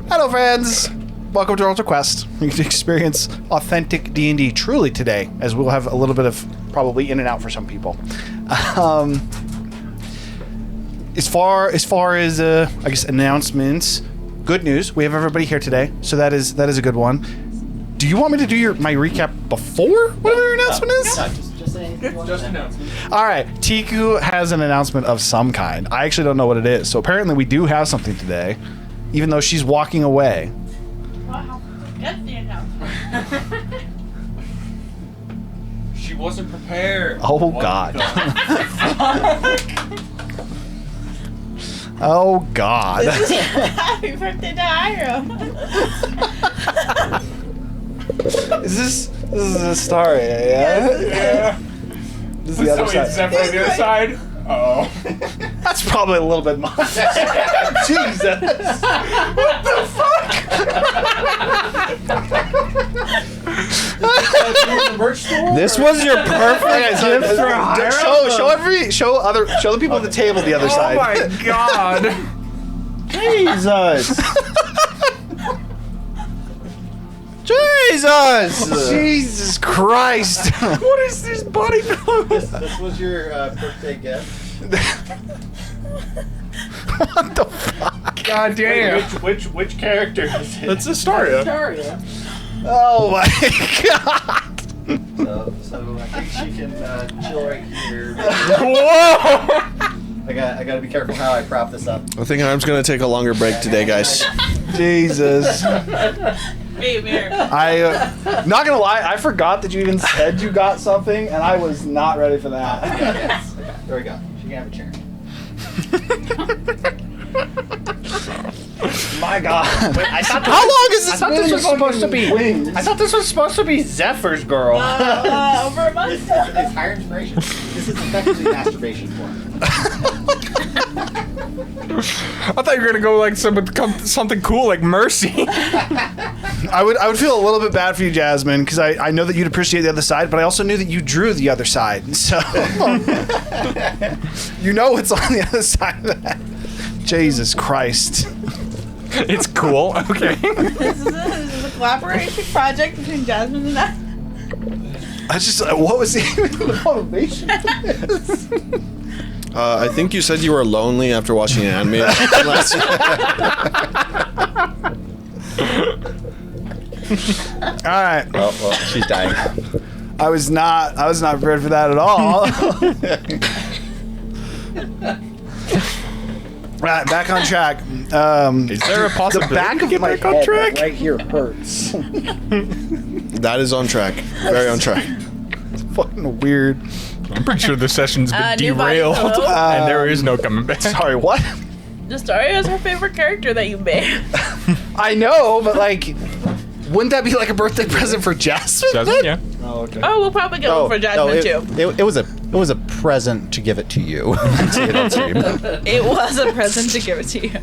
Hello, friends. Welcome to Ultra Quest. You can experience authentic D&D truly today, as we'll have a little bit of probably in and out for some people. As far as I guess announcements, good news. We have everybody here today, so that is a good one. Do you want me to do my recap before whatever your announcement is? No, just saying. Just announcement. All right, Tiku has an announcement of some kind. I actually don't know what it is. So apparently we do have something today, even though she's walking away. Wow, that's the announcement. She wasn't prepared. Oh, What God. the Oh God! Happy birthday to Hiram. Is this Astaria? Yeah. Yeah. This is the other So side. it's definitely the other side. Oh. That's probably a little bit much. Jesus! What the fuck? This was your perfect gift for Hiram? Show the people at the table the other side. Oh my God. Jesus! Jesus! Jesus Christ! What is this body pillow? This was your birthday gift. What the fuck? God damn. Which character is it? That's Astaria. Oh my God! So I think she can chill right here. Whoa. I gotta be careful how I prop this up. I think I'm just gonna take a longer break today, guys. Jesus! Hey, Mir. Not gonna lie, I forgot that you even said you got something, and I was not ready for that. Yes. Okay, there we go. She can have a chair. My God! I thought How long is this? I thought this was supposed to be. Wings? I thought this was supposed to be Zephyr's girl. Over a month. It's higher inspiration. This is effectively masturbation for him. I thought you were gonna go like something cool like Mercy. I would feel a little bit bad for you, Jasmine, because I know that you'd appreciate the other side, but I also knew that you drew the other side, so you know what's on the other side of that. Jesus Christ! It's cool. Okay. This is a collaboration project between Jasmine and I. I just what was even the motivation for this? I think you said you were lonely after watching an anime last year. All right. Well, she's dying. I was not prepared for that at all. Right, back on track. Is there a possibility The back to of get my back on head track? right here hurts. That is on track. Very on track. It's fucking weird. I'm pretty sure the session's been New body derailed, pillow. and there is no coming back. Sorry, what? Astaria is her favorite character that you made. I know, but like, wouldn't that be like a birthday present for Jasmine? Jasmine, yeah. Oh, okay. Oh, we'll probably get one for Jasmine too. It was a present to give it to you. See it on stream. It was a present to give it to you.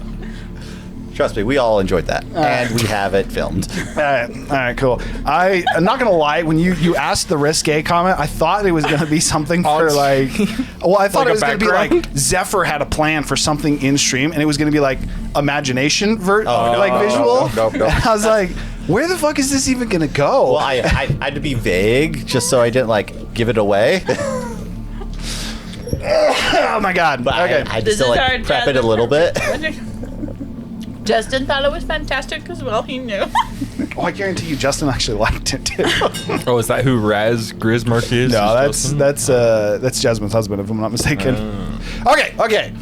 Trust me, we all enjoyed that, and we have it filmed. All right, cool. I'm not gonna lie. When you asked the risque comment, I thought it was gonna be something for like. Well, I thought Like it was gonna be like background? Zephyr had a plan for something in stream, and it was gonna be like imagination visual. Nope. And I was like, where the fuck is this even gonna go? Well, I had to be vague just so I didn't like give it away. Oh my God. But Okay. I had to This still is our like prep it a Jasmine. little bit. Justin thought it was fantastic as well. He knew. Oh, I guarantee you, Justin actually liked it too. Oh, is that who Raz Grismark is? No, Is that's Justin? that's Jasmine's husband, if I'm not mistaken. Okay.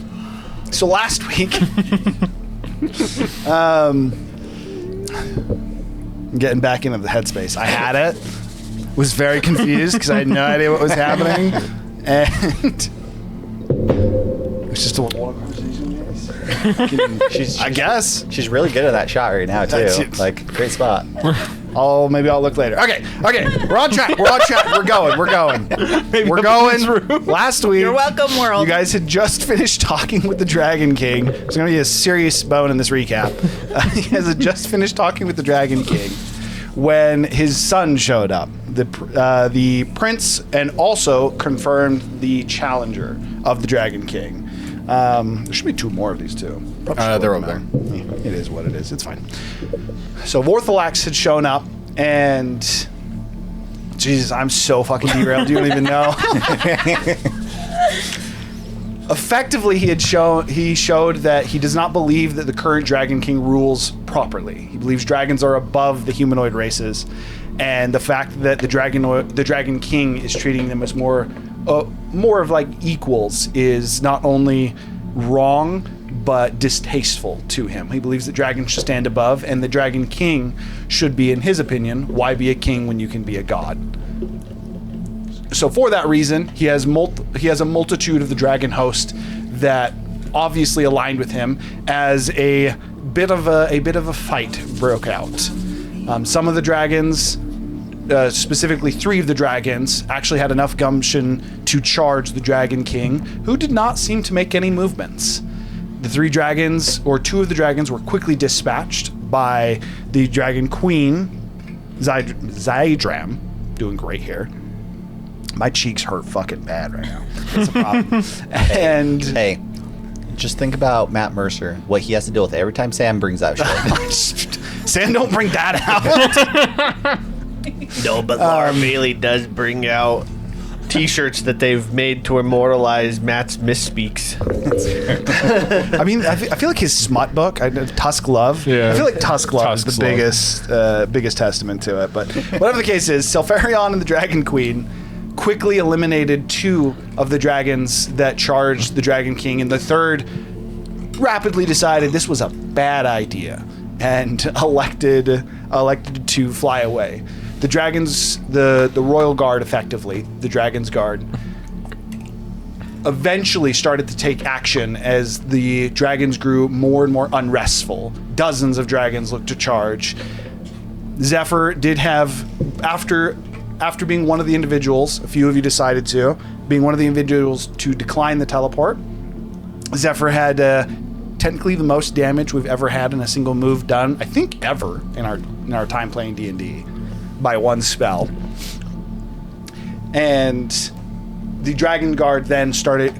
So last week, getting back into the headspace, I had it. Was very confused because I had no idea what was happening, and it was just a little conversation. I guess. She's really good at that shot right now too. That's- Like great spot. Maybe I'll look later. Okay. We're on track. We're going. Last week, You're welcome, world. you guys had just finished talking with the Dragon King. There's going to be a serious bone in this recap. You guys had just finished talking with the Dragon King when his son showed up, the prince, and also confirmed the challenger of the Dragon King. There should be 2 more of these too. They're over there. Yeah, it is what it is. It's fine. So Vorthalax had shown up, and Jesus, I'm so fucking derailed. You don't even know. Effectively, he showed that he does not believe that the current Dragon King rules properly. He believes dragons are above the humanoid races, and the fact that the Dragon King is treating them as more of like equals is not only wrong but distasteful to him. He believes that dragons should stand above, and the Dragon King should be, in his opinion, why be a king when you can be a god? So for that reason, he has a multitude of the dragon host that obviously aligned with him as a bit of a fight broke out. Some of the dragons, specifically 3 of the dragons, actually had enough gumption to charge the Dragon King, who did not seem to make any movements. The 3 dragons, or 2 of the dragons, were quickly dispatched by the Dragon Queen, Zydram, doing great here. My cheeks hurt fucking bad right now. That's a problem. And Hey, just think about Matt Mercer, what he has to deal with every time Sam brings out shit. Sam, don't bring that out. No, but Laura Bailey does bring out T-shirts that they've made to immortalize Matt's misspeaks. I mean, I feel like his smut book, Tusk Love. Yeah. I feel like Tusk Love is Tusk's the Love. biggest testament to it. But whatever the case is, Selfarion and the Dragon Queen quickly eliminated 2 of the dragons that charged the Dragon King, and the 3rd rapidly decided this was a bad idea and elected to fly away. The dragons, the royal guard, effectively, the dragon's guard, eventually started to take action as the dragons grew more and more unrestful. Dozens of dragons looked to charge. Zephyr did have, after being one of the individuals, a few of you decided to, being one of the individuals to decline the teleport, Zephyr had technically the most damage we've ever had in a single move done, I think ever, in our time playing D&D, by 1 spell. And the Dragon Guard then started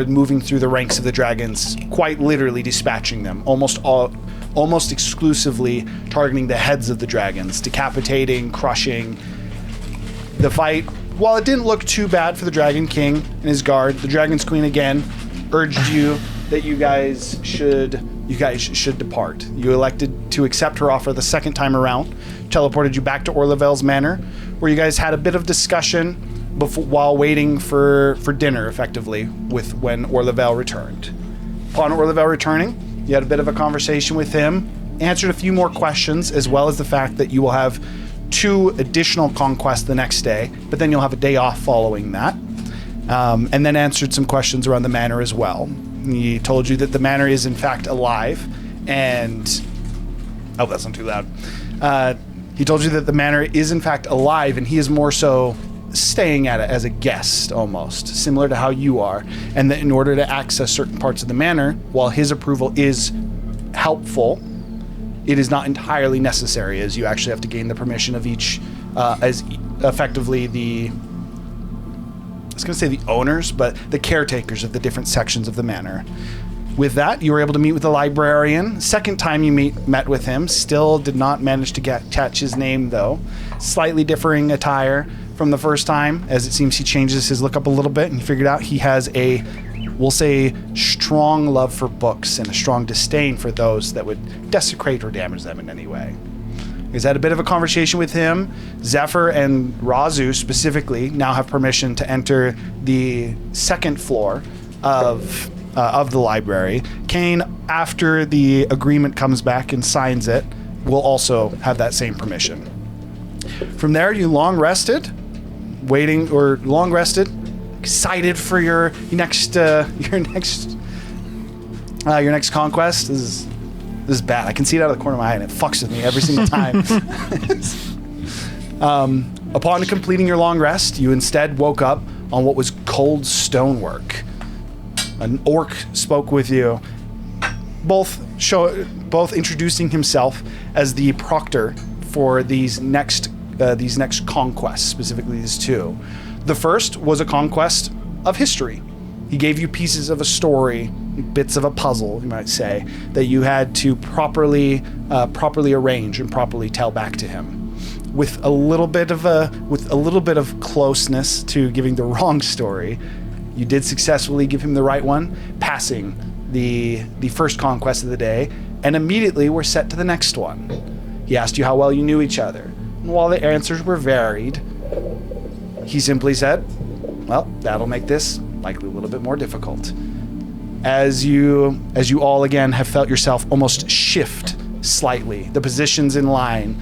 moving through the ranks of the dragons, quite literally dispatching them, almost exclusively targeting the heads of the dragons, decapitating, crushing. The fight, while it didn't look too bad for the Dragon King and his guard, the Dragon's Queen again urged you that you guys should depart. You elected to accept her offer the 2nd time around, teleported you back to Orlavel's Manor, where you guys had a bit of discussion while waiting for dinner, effectively, with when Orlavel returned. Upon Orlavel returning, you had a bit of a conversation with him, answered a few more questions, as well as the fact that you will have 2 additional conquests the next day, but then you'll have a day off following that. And then answered some questions around the manor as well. He told you that the manor is in fact alive, and oh, that's not too loud. He told you that the manor is in fact alive, and he is more so staying at it as a guest, almost similar to how you are, and that in order to access certain parts of the manor, while his approval is helpful, it is not entirely necessary, as you actually have to gain the permission of each, as effectively the, I was going to say the owners, but the caretakers of the different sections of the manor. With that, you were able to meet with the librarian. 2nd time you met with him, still did not manage to catch his name, though. Slightly differing attire from the first time, as it seems he changes his look up a little bit, and you figured out he has a, we'll say, strong love for books and a strong disdain for those that would desecrate or damage them in any way. He's had a bit of a conversation with him. Zephyr and Razu specifically now have permission to enter the 2nd floor of the library. Kane, after the agreement comes back and signs it, will also have that same permission. From there, you long rested, excited for your next conquest. This is bad. I can see it out of the corner of my eye, and it fucks with me every single time. Upon completing your long rest, you instead woke up on what was cold stonework. An orc spoke with you, both introducing himself as the proctor for these next conquests, specifically these 2. The first was a conquest of history. He gave you pieces of a story, bits of a puzzle, you might say, that you had to properly arrange and properly tell back to him. With a little bit of closeness to giving the wrong story, you did successfully give him the right one, passing the first conquest of the day, and immediately were set to the next one. He asked you how well you knew each other, and while the answers were varied, he simply said, well, that'll make this likely a little bit more difficult. As you all again have felt yourself almost shift slightly, the positions in line,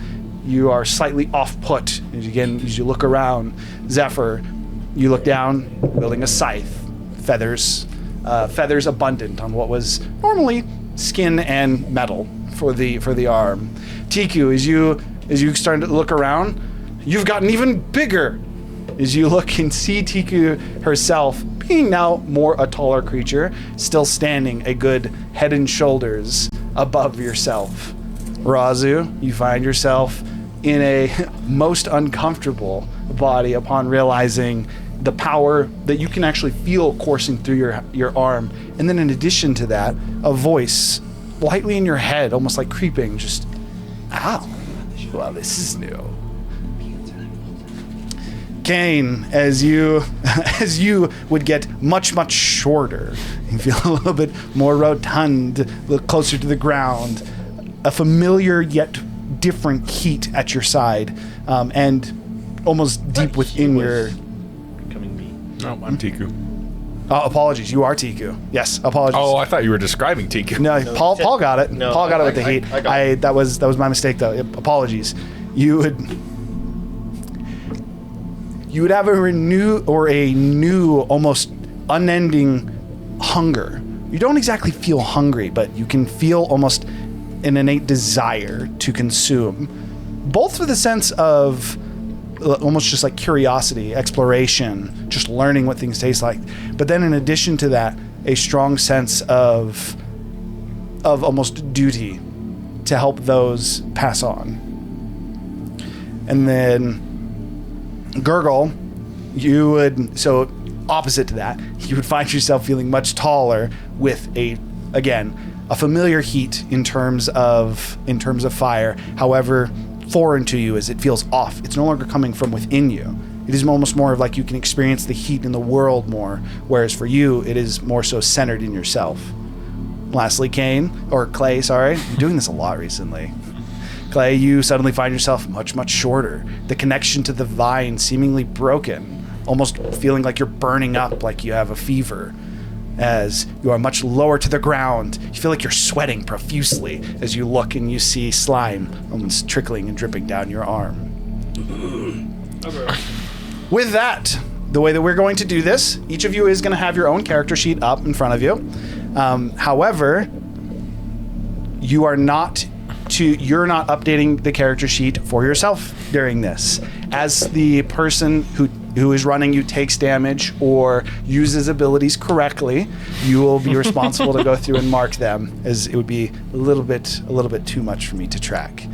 you are slightly off-put. As you look around, Zephyr, you look down, wielding a scythe, feathers abundant on what was normally skin and metal for the arm. Tiku, as you start to look around, you've gotten even bigger. As you look and see Tiku herself, being now more a taller creature, still standing a good head and shoulders above yourself. Razu, you find yourself in a most uncomfortable body upon realizing the power that you can actually feel coursing through your arm. And then in addition to that, a voice lightly in your head, almost like creeping, just, ow, well, this is new. Kane, as you would get much shorter, you feel a little bit more rotund, a little closer to the ground, a familiar yet different heat at your side, and almost deep within your... Becoming me. No, I'm Tiku. Apologies, you are Tiku. Yes, apologies. Oh, I thought you were describing Tiku. No, Paul got it. No, Paul got it with the heat. I got it. That was my mistake, though. Apologies. You would have a new, almost unending hunger. You don't exactly feel hungry, but you can feel almost an innate desire to consume, both with a sense of almost just like curiosity, exploration, just learning what things taste like. But then in addition to that, a strong sense of almost duty to help those pass on. And then Gurgle, so opposite to that, you would find yourself feeling much taller with a familiar heat in terms of fire. However, foreign to you as it feels off. It's no longer coming from within you. It is almost more of like you can experience the heat in the world more, whereas for you, it is more so centered in yourself. Lastly, Clay, sorry. I'm doing this a lot recently. Clay, you suddenly find yourself much shorter. The connection to the vine seemingly broken, almost feeling like you're burning up, like you have a fever. As you are much lower to the ground, you feel like you're sweating profusely as you look and you see slime almost trickling and dripping down your arm. With that, the way that we're going to do this, each of you is going to have your own character sheet up in front of you. However, you're not updating the character sheet for yourself during this. As the person who is running you takes damage or uses abilities correctly, you will be responsible to go through and mark them, as it would be a little bit too much for me to track.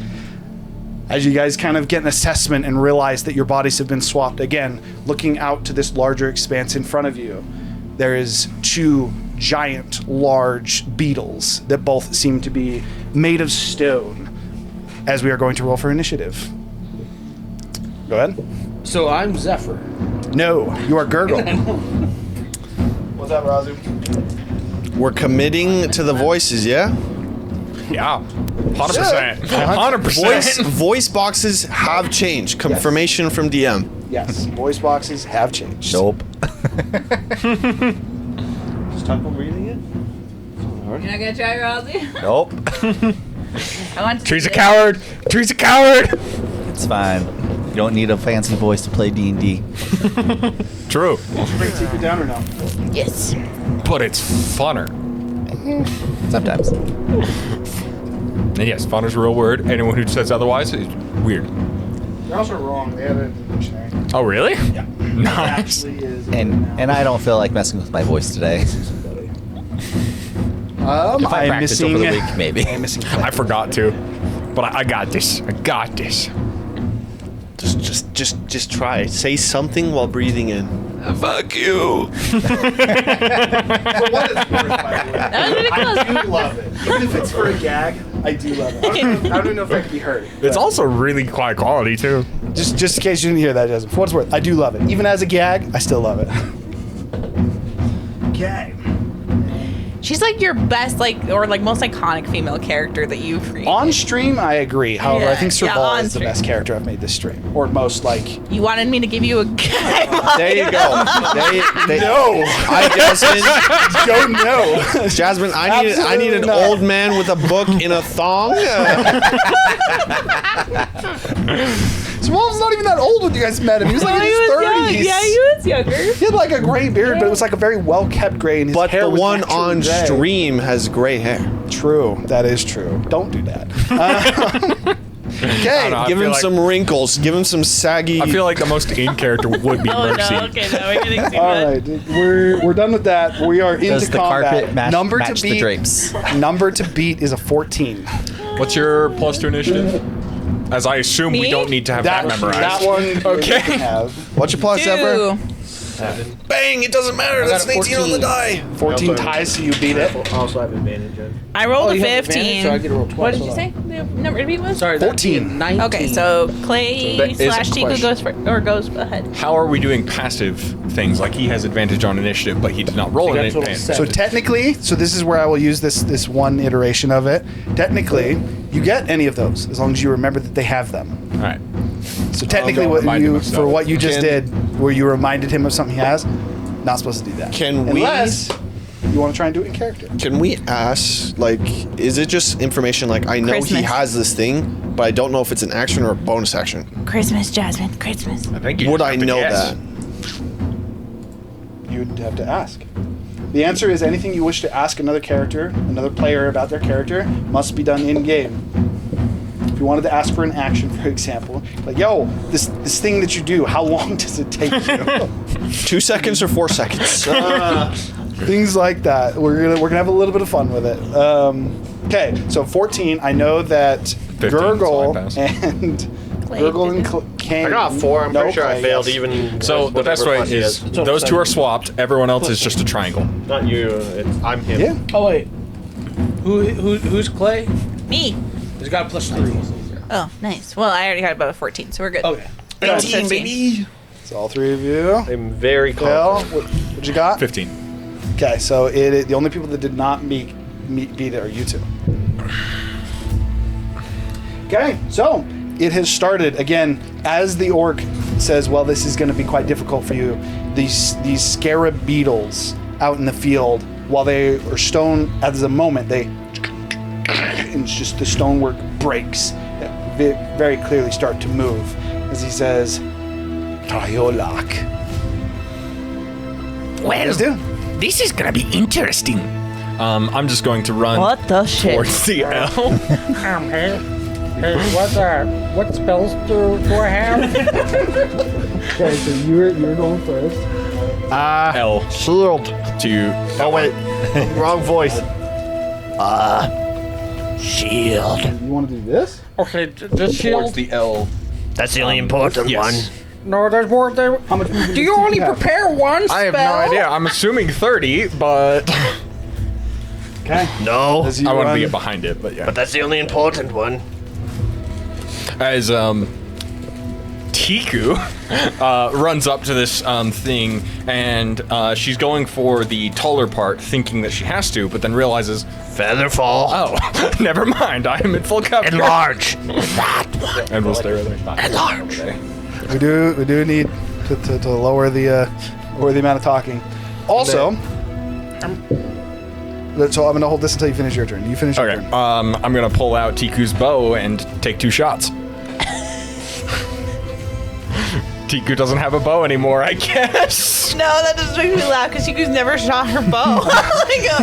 As you guys kind of get an assessment and realize that your bodies have been swapped, again, looking out to this larger expanse in front of you, there is two giant, large beetles that both seem to be made of stone, as we are going to roll for initiative. Go ahead. So I'm Zephyr. No, you are Gurgle. What's up, Razu? We're committing to the voices, yeah? Yeah. 100%. 100%. Voice boxes have changed. Confirmation from DM. Yes, voice boxes have changed. Nope. Is Taco reading it? You're not gonna try, Rosie? Nope. I want to Tree's see a it. coward. Tree's a coward. It's fine. You don't need a fancy voice to play D&D. True. Bring Tiku down or no? Yes. But it's funner. Sometimes. And yes, funner's a real word. Anyone who says otherwise is weird. You're also wrong. They have it in the dictionary. Oh, really? Yeah. Nice. Actually is And I don't feel like messing with my voice today. If I I'm practice over the week, maybe. I'm missing. I forgot to. But I got this. I got this. Just try. Say something while breathing in. Fuck you. I do love it. Even if it's for a gag, I do love it. I don't know if that could be heard. It's also really high quality too. Just in case you didn't hear that, Jasmine. For what it's worth, I do love it. Even as a gag, I still love it. Okay. She's like your best, or most iconic female character that you've created. On stream, I agree. However, I think Sir Yeah, Ball on is the stream. best character I've made this stream. Or most, like... You wanted me to give you a There you go. No! Jasmine. Don't know. Jasmine, I need an Absolutely not. old man with a book in a thong. Swallow's not even that old when you guys met him. He was like in He his was young. 30s. Yeah, he was younger. He had like a gray beard, but it was like a very well-kept gray, and his But hair the was one naturally on gray. stream has gray hair. True. That is true. Don't do that. Okay. know. I Give feel him like- some wrinkles. Give him some saggy. I feel like the most in character would be Oh Mercy. no, okay, no, we're getting too All much. right, we're done with that. We are into Does the combat. carpet match Number to the beat. drapes? Number to beat is a 14. What's your plus to initiative? As I assume we Me? don't need to have that, memorized. That one. Okay. you can have. What's your plus, Ever? 2. Bang! It doesn't matter. That's an 18 on the die. 14 ties, so you beat it. I also have advantage on. I rolled a you have 15. advantage, so I get to roll twice. What did you Hold say? The number to beat was? Sorry, 14. 19. Okay, so Clay that is a / Tiku question. goes ahead. How are we doing passive things? Like he has advantage on initiative, but he did not roll So you an got total advantage. So technically, this is where I will use this one iteration of it. Technically, you get any of those as long as you remember that they have them. All right. So technically, go what remind him you of stuff. for what you just Can- did, where you reminded him of something he has, not supposed to do that. Can we- Unless you want to try and do it in character. Can we ask, like, is it just information like I know he Christmas. has this thing, but I don't know if it's an action or a bonus action? Christmas, Jasmine, Christmas. I think you Would have I to know guess. that? You'd have to ask. The answer is anything you wish to ask another character, another player about their character, must be done in game. If you wanted to ask for an action, for example, like, yo, this thing that you do, how long does it take you? 2 seconds or 4 seconds? Things like that. We're gonna have a little bit of fun with it. Okay, so 14. I know that 15, Gurgle so I pass. and Clay Gurgle and didn't. Kane. I got 4. I'm No, pretty sure I Clay, failed yes. even. So with the best way whatever plus he is has. those two are swapped. Everyone else is just a triangle. Not you. I'm him. Yeah. Oh wait. Who's Clay? Me. He's got a plus 3. Oh, nice. Well, I already got above 14, so we're good. Okay. 18, baby. So all three of you. I'm very Phil, confident. what you got? 15. Okay, so the only people that did not beat it are you two. Okay, so it has started again. As the orc says, well, this is going to be quite difficult for you. These scarab beetles out in the field, while they are stone at the moment, and it's just the stonework breaks. Very clearly start to move as he says, Tayolak. Well, do. this is gonna be interesting. I'm just going to run What the shit? towards the L. Hey, what spells do I have? Okay, so you're going first. L Shield. to. Oh, wait. Wrong voice. Shield. You want to do this? Okay, the shield. the L. That's the only important Yes. No, there's more. There. How much movement Do you do only have? prepare one spell? I have no idea. I'm assuming 30, but Okay. No. As you I want to run- be behind it. But yeah. But that's the only important one. As Tiku runs up to this thing, and she's going for the taller part, thinking that she has to, but then realizes, Feather fall. oh, never mind, I am in full cover. Enlarge. And we'll stay right there. Enlarge. We do need to lower the amount of talking. Also, so I'm gonna hold this until you finish your turn. You finish your Okay, turn. I'm gonna pull out Tiku's bow and take 2 shots. Tiku doesn't have a bow anymore, I guess. No, that just makes me laugh because Tiku's never shot her bow.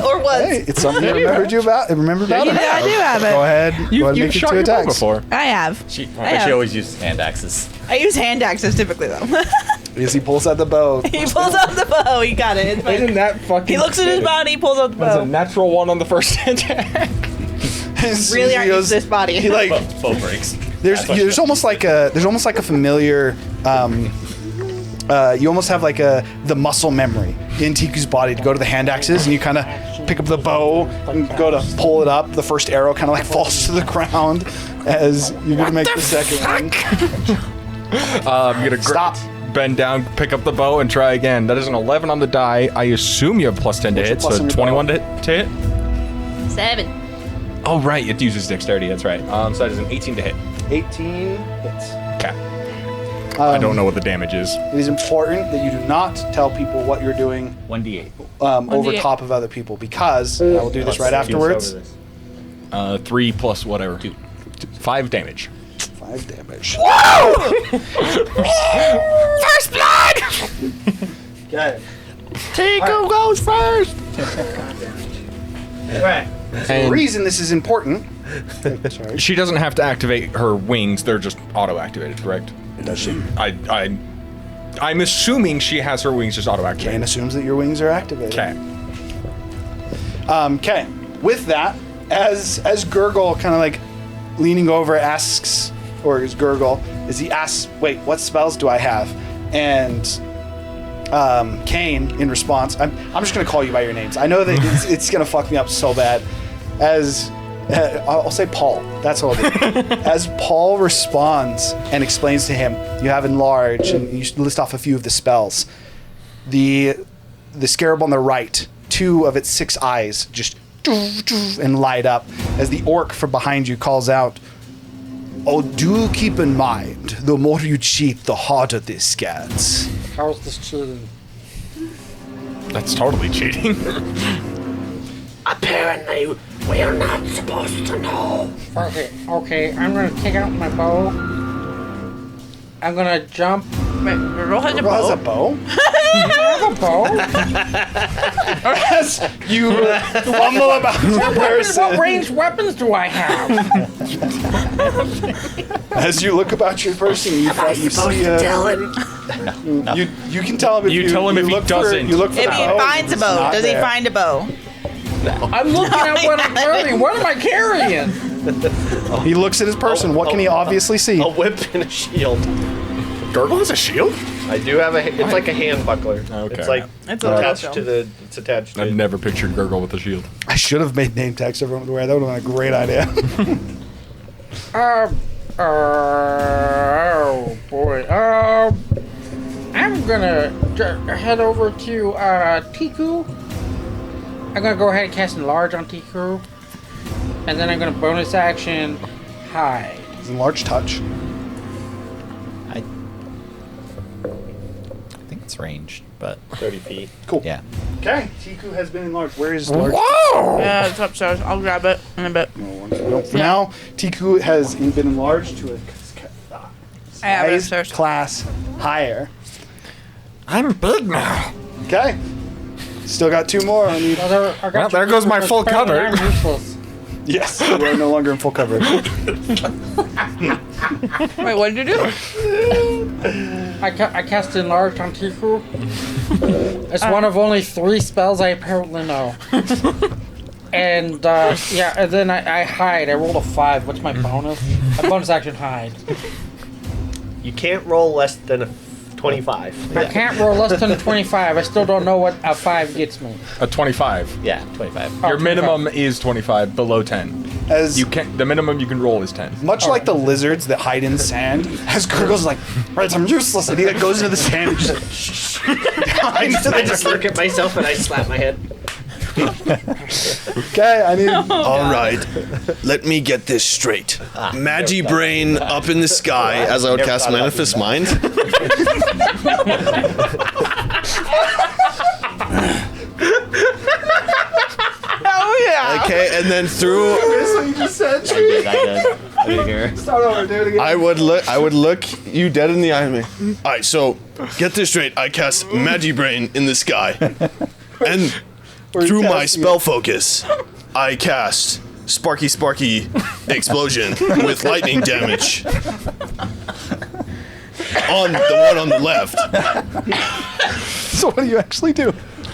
Or was. Hey, it's something you remembered about. Remember about it? Yeah, I do have it. Go ahead. Go ahead and You've make it shot 2 your bow attacks. before. I have. She I have. always uses hand axes. I use hand axes typically, though. As he pulls out the bow. He pulls out the bow. He got it. It's fine. Isn't that fucking He looks at his body. He pulls out the That's a bow. natural 1 on the first attack. Really aren't used to this body. He like Bow breaks. There's almost like a familiar. You almost have like the muscle memory in Tiku's body to go to the hand axes, and you kind of pick up the bow and go to pull it up. The first arrow kind of like falls to the ground as you're gonna make the second one. I'm gonna Stop. bend down, pick up the bow, and try again. That is an 11 on the die. I assume you have plus 10 to hit, plus so on your 21 to hit. 7. Oh right, it uses dexterity. That's right. So that is an 18 to hit. 18 hits. Okay. I don't know what the damage is. It is important that you do not tell people what you're doing 1d8. over 1d8. top of other people, because I will do this right afterwards. 3 plus whatever. 5 damage. 5 damage. First blood! Okay. Tiku goes first! Right. The reason this is important. Sorry. She doesn't have to activate her wings; they're just auto-activated, correct? Does she? I'm assuming she has her wings just auto-activated. Kane assumes that your wings are activated. Okay. Okay. With that, as Gurgle kind of like leaning over asks, or is Gurgle, as he asks, "Wait, what spells do I have?" And Kane, in response, I'm just gonna call you by your names. I know that it's gonna fuck me up so bad. As I'll say Paul. That's what I'll do. As Paul responds and explains to him, you have enlarge, and you list off a few of the spells. The scarab on the right, 2 of its 6 eyes just and light up as the orc from behind you calls out, "Oh, do keep in mind, the more you cheat, the harder this gets." How's this cheating? That's totally cheating. Apparently, we're not supposed to know. Okay, I'm gonna take out my bow. I'm gonna jump. Wait, Gurgle has a Gurgle has a bow? bow? I have a bow. As you fumble about your person. What ranged weapons do I have? As you look about your person, you see Tell him. you can tell him if You tell him if he look for- doesn't. You look for If the he bow, finds a it's bow, not does he there. find a bow? I'm looking at what I'm carrying. What am I carrying? He looks at his person. What can he obviously see? A whip and a shield. Gurgle has a shield? I do have a. It's like a hand buckler. Okay. It's like It's a attached little to the. It's attached to. I've never pictured Gurgle with a shield. I should have made name tags everyone would wear. That would have been a great idea. Oh boy. I'm gonna head over to Tiku. I'm gonna go ahead and cast Enlarge on Tiku, and then I'm gonna bonus action hide. It's a large touch. I think it's ranged, but 30 feet. Cool. yeah. Okay. Tiku has been enlarged. Where is large? Yeah, it's upstairs. I'll grab it in a bit. No, for now, Tiku has been enlarged to a I have it size upstairs. class higher. I'm big now. Okay. Still got 2 more. I need. Well, there goes my full cover. I'm useless. Yes, you are no longer in full coverage. Wait, what did you do? I cast Enlarge on Tiku. It's one of only 3 spells I apparently know. And yeah, and then I hide. I rolled a 5. What's my bonus? A bonus action hide. You can't roll less than a 25. I can't roll less than a 25. I still don't know what a 5 gets me. A 25. Yeah, 25. Your 25. minimum is 25, below 10. As You can the minimum you can roll is 10. much like the lizards that hide in sand, as Gurgle's like, right, I'm useless, and he like, goes into the sand and just I just look at myself and I slap my head. okay, I need. All right, let me get this straight. Magi brain up in the sky as I would Never cast thought about Manifest Mind. Oh yeah. Okay, and then through, I did. I did here. Start over, do it again. I would look you dead in the eye. Me. All right, so get this straight. I cast Magi brain in the sky, and through my casting spell focus, I cast Sparky Explosion with lightning damage on the one on the left. So what do you actually do?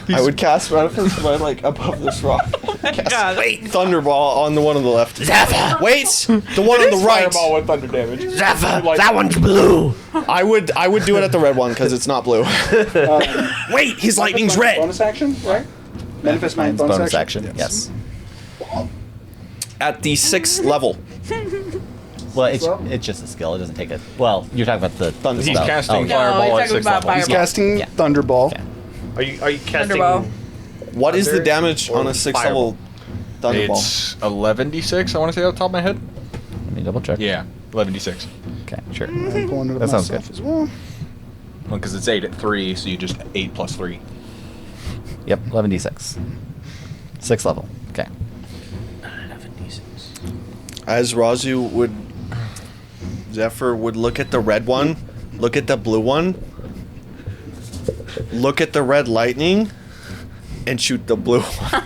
I would cast Manifest by like above this rock. Wait, Thunderball on the one on the left. Zephyr! Wait, the one on the right. Fireball with thunder damage. Zephyr! That one's blue! I would do it at the red one because it's not blue. Wait, his lightning's red. Bonus action, right? Manifest my Bonus action. Yes. At the 6th level. Well, it's just a skill. It doesn't take it. Well, you're talking about the thunder He's spell. casting Oh, Fireball at he's talking 6th about level. He's casting Yeah. Thunderball. Okay. Are you casting? Thunderball. What is the Thunder damage on a or 6th fireball? level Thunderball? It's 11d6, I want to say off the top of my head. Let me double check. Yeah, 11d6. Okay, sure. I'm pulling it up That sounds myself good. as well. Well, because it's 8 at 3, so you just 8 plus 3. Yep, 11d6. 6th level. Okay. As Razu would, Zephyr would look at the red one, look at the blue one, look at the red lightning, and shoot the blue one.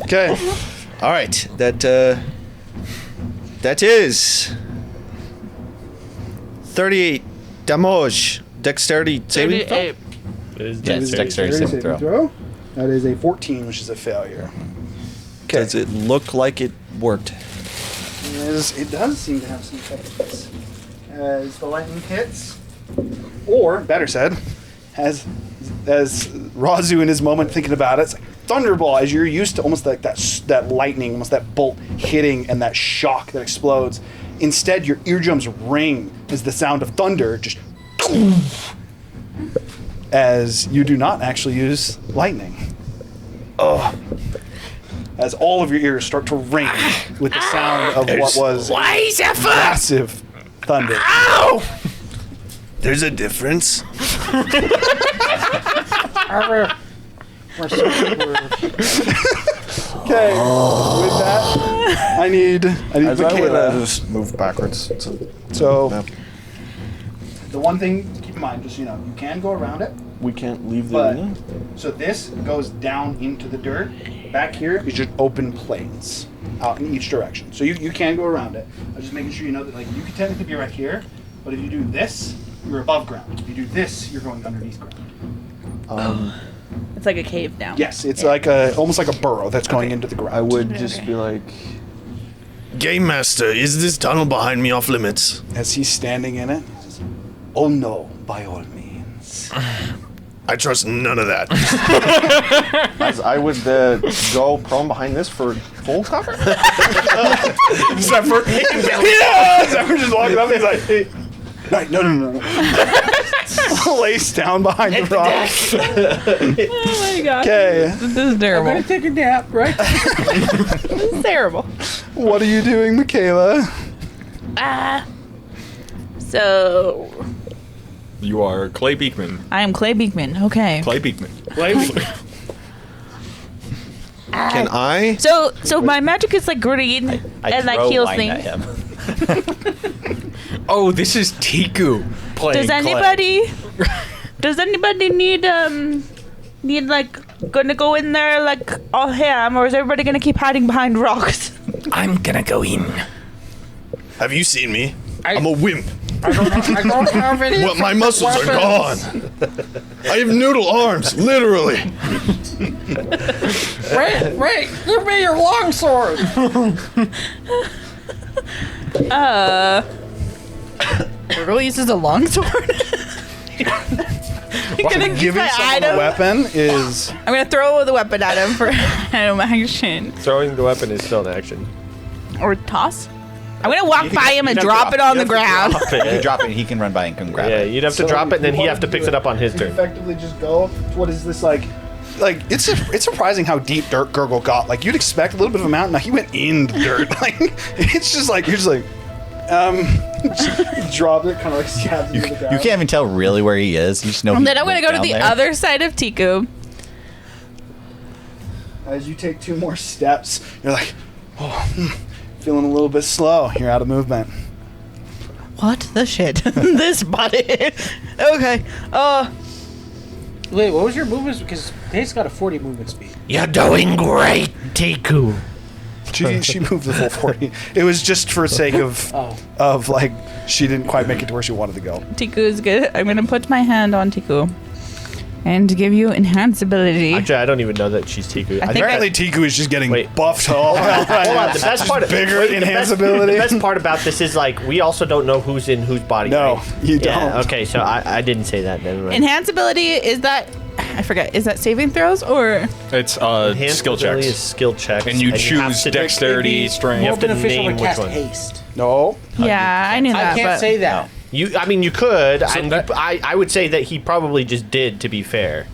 Okay. All right. That is 38 damage. Dexterity saving throw. Yeah, it's dexterity saving throw. That is a 14, which is a failure. Does it look like it worked? It does seem to have some effectiveness. As the lightning hits, or better said, as Razu in his moment thinking about it, it's like Thunderball, as you're used to almost like that lightning, almost that bolt hitting and that shock that explodes. Instead, your eardrums ring as the sound of thunder just as you do not actually use lightning. Ugh. As all of your ears start to ring with the sound of what was Why, Zephyr? massive thunder. Ow! There's a difference. Okay, with that, I need Michaela. just move backwards. So, the one thing to keep in mind, just you can go around it, We can't leave the but arena. so this goes down into the dirt. Back here is just open plains out in each direction. So you can go around it. I'm just making sure you know that like you can technically be right here, but if you do this, you're above ground. If you do this, you're going underneath ground. It's like a cave now. Yes, it's like almost like a burrow that's going into the ground. I would just be like, Game Master, is this tunnel behind me off limits? As he's standing in it, he says, "Oh no, by all means." I trust none of that. As I would go prone behind this for full cover. Zephyr, yeah! Zephyr just walking up and he's like, hey. No. Lace down behind the rock. Oh my god. Okay, This is terrible. Take a nap, right? This is terrible. what are you doing, Michaela? So You are Clay Beekman. I am Clay Beekman. Okay. Clay Beekman. Can I? So my magic is like green I and like throw heals wine at things. him. Oh, this is Tiku playing Does anybody need like gonna go in there like all ham, or is everybody gonna keep hiding behind rocks? I'm gonna go in. Have you seen me? I'm a wimp. I don't have any. Well, my muscles are gone. I have noodle arms, literally. Wait, give me your longsword. Turtle uses a longsword. I'm gonna use Giving my someone item. a weapon is I'm gonna throw the weapon at him for item action. Throwing the weapon is still an action. Or toss. I'm gonna walk by him and drop it on the ground. If you drop it, he can run by and come grab Yeah, it. you'd have to So drop it, and then you he want have to to pick do it up on his to turn. effectively just go. What is this like? Like it's surprising how deep dirt Gurgle got. Like you'd expect a little bit of a mountain. Now he went in the dirt. Like it's just like you're just like, drop it, kind of like stabs into the ground. You can't even tell really where he is. You just know. And he then I'm gonna went go to down the there. other side of Tiku. As you take 2 more steps, you're like, feeling a little bit slow. You're out of movement. What the shit? This body. Okay. Wait, what was your movement? Because Dave's got a 40 movement speed. You're doing great, Tiku. She moved the full 40. It was just for sake of like she didn't quite make it to where she wanted to go. Tiku is good. I'm gonna put my hand on Tiku. and give you enhance ability. Actually, I don't even know that she's Tiku. I think Apparently, Tiku is just getting buffed all Hold on, the best part. Bigger wait, enhance the ability. best part about this is like we also don't know who's in whose body. No, right? you Yeah, don't. okay, so I didn't say that. Never mind. Enhance ability, is that, I forget, is that saving throws or? It's Enhanced skill ability checks. is skill checks, And you have choose to- dexterity, strength. You More have to beneficial name to which cast one. haste. No. Yeah, I knew that. I can't but say that. I mean, you could. So and that- I would say that he probably just did. To be fair,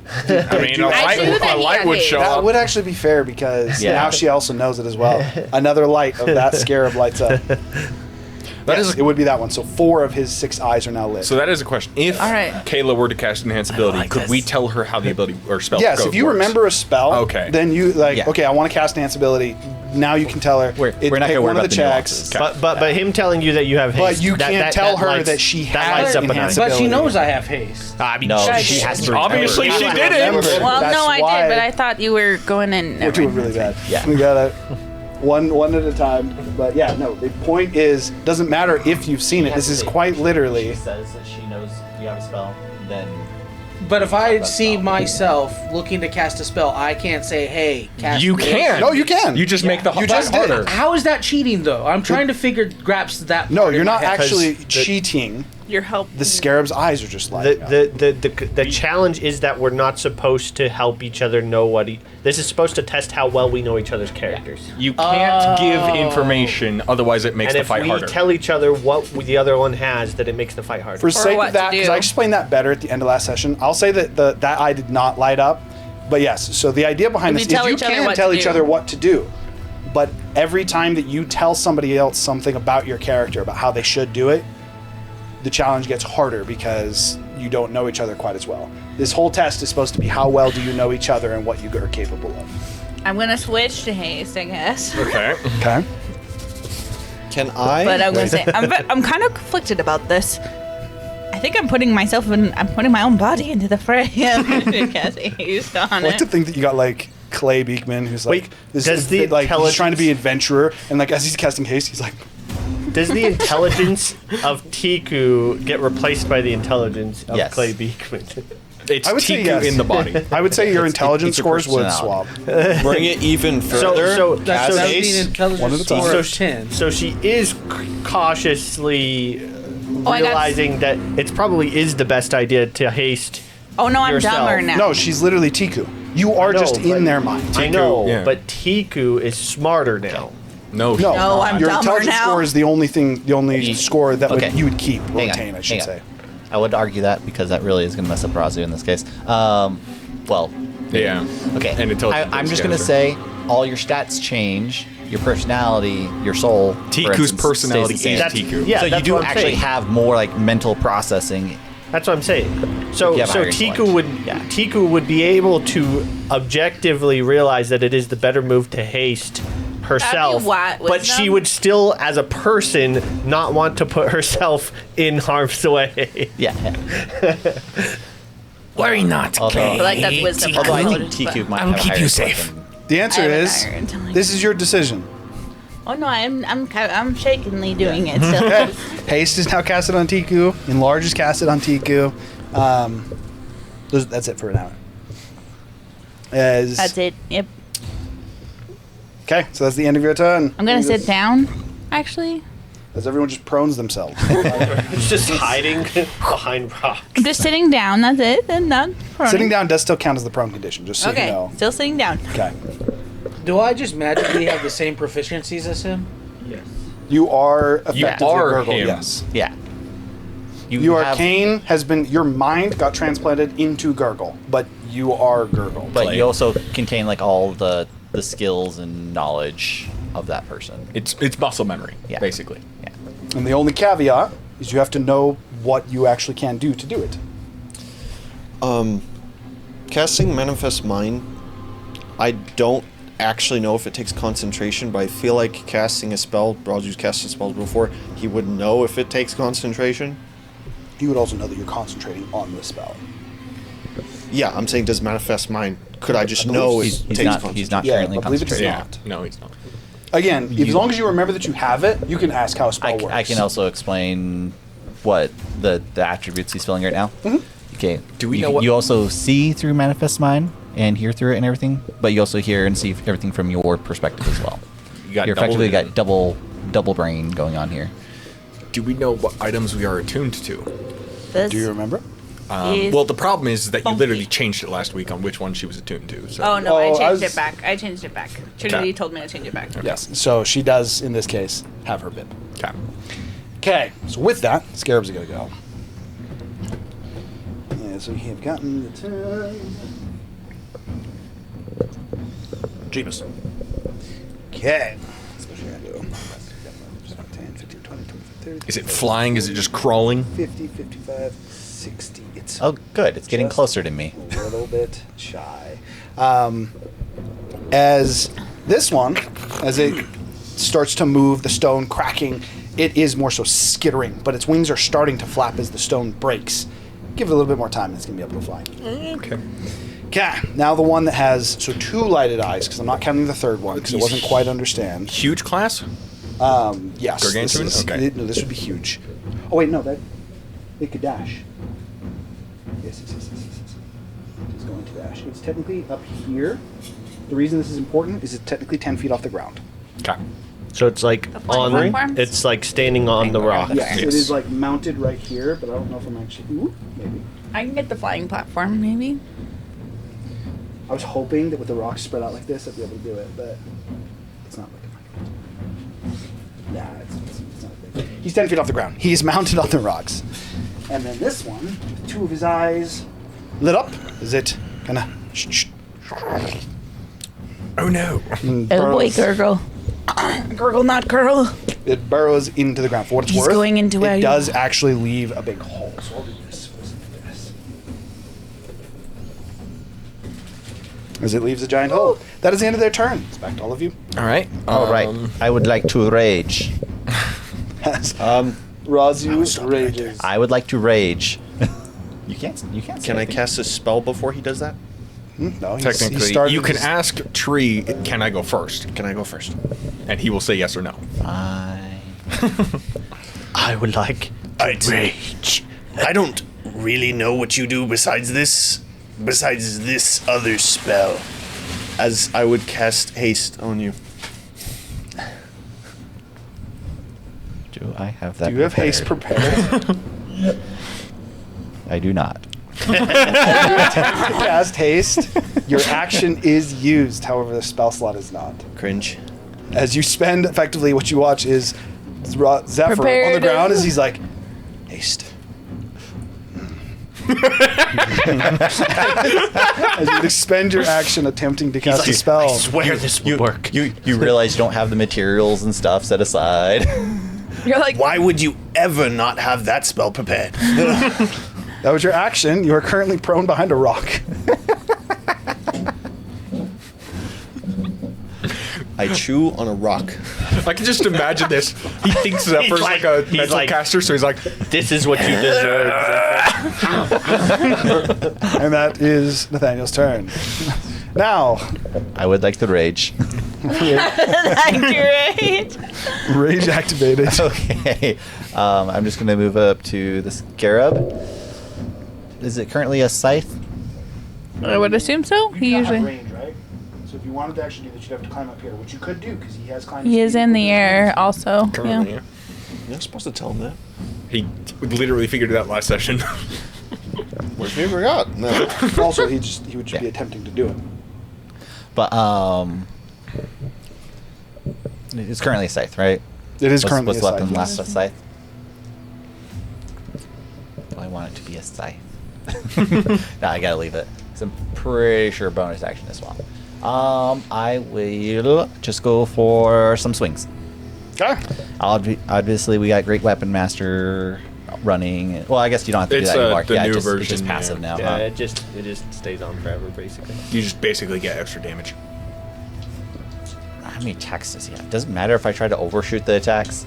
I mean, a I knew that light, a he light had would haste. show That up. would actually be fair because Yeah. now she also knows it as well. Another light of that scarab lights up. That Yes, is- it would be that one. So 4 of his 6 eyes are now lit. So that is a question. If All right. Kayla were to cast enhance ability, could we tell her how the ability or spell yes, goes, if you works? remember a spell, Okay. then you Yeah. okay, I want to cast enhance ability. Now you can tell her. We're not pick gonna worry one of about the the checks. nuances. but him telling you that you have haste, But you can't tell her lights- that she that has lights up an enhanced eye. But she ability. knows I have haste. I mean, No, she she has has to. to. Obviously, she Remember. didn't. Well, That's no, I why did, but I thought you were going in. We're doing really bad. Yeah. We got it. One at a time. But yeah, no. The point is, doesn't matter if you've seen it. This is quite literally. says that she knows you have a spell, then But if I see myself looking to cast a spell, I can't say, "Hey, cast." You this." can. No, you can. You just make the You fight just did. harder. How is that cheating, though? I'm trying to figure grasp that. No, part in you're my not head. actually cheating. Your help. The scarab's eyes are just lighting up. The challenge is that we're not supposed to help each other know what. This is supposed to test how well we know each other's characters. You can't give information, otherwise it makes And the if fight we harder. tell each other what the other one has, then it makes the fight harder. For sake what of that, to because do. I explained that better at the end of last session, I'll say that that eye did not light up. But yes, so the idea behind We this is tell you each other can what tell to each do. other what to do. But every time that you tell somebody else something about your character, about how they should do it, the challenge gets harder because you don't know each other quite as well. This whole test is supposed to be how well do you know each other and what you are capable of. I'm going to switch to haste, I guess. Okay. Okay? Can I? But I'm going to say, I'm kind of conflicted about this. I think I'm putting my own body into the fray. Because haste on I like it. to think that you got like Clay Beekman, who's like, Wait, this does is the like he's trying to be intelligence- adventurer, and like as he's casting haste, he's like, Does the intelligence of Tiku get replaced by the intelligence of Yes. Clay Beekman? It's I would say Tiku yes. in the body. I would say your intelligence it's your scores would swap. personality. Bring it even further. so That's so that would be she's- an intelligence one at a time. score so of 10. so she is cautiously I got- realizing that it probably is the best idea to haste. Oh, no, I'm yourself. dumber now. No, she's literally Tiku. You are No, just but- in their mind. I know, yeah. but Tiku is smarter now. No. No, No, I'm your dumber intelligence now. score is the only score that Okay. you would keep, Hang on, retain, I should hang on. say. I would argue that because that really is going to mess up Razu in this case. Well, Yeah. okay. And intelligence I'm just goes going to say all your stats change, your personality, your soul. for Tiku's instance, personality stays the is same. Tiku. Yeah, so you that's do what I'm actually saying. have more like mental processing. That's what I'm saying. So You have a so higher Tiku intellect. would Yeah. Tiku would be able to objectively realize that it is the better move to haste herself, what, but she wisdom? would still, as a person, not want to put herself in harm's way. Yeah. Worry not, Although- Clay. But like that's wisdom. Although I think intelligence, Tiku but- might I will have a keep higher you intellect safe. than- The answer I have an is, higher intellect. this is your decision. Oh no, I'm shakenly doing it. So. Haste is now casted on Tiku. Enlarge is casted on Tiku. That's it for now. That's it. Yep. Okay, so that's the end of your turn. I'm gonna sit down. Actually, As everyone just prones themselves. It's just hiding behind rocks. I'm just sitting down. That's it. And not proning. Sitting down does still count as the prone condition, just so Okay, you know. still sitting down. Okay. Do I just magically have the same proficiencies as him? You are effectively are Gurgle, him. yes. Yeah. Your have- arcane has been, your mind got transplanted into Gurgle, but you are Gurgle. But you also contain like all the skills and knowledge of that person. It's muscle memory, Yeah. basically. Yeah. And the only caveat is you have to know what you actually can do to do it. Casting Manifest Mind, I don't actually know if it takes concentration, but I feel like casting a spell, Brazu's casted spells before, he would know if it takes concentration. You would also know that you're concentrating on the spell. Yeah, I'm saying, does Manifest Mind, could I just I believe know it He's takes not. concentration? He's not Yeah, currently I believe it's concentrating. not. No, he's not. Again, as long as you remember that you have it, you can ask how a spell works. I can also explain what the attributes he's feeling right now. Okay. Do we know what- you also see through Manifest Mind and hear through it and everything, but you also hear and see everything from your perspective as well. You got You're double effectively vision. got double brain going on here. Do we know what items we are attuned to? This Do you remember? is Well, the problem is that you funky. literally changed it last week on which one she was attuned to. So. Oh no, Oh, I I changed was- it back. I changed it back. Trinity Okay. told me to change it back. Yes. So she does, in this case, have her bib. Okay. Okay. So with that, Scarab's going to go. Yeah, so we have gotten the 10. Jeebus. Okay. That's what you're going to do. 10, 15, 20, 25, 30. Is it flying? Is it just crawling? 50, 55, 60. It's Oh, good. It's getting just closer to me. a little bit shy. As this one, as it starts to move, the stone cracking, it is more so skittering, but its wings are starting to flap as the stone breaks. Give it a little bit more time, and it's going to be able to fly. Okay. Okay, now the one that has, so 2 lighted eyes, because I'm not counting the third one, because it wasn't quite understand. Huge class? Yes. Gargantuan? This is, Okay. No, this would be huge. Oh, wait, no, that, it could dash. Yes. It's going to dash. It's technically up here. The reason this is important is it's technically 10 feet off the ground. Okay. So it's like flying on. platforms? It's like standing on the rock. Yes, it Yes. is like mounted right here, but I don't know if I'm actually. Ooh, maybe. I can get the flying platform, maybe. I was hoping that with the rocks spread out like this, I'd be able to do it, but it's not looking like it. Nah, it's not big. He's 10 feet off the ground. He's mounted on the rocks. And then this one, with 2 of his eyes lit up, is it kind of. Oh no. Oh boy, gurgle. Gurgle, not girl. It burrows into the ground. For what it's He's worth, going into where it you- does actually leave a big hole. So I'll do this. Listen to this. As it leaves a giant hole. That is the end of their turn. It's back to all of you. All right. All right. I would like to rage. As Razu rages. I would like to rage. You can't. You can't. say Can I anything. cast a spell before he does that? No, he Technically, started you can his- ask Tree, can I go first? Can I go first? And he will say yes or no. Fine. I would like I'd rage. I don't really know what you do besides this other spell. As I would cast haste on you. Do I have that? Do you have haste prepared? I do not. Cast haste. Your action is used, however, the spell slot is not. Cringe. As you spend effectively, what you watch is Zephyr on the Prepared. ground as he's like, haste. As you expend your action attempting to cast a spell. I swear this will work. You realize you don't have the materials and stuff set aside. You're like, Why would you ever not have that spell prepared? That was your action. You are currently prone behind a rock. I chew on a rock. I can just imagine this. He thinks Zephyr's like a he's mental like- caster, so he's like, This is what you deserve. And that is Nathaniel's turn. Now, I would like to rage. accurate. rage activated. Okay. I'm just going to move up to the scarab. Is it currently a scythe? I would assume so. He usually. range, right? So if you wanted to actually do this, you'd have to climb up here, which you could do because he has climbed. He is in the air also. currently, Yeah. You're not supposed to tell him that. he literally figured it out last session. Which we forgot. No. Also, he would just be attempting to do it. But it's currently a scythe, right? It is currently what's a left scythe, in yes. last scythe. Do I want it to be a scythe? No, I gotta leave it. 'Cause I'm pretty sure bonus action as well. I will just go for some swings. Okay. Obviously, we got Great Weapon Master running. Well, I guess you don't have to It's, do that anymore. the Yeah, new it's just version, passive yeah. now. Yeah, Huh? it just stays on forever, basically. You just basically get extra damage. How many attacks does he have? Doesn't matter if I try to overshoot the attacks.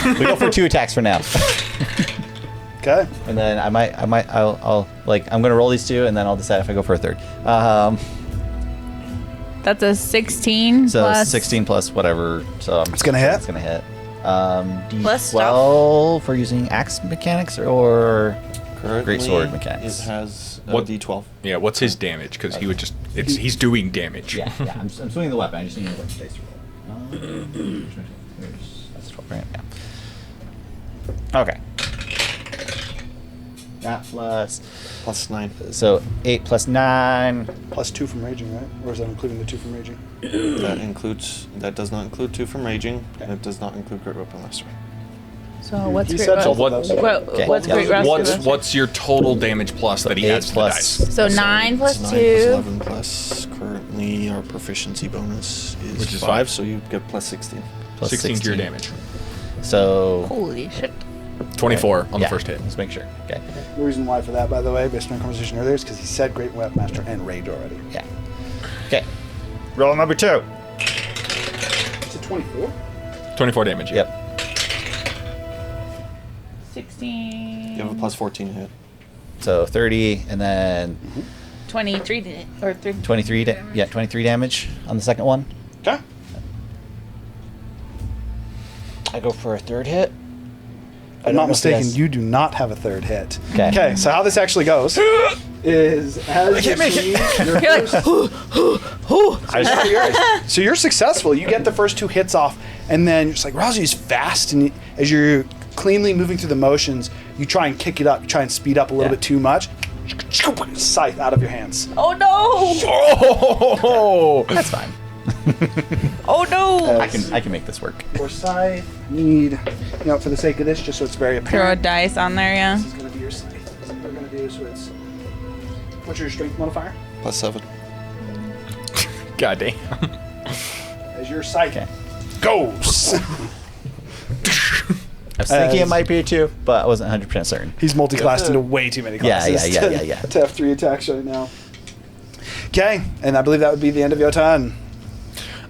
We go for 2 attacks for now. Okay. And then I'll I'm gonna roll these 2, and then I'll decide if I go for a 3rd. That's a 16 So plus 16 plus whatever. So It's gonna hit? It's gonna hit. Plus D12 for using axe mechanics or Currently, great sword mechanics. It has a What- D12. Yeah, what's his damage? Because he would just, he's doing damage. Yeah, yeah. I'm swinging the weapon. I just need a dice to roll. That's 12, right? Yeah. Okay. That plus. Plus 9. So 8 plus 9. Plus 2 from raging, right? Or is that including the 2 from raging? That does not include 2 from raging, and it does not include Great Weapon Mastery. So what's He great? said Rust- both of what- those. Okay. What's Yeah. great? Rust- What's your total damage plus that he 8 adds to the plus- dice? So 9 plus It's 9 2. plus 11 plus currently our proficiency bonus is, Which is 5, five. so you get plus 16. Plus 16 to your damage. So. Holy shit. 24 on yeah, the first hit. Let's make sure. Okay. The reason why for that, by the way, based on our conversation earlier, is because he said Great Weapon Master and Rage already. Yeah. Okay. Roll number 2. Is it 24? 24 damage. Yeah. Yep. 16. You have a plus 14 hit. So 30, and then 23 to hit, or 3. 23. 23 damage on the second one. Okay. I go for a third hit. If I'm not mistaken, you do not have a third hit. 'Kay. Okay, so how this actually goes is as you see your You're like, first, so you're successful. You get the first 2 hits off, and then you're just like, Rousey's fast, and as you're cleanly moving through the motions, you try and kick it up, you try and speed up a little bit too much. Scythe out of your hands. oh no! Oh! That's fine. Oh no! I can make this work. For scythe, need, for the sake of this, just so it's very Throw a apparent. dice on there, yeah. This is going to be your scythe. This is what we're going to do, so it's, what's your strength modifier? Plus 7. God damn. As your scythe Okay. goes. I was thinking it might be a 2, but I wasn't 100% certain. He's multi-classed into way too many Yeah, classes yeah. to have 3 attacks right now. Okay, and I believe that would be the end of your turn.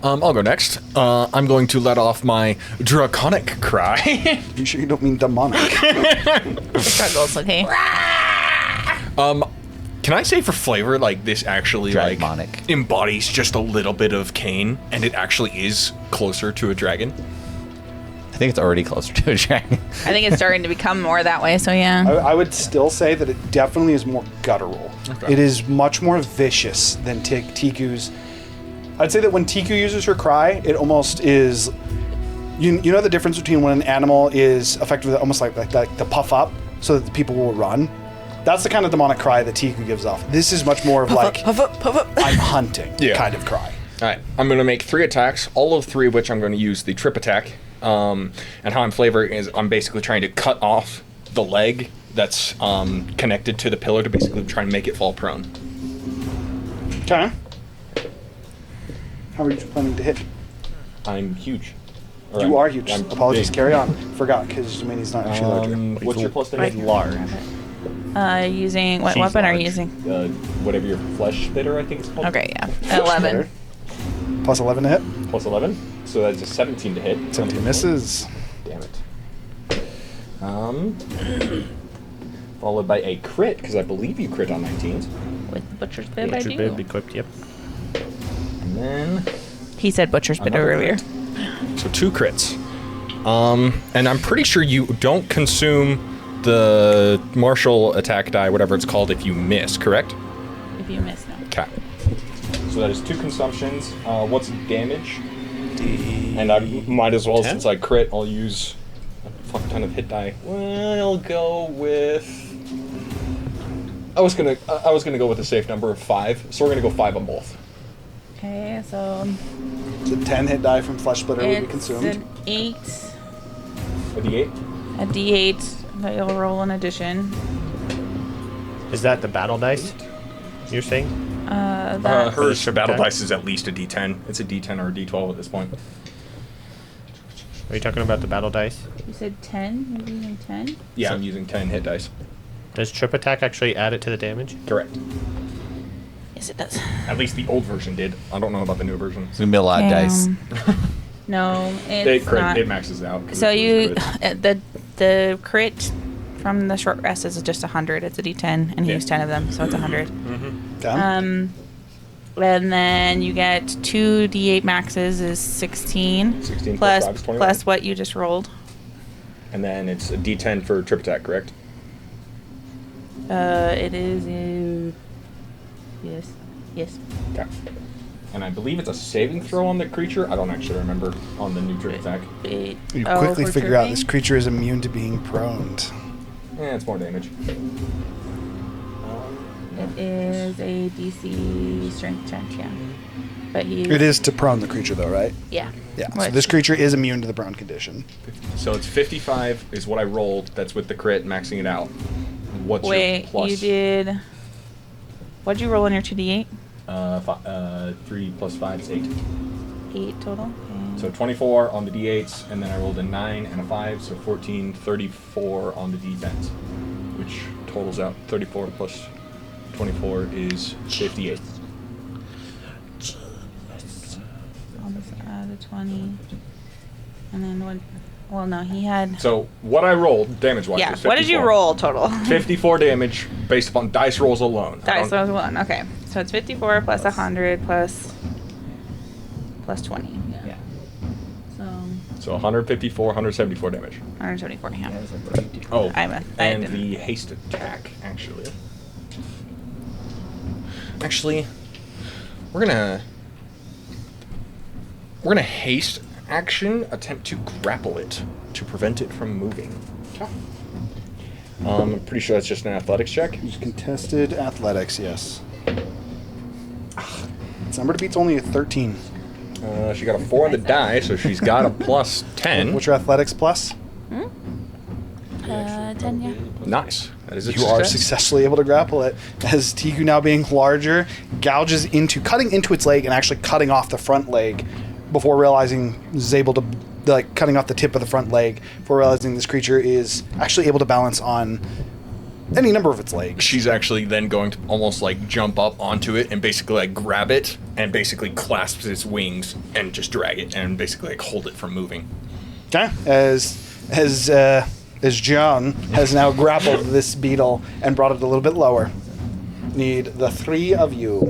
I'll go next. I'm going to let off my draconic cry. You sure you don't mean demonic? Struggles, okay. Can I say for flavor, like this actually Dragonic. like embodies just a little bit of Cain, and it actually is closer to a dragon? I think it's already closer to a dragon. I think it's starting to become more that way, so yeah. I would still say that it definitely is more guttural. Okay. It is much more vicious than Tiku's. I'd say that when Tiku uses her cry, it almost is. You know the difference between when an animal is effectively almost like the puff up so that the people will run? That's the kind of demonic cry that Tiku gives off. This is much more of like, Puff up. I'm hunting Yeah. kind of cry. All right, I'm going to make 3 attacks, all of 3 of which I'm going to use the trip attack. And how I'm flavoring is I'm basically trying to cut off the leg that's connected to the pillar to basically try and make it fall prone. Okay. How are you planning to hit? I'm huge. Or You I'm- are huge. I'm Apologies. big. Carry on. Forgot because he's not actually larger. What's your plus to Right. hit? Large. Using what She's weapon are you large. using? Whatever your flesh spitter, I think it's called. Okay, yeah. 11. Plus 11 to hit. Plus 11, so that's a 17 to hit. 17 misses. Damn it. Followed by a crit, because I believe you crit on 19s. With the butcher's bib, I Should do. be equipped, yep. And then He said butcher's bib Another earlier. So 2 crits. And I'm pretty sure you don't consume the martial attack die, whatever it's called, if you miss, correct? If you miss, no. Okay. So that is 2 consumptions. What's damage? And I might as well, 10? since I crit, I'll use a fuck ton of hit die. Well, I'll go with. I was gonna go with a safe number of 5, so we're gonna go 5 on both. Okay, so The 10 hit die from Flesh Splitter will be it's consumed. an 8, A D8. a d8 that you'll roll in addition. Is that the battle dice? You're saying? That's Her battle Okay. dice is at least a D10. It's a D10 or a D12 at this point. Are you talking about the battle dice? you said 10? You're using 10? Yeah, I'm using 10 hit dice. Does trip attack actually add it to the damage? Correct. Yes, it does. At least the old version did. I don't know about the new version. It's gonna be a lot of dice. No, It, it's not. it maxes out. 'cause So it's you, crit. the crit from the short rest is just 100. It's a d10, and he Yeah. used 10 of them, so it's 100. Okay. And then you get 2 d8 maxes is 16. 16 plus 5 is 21. Plus what you just rolled. And then it's a D10 for trip attack, correct? It is. Yes. Okay. And I believe it's a saving throw on the creature. I don't actually remember on the new trip attack. Eight. You Oh, quickly for figure out tripping? this creature is immune to being prone. It's more damage. It is a DC strength check, yeah. But he. It is to prone the creature, though, right? Yeah. Yeah. So Which- this creature is immune to the prone condition. So it's 55 is what I rolled. That's with the crit, maxing it out. What's Wait, your plus? you did. What'd you roll on your 2d8? 3 plus 5 is 8. 8 total. Okay. So 24 on the d8s, and then I rolled a 9 and a 5, so 14, 34 on the d10s, which totals out 34 plus 24 is 58. Almost add a 20. And then what? Well, no, he had. So what I rolled, damage-wise, Yeah. was 54. What did you roll total? 54 damage based upon dice rolls alone. I Dice don't- was 1. Okay. So it's 54 plus 100 plus 20. Yeah. So So 154, 174 damage. 174. Yeah. Oh, I and didn't. the haste attack, actually. Actually, we're gonna haste action attempt to grapple it to prevent it from moving. I'm pretty sure that's just an athletics check. Just contested athletics, yes. Its number to beat's only a 13. She got a 4 on the die, so she's got a plus 10. What's your athletics plus? 10, yeah. Nice. That is a You are success. successfully able to grapple it, as Tiku, now being larger, gouges cutting into its leg and actually cutting off the front leg before realizing is able to, like, cutting off the tip of the front leg before realizing this creature is actually able to balance on any number of its legs. She's actually then going to almost like jump up onto it and basically like grab it and basically clasps its wings and just drag it and basically like hold it from moving. Okay, as John has now grappled this beetle and brought it a little bit lower. Need the 3 of you.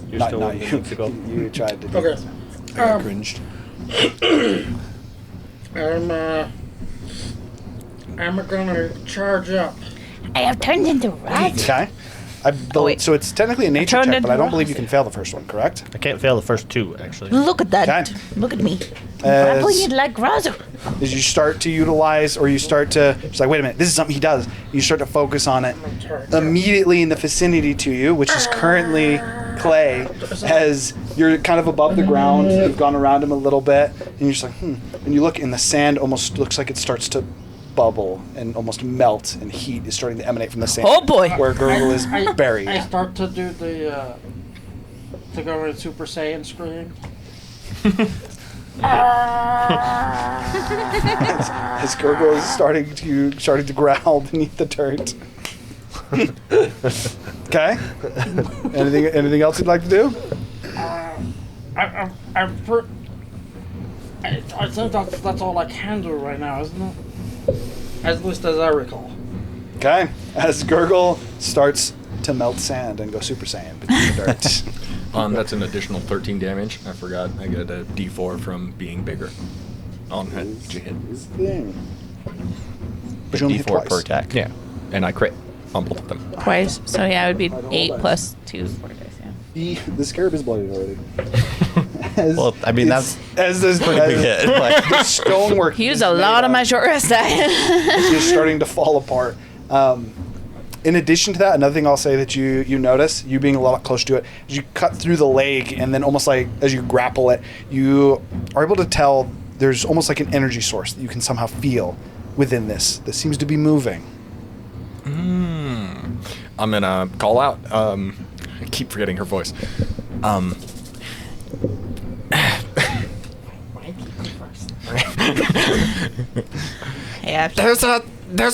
You're Not still you. one minute to go. You tried to do Okay. this. I cringed. I'm gonna charge up. I have turned into rat. Okay. wait. So it's technically a nature turned check, but I into don't believe you rust. can fail the first one, correct? I can't fail the first 2, actually. Look at that. Okay. Look at me. As- Grappling it like Razo. As you start to utilize, or you start to, it's like, wait a minute, this is something he does. You start to focus on it immediately in the vicinity to you, which is currently Clay, as you're kind of above the ground. You've gone around him a little bit, and you're just like, And you look, and the sand almost looks like it starts to bubble and almost melt, and heat is starting to emanate from the sand. Oh, boy. Where Gurgle is buried. I start to do the to go in Super Saiyan scream. As Gurgle is starting to growl beneath the dirt. Okay. Anything else you'd like to do? I think that's all I can do right now, isn't it? At least as I recall. Okay. As Gurgle starts to melt sand and go Super Saiyan beneath the dirt. That's an additional 13 damage. I forgot. I get a D4 from being bigger on hit. Thing. But you only hit D4 twice. per attack. Yeah, and I crit on both of them. Twice. So yeah, it would be 8 plus 2. 4 dice, yeah. The scarab is bloodied already. As Well, I mean, it's- as this Big hit. Like, the stonework He used is a made lot of of my short rest die. is starting to fall apart. In addition to that, another thing I'll say that you notice, you being a lot close to it, is you cut through the leg, and then almost like as you grapple it, you are able to tell there's almost like an energy source that you can somehow feel within this that seems to be moving. I'm gonna call out. I keep forgetting her voice. Yeah. There's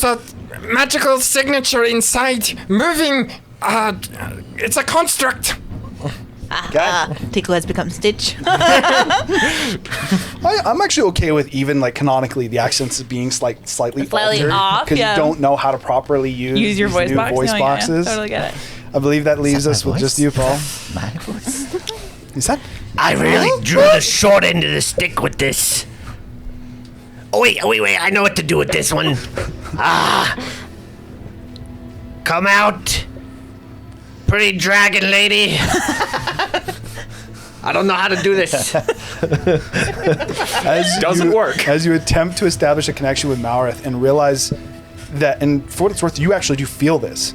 a magical signature inside moving. It's a construct. Tickle has become Stitch. I'm actually okay with even like canonically the accents being slightly altered, off, because yeah. you don't know how to properly use Use your these voice new box. voice No, boxes. Yeah, totally get it. I believe that leaves us with just you, Paul. my voice. Is that? I really drew the short end of the stick with this. Oh, wait. I know what to do with this one. Come out. Pretty dragon lady. I don't know how to do this. Doesn't work. As you attempt to establish a connection with Malrith and realize that, and for what it's worth, you actually do feel this.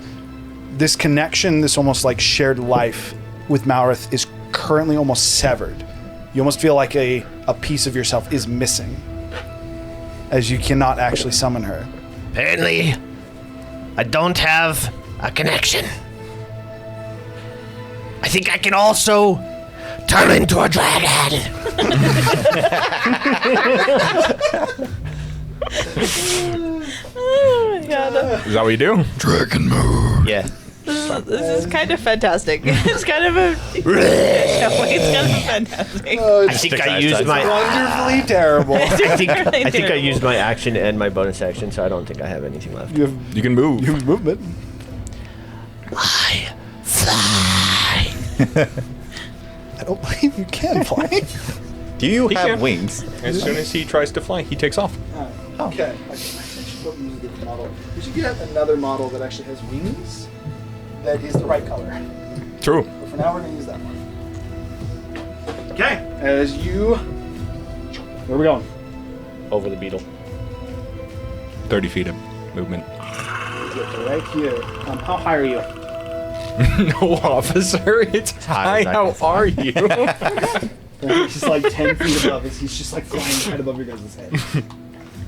This connection, this almost like shared life with Malrith is currently almost severed. You almost feel like a piece of yourself is missing as you cannot actually summon her. Apparently, I don't have a connection. I think I can also turn into a dragon. Oh my god. Is that what you do? Dragon mode. Yeah. This is kind of fantastic. It's kind of a. It's kind of fantastic. I think I used my. Wonderfully terrible. I think I Terrible. used my action and my bonus action, so I don't think I have anything left. You have You can move. movement. I fly. I don't believe you can fly. Do you He have can. wings? As soon as he tries to fly, he takes off. Okay. I should probably use a different model. We should get another model that actually has wings that is the right color. True. But for now, we're going to use that one. Okay. As you... Where are we going? Over the beetle. 30 feet of movement. Right here. How high are you? No, officer. It's high. How are you? He's like 10 feet above us. He's just like flying right above your guys' head.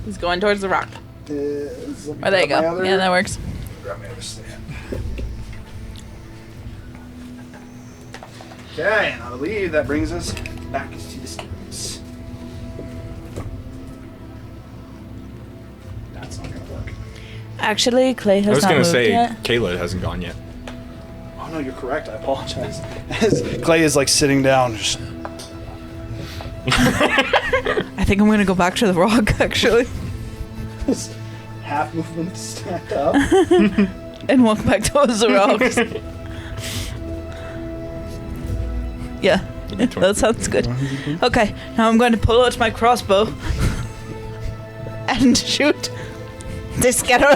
He's going towards the rock. Oh, there you go. Yeah, that works. Grab my other stand. Okay, and I believe that brings us back to the students. That's not gonna work. Actually, Clay I has was not gonna moved say yet. Kayla hasn't gone yet. Oh no, you're correct. I apologize. As Clay is like sitting down, just I think I'm gonna go back to the rock, actually, half movement to stand up. and walk back towards the rocks. Yeah, that sounds good. Okay, now I'm going to pull out my crossbow and shoot this scatter.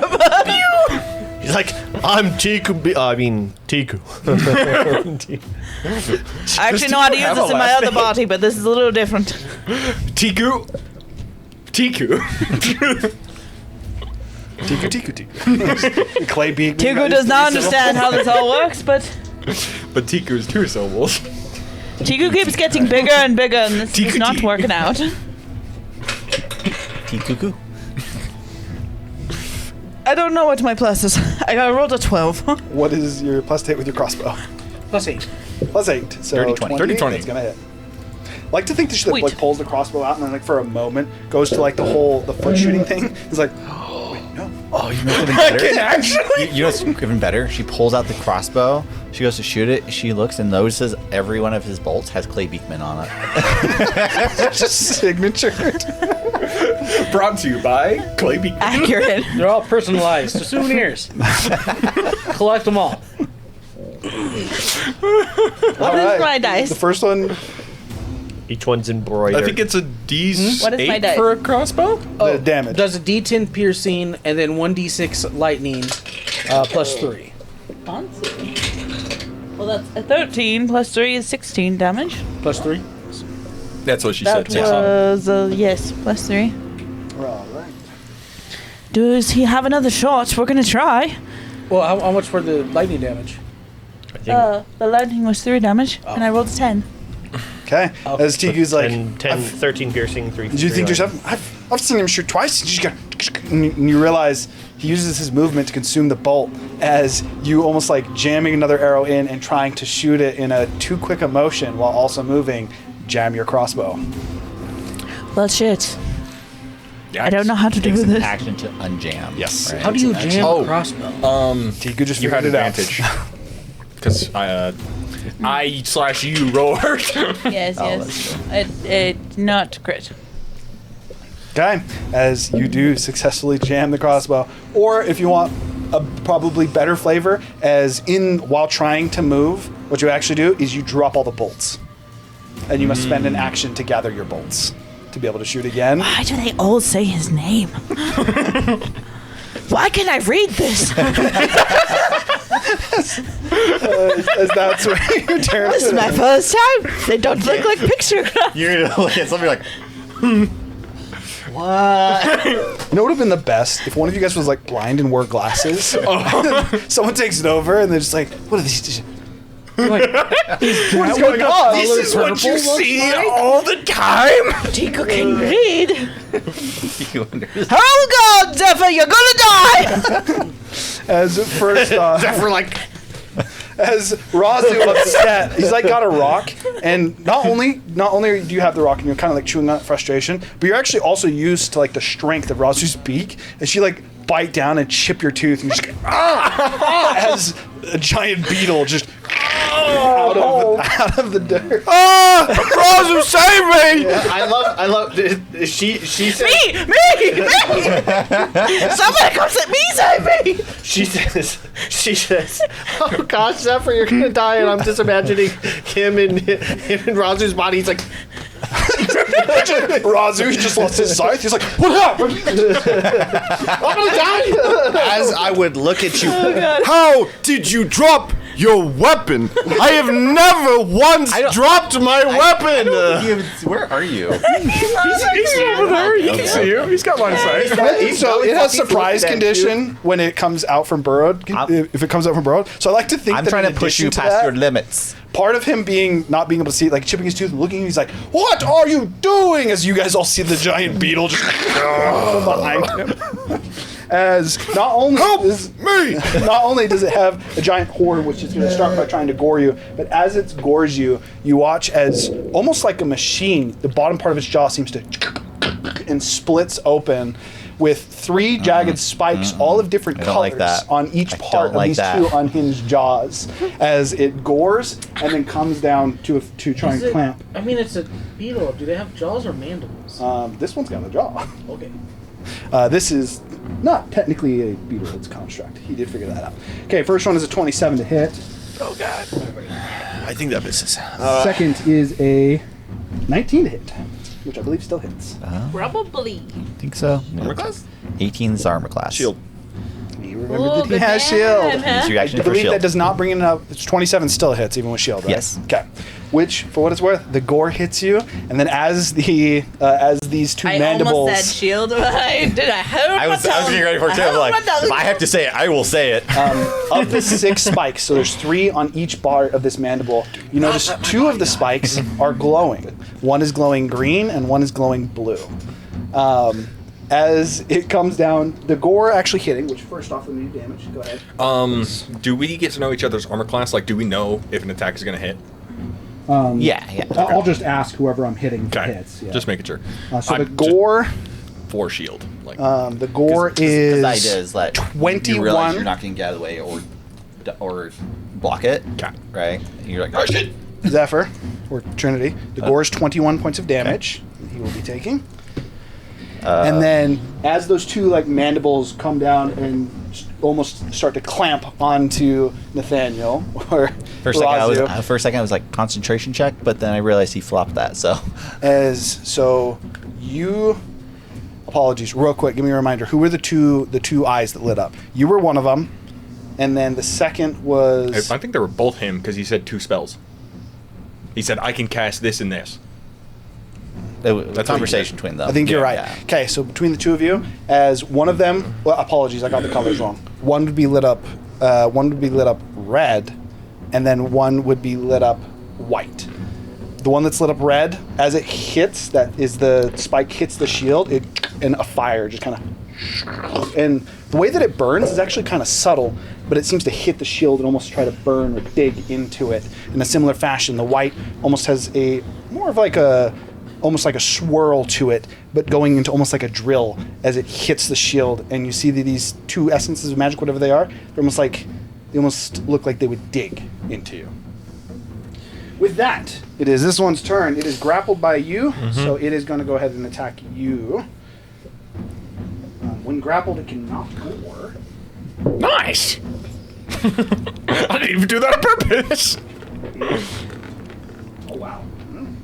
He's like, I'm Tiku. Tiku. I actually know how to use this in my other body, but this is a little different. Tiku. Tiku. Clay beak. Tigu does not understand how this all works, but But Tiku is 2 syllables. Tigu keeps getting bigger and bigger, and this is not working out. Cuckoo. I don't know what my plus is. I rolled a 12. What is your plus to hit with your crossbow? +8. Plus 8. So 30, 20. 30, 20. That's gonna hit. Like to think that she Sweet. like pulls the crossbow out and then like for a moment goes to like the foot shooting thing. It's like, wait, no. Oh, you know what's even better? You know what's even better? She pulls out the crossbow. She goes to shoot it. She looks and notices every one of his bolts has Clay Beekman on it. Just signature. Brought to you by Clay Beacon. Accurate. They're all personalized. They're souvenirs. Collect them all. What is my dice? The first one, Each one's embroidered. I think it's a D8 What is my dice? for a crossbow. the damage. Does a D10 piercing and then 1d6 lightning +3. Fancy. Well, that's a 13 plus 3 is 16 damage. +3. That's what she That said. was, yes, plus 3. All right. Does he have another shot? We're gonna try. Well, how much for the lightning damage? I think The lightning was 3 damage, and I rolled a 10. Okay. As Tiku's like, 10, 13 piercing, 3. did you think to yourself, I've seen him shoot twice. And you just go, and you realize he uses his movement to consume the bolt as you almost like jamming another arrow in and trying to shoot it in a too quick a motion while also moving, jam your crossbow. Well, shit. I don't know how to do Takes an this. action to unjam. Yes. right? How do you jam Oh. a crossbow? Tiku just You had figured it out. advantage. Because I/you roared. Yes, yes. It's not crit. Okay, as you do successfully jam the crossbow, or if you want a probably better flavor, as in while trying to move, what you actually do is you drop all the bolts. and you must spend an action to gather your bolts to be able to shoot again. Why do they all say his name? Why can't I read this? As that's what your turn. This is my first time. They don't look like picture crafts. You're gonna look at somebody like, what? You know what would have been the best if one of you guys was like blind and wore glasses. Someone takes it over and they're just like, "What are these?" Like, what is going on? This is what you see all the time. Tico can read. Oh God, Zephyr, you're gonna die! As first off, Zephyr, like, as Razu upset, he's like got a rock, and not only do you have the rock and you're kind of like chewing on it frustration, but you're actually also used to like the strength of Razu's beak, and she like bite down and chip your tooth, and you just as a giant beetle just out of the dirt. Razu, save me! Yeah, I love. She says. Me! Somebody comes at me, save me! She says, "Oh gosh, Zephyr, you're gonna die," and I'm just imagining him in Razu's body. He's like, Razu just lost his sight. He's like, "What happened?" "I'm gonna die." As I would look at you, How did you drop your weapon? I have never once dropped my weapon. Where are you? He's over there. You can see him. He's got line of sight. So it has surprise condition when it comes out from burrowed. If it comes out from burrowed, so I like to think I'm that trying in to push you addition to past that, your limits. part of him not being able to see, like chipping his tooth, and looking, he's like, "What are you doing?" As you guys all see the giant beetle just behind him. As not only does it have a giant horn, which is going to start by trying to gore you, but as it gores you, you watch as almost like a machine, the bottom part of its jaw seems to and splits open with 3 jagged spikes, all of different I don't like colors, that. on each I part don't of like these that. 2 unhinged jaws, as it gores and then comes down to try and clamp. I mean, it's a beetle. Do they have jaws or mandibles? This one's got a jaw. Okay. This is not technically a beetle, it's a construct. He did figure that out. Okay, first one is a 27 to hit. Oh god. I think that misses. Second is a 19 to hit, which I believe still hits. Probably. I think so. Armor class? 18 is armor class. Shield. You remember that he has shield. Use your action I for believe shield. that does not bring it up. It's 27 still hits even with shield, right? Yes. Okay. Which, for what it's worth, the gore hits you, and then as these 2 I mandibles. almost said shield, but I did. I was getting ready for it too. I'm like, if I have to say it, I will say it. Of the 6 spikes, so there's 3 on each bar of this mandible. You notice 2 of the spikes are glowing. One is glowing green and one is glowing blue. As it comes down, the gore actually hitting, which first off, let me do damage. Go ahead. Do we get to know each other's armor class? Like, do we know if an attack is going to hit? Yeah. I'll just ask whoever I'm hitting if it Okay. hits. Yeah. Just making sure. So the I'm gore, for shield. Like, the gore is The idea is that 21. you realize you're not going to get out of the way or block it, Okay. right? And you're like, oh shit! Zephyr, or Trinity. The gore is 21 points of damage that he will be taking. And then as those 2 like mandibles come down and almost start to clamp onto Nathaniel or For a second, I was like concentration check, but then I realized he flopped that. So apologies, real quick. Give me a reminder. Who were the two eyes that lit up? You were one of them, and then the second was. I think they were both him because he said 2 spells. He said, "I can cast this and this." the conversation between them. I think you're right. Yeah. Okay, so between the 2 of you, as one of them, well, apologies, I got the colors wrong. One would be lit up red, and then one would be lit up white. The one that's lit up red, as it hits, that is the spike hits the shield, and a fire just kind of, and the way that it burns is actually kind of subtle, but it seems to hit the shield and almost try to burn or dig into it. In a similar fashion, the white almost has almost like a swirl to it, but going into almost like a drill as it hits the shield. And you see that these 2 essences of magic, whatever they are, they almost look like they would dig into you. With that, it is this one's turn. It is grappled by you, so it is going to go ahead and attack you. When grappled, it can knock gore. Nice! I didn't even do that on purpose. Oh wow!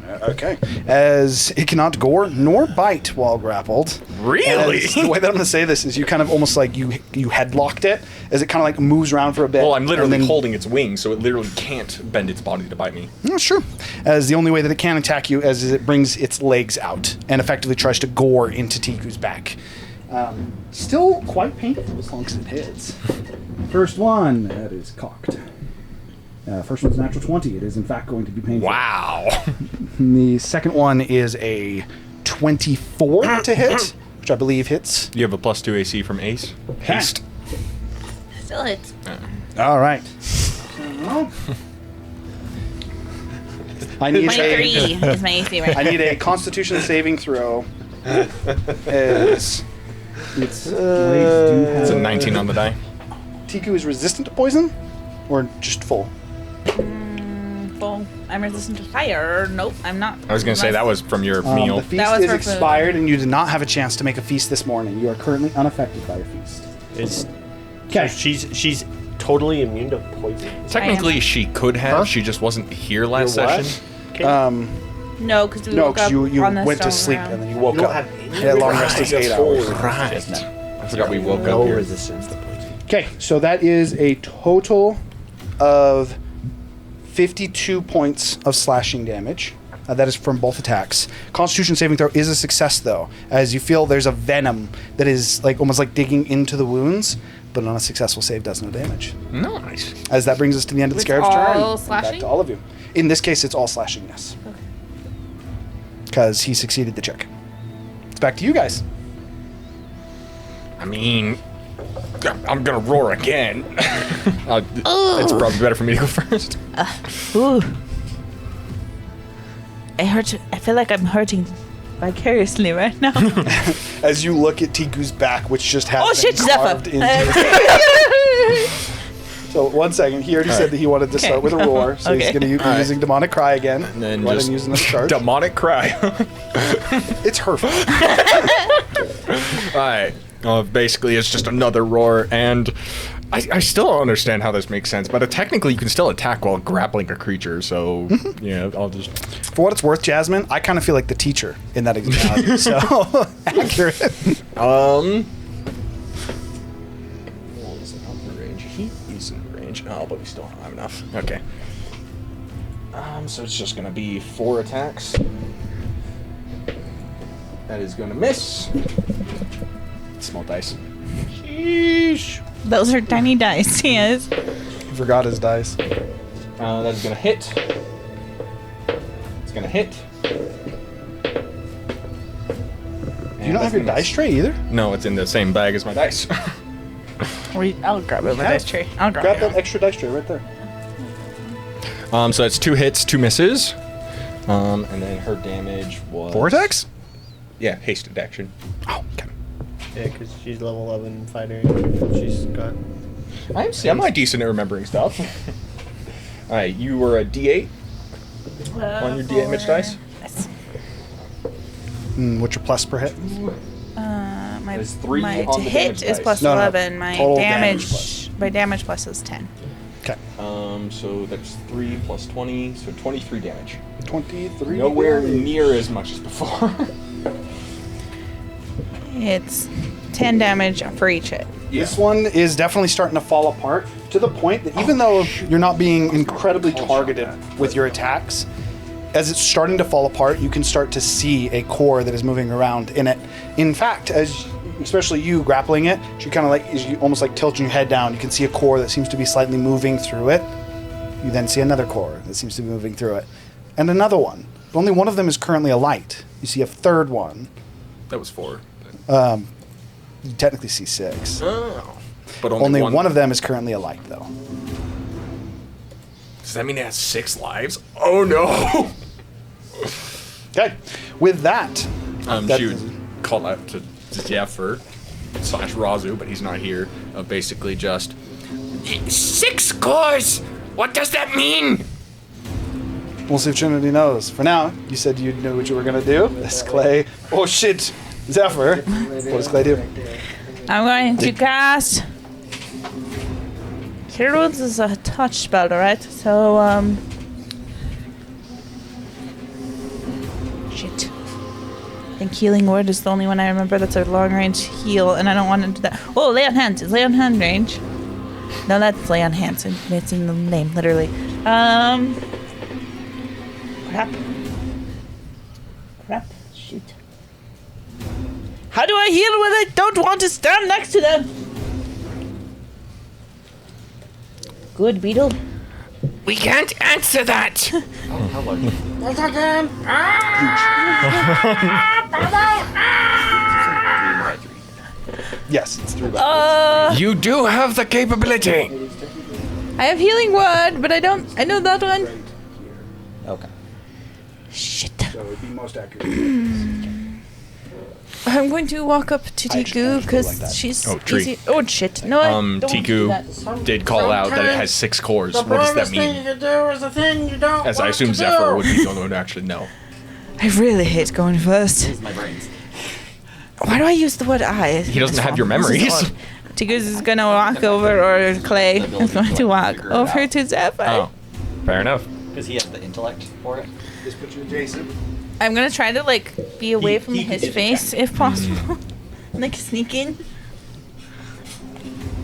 All Okay. As it cannot gore nor bite while grappled. Really? As the way that I'm going to say this is you kind of almost like you headlocked it as it kind of like moves around for a bit. Well, I'm and literally then- holding its wings, so it literally can't bend its body to bite me. That's true. As the only way that it can attack you as is it brings its legs out and effectively tries to gore into Tiku's back. Still quite painful as long as it hits. First one, that is cocked. First one's a natural 20. It is in fact going to be painful. Wow. The second one is a 24 to hit, which I believe hits. You have a +2 AC from Ace. Haste. Still hits. All right. I need 23 a, is my AC right I now. need a Constitution saving throw. As its legs do have. It's a 19 on the die. Tiku is resistant to poison, or just full. Full. I'm resistant to fire. Nope, I'm not. I was going to say that was from your The meal. feast That was is for food. expired, and you did not have a chance to make a feast this morning. You are currently unaffected by your feast. It's Okay. she's totally immune to poison. Technically, she could have. She just wasn't here last You're what? session. No, because we No, woke up because you on the went to stone sleep round. and then you woke You don't up. have any You had a long rest of 8 hours. Right. I forgot we woke No up here. resistance to poison. Okay, so that is a total of 52 points of slashing damage. That is from both attacks. Constitution saving throw is a success, though, as you feel there's a venom that is like almost like digging into the wounds, but on a successful save does no damage. Nice. As that brings us to the end of the It's Scarab's turn. all Back slashing? to all of you. In this case, it's all slashing, yes. Because he succeeded the check. It's back to you guys. I mean, I'm going to roar again. It's probably better for me to go first. Ooh. I feel like I'm hurting vicariously right now. As you look at Tiku's back, which just has Oh been shit, carved Zephyr! into So 1 second. He already said that he wanted to start with a roar, so he's Okay. going to be using Demonic Cry again. And then Go ahead just and use another charge. demonic cry. It's her fault. Alright. Basically, it's just another roar, and I still don't understand how this makes sense, but technically you can still attack while grappling a creature, so, yeah, I'll just... For what it's worth, Jasmine, I kind of feel like the teacher in that example. So, accurate. Well, is it not in range? He is in range. Oh, but we still don't have enough. Okay. So it's just gonna be 4 attacks. That is gonna miss. Small dice. Sheesh. Those are tiny dice, yes. He forgot his dice. That is gonna hit. It's gonna hit. You don't have your dice tray either? No, it's in the same bag as my dice. I'll grab it with my dice tray. I'll grab Grab it. that extra dice tray right there. So that's 2 hits, 2 misses. And then her damage was 4 attacks? Yeah, hasted action. Oh, okay. Yeah, because she's level 11 fighter. She's got. I'm semi decent at remembering stuff. Alright, you were a D8 on your damage dice. Yes. What's your plus per hit? My, There's 3 my on to the hit damage is dice. plus No, no, 11. My total damage damage, my damage plus is 10. Okay. So that's 3 plus 20, so 23 damage. 23. Nowhere damage. near as much as before. It's 10 damage for each hit. This one is definitely starting to fall apart to the point that even though you're not being incredibly targeted with your attacks, as it's starting to fall apart, you can start to see a core that is moving around in it. In fact, as especially you grappling it, you kind of like as you almost like tilting your head down, you can see a core that seems to be slightly moving through it. You then see another core that seems to be moving through it, and another one. But only one of them is currently alight. You see a third one. That was 4. You technically see 6. Oh. But Only one of them is currently alight, though. Does that mean it has 6 lives? Oh no! Okay. With that, that- She would call out to Zephyr / Razu, but he's not here. Basically just 6 cores! What does that mean? we'll see if Trinity knows. For now, you said you knew what you were going to do. This Clay. Oh, shit. Zephyr. What does Clay do? I'm going to cast. Heroes is a touch spell, right? So, I think Healing Word is the only one I remember that's a long range heal, and I don't want to do that. Oh, Lay on Hands. Is Lay on Hand range? No, that's Lay on Hands. It's in the name, literally. Crap. Shoot. How do I heal when I don't want to stand next to them? Good, Beetle. We can't answer that. Once again. Yes, it's 3 by You do have the capability. I have Healing Word, but I don't. I know that one. Okay. Shit. So it would be most accurate. I'm going to walk up to Tiku because she's easy. Oh shit! No, I don't want to do that. Tiku did call out that it has 6 cores. The What does that bravest thing you mean? can do is the thing you don't As I want assume to Zephyr do. would be the only one to actually know. I really hate going first. My brains. Why do I use the word I? He doesn't have your memories. Tikus is gonna walk over, or Clay is going to walk over to Zephyr. Oh, fair enough. Because he has the intellect for it. Just put you adjacent. I'm gonna try to be away from his is face if possible. Sneak in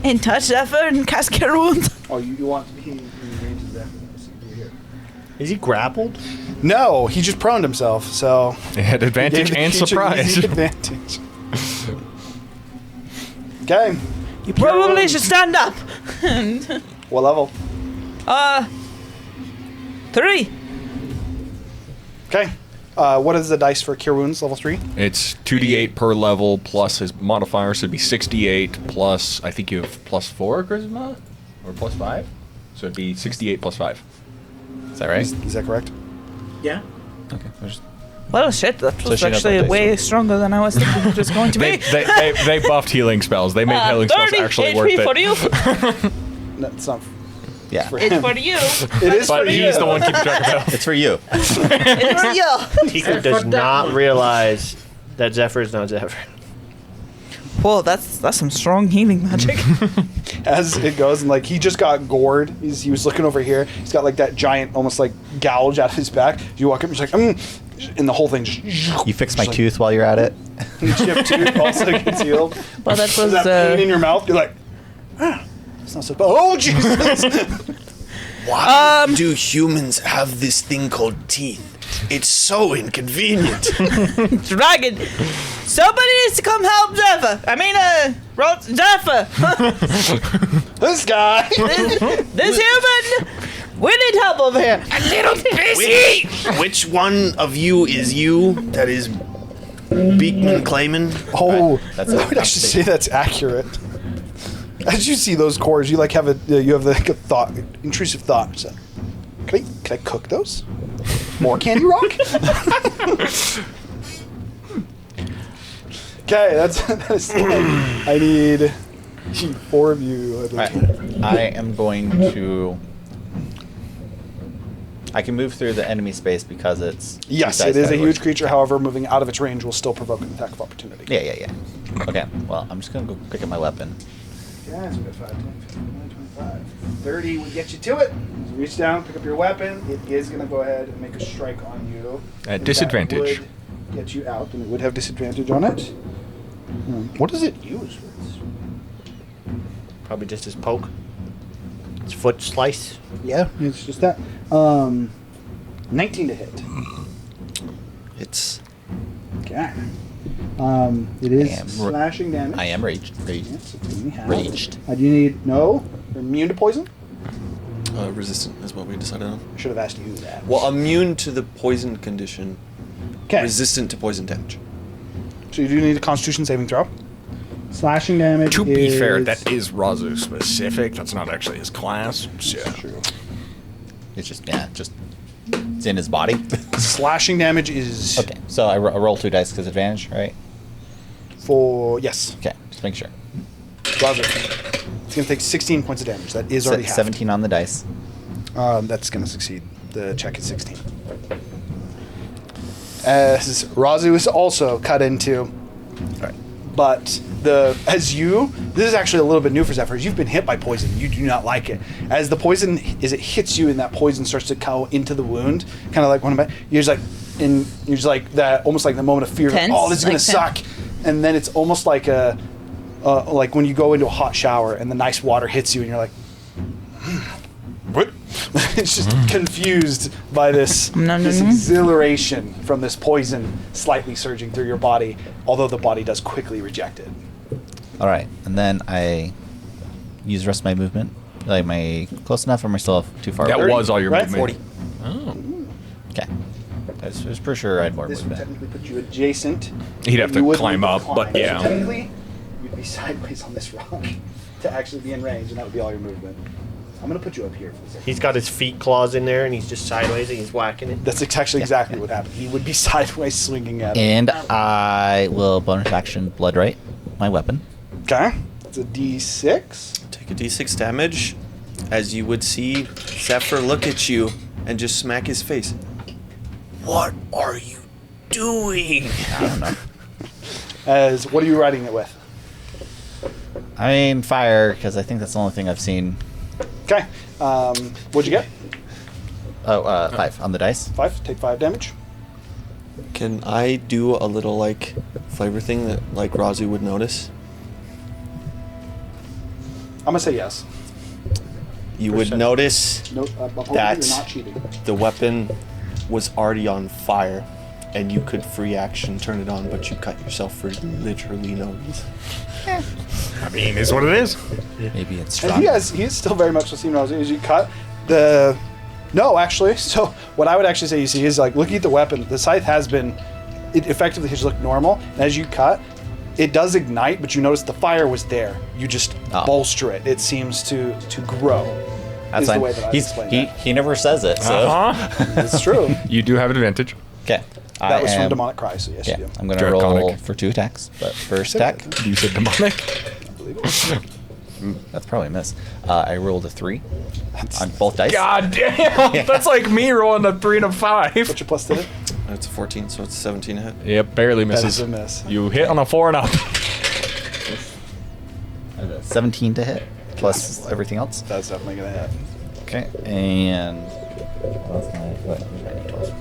and touch Zephyr and cast Cure Wounds. Oh, you want to be in range of that? Here. Is he grappled? No, he just proned himself, so... It had advantage Gave the and creature surprise. easy advantage. Okay. You probably should stand up. What level? 3. Okay. What is the dice for Cure Wounds, level 3? It's 2d8 per level plus his modifier, so it'd be 68 plus, I think you have +4 charisma? Or +5? So it'd be 68 plus 5. Is that right? Is that correct? Yeah. Okay. Well, shit, that was she knows actually what dice way stronger than I was thinking it was going to be. They buffed healing spells. They made healing spells 30 actually HP worth it. for you. No, it's not Yeah. for It's him. for you. It is But for you. he's the one keeping track of health. It's for you. It's for you. Tiku does not realize that Zephyr is not Zephyr. Whoa, that's some strong healing magic. As it goes, and he just got gored. He was looking over here. He's got that giant, almost gouge out of his back. You walk up, and he's and the whole thing just. You fix my tooth while you're at it. Your chip tooth also gets healed. Well, that was that pain in your mouth. You're like, it's not so bad. Oh Jesus! Why do humans have this thing called teeth? It's so inconvenient. dragon. Somebody needs to come help Zephyr. Zephyr. This guy. This human. We need help over here. A little busy. Which one of you is you? That is Beekman Clayman? Oh, That's I would actually say that's accurate. As you see those cores, you have a thought, intrusive thought. So, can I cook those? More Candy Rock? Okay, that is. I need 4 of you. I am going to. I can move through the enemy space because it's. Yes, two it dice is a categories. huge creature. However, moving out of its range will still provoke an attack of opportunity. Yeah. Okay, well, I'm just going to go pick up my weapon. Yeah, so we got 5, 10, 15, 20, 25. 30 would get you to it. You reach down, pick up your weapon. It is going to go ahead and make a strike on you. At disadvantage. That would get you out, and it would have disadvantage on it. What does it use for its... Probably just his poke. His foot slice. Yeah, it's just that. 19 to hit. It's Okay. It is I am slashing damage. I am raged. Yes, it's only half. Raged. Do you need... No? You're immune to poison? resistant is what we decided on. I should have asked you that. Well, immune to the poison condition. Okay. Resistant to poison damage. So you do need a Constitution saving throw. Slashing damage. To be fair, is- that is Razu specific. That's not actually his class. So. True. It's just it's in his body. Slashing damage is Okay, so I roll 2 dice because advantage, right? for yes. Okay, just make sure. Roger. It's gonna take 16 points of damage. That is already half. 17 on the dice. That's gonna succeed. The check is 16. As Razu is also cut into. Alright. But this is actually a little bit new for Zephyr. You've been hit by poison. You do not like it. As the poison it hits you and that poison starts to go into the wound, kind of like one of my, you're just like, and you're just like that, almost like the moment of fear. Tense? Oh, this is gonna Like suck. And then it's almost like like when you go into a hot shower and the nice water hits you, and you're like, What? it's just confused by this Mm-hmm. exhilaration from this poison slightly surging through your body, although the body does quickly reject it. All right, and then I use the rest of my movement. Like, am I close enough, or am I still too far? That away? was all your Right? movement. 40. Okay. I was pretty sure I had more This would movement. technically put you adjacent. He'd have You to would climb need to up, but climb. yeah. So technically, you'd be sideways on this rock to actually be in range, and that would be all your movement. I'm gonna put you up here for a second. He's got his feet claws in there, and he's just sideways, and he's whacking it. That's actually exactly what happened. He would be sideways swinging at it. And I will bonus action Blood Right, my weapon. Okay. It's a D6. Take a d6 damage, as you would see Zephyr look at you and just smack his face. What are you doing? I don't know. What are you riding it with? I mean, fire, because I think that's the only thing I've seen. Okay. What'd you get? Oh, 5 on the dice. 5. Take 5 damage. Can I do a little like flavor thing that like Razu would notice? I'm gonna say yes. You would notice No, you're That's- not cheating. the weapon was already on fire, and you could free action turn it on, but you cut yourself for literally no reason. I mean, is what it is. Maybe it's And strong. he is still very much the same as you cut the. No, actually. So what I would actually say you see is like looking at the weapon. The scythe has been, it effectively has looked normal. And as you cut, it does ignite, but you notice the fire was there. You just bolster it. It seems to grow. That's is the fine. way that I explain he that. he never says it, so. It's true. You do have an advantage. Okay. That was from Demonic Cry, so yes, Yeah, you do. I'm gonna roll Draconic. for 2 attacks, but first attack, You said demonic. I believe it was. that's probably a miss. I rolled a 3 on both dice. God damn! That's like me rolling a 3 and a 5. What's your plus to it? It's a 14, so it's 17 to hit. Yep, barely That is misses. a miss. You hit on a 4 and up. 17 to hit, plus everything else. That's definitely gonna hit. Okay, and what's my D12?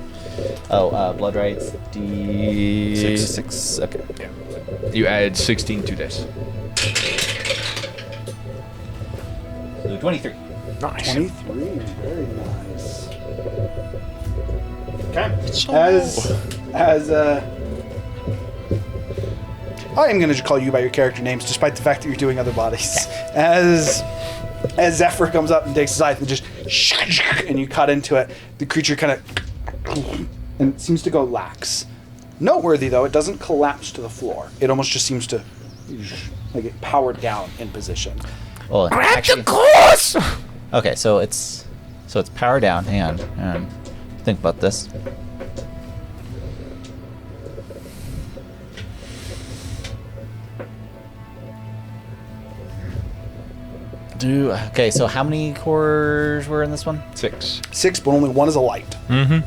Oh, blood rights D6. Okay. Yeah. You added 16 to this. So 23. Nice. 23. Very nice. Okay. I am going to call you by your character names, despite the fact that you're doing other bodies. As Zephyr comes up and takes his knife and just and you cut into it, the creature kind of and it seems to go lax. Noteworthy though, it doesn't collapse to the floor. It almost just seems to like it powered down in position. Well, actually, course! okay, so it's power down. Hang on. Think about this. Okay, so how many cores were in this one? 6. 6, but only one is a light. Mm-hmm.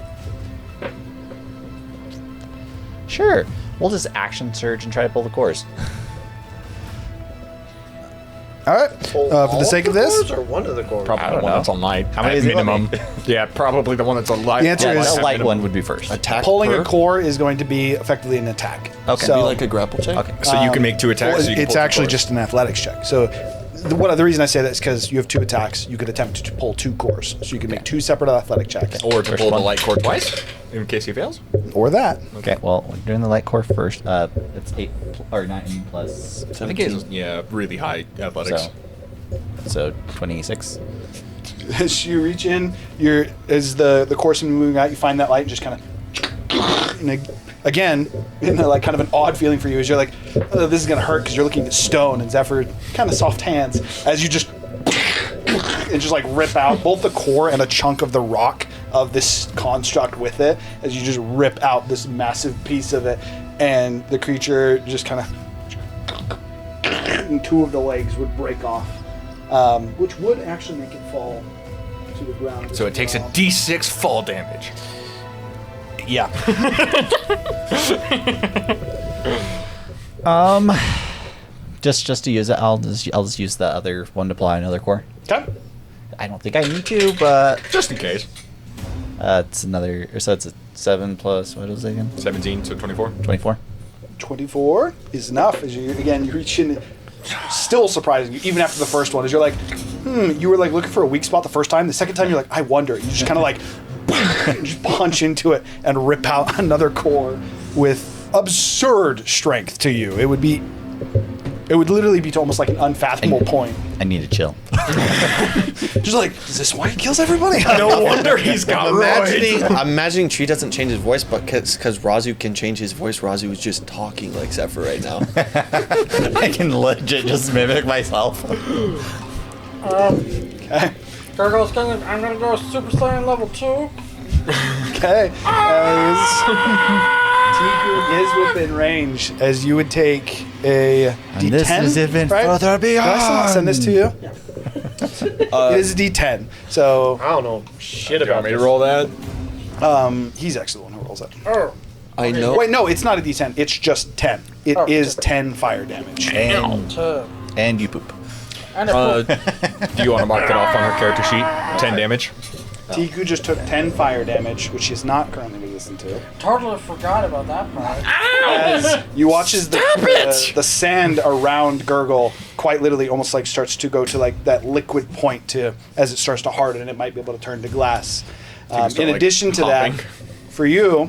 Sure. We'll just action surge and try to pull the cores. All right. For the sake of this, Or one of the cores? Probably I the don't one know. that's on light. How many at does it let minimum. Yeah, probably the one that's on light. The answer Yeah, is- the light one would be first. Attack pulling per? a core is going to be effectively an attack. Okay. So, Be like a grapple check? Okay. So you can make 2 attacks. well, so you can it's pull 2 actually cores. just an athletics check. So the reason I say that is because you have 2 attacks. You could attempt to pull 2 cores. So you can make 2 separate athletic checks. Or to First pull the one. light core twice, in case he fails. Or that. Okay, well, we're doing the light core first. It's 8 or 9 plus. I think it's really high athletics. So 26. As you reach in, as the course is moving out, you find that light and just kind of. And again, in like kind of an odd feeling for you as you're like, oh, this is gonna hurt because you're looking at stone, and Zephyr kind of soft hands as you just and just like rip out both the core and a chunk of the rock of this construct with it as you just rip out this massive piece of it, and the creature just kind of and 2 of the legs would break off, which would actually make it fall to the ground. So it as takes a well. D6 fall damage. Yeah. Just to use it, I'll just use the other one to apply another core. Okay. I don't think I need to, but Just in case. it's another. So it's a 7 plus, what is it again? 17, so 24. 24. 24 is enough. As you reach in, still surprising you, even after the first one. As you're like, you were like looking for a weak spot the first time. The second time you're like, I wonder. You just kind of like just punch into it and rip out another core with absurd strength to you. It would literally be to almost like an unfathomable point. I need to chill. Just like, is this why he kills everybody? No wonder he's got I'm imagining Tree doesn't change his voice, but because Razu can change his voice, Razu is just talking like Zephyr right now. I can legit just mimic myself. Okay. I'm gonna go Super Saiyan level 2. Okay. As Tiku is within range, as you would take a D10. This is even right? further Did I send this to you? Yeah. It is a D10. So I don't know shit Do you about want me to this. roll that? he's actually the one who rolls it. Oh. I know. Wait, no, it's not a D10. It's just 10. It is Oh. 10 fire damage. And you poop. And a Do you want to mark that off on her character sheet? 10 damage. Tiku just took 10 fire damage, which she is not currently resistant to. totally forgot about that part. As you watch as the sand around Gurgle quite literally almost like starts to go to like that liquid point to as it starts to harden and it might be able to turn to glass. Things In start, like, addition to popping. that, for you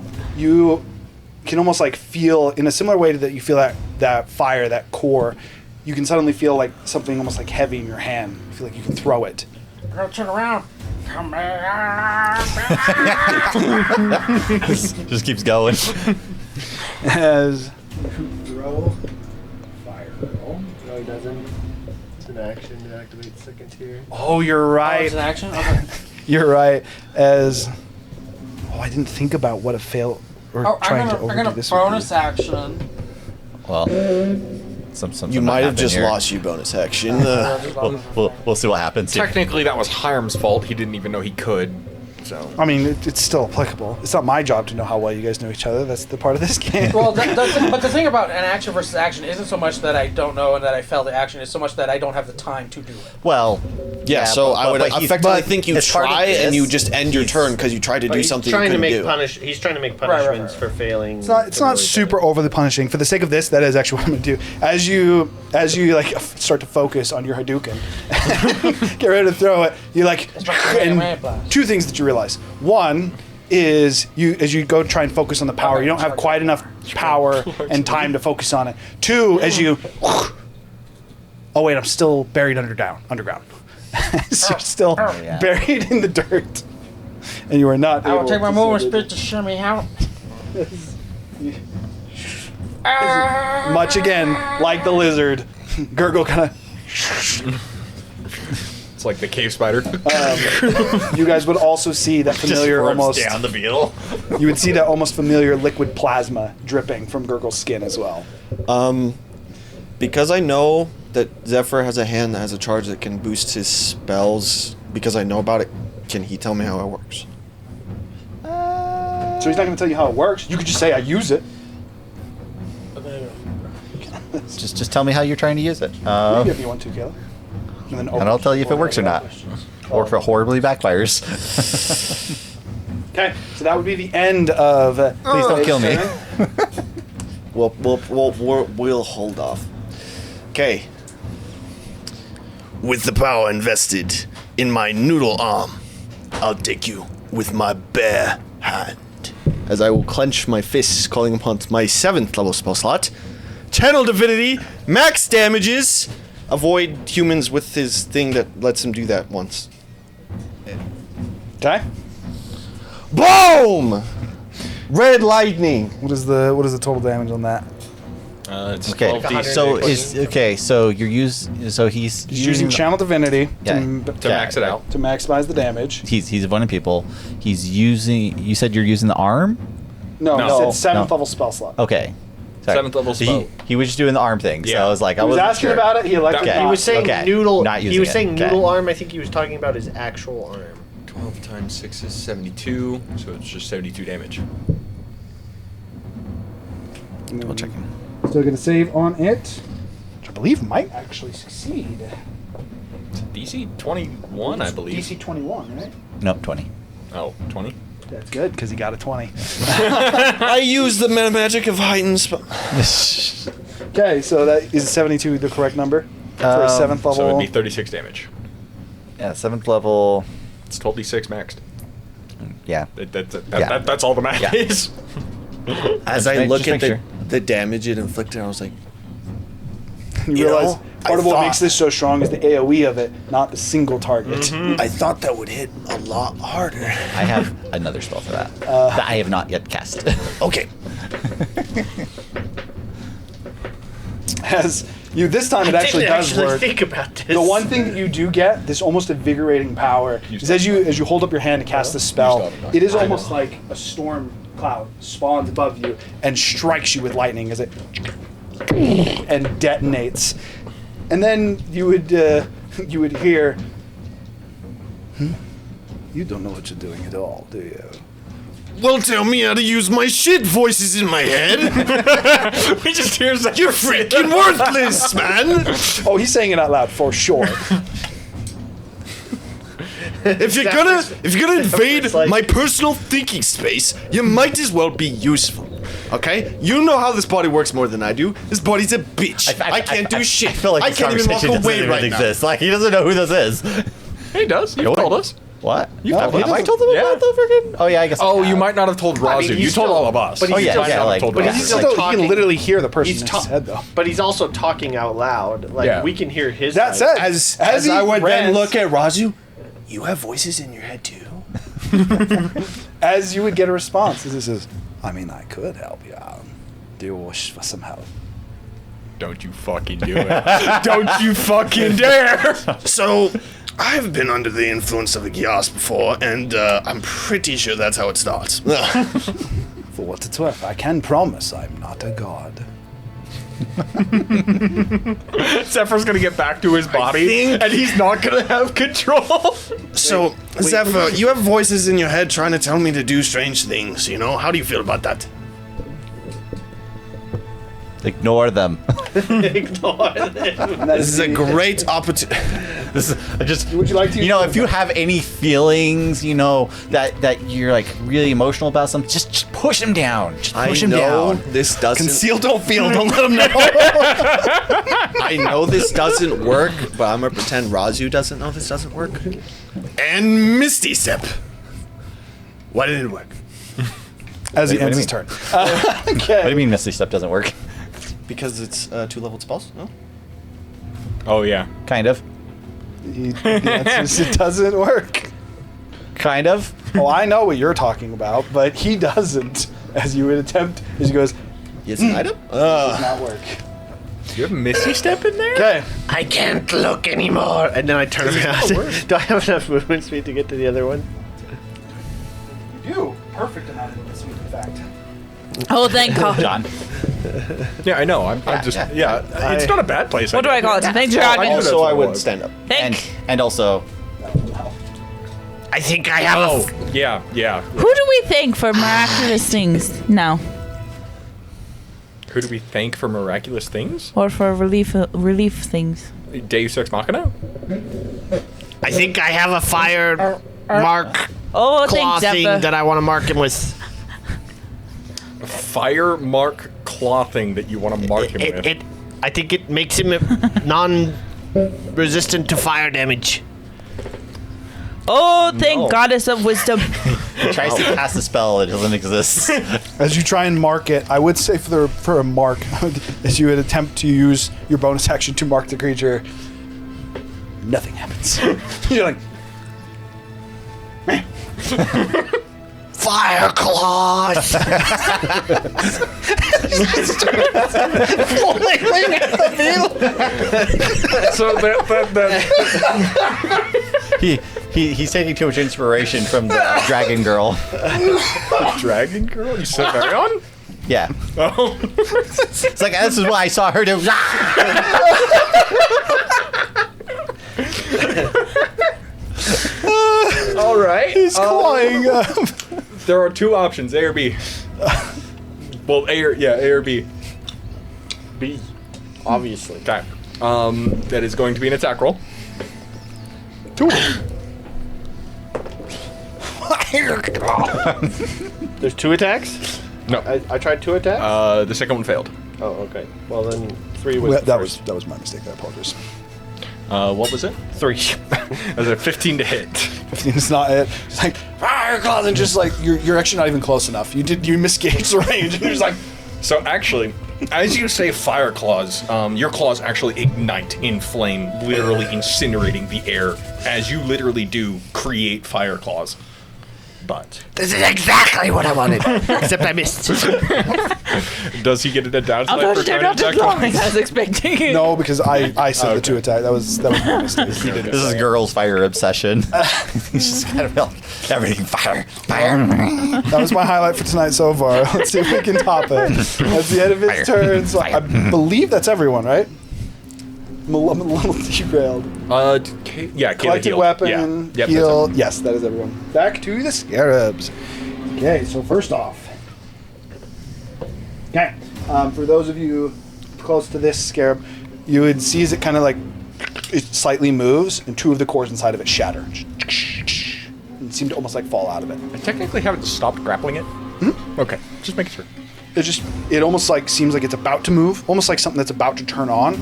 can almost like feel in a similar way to that you feel that fire, that core, you can suddenly feel like something almost like heavy in your hand. You feel like you can throw it. I'm gonna turn around. Come back. Just keeps going. As Roll. Fire roll. No, he doesn't. It's an action to activate second tier. oh, you're Oh, right. it's an action? Okay. You're right. As I didn't think about what a fail or Oh, trying to I'm overdo gonna this. would be. bonus action. Well, something You might have happened just here. lost your bonus action. We'll see what happens here. Technically, that was Hiram's fault. He didn't even know he could. So. I mean, it's still applicable. It's not my job to know how well you guys know each other. That's the part of this game. Well, but the thing about an action versus action isn't so much that I don't know and that I failed the action. It's so much that I don't have the time to do it. Well, Yeah, so I would he's- effectively but think you as part of try and this, you just end your he's- turn because you tried to do He's something trying you to couldn't make do. He's trying to make right, punishments right. for failing. It's not super overly punishing. For the sake of this, that is actually what I'm gonna do. As you like start to focus on your Hadouken, get ready to throw it. You like, and two things that you realize. One is as you go try and focus on the power, you don't have quite enough power and time to focus on it. Two, as you, oh wait, I'm still buried underground. So you're still yeah. buried in the dirt, and you are not. I will able take my to movement see speed to shimmy out. much again like the lizard. Gurgle kind of. It's like the cave spider. You guys would also see that familiar almost. down the beetle. You would see that almost familiar liquid plasma dripping from Gurgle's skin as well. Because I know that Zephyr has a hand that has a charge that can boost his spells, because I know about it, can he tell me how it works? So he's not going to tell you how it works. You could just say I use it. Just tell me how you're trying to use it. If you want to, Caleb. And I'll tell you if it works or not. Or if it horribly backfires. Okay, so that would be the end of. Please don't kill me. We'll hold off. Okay. With the power invested in my noodle arm, I'll take you with my bare hand. As I will clench my fists, calling upon my 7th level spell slot. Channel Divinity, max damages. Avoid humans with his thing that lets him do that once. Okay. Boom! Red lightning. What is the total damage on that? It's Okay, 12d6. so he's He's using Channel Divinity Yeah. To max it out. to maximize the damage. He's avoiding people. He's using. You said you're using the arm. No, No. it's 7th No. level spell slot. Okay. Sorry. 7th level So spell. He was just doing the arm thing. So Yeah. I was like, He was asking about it. He elected Okay. He not. was saying Okay. noodle. Not He using was it. saying Okay. noodle arm. I think he was talking about his actual arm. 12 times 6 is 72, so it's just 72 damage. We'll check him. Still going to save on it, which I believe might actually succeed. DC 21, I believe. DC 21, right? Nope, 20. Oh, 20? That's good because he got a 20. I use the meta magic of heightened spell. Okay, so that is 72 the correct number for a 7th level. So it'd be 36 damage. Yeah, 7th level. It's 12d6 maxed. Yeah. That's all the math Yeah. is. As Just I make- look just at make sure. the damage it inflicted, I was like, You You realize know, part I of what thought- makes this so strong is the AoE of it, not the single target. I thought that would hit a lot harder. I have another spell for that that I have not yet cast. Okay. As you this time it actually Didn't does actually work. think about this. The one thing that you do get, this almost invigorating power, is as you hold up your hand to cast the spell, it is almost like a storm cloud spawns above you and strikes you with lightning as it and detonates. And then you would hear, you don't know what you're doing at all, do you? Well, tell me how to use my shit voices in my head. We just hear that You're freaking worthless, man. Oh, he's saying it out loud for sure. If you're gonna invade my personal thinking space, you might as well be useful. Okay? You know how this body works more than I do. This body's a bitch. I can't do shit. I feel like I this can't even walk conversation doesn't away even right exist. Like he doesn't know who this is. He does. You've told us. What? You've told us. Have I told them Yeah. about the freaking? Oh yeah, I guess. I Oh, you have. might not have told Razu. You he's told still- all of us. but he's Oh, yeah, still- yeah, like- told but Razu. he's Still, still you can talking. literally hear the person He's in ta- his head, though. But he's also talking out loud. Like Yeah. we can hear his. That side. said, As he I would then rants- look at Razu, you have voices in your head too. as you would get a response. This is, I mean, I could help you out. Do you wish for some help? Don't you fucking do it. Don't you fucking dare. So, I've been under the influence of the Gias before, and I'm pretty sure that's how it starts. For what it's worth, I can promise I'm not a god. Zephyr's gonna get back to his body, and he's not gonna have control. So, Zephyr, you have voices in your head trying to tell me to do strange things, you know? How do you feel about that? Ignore them. Ignore them. This is a great opportunity. This is I just. Would you like to? You know, if you have any feelings, you know that you're like really emotional about something, just push him down. Just push him down. This doesn't. Conceal, don't feel, don't let him know. I know this doesn't work, but I'm gonna pretend Razu doesn't know this doesn't work. And Misty Step. Why didn't it work? As he What do ends you his turn. What do you mean Misty Step doesn't work? Because it's 2-leveled spells. No. Oh yeah. Kind of. The answer is it doesn't work. Kind of. Oh, I know what you're talking about, but he doesn't. As you would attempt, as he goes, It's an item. does not work. Do you have Misty Step in there? Okay. I can't look anymore. And then I turn around. Do I have enough movement speed to get to the other one? You perfect amount of movement speed, in fact. Oh, thank God. John. Yeah, I know. I'm just. Yeah. It's not a bad place. What do I call it? Thank God. I knew that's Also, what I it would was. stand up. And also, I think I have Oh, yeah. Who do we thank for miraculous things now? Who do we thank for miraculous things? Or for relief things? Deus Ex Machina? I think I have a fire mark Oh, claw thanks, thing Zephyr. that I want to mark him with. Fire mark claw thing that you want to mark him with. I think it makes him non-resistant to fire damage. Oh, thank Goddess of Wisdom. he tries to cast a spell that doesn't exist. As you try and mark it, I would say for a mark, as you would attempt to use your bonus action to mark the creature, nothing happens. You're like, Fire claws! So He's taking too much inspiration from the Dragon Girl. Dragon Girl? You said that on? Yeah. Oh. It's like this is why I saw her do. All right. he's clawing up. There are two options, A or B. Well, A or B. B. Obviously. Okay. That is going to be an attack roll. There's 2 attacks? No. I tried 2 attacks? The second one failed. Oh, okay. Well, then 3 was Well, the that first. was my mistake. I apologize. What was it? 3. That was a 15 to hit. 15 is not it. It's like fire claws, and just like you're actually not even close enough. You misgauge the range, and you're just like. So actually, as you say fire claws, your claws actually ignite in flame, literally incinerating the air as you literally do create fire claws. But This is exactly what I wanted. Except I missed. does he get it down? They're not as long as I was expecting. No, because I said the 2 attack. That was my mistake. He didn't. This is girl's fire obsession. He's just kind of like, everything fire. That was my highlight for tonight so far. Let's see if we can top it. That's the end of his turn. So I believe that's everyone, right? I'm a little derailed. Yeah, Collected healed. weapon, Yeah. Yep, heal. Yes, that is everyone. Back to the scarabs. Okay, so first off. Okay, for those of you close to this scarab, you would see as it kind of like it slightly moves, and 2 of the cores inside of it shatter. And seem to almost like fall out of it. I technically haven't stopped grappling it. Okay, just making sure. It almost like seems like it's about to move, almost like something that's about to turn on,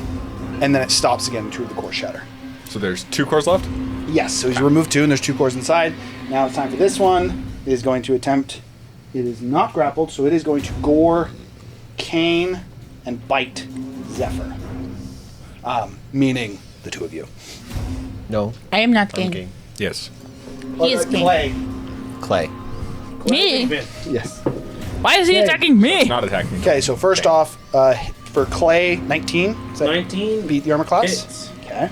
and then it stops again, and 2 of the cores shatter. So there's 2 cores left? Yes, so you remove 2 and there's 2 cores inside. Now it's time for this one. It is going to attempt, it is not grappled, so it is going to gore, cane, and bite Zephyr. Meaning the 2 of you. No. I am not I'm king. game. Yes. He is king. Clay. Me? Yes. Why is he attacking me? Not attacking me. Okay, so first off, for Clay, 19. Does that 19 beat the armor class? hits. Okay.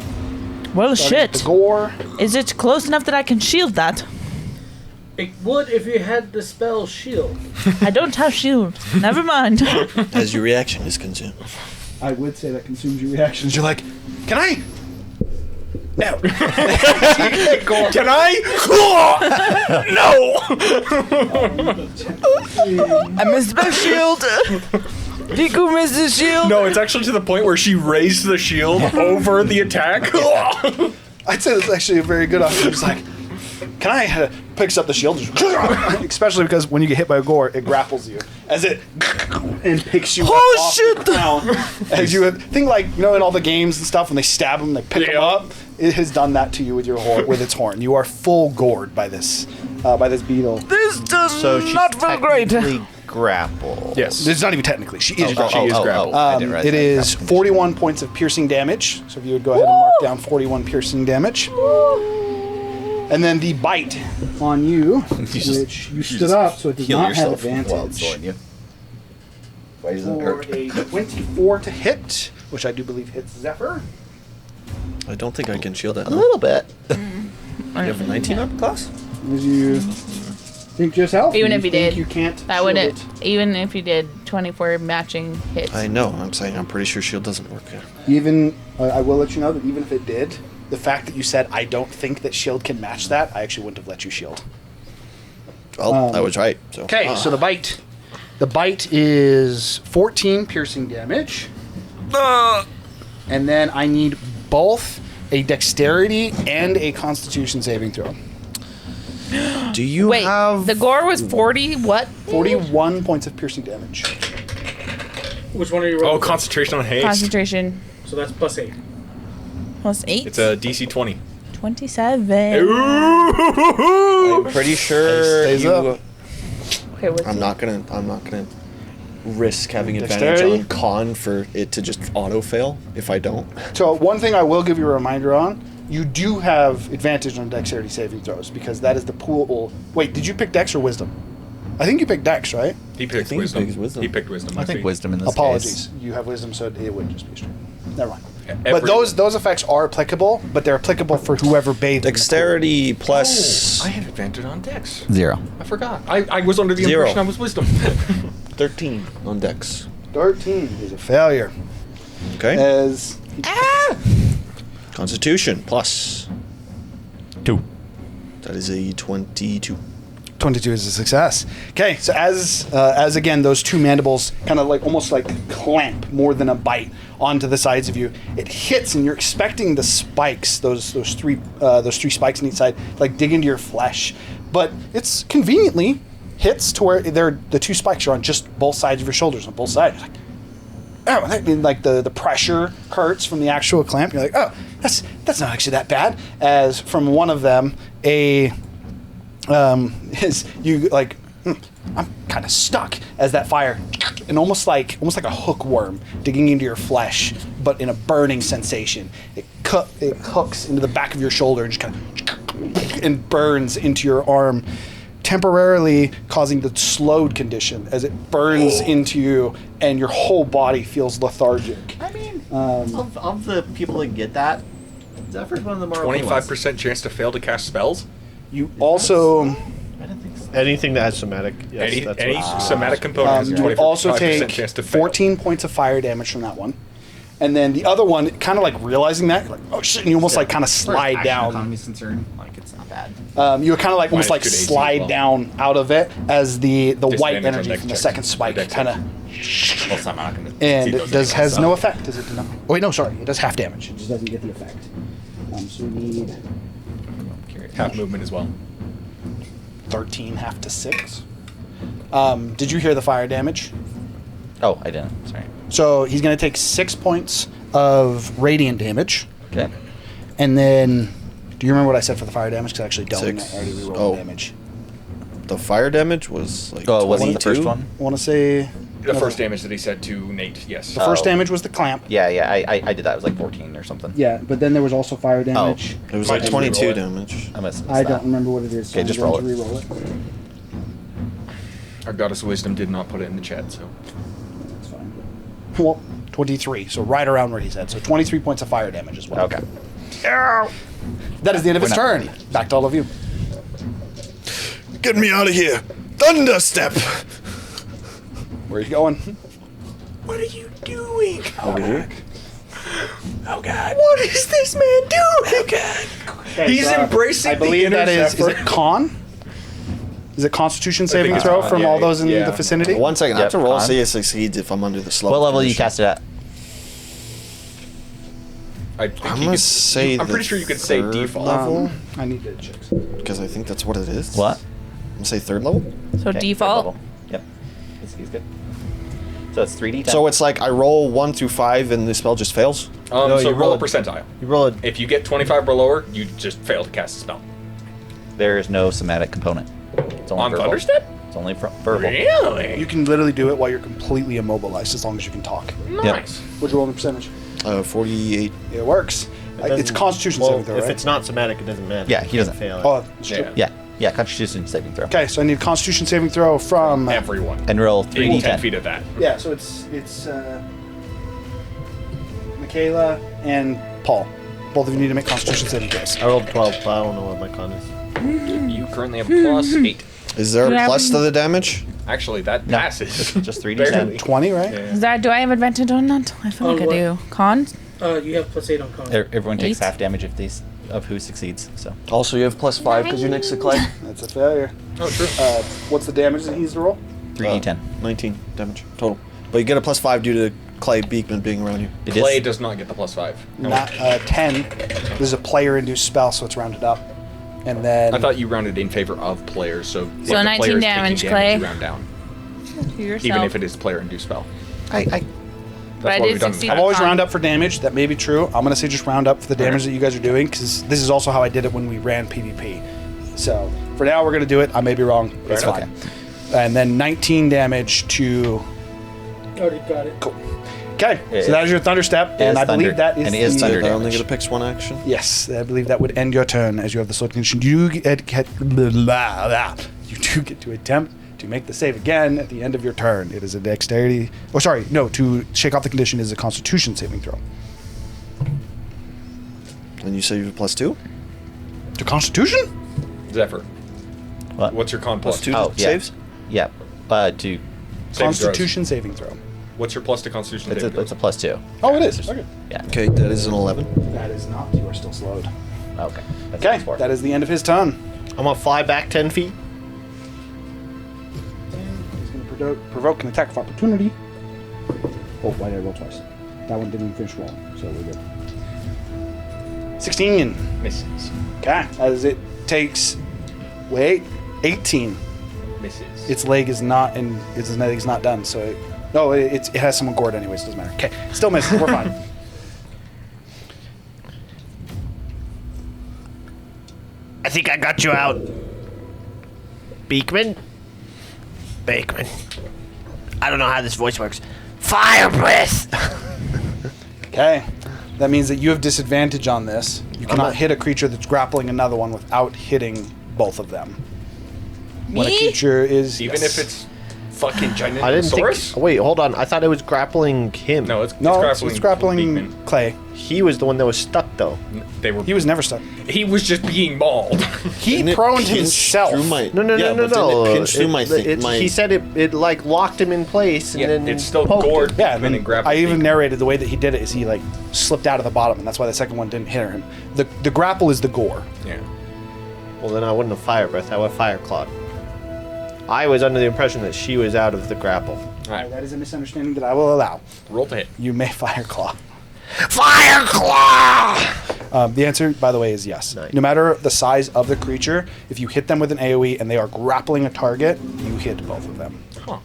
Well, The shit. gore. Is it close enough that I can shield that? It would if you had the spell shield. I don't have shield. Never mind. As your reaction is consumed. I would say that consumes your reactions. You're like, can I? No. Can I? I missed my shield. Deku missed his shield. No, it's actually to the point where she raised the shield over the attack. I'd say that's actually a very good option. It's like, can I? Picks up the shield, especially because when you get hit by a gore, it grapples you as it and picks you up off the ground. As you would think, like in all the games and stuff, when they stab them, they pick them up. It has done that to you with with its horn. You are full gored by this beetle. This does So she's not feel great. technically grapple. Yes. It's not even technically. She is grappled. She is grappled. I didn't realize It that. is 41 points of piercing damage. So if you would go ahead and mark down 41 piercing damage. And then the bite on you, which you stood up, so it does not have advantage. Why doesn't it For hurt? a 24 to hit, which I do believe hits Zephyr. I don't think I can shield it. A little bit. You have a 19 up class? As you think to yourself, Even if you think did, you can't. That shield wouldn't. it. Even if you did 24 matching hits. I know. I'm saying I'm pretty sure shield doesn't work. Yeah. Even I will let you know that even if it did, the fact that you said I don't think that shield can match that, I actually wouldn't have let you shield. Well, I was right. So. Okay, so the bite. The bite is 14 piercing damage. And then I need both a dexterity and a constitution saving throw. Do you Wait, have? the gore was 40. What? 41 points of piercing damage. Which one are you Oh, rolling? concentration on haste. Concentration So that's +8. plus 8. It's a DC 20. 27. I'm pretty sure Stays you. up. Okay, what's I'm it? not gonna risk having advantage Dexterity? on con for it to just auto fail if I don't. So one thing I will give you a reminder on, you do have advantage on dexterity saving throws because that is the pool. Wait, did you pick dex or wisdom? I think you picked dex, right? He picked think he wisdom. picked wisdom. He picked wisdom. I think see. wisdom in this Apologies. case. You have wisdom, so it would just be straight. Never mind. Every- But those effects are applicable, but they're applicable for whoever bathed in the Dexterity plus I had advantage on Dex. 0. I forgot. I was under the 0. impression I was wisdom. 13 on Dex. pool. 13 is a failure. Okay. As Constitution plus. 2. That is a 22. 22 is a success. Okay, so as again those two mandibles kind of like almost like clamp more than a bite onto the sides of you, it hits and you're expecting the spikes, those three spikes on each side, like dig into your flesh. but it's conveniently hits to where the two spikes are on just both sides of your shoulders, on both sides. You're like, oh, and like the pressure hurts from the actual clamp. You're like, oh, that's not actually that bad. As from one of them, I'm kind of stuck as that fire, and almost like a hookworm digging into your flesh, but in a burning sensation. It hooks into the back of your shoulder and just kind of and burns into your arm, temporarily causing the slowed condition as it burns into you, and your whole body feels lethargic. I mean, of the people that get that, Zephyr's one of the more 25% chance to fail to cast spells. You also I don't think so. Anything that has somatic. Yes, Any somatic component has a you 25% also take chance to fail. 14 points of fire damage from that one. And then the other one, kind of like realizing that, you're like, oh shit, and you almost like kind of slide down. Economy's concerned, like it's not bad. You kind of like almost like Minus 2 to AC as slide well. down out of it as the white Disadvantage on energy dex from the checks. second spike Dex kind of, Well, so I'm not gonna and see it those has anyway, no so- effect. Does it? No. Oh, wait, no, sorry, it does half damage. It just doesn't get the effect. So we need Half movement as well. 13 half to 6. Did you hear the fire damage? Oh, I didn't. Sorry. So he's going to take 6 points of radiant damage. Okay. And then, do you remember what I said for the fire damage? Because I actually don't. 6. I already rerolled Oh. the damage. The fire damage was like Oh, it wasn't 22. the first one. I want to say The first damage that he said to Nate, yes. the first Oh. damage was the clamp. Yeah, I did that. It was like 14 or something. Yeah, but then there was also fire damage. It was Might like just 22 reroll it. damage. I must. I don't remember what it is. So Okay, I'm just going roll to it. re-roll it. Our goddess of wisdom did not put it in the chat, so. That's fine. Well, 23. So right around where he said. So 23 points of fire damage as well. Okay. That is the end of his We're not turn. ready. Back to all of you. Get me out of here! Thunderstep! Where are you going? What are you doing? Over here. Oh god. What is this man doing? Oh god. He's embracing I believe the inner that is Zephyr. it con? Is it Constitution saving it's throw con, from yeah, all those in yeah. the vicinity? 1 second. I have to Yep, roll con. see it succeeds if I'm under the slow. What level do you condition. cast it at? I think I'm you gonna could- say I'm pretty the sure you could say third default. level I need to check. because I think that's what it is. What? I'm gonna say 3rd level. So Okay, default. third level. Yep. He's good. So it's 3d10. So it's like I roll 1 through 5 and the spell just fails. No, So you roll a roll- percentile. You roll it. If you get 25 or lower, you just fail to cast a spell. there is no somatic component. It's only On verbal. Thunderstep? It's only verbal. Really? You can literally do it while you're completely immobilized as long as you can talk. Nice. What'd you roll in percentage? 48. It works. It's doesn't- Constitution well, saving throw, if right? it's not somatic, it doesn't matter. Yeah, he doesn't. Fail it. Oh, it's true. Yeah. Yeah, Constitution saving throw. Okay, so I need a Constitution saving throw from. Everyone. And roll 10 3d10. feet of that. Yeah, so it's Michaela and Paul. Both of you need to make Constitution saving throws. I rolled 12, but I don't know what my con is. You currently have a plus 8. Is there a Yeah, plus to the damage? Actually, that No, passes. just 3d10. Barely. 20, right? Yeah. Is that? Do I have advantage on that? I feel On like I what? do. Con. You have +8 on con. Everyone takes 8. half damage of who succeeds. So Also, you have plus 5 because you're next to Clay. That's a failure. Oh, true. What's the damage that he needs to roll? 3d10. 19 damage total. But you get a plus 5 due to Clay Beekman being around you. It Clay is. does not get the plus 5. Not 10. This is a player-induced spell, so it's rounded up. And then I thought you rounded in favor of players, so if the 19 player is damage, taking Clay. you round down, To yourself. even if it is player-induced spell. I That's But I what did we've done. succeed. I've always Con. round up for damage. That may be true. I'm gonna say just round up for the damage that you guys are doing because this is also how I did it when we ran PvP. So for now, we're gonna do it. I may be wrong. It's enough. fine. And then 19 damage to. Already got it. Cool. Okay, It so that is your thunder step, it and is I believe thunder, that is and it is the- thunder I only damage. get a picks 1 action. Yes, I believe that would end your turn as you have the slowed condition. You get blah, blah, blah. You do get to attempt to make the save again at the end of your turn. It is a dexterity. Oh, sorry, no. To shake off the condition is a Constitution saving throw. And you say you have plus 2? To Constitution? Zephyr, What? what's your con Plus plus? 2 Oh, yeah. saves? Yeah. To Saving throws. Constitution saving throw. What's your plus to Constitution? it's saving a, it's a throws? +2. Oh, it is. Okay. Yeah. Okay, that is an 11. That is not. You are still slowed. Okay. That's Okay, +4. that is the end of his turn. I'm gonna fly back 10 feet. He's going to provoke an attack of opportunity. Oh, why did I roll twice? That one didn't finish rolling, so we're good. 16. Misses. Okay, as it takes. Wait. 18. Misses. Its leg is not done. So it has someone gored anyways. Doesn't matter. Okay, still misses. We're fine. I think I got you out. Beekman? Beekman. I don't know how this voice works. Fire breath! Okay, that means that you have disadvantage on this. You cannot hit a creature that's grappling another one without hitting both of them. When a creature is Even if it's fucking giant. I didn't think. Wait, hold on. I thought it was grappling him. No, it's it's grappling Beekman. Clay. He was the one that was stuck, though. They were. He was never stuck. He was just being mauled. He Didn't it proned pinch himself. through my- No. but didn't it pinch through my thing? He said it like locked him in place and Yeah, then it's still poked gored. him. Yeah, And then and grab I the even beak. narrated the way that he did it is he like slipped out of the bottom, and that's why the second one didn't hit him. The grapple is the gore. Yeah. Well, then I wouldn't have fire breath. I would have fire clawed. I was under the impression that she was out of the grapple. Alright. That is a misunderstanding that I will allow. Roll to hit. You may fire claw. Fire claw! The answer, by the way, is yes. Nice. No matter the size of the creature, if you hit them with an AoE and they are grappling a target, you hit both of them. Huh.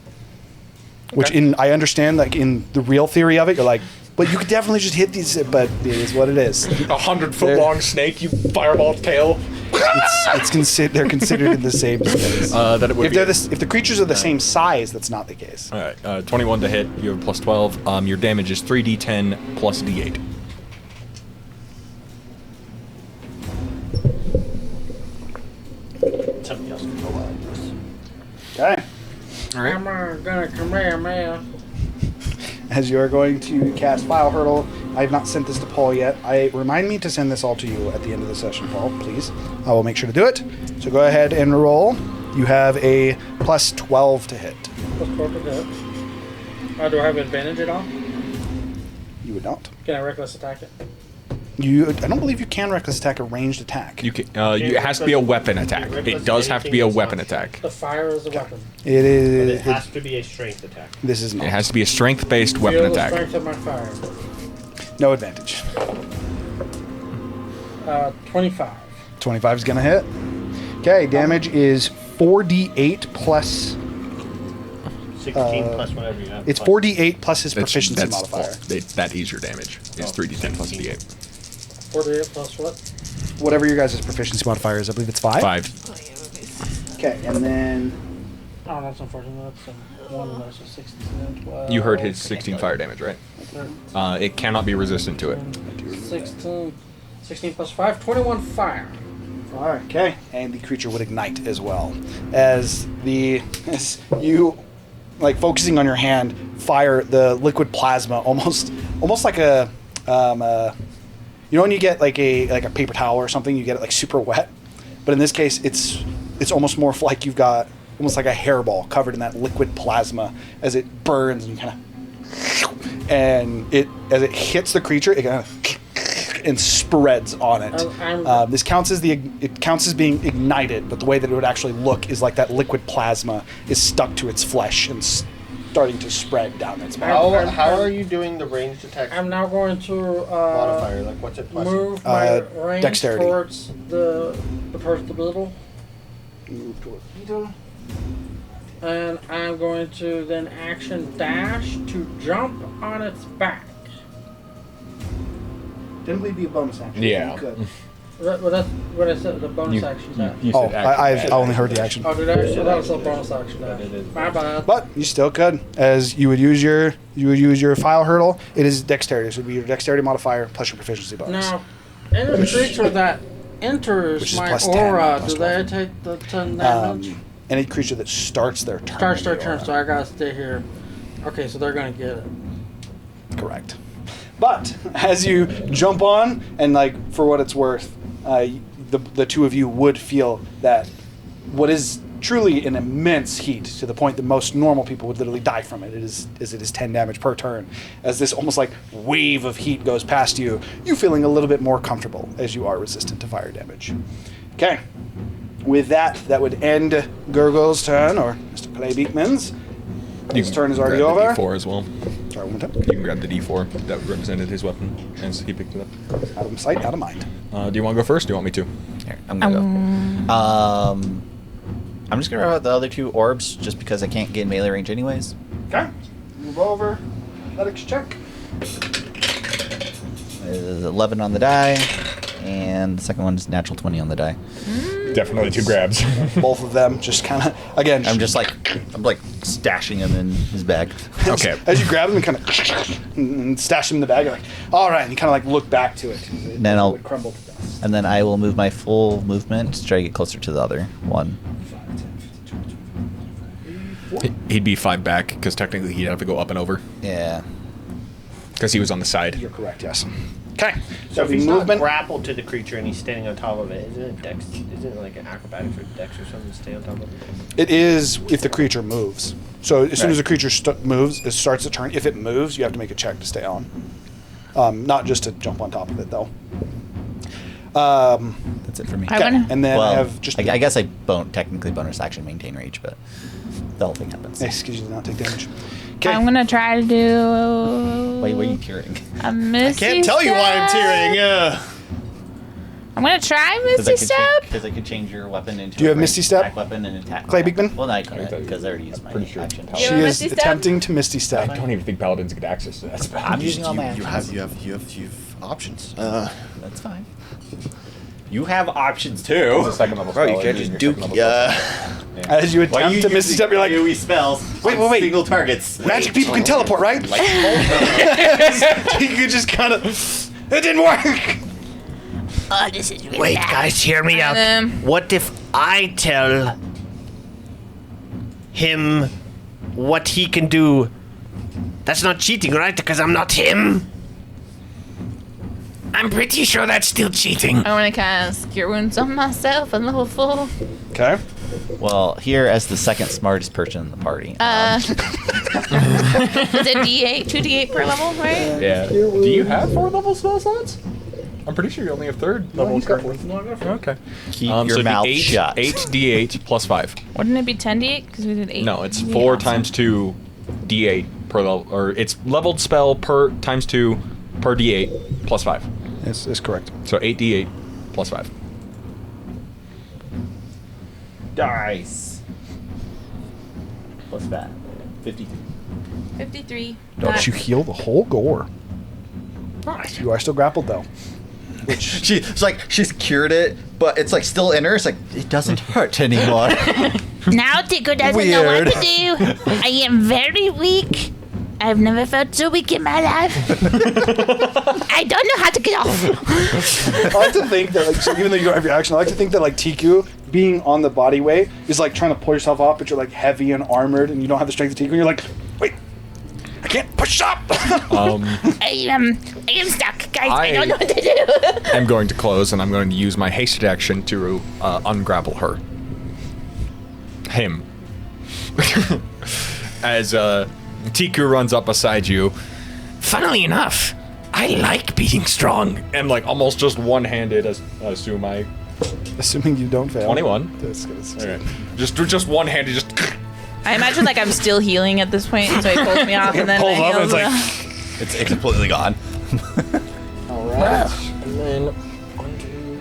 Which I understand, like in the real theory of it, you're like, but you could definitely just hit these, but it is what it is. 100-foot long snake, you fireball its tail. They're considered in the same space. That it would If the creatures are the same size, that's not the case. Alright, 21 to hit, you have plus 12. Your damage is 3d10 plus d8. Somebody else can go out. Okay. I'm gonna come here, man. As you are going to cast File Hurdle, I have not sent this to Paul yet. Remind me to send this all to you at the end of the session, Paul, please. I will make sure to do it. So go ahead and roll. You have a plus 12 to hit. Plus 12 to hit. Do I have advantage at all? You would not. Can I reckless attack it? I don't believe you can reckless attack a ranged attack. You can, it has to be a weapon attack. It does have to be a weapon attack. The fire is a weapon. It is. It has to be a strength attack. This is not. It has to be a strength-based weapon Feel the attack. strength of my fire. No advantage. 25. 25 is going to hit. Okay, damage is 4d8 plus. 16 plus whatever you have. It's 4d8 plus his That's- proficiency that's modifier. that is your damage. It's 3d10 plus d8. 48 plus what? Whatever your guys' proficiency modifier is, I believe it's 5. 5. Okay, and then. Oh, that's unfortunate. That's 1 less, so 16, 12. You heard his 16 fire damage, right? It cannot be resistant to it. 16 plus 5, 21 fire. Okay, and the creature would ignite as well. As you, like focusing on your hand, fire the liquid plasma almost like a, you know when you get like a paper towel or something, you get it like super wet, but in this case it's almost more like you've got almost like a hairball covered in that liquid plasma as it burns and as it hits the creature, it kind of and spreads on it. This counts as being ignited, but the way that it would actually look is like that liquid plasma is stuck to its flesh and starting to spread down its body. How are you doing the ranged attack I'm now going to modifier? Like, what's it plus? move my range dexterity. towards the person in the middle. Move toward Peter. And I'm going to then action dash to jump on its back. Didn't believe be a bonus action. Yeah. You could. Well, that's what I said, the bonus action's that. Oh, I only heard the action. Oh, did I? So that was a bonus action dash. My bad. But you still could, as you would use your file hurdle. It is dexterity, so it would be your dexterity modifier plus your proficiency bonus. Now, any creature that enters Which is my plus 10, aura, plus do 12. they take the 10 damage? Any creature that starts their turn. Starts their in the turn, aura. so I gotta stay here. Okay, so they're gonna get it. Correct. But as you jump on, and like for what it's worth, the two of you would feel that what is truly an immense heat to the point that most normal people would literally die from it. It is 10 damage per turn. As this almost like wave of heat goes past you, you feeling a little bit more comfortable as you are resistant to fire damage. Okay. With that would end Gurgle's turn, or Mr. Clay Beekman's. His turn is already over. D4 as well. Sorry, one more time. You can grab the D4 that represented his weapon as he picked it up. Out of sight, out of mind. Do you want to go first? Or do you want me to? Here, I'm gonna go. I'm just gonna grab out the other 2 orbs just because I can't get in melee range anyways. Okay. Move over. Athletics check. 11 on the die, and the second one's natural 20 on the die. Definitely 2 grabs. Both of them just kind of, again. I'm like stashing him in his bag. Okay. As you grab them and kind of and stash them in the bag, you're like, all right, and you kind of like look back to it. Then I'll would crumble to dust. And then I will move my full movement to try to get closer to the other one. He'd be 5 back because technically he'd have to go up and over Yeah. because he was on the side. You're correct, yes. Okay. So if he's movement. not grappled to the creature and he's standing on top of it, isn't it dex? Isn't it like an acrobatics or dex or something to stay on top of it? It is if the creature moves. So as soon as the Right. creature moves, it starts the turn. If it moves, you have to make a check to stay on. Not just to jump on top of it, though. That's it for me. I wanna- And then well, I have just. I guess I technically bonus action maintain rage, but the whole thing happens. Excuse you, do not take damage. Okay. I'm gonna try to do. Wait, what are you tearing? A misty Can't tell you why I'm tearing. I'm gonna try Misty Step. Because I could change your weapon into Do you a have Misty Step? attack weapon and attack. Clay Beekman? Well, no, I couldn't because I already used my Pretty sure action. it's She You have is Misty Step? attempting to Misty Step. I don't even think paladins get access to that spell. I'm using all my actions. You have options. That's fine. You have options too. It's a second level Bro, spell. you can't Using just your do. second level spell. As you attempt to Misty Step, you're like, AoE spells. Wait, on wait. Single targets. magic people can teleport, right? You could just kind of. It didn't work. Oh, this is really Wait, bad. guys, hear me out. What if I tell him what he can do? That's not cheating, right? Because I'm not him. I'm pretty sure that's still cheating. I want to cast Cure Wounds on myself at level 4. Okay. Well, here as the second smartest person in the party. Is it D8, 2d8 per level, right? Yeah. Do you have 4 level spell slots? I'm pretty sure you only have 3rd level currently. Okay. Keep So your it'd be mouth 8, shut. 8d8 plus 5. Wouldn't it be 10d8? Because we did 8. No, it's d8 4 also. times 2 d8 per level, or it's leveled spell per times 2 per d8 plus 5. Yes, is correct. So 8d8 plus 5. Dice. What's that? 53. 53. Don't you heal the whole gore? Nice. You are still grappled, though. It's like she's cured it, but it's like still in her. It's like it doesn't hurt anymore. Now Tico doesn't know what Weird. to do. I am very weak. I've never felt so weak in my life. I don't know how to get off. I like to think that, like, so even though you don't have your action, I like to think that, like, Tiku being on the body way is like trying to pull yourself off, but you're like heavy and armored, and you don't have the strength of Tiku. And you're like, wait, I can't push up. I am stuck, guys. I don't know what to do. I'm going to close, and I'm going to use my hasted action to ungrapple her. Him. As Tiku runs up beside you. Funnily enough, I like being strong. And like almost just one-handed, as assume I. Assuming you don't fail. 21. That's good. Okay. Just one-handed, just. I imagine like I'm still healing at this point, so he pulls me off and then Pulls up and heals it's like- the- It's completely gone. Alright. And then onto.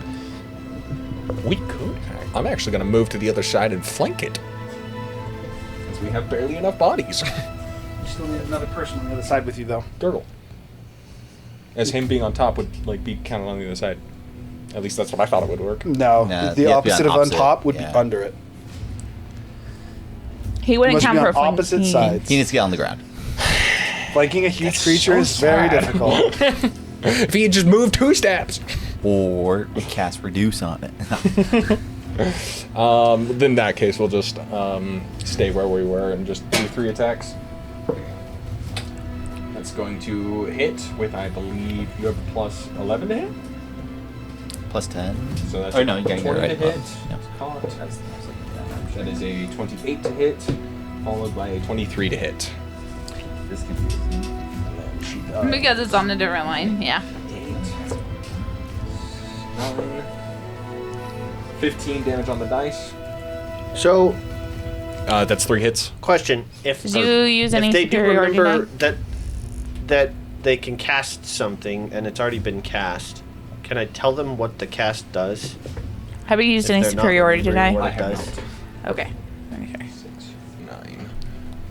We could. I'm actually going to move to the other side and flank it. Because we have barely enough bodies. You still need another person on the other side with you, though. Gurgle. As him being on top would like be counted on the other side. At least that's what I thought it would work. No, Nah, the you have to be opposite on of on opposite, top would yeah. be under it. He wouldn't Must count be for on a flank. opposite He- sides. He needs to get on the ground. Flanking a huge creature is very difficult. If he had just moved 2 steps. Or cast reduce on it. Then in that case, we'll just stay where we were and just do 3 attacks. That's going to hit with, I believe, you have plus 11 to hit? Plus 10. So that's Oh no, you got 20 right. to hit. Yeah. Caught. That is a 28 to hit, followed by a 23 to hit. This confuses me. Because it's on a different line, yeah. 9, 15 damage on the dice. So, That's 3 hits. question: If Did you use any if they do superiority remember die? that they can cast something and it's already been cast, can I tell them what the cast does? Have you used If any they're not superiority remembering die? what I it have does? Okay. 9.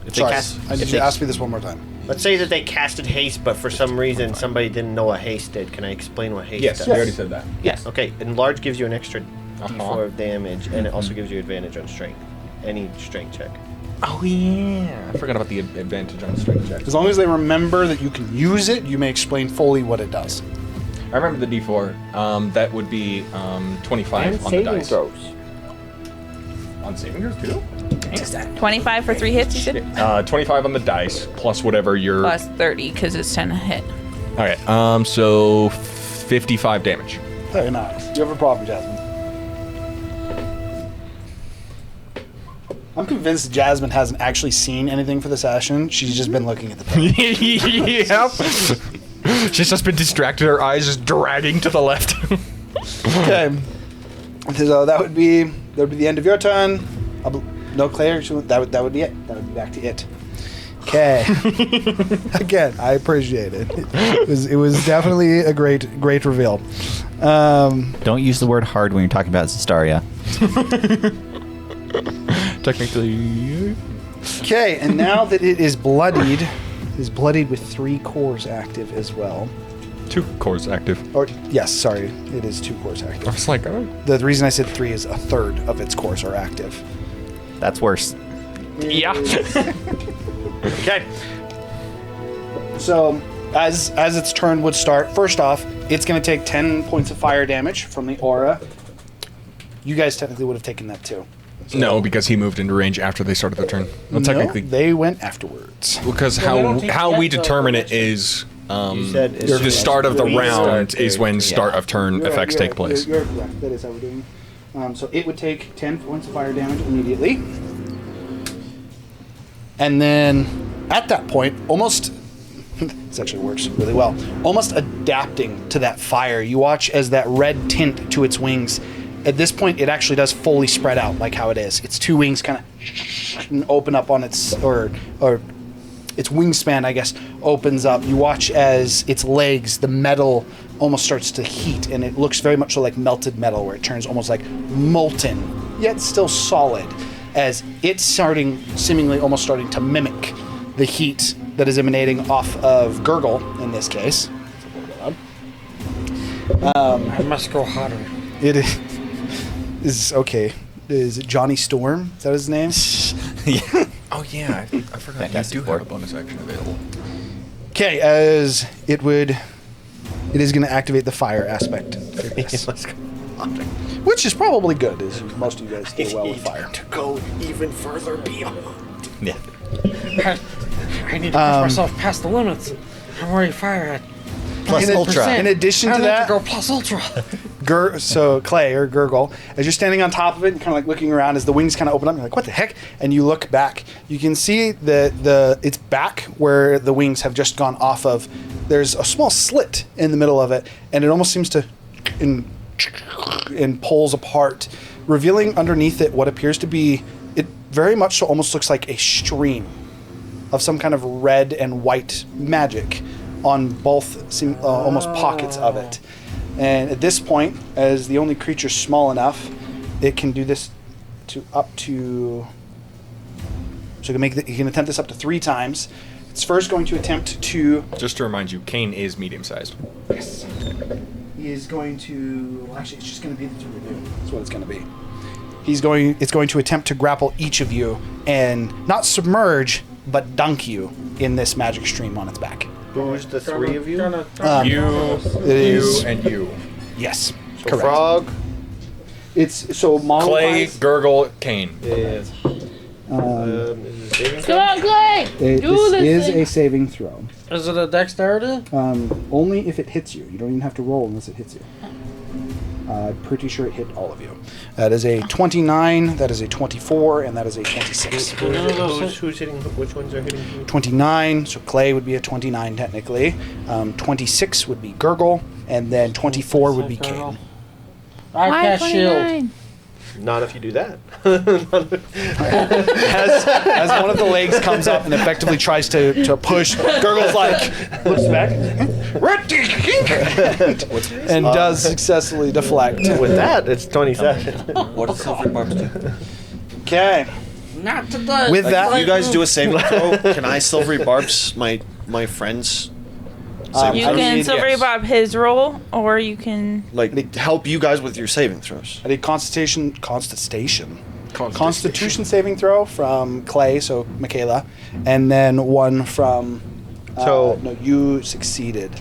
If Sorry, cast- I need if you they- to ask me this one more time. Let's say that they casted haste, but for some reason somebody didn't know what haste did. Can I explain what haste Yes, does? we already said that. Yes. Okay. Enlarge gives you an extra d4 of damage, and it also gives you advantage on strength. Any strength check. Oh yeah, I forgot about the advantage on strength checks. As long as they remember that you can use it, you may explain fully what it does. I remember the D4. That would be 25 on the dice. On saving throws too? 25 for 3 hits, you said? 25 on the dice plus whatever your. Plus 30, because it's 10 a hit. Okay. So 55 damage. Very nice. You have a problem, Jasmine. I'm convinced Jasmine hasn't actually seen anything for the session. She's just been looking at the page. Yep. She's just been distracted. Her eyes just dragging to the left. Okay. So that would be the end of your turn. No Claire. That would be it. That would be back to it. Okay. Again, I appreciate it. It was definitely a great reveal. Don't use the word hard when you're talking about Zestaria. Technically. Okay, and now that it is bloodied with 3 cores active as well. 2 cores active. Or yes, sorry, it is 2 cores I active. was like, The reason I said 3 is a third of its cores are active. That's worse. yeah. Okay. So, as its turn would start, first off, it's going to take 10 points of fire damage from the aura. You guys technically would have taken that too. No, because he moved into range after they started their turn. Well, technically, No, they went afterwards. because Well, they don't take how we yet, though, determine it next turn. is said it's the start of the Restart round is when yeah. start of turn You're effects right, take place. You're correct. That is how we're doing. So it would take 10 points of fire damage immediately. And then at that point, almost this actually works really well. Almost adapting to that fire, you watch as that red tint to its wings. At this point, it actually does fully spread out like how it is. Its 2 wings kind of open up on its or its wingspan, I guess, opens up. You watch as its legs, the metal almost starts to heat, and it looks very much like melted metal, where it turns almost like molten, yet still solid, as it's seemingly almost starting to mimic the heat that is emanating off of Gurgle, in this case. I must go hotter. It is okay. Is it Johnny Storm? Is that his name? Yeah. Oh yeah, I forgot. Fantastic You do Four. have a bonus action available. Okay, as it is going to activate the fire aspect for this, Let's go. which is probably good, as most of you guys do well with fire. To go even further beyond. Yeah. I need to push myself past the limits. I'm already fire at Plus In Ultra. In addition I to need that, to go plus ultra. So Clay or Gurgle, as you're standing on top of it and kind of like looking around, as the wings kind of open up, you're like, "What the heck?" And you look back, you can see that its back where the wings have just gone off of. There's a small slit in the middle of it, and it almost seems to and pulls apart, revealing underneath it what appears to be. It very much so almost looks like a stream of some kind of red and white magic on both almost pockets of it. And at this point, as the only creature small enough, it can do this to up to. So you can attempt this up to 3 times. It's first going to attempt to. Just to remind you, Kane is medium-sized. Yes. He is going to. Well, actually, it's just going to be the 2 of you. That's what it's going to be. It's going to attempt to grapple each of you and not submerge, but dunk you in this magic stream on its back. Who's the 3 of you? It is. and you. Yes. So Correct. Frog. It's so model Clay, Gurgle, Kane. Is it saving Come on, Clay! Do This this is thing. a saving throw. Is it a dexterity? Only if it hits you. You don't even have to roll unless it hits you. I'm pretty sure it hit all of you. That is a 29, that is a 24, and that is a 26. Who's hitting? Which ones are hitting? who? 29, so Clay would be a 29 technically. 26 would be Gurgle, and then 24 would be Kane. I Why cast shield. 29? Not if you do that. As one of the legs comes up and effectively tries to push, Gurgle's like, looks back, and does successfully deflect. With that, it's 27. What does Silver Barbs do? Okay. Not today. With that, You guys do a saving throw. Can I silvery barbs my friends? Saving You throws? can silvery yes. bob his roll, or you can. like help you guys with your saving throws. I did Constitution saving throw from Clay, so Michaela, and then one from. No, you succeeded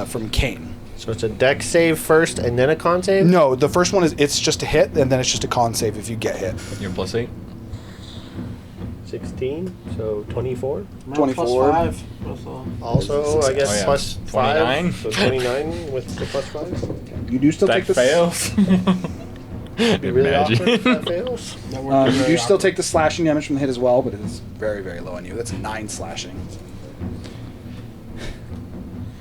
from Kane. So it's a deck save first and then a con save? No, the first one it's just a hit, and then it's just a con save if you get hit. You're +8. 16, so 24. 24. +5. Also, I guess Oh, yeah. plus 29. 5. So 29 with the plus 5. You do still That take the fails. Be really Imagine. awkward if that fails. You do still take the slashing damage from the hit as well, but it is very, very low on you. That's 9 slashing.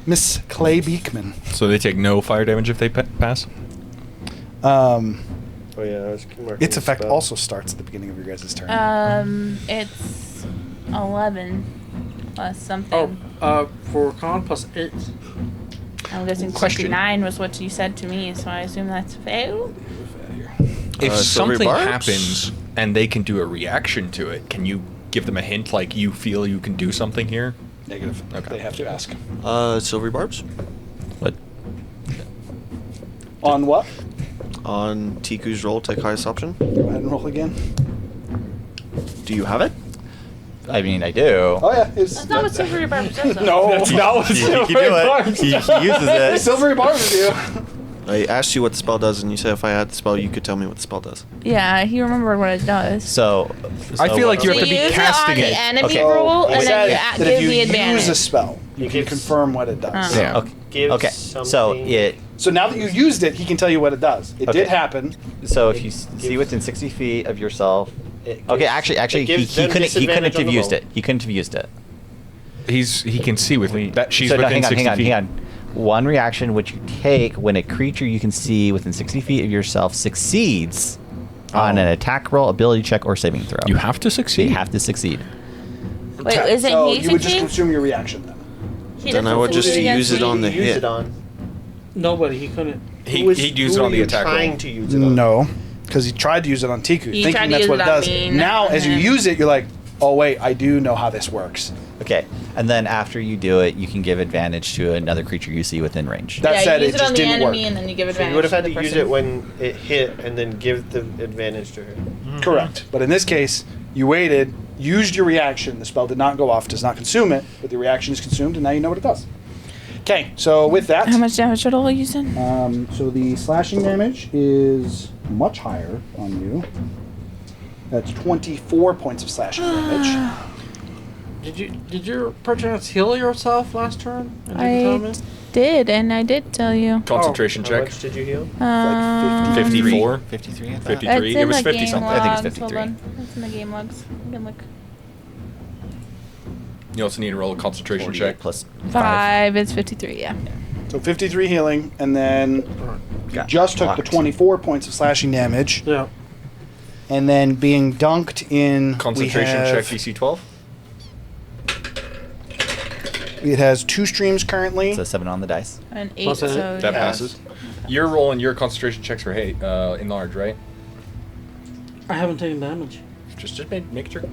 Miss Clay Beekman. So they take no fire damage if they pass? Oh yeah, I was marking Its the effect spell. also starts at the beginning of your guys' turn. It's 11 plus something. For con +8. I'm guessing Question. 29 was what you said to me, so I assume that's fail. If silvery something barbs? happens and they can do a reaction to it, can you give them a hint like you feel you can do something here? Negative. Okay. They have to ask. Silvery barbs What? On what? on Tiku's roll. Take highest option. Go ahead and roll again. Do you have it? I mean, I do. Oh yeah, it's That's not what silvery barb says. though. no. He can do it. He uses it. Silvery barbs do. I asked you what the spell does, and you said if I had the spell, you could tell me what the spell does. Yeah, he remembered what it does. So I feel like you So have to be use casting it on it. the enemy Okay. roll, It and said then that you if give you the advantage. use a spell, you can confirm what it does. Yeah. Okay. Gives Okay. So something- it. So now that you used it, he can tell you what it does. It Okay. did happen. So if you see within 60 feet of yourself. Okay. Actually, it he gives them couldn't. He couldn't disadvantage on have the used roll. it. He couldn't have used it. He can see with me. That she's So no, within 60 feet. hang on. One reaction which you take when a creature you can see within 60 feet of yourself succeeds on an attack roll, ability check, or saving throw. You have to They succeed. have to succeed. Wait, isn't so he you would just succeed? consume your reaction then. He Then I doesn't would just succeed use it against on me. the Use hit. it on. Nobody, he couldn't. He Who used it who on are the you attack trying roll. to use it on? No, because he tried to use it on Tiku, He tried thinking to that's use what it it on does. me, Now, not as you him. use it, you're like, oh wait, I do know how this works. Okay, and then after you do it, you can give advantage to another creature you see within range. That Yeah, said, you it use it just on the didn't enemy, work. and then you give So advantage. you would have had to to the use person. it when it hit and then give the advantage to her. Correct. But in this case, you waited, used your reaction. The spell did not go off, does not consume it, but the reaction is consumed, and now you know what it does. Okay, so with that, How much damage total you said? so the slashing damage is much higher on you. That's 24 points of slashing damage. Did you perchance heal yourself last turn? And didn't tell me? Did, and I did tell you. Concentration How check. much did you heal? 54. 53, I thought. 53. It was 50 something. I think it's Logs. 53. Hold on. It's in the game logs. You can look. You also need to roll a concentration 48 check. plus 5. It's 53. Yeah. So 53 healing, and then you Got just took the blocked. 24 points of slashing damage, Yeah. and then being dunked in. Concentration we check have, DC 12. It has 2 streams currently. It's a 7 on the dice. An 8. Plus So a- That yeah. passes. You're rolling your concentration checks for hate enlarge, right? I haven't taken damage. Just make sure.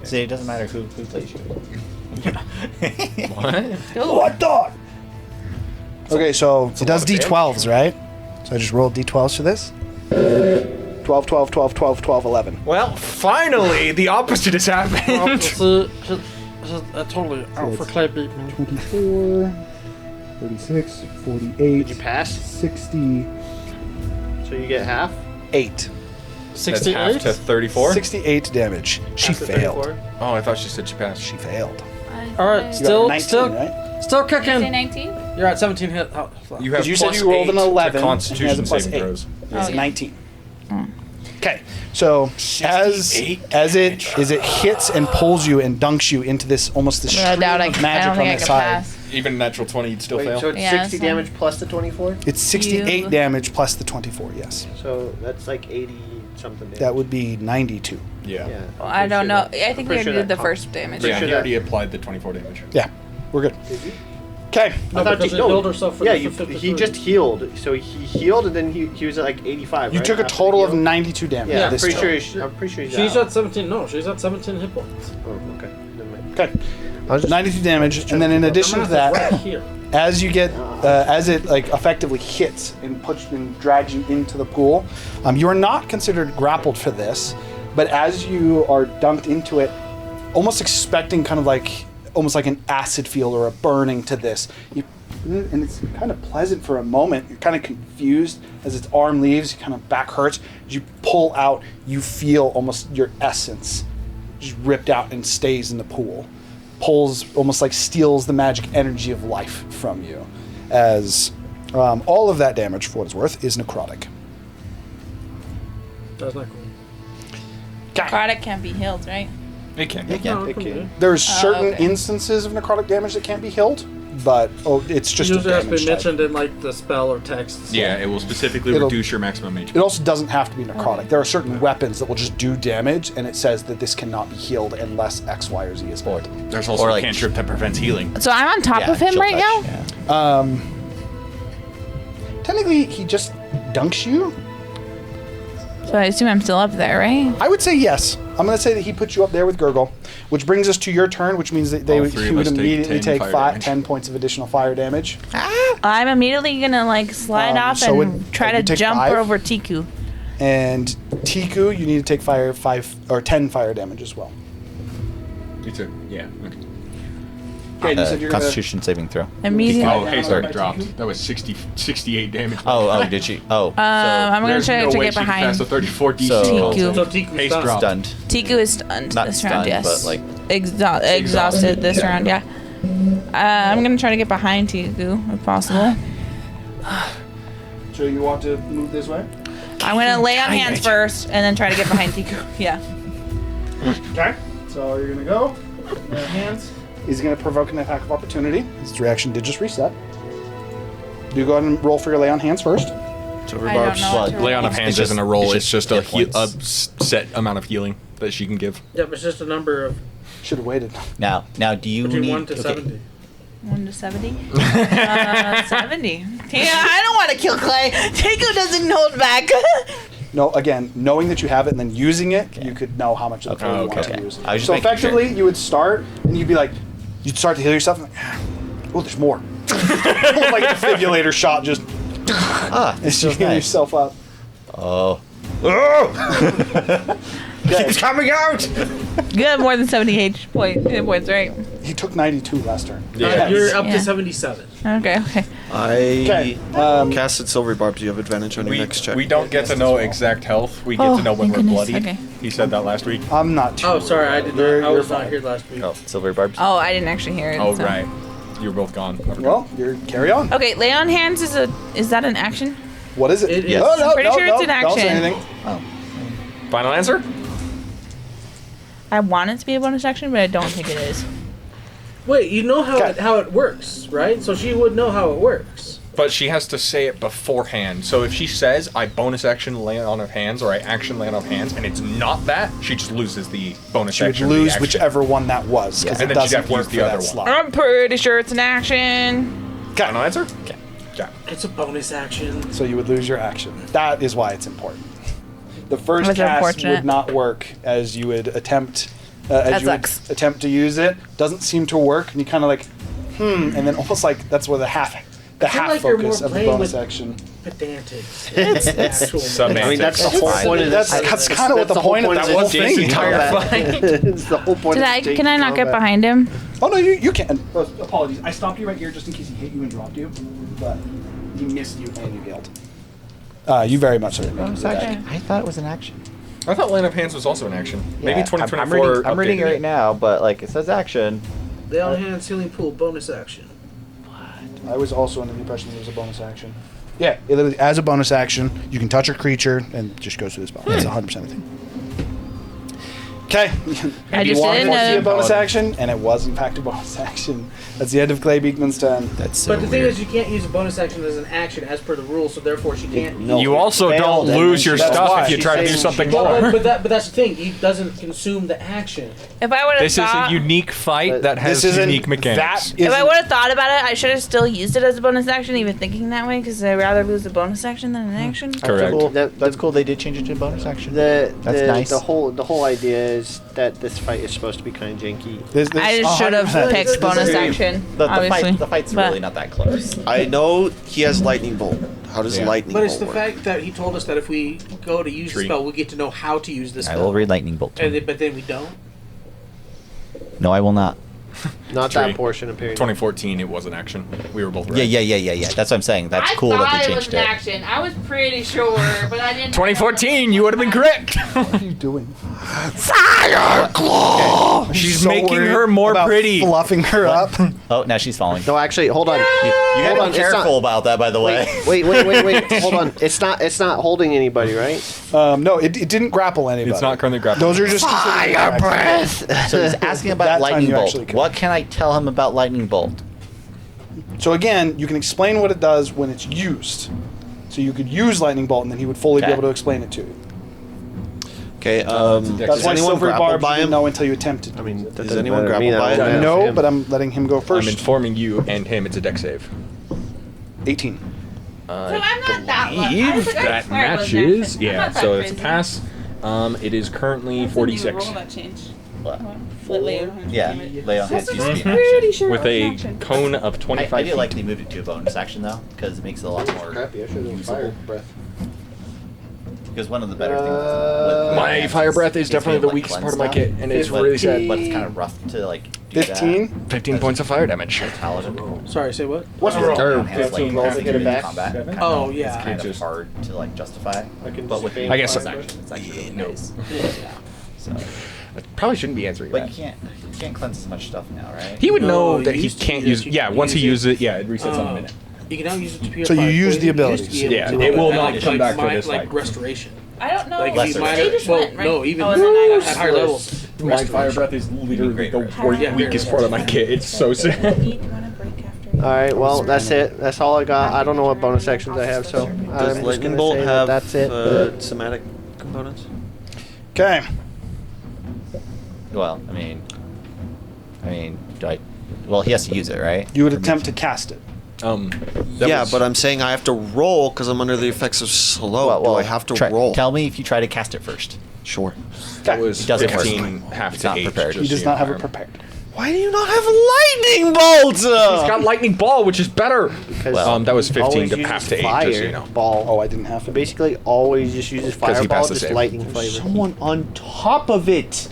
See, it doesn't matter who plays you. What? What the? Okay, so it does lot of D12s, right? So I just rolled D12s for this. 12, 12, 12, 12, 12, 11. Well, finally, the opposite has Well, happened. she's totally out for Clay Beatman. 24, 36, 48, Did you pass? 68. So you get half? That's half 68? to 34. 68 damage. She Half to failed. 34? Oh, I thought she said she passed. She failed. Alright, You got still, 19, still, right? still Say kicking. 19? You're at 17 hit. Oh, You have Because you said plus you rolled an 8 to 11. and he has a Constitution plus saving 8. throws. It's Oh, yeah. 19. Okay, so as it hits and pulls you and dunks you into this almost this Without stream doubt, I of don't magic think on I the can side. pass. Even natural 20, you'd still Wait, fail. so it's Yeah, 60 that's damage plus the 24? It's 68 You- damage plus the 24. Yes, So that's like 80 something damage. that would be 92. Yeah. Yeah. Well, I don't know. I think we pretty already sure did the that first damage. Yeah, sure he that- already applied the 24 damage. Yeah, we're good. Did you? Okay. No, because he healed herself for yeah, the 53. he just healed. So he healed, and then he was at like 85. You right? took a After total he of healed? 92 damage. Yeah, this I'm pretty turn. sure he's She's out. at 17. No, she's at 17 hit points. Oh, okay. Never mind. Okay. I was just 92 damage, and then in addition to Right that, here. as you get, as it like effectively hits and drags you into the pool, you are not considered grappled for this, but as you are dunked into it, almost expecting kind of like almost like an acid feel or a burning to this, and it's kind of pleasant for a moment. You're kind of confused as its arm leaves, your kind of back hurts. As you pull out, you feel almost your essence just ripped out and stays in the pool. Pulls, almost like steals the magic energy of life from you. As all of that damage, for what it's worth, is necrotic. That's not cool. Necrotic can't be healed, right? It can. No, it can be. There's certain okay. instances of necrotic damage that can't be healed, but it's just a Usually has damage been type. mentioned in like the spell or text. Yeah, it will specifically It'll- reduce your maximum HP. It also doesn't have to be necrotic. There are certain weapons that will just do damage, and it says that this cannot be healed unless X, Y, or Z is spelled. There's also Or a like- cantrip that prevents healing. So I'm on top Yeah, of him she'll right touch, now? yeah. Technically, he just dunks you. So I assume I'm still up there, right? I would say yes. I'm going to say that he put you up there with Gurgle, which brings us to your turn, which means that All three he of would us take immediately 10 take fire damage. 10 points of additional fire damage. I'm immediately gonna like slide off so and it- try you to take jump 5? over Tiku. And Tiku, you need to take 10 fire damage as well. You took, yeah. Okay. Okay, you said you're Constitution saving throw. Immediately. Oh, hey, sorry, by dropped. Tiku? That was 68 damage. Oh, did she? Oh, I'm gonna There's try no to way get she can behind. pass a 34 DC. So- Tiku. So Tiku Haste stopped. drop. stunned. Tiku is stunned Not this stunned, round, yes. but like Exhausted this round, yeah. I'm gonna try to get behind Tiku if possible. So you want to move this way? I'm gonna lay on hands first and then try to get behind Tiku. Yeah. Okay. So you're going to go. Hands. He's going to provoke an attack of opportunity. His reaction did just reset. You go ahead and roll for your lay on hands first. Silver I don't barbs. know. what to Lay on roll. of hands It's just- isn't a roll. it's It's just just a, hit set amount of healing that she can give. Yep, it's just a number of Should have waited. now do you between need 1 to okay. 70. 1 to 70? 70. Yeah, I don't want to kill Clay. Tiku doesn't hold back. No, again, knowing that you have it and then using it, you could know how much of the Okay, total you want okay. to use. I was just So making effectively, sure. you would start and you'd be like, you'd start to heal yourself. And like, oh, there's more. Like a defibrillator shot, just This as you feels heal nice. yourself up. Oh. Okay. Coming out! You have more than 70 hit points, right? He took 92 last turn. Yeah. You're up Yeah. to 77. Okay. Okay. Casted silver barbs. You have advantage on your next check. We don't get to know exact health. We get Oh, to know when thank we're goodness. bloodied. Okay. He said that last week. I'm not too. Oh, sorry, I did not. You're- I you're was not fine. here last week. Oh, silver barbs. Oh, I didn't actually hear it. Oh, so. right. You were both gone. Well, you're carry on. Okay, lay on hands is that an action? What is it? It Yes. is. Oh, no, I'm pretty no, sure no, it's an don't say action. anything. Final answer? I want it to be a bonus action, but I don't think it is. Wait, you know how Okay. how it works, right? So she would know how it works. But she has to say it beforehand. So if she says, I bonus action lay on of hands, or I action lay on of hands, and it's not that, she just loses the bonus She would action. or the lose action. whichever one that was, because And it then she'd doesn't have to work use for the that other one. slot. I'm pretty sure it's an action. Final answer? Okay. Yeah. It's a bonus action. So you would lose your action. That is why it's important. The first That's cast unfortunate. would not work as you would attempt. As That you would sucks. attempt to use it, doesn't seem to work, and you kind of like, and then almost like that's where the half feel like you're focus more of the playing bonus with- action. Pedantic. It's actual. Semantics. I mean, that's the whole It's point of this. That's kind of what the point of that whole thing is. It's the whole point. Can I not get behind him? Oh no, you can. Apologies, I stopped you right here just in case he hit you and dropped you, but he missed you and you healed. You very much so. Bonus action? I thought it was an action. I thought laying of hands was also an action. Maybe Yeah, 2024. I'm reading it updated right now, but like it says action. Lay on hands, healing pool, bonus action. I was also under the impression that it was a bonus action. Yeah, it literally, as a bonus action, you can touch a creature and it just goes through this spell. That's 100% a thing. Okay. I You just wanted didn't it to be a know. bonus action, and it was in fact a bonus action. That's the end of Clay Beekman's turn. That's so But the thing weird. is, you can't use a bonus action as an action as per the rules, so therefore she can't. No, You also failed, don't and lose then your she- That's stuff why. if you try to do She's something saying more. But that's the thing. He doesn't consume the action. If I would have This is a thought, unique fight that has This isn't unique mechanics. That if I isn't- would have thought about it, I should have still used it as a bonus action, even thinking that way, because I'd rather lose a bonus action than an action. Correct. Cool. That's cool. They did change it to a bonus action. That's nice. The whole idea is that this fight is supposed to be kind of janky. I just should have 100% picked bonus disagree. action. The obviously. fight's But- really not that close. I know he has lightning bolt. How does Yeah. lightning But bolt it's the work? fact that he told us that if we go to use the Tree. spell, we get to know how to use the I spell. will read lightning bolt. to And him. then, but then we don't. No, I will not. Not Tree. that portion apparently. 2014, it was an action. We were both right. Yeah. That's what I'm saying. That's cool that they changed it. action. I was pretty sure, but I didn't. 2014, you would have been correct. What are you doing? She's So making worried her more about pretty. fluffing her up. Oh, now she's falling. No, actually, hold on. You gotta Hold on, be it's careful not- about that, by the way. Wait. Hold on. It's not holding anybody, right? No, it didn't grapple anybody. It's not currently grappling. Those are just fire breath. So he's asking That about time lightning you bolt. actually could. What can I tell him about lightning bolt? So again, you can explain what it does when it's used. So you could use lightning bolt, and then he would fully be Okay. able to explain it to you. Okay, That's does why anyone Silvery grapple Barb by didn't him? know until you attempted. I mean, that Does doesn't anyone matter to me, grapple that by was him? up to No, him. but I'm letting him go I'm first. informing you and him it's a deck save. 18. So I'm not that low. I Believe was like, I that swear it was an matches. action. I'm Yeah, not that so it's a crazy. pass. It is currently 46. What? Later. Yeah, lay on hands used to be an Pretty action. sure With it was an a action. cone of 25 I do feet. like they moved it to a bonus action though, because it makes it a lot more usable. Because one of the better things with My fire breath is being definitely able the to weakest part of cleanse my stuff. kit, and it's But- really sad. But it's kind of rough to like do 15? 15 points of fire damage. that. Paladin. Sorry, say what? What's Or Lay on hands, 15 like, rolls to hit it in back. combat. Kind Oh, of- yeah. It's kind of Just- hard to like justify. But with I guess- bonus action, it's actually really No. nice. So, I probably shouldn't be answering but that. you can't cleanse as much stuff now, right? He would No, know you that he used to can't use use it. it. Yeah, You once he use uses it, yeah, it resets in a minute. You can now use it to purify. So you use the Used to be abilities. able Yeah, to it do will that, not like, come back for my- this like fight. restoration. I don't know. Like if Lesser you minor, They just well, went, right? no, even Oh, and then I at higher levels. My fire restoration. breath is literally the Yeah, weakest part of my kit. It's so sad. All right, well, that's it. That's all I got. I don't know what bonus actions I have, so I'm Does just lightning gonna bolt say that have that's it. somatic components? Okay. Well, I mean, do I? Well, he has to use it, right? You would attempt to cast it. That Yeah, was- but I'm saying I have to roll because I'm under the effects of slow. Do I have to roll? Tell me if you try to cast it first. Sure. that was It doesn't work. 15 half It's to not 8. prepared. just He does so not you have know. it prepared. Why do you not have lightning bolts? He's got lightning ball, which is better. Because That was 15 always to uses half to 8, fire just so you know. ball. Oh, I didn't have it. Basically, always just uses 'Cause he fireball, passed the just save. lightning flavor. Someone on top of it.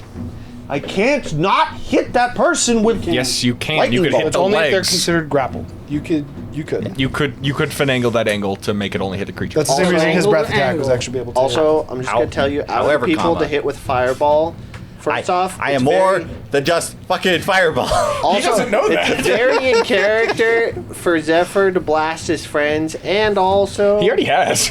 I can't not hit that person with. Yes, you can. Lightning You could bolt. hit It's the only if they're legs. considered grappled. You could. You could finagle that angle to make it only hit the creature. That's the same Also- reason his breath attack was Angle. actually be able to. Also, I'm just gonna tell you, out of However, the people comma. to hit with fireball, first off, I it's am more very- than just fucking fireball. Also, doesn't know that. It's very in character for Zephyr to blast his friends, and also He already has.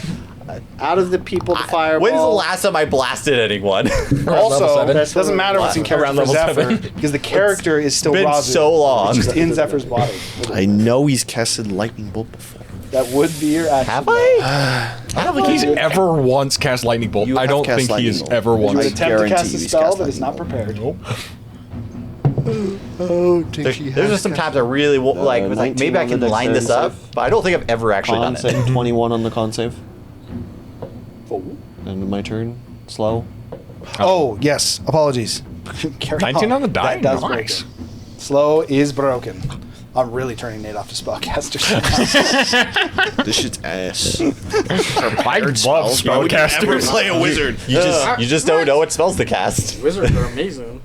out of the people to fireball. When's the last time I blasted anyone? Also, seven. it doesn't matter what's in character Around for level Zephyr 7. because the character is still been Razu. so long. It's just in Zephyr's body. I know he's casted lightning bolt before. That would be your action. Have I? I don't think he's ever once cast lightning bolt. You I have don't cast think he lightning has bolt. ever You would once. attempt to guarantee cast a he's spell cast that is not lightning prepared. Oh, There's just some times I really like was like 19 maybe I on can the line this dexterity up, save. but I don't think I've ever actually Con done it. save, 21 on the con save. Oh. And my turn. Slow. Oh, yes. Apologies. Carry 19 on the die? That does break Nice. it. Slow is broken. I'm really turning Nate off to spellcaster. This shit's ass. I love Why would you ever spellcasters. play a wizard? You just don't know what spells to cast. Wizards are amazing.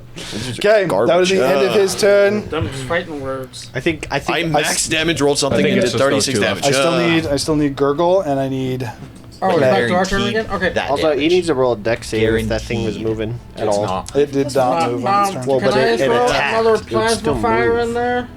Okay, that was the end of his turn. Them just fighting words. I think I max damage rolled something think and it's did just those 36 two damage. left. I still need Gurgle, and I need. Oh, it's back to our turn Guaranteed again? Okay. that also he damage. needs to roll a dex save if that thing was Guaranteed. moving at It's all. not. It did not move on his turn. Well, Can but I it throw attacked. another It would still plasma fire move. in there?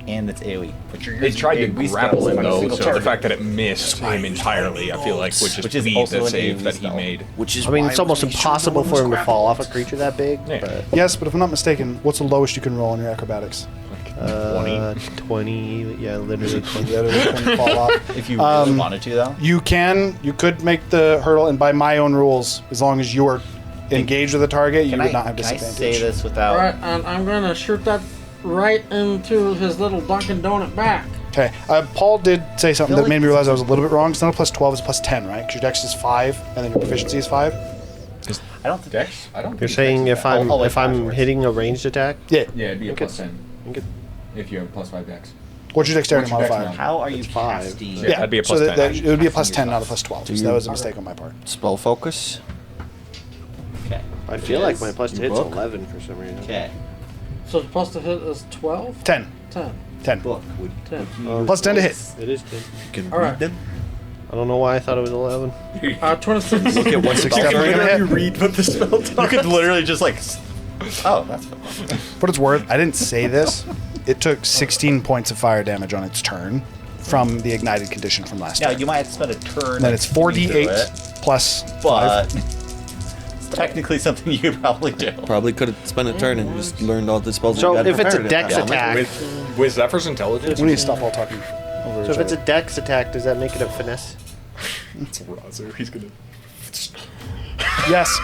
and it's AoE. But you're They tried to AoE grapple spells him on a though, single so target. the fact that it missed him entirely, I feel like, would Which just is be also the an save AoE that he spell. made. Which is I mean, why it's almost make sure impossible no for him one to was fall off a grappling. creature that big. Yeah. But, Yes, but if I'm not mistaken, what's the lowest you can roll on your acrobatics? 20, yeah, literally 20. Literally can fall off. If you really wanted to, though. You could make the hurdle, and by my own rules, as long as you are engaged with the target, you Can would I, not have can I disadvantage. say this without... Alright, and I'm gonna shoot that right into his little Dunkin' Donut back. Okay. Paul did say something feel that made like me realize I was a little bit wrong. It's not a plus 12, it's a plus 10, right? Because your dex is 5, and then your proficiency is 5. I don't think... Dex? I don't think You're saying if I'm I'll wait if I'm afterwards. hitting a ranged attack? Yeah. Yeah, it'd be a plus 10 Okay. if you have plus 5 dex. What's your dexterity What's your dex modifier? now? How are you 5. casting... Yeah, that'd be a plus so 10. it would be a plus Casting 10, not a plus 12. So that was a mistake on my part. Spell focus. Okay. I feel like my plus to hit's book? 11 for some reason. Okay. So the plus to hit is 12? 10. 10. 10. Book. Would 10. Plus 10 to hit. It is 10. You can Alright. read them. I don't know why I thought it was 11. 26. Look at what's Definitely gonna hit. read what the spell does. You could literally just like... Oh, that's fine. For what it's worth, I didn't say this. It took 16 points of fire damage on its turn from the ignited condition from last Now, turn. you might have to spend a turn... And then it's thinking through 4d8 plus 5. but it's technically something you could probably do. Probably could have spent a turn and just learned all the spells. So we got if it's a prepared dex at that time. attack, With Zephyr's intelligence? We need to stop all talking over so each if it's a other. dex attack, does that make it a finesse? It's Razu. He's gonna. Yes.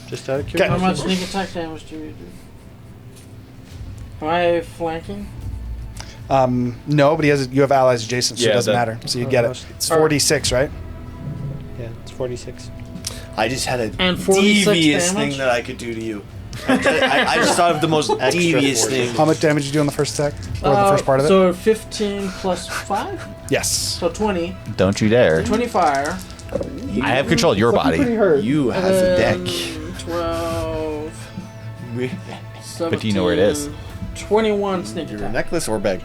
Just out of Okay. How much curiosity. sneak attack damage do you do? Am I flanking? No, but you have allies adjacent, so Yeah, it doesn't that- matter. So you get it. It's 46, right? Yeah, it's 46. I just had a And 46 devious damage? thing that I could do to you. I just thought of the most devious thing. How much damage did you do on the first attack? Or the first part of it? So 15 plus 5? Yes. So 20. Don't you dare. 20 fire. I have control of your body. You have a deck. 12. 17, But do you know where it is? 21 sneak Your attack. necklace or bag?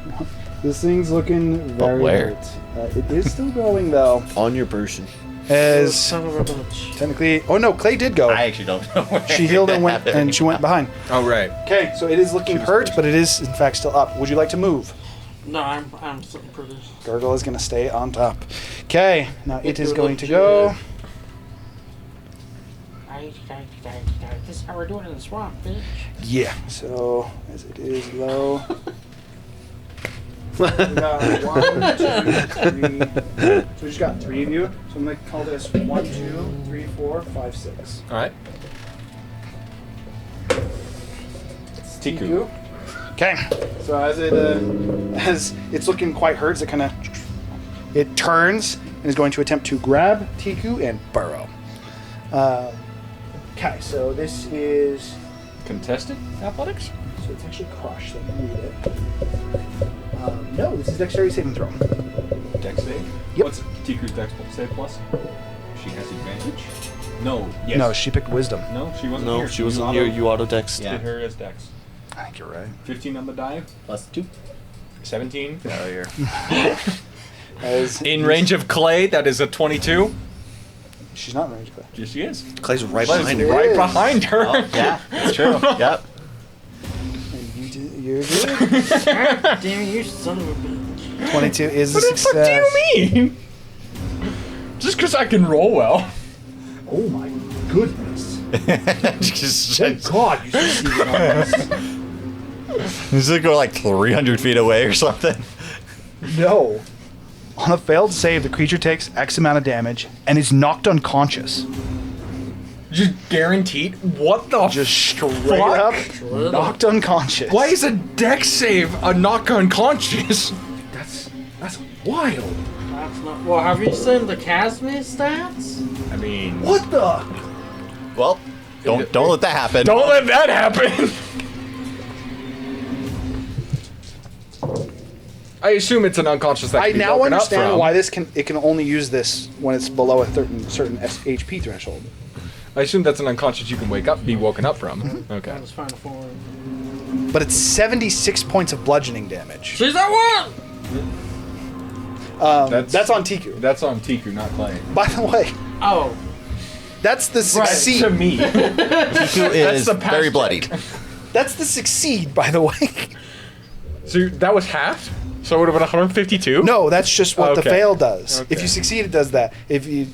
This thing's looking very where? hurt. It is still going, though. On your person. As Son of a bitch. technically... Oh, no, Clay did go. I actually don't know where She healed and went, happened. and she went behind. Oh, right. Okay, so it is looking hurt, but it is, in fact, still up. Would you like to move? No, I'm sitting pretty. Gargle is going to stay on top. Okay, now it is going to go... This is how we're doing it in the swamp, bitch. Yeah, so as it is low. We got 1, 2, 3. So we just got 3 of you. So I'm going to call this 1, 2, 3, 4, 5, 6. Alright. Tiku. Okay, so as it's looking quite hurt, it turns and is going to attempt to grab Tiku and burrow. Okay, so this is Contested athletics? so it's actually crushed. So I need it. No, this is dexterity saving throw. Dex save? Yep. What's Tiku's dex save plus? She has advantage? No. Yes. No, she picked wisdom. No, she wasn't No, here. she wasn't here. You auto text. Yeah. Did her as dex. I think you're right. 15 on the die. Plus 2. 17. Failure. As In range of Clay, that is a 22. she's not in range, but Yes, she is. Clay's right Clay's behind her. right is. behind her. Oh, yeah, that's true. Yep. you're good. Damn you, son of a bitch. 22 is a What the fuck do success. you mean? Just because I can roll well. Oh my goodness! Just, God, you succeeded on this. He's like going like 300 feet away or something. No. On a failed save, the creature takes X amount of damage and is knocked unconscious. Just guaranteed. What the Just straight fuck? up knocked unconscious. Why is a dex save a knock unconscious? That's wild. That's not. Well, have you seen the Casme stats? I mean, What the? Well, don't let that happen. don't let that happen. I assume it's an unconscious that I can be now woken up understand from. why it can only use this when it's below a certain HP threshold. I assume that's an unconscious you can be woken up from. Mm-hmm. Okay. I was trying to form. But it's 76 points of bludgeoning damage. She's that one! That's on Tiku. That's on Tiku, not Clay. By the way, Oh. that's the succeed. To me. Tiku is the past very check. bloodied. That's the succeed, by the way. So that was halved? So it would have been 152? No, that's just what the Okay. fail does. Okay. If you succeed, it does that. If you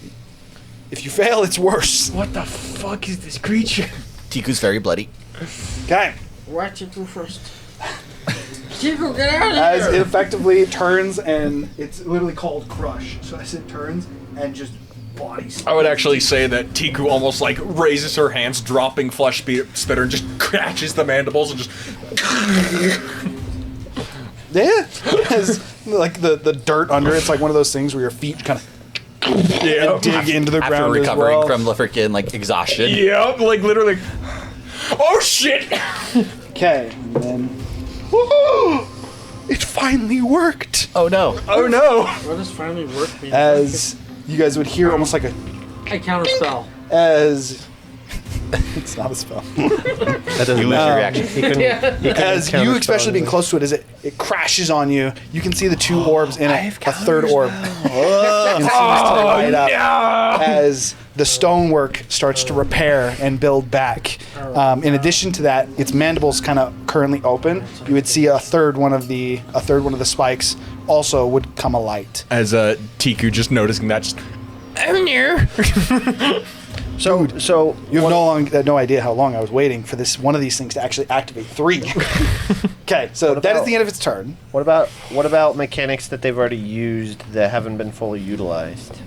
fail, it's worse. What the fuck is this creature? Tiku's very bloody. Okay. Why Tiku first? Tiku, get out of As here! it effectively turns, and it's literally called crush. So as it turns and just bodies. I would actually say that Tiku almost like raises her hands, dropping flesh spitter, and just catches the mandibles and just. Yeah. As, like the dirt under it's like one of those things where your feet kind of dig into the After ground recovering as well. from the freaking like exhaustion. Yep, like literally. Oh shit! Okay, and then. Woohoo! It finally worked! Oh no. Oh no! What does finally work mean? As you guys would hear almost like a. I counterspell. As. It's not a spell. That doesn't You lose your reaction. As you, especially being close to it, as it crashes on you, you can see the two orbs in it, a third orb. And seems to light up as the stonework starts to repair and build back. In addition to that, its mandibles kind of currently open. You would see a third one of the spikes also would come alight. As Tiku just noticing that, just. Oh no! So You have no idea how long I was waiting for this one of these things to actually activate 3. Okay, so that is the end of its turn. what about mechanics that they've already used that haven't been fully utilized?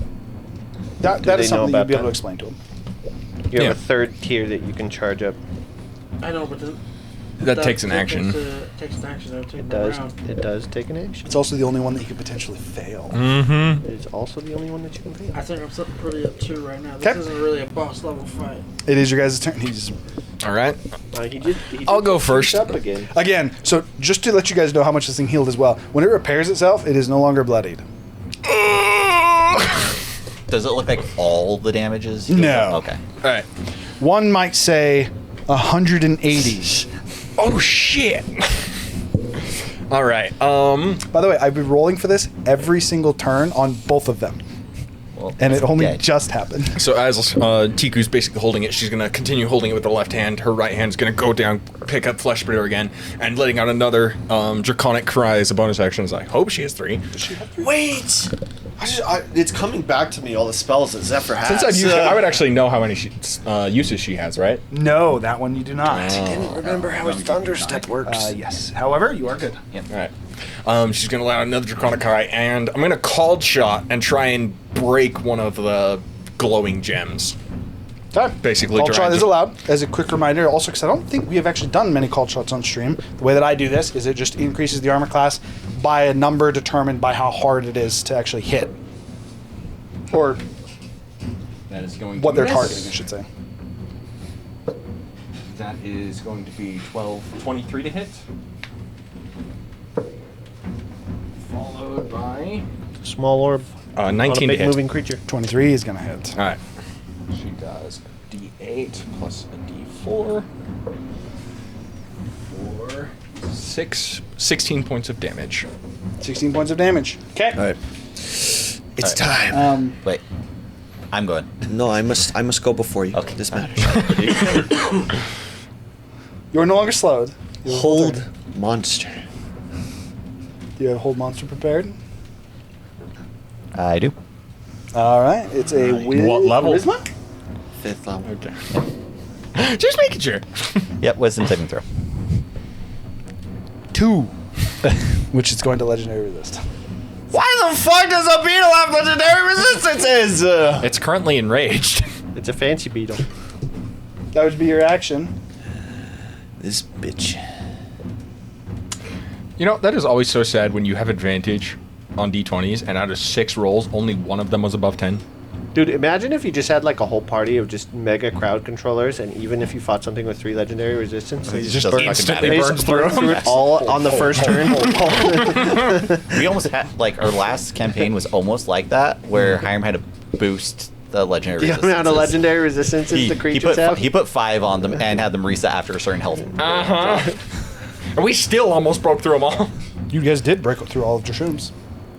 That they is know something you'd about be able to that? explain to them. You Yeah. have a third tier that you can charge up. I know, but That takes an action. Takes an action. That would take It me does. around. It does take an action. It's also the only one that you could potentially fail. Mm-hmm. It is also the only one that you can fail. I think I'm sitting pretty at 2 right now. This Okay. isn't really a boss level fight. It is your guys' turn. He's Alright. He did I'll go first. Up again. again. So just to let you guys know how much this thing healed as well. When it repairs itself, it is no longer bloodied. Does it look like all the damages? No. Okay. Alright. One might say 180. Oh shit! Alright, By the way, I've been rolling for this every single turn on both of them, Well, and it only dead. just happened. so as Tiku's basically holding it, she's gonna continue holding it with the left hand. Her right hand's gonna go down, pick up Flesh Splitter again, and letting out another Draconic Cry as a bonus action. I hope she has 3. Wait! It's coming back to me, all the spells that Zephyr has. Since I've used it, I would actually know how many uses she has, right? No, that one you do not. I didn't remember how his Thunderstep works. Yes. However, you are good. Alright. She's gonna allow another Draconic Cry, and I'm gonna Called Shot and try and break one of the glowing gems. Basically, Called trying shot is to- allowed. As a quick reminder, also because I don't think we have actually done many called shots on stream. The way that I do this is it just increases the armor class by a number determined by how hard it is to actually hit, or That is going what to they're miss. targeting, I should say. That is going to be 23 to hit. Followed by Small orb. 19 on a to big hit. moving creature. 23 is gonna hit. All right. She does D8 plus a D4 for 16 points of damage. 16 points of damage. Okay. All right. It's time. Wait. I'm going. No, I must go before you. Okay. This matters. You are no longer slowed. You have a full Hold turn. monster. Do you have hold monster prepared? I do. All right. It's a What level? Charisma? 5th level. Okay. Just making sure. Yep. Wisdom saving throw. 2, which is going to legendary resist. Why the fuck does a beetle have legendary resistances? It's currently enraged. It's a fancy beetle. That would be your action. This bitch. You know, that is always so sad when you have advantage on D20s, and out of 6 rolls, only one of them was above 10. Dude, imagine if you just had like a whole party of just mega crowd controllers, and even if you fought something with 3 legendary resistance, It you just doesn't fucking instantly they matter. burns just burn through through it all on the first turn. We almost had like our last campaign was almost like that, where Hiram had to boost the legendary The resistance. amount of legendary resistances the creatures have. He put 5 on them and had them reset after a certain health. And we still almost broke through them all. You guys did break through all of Jashoom's.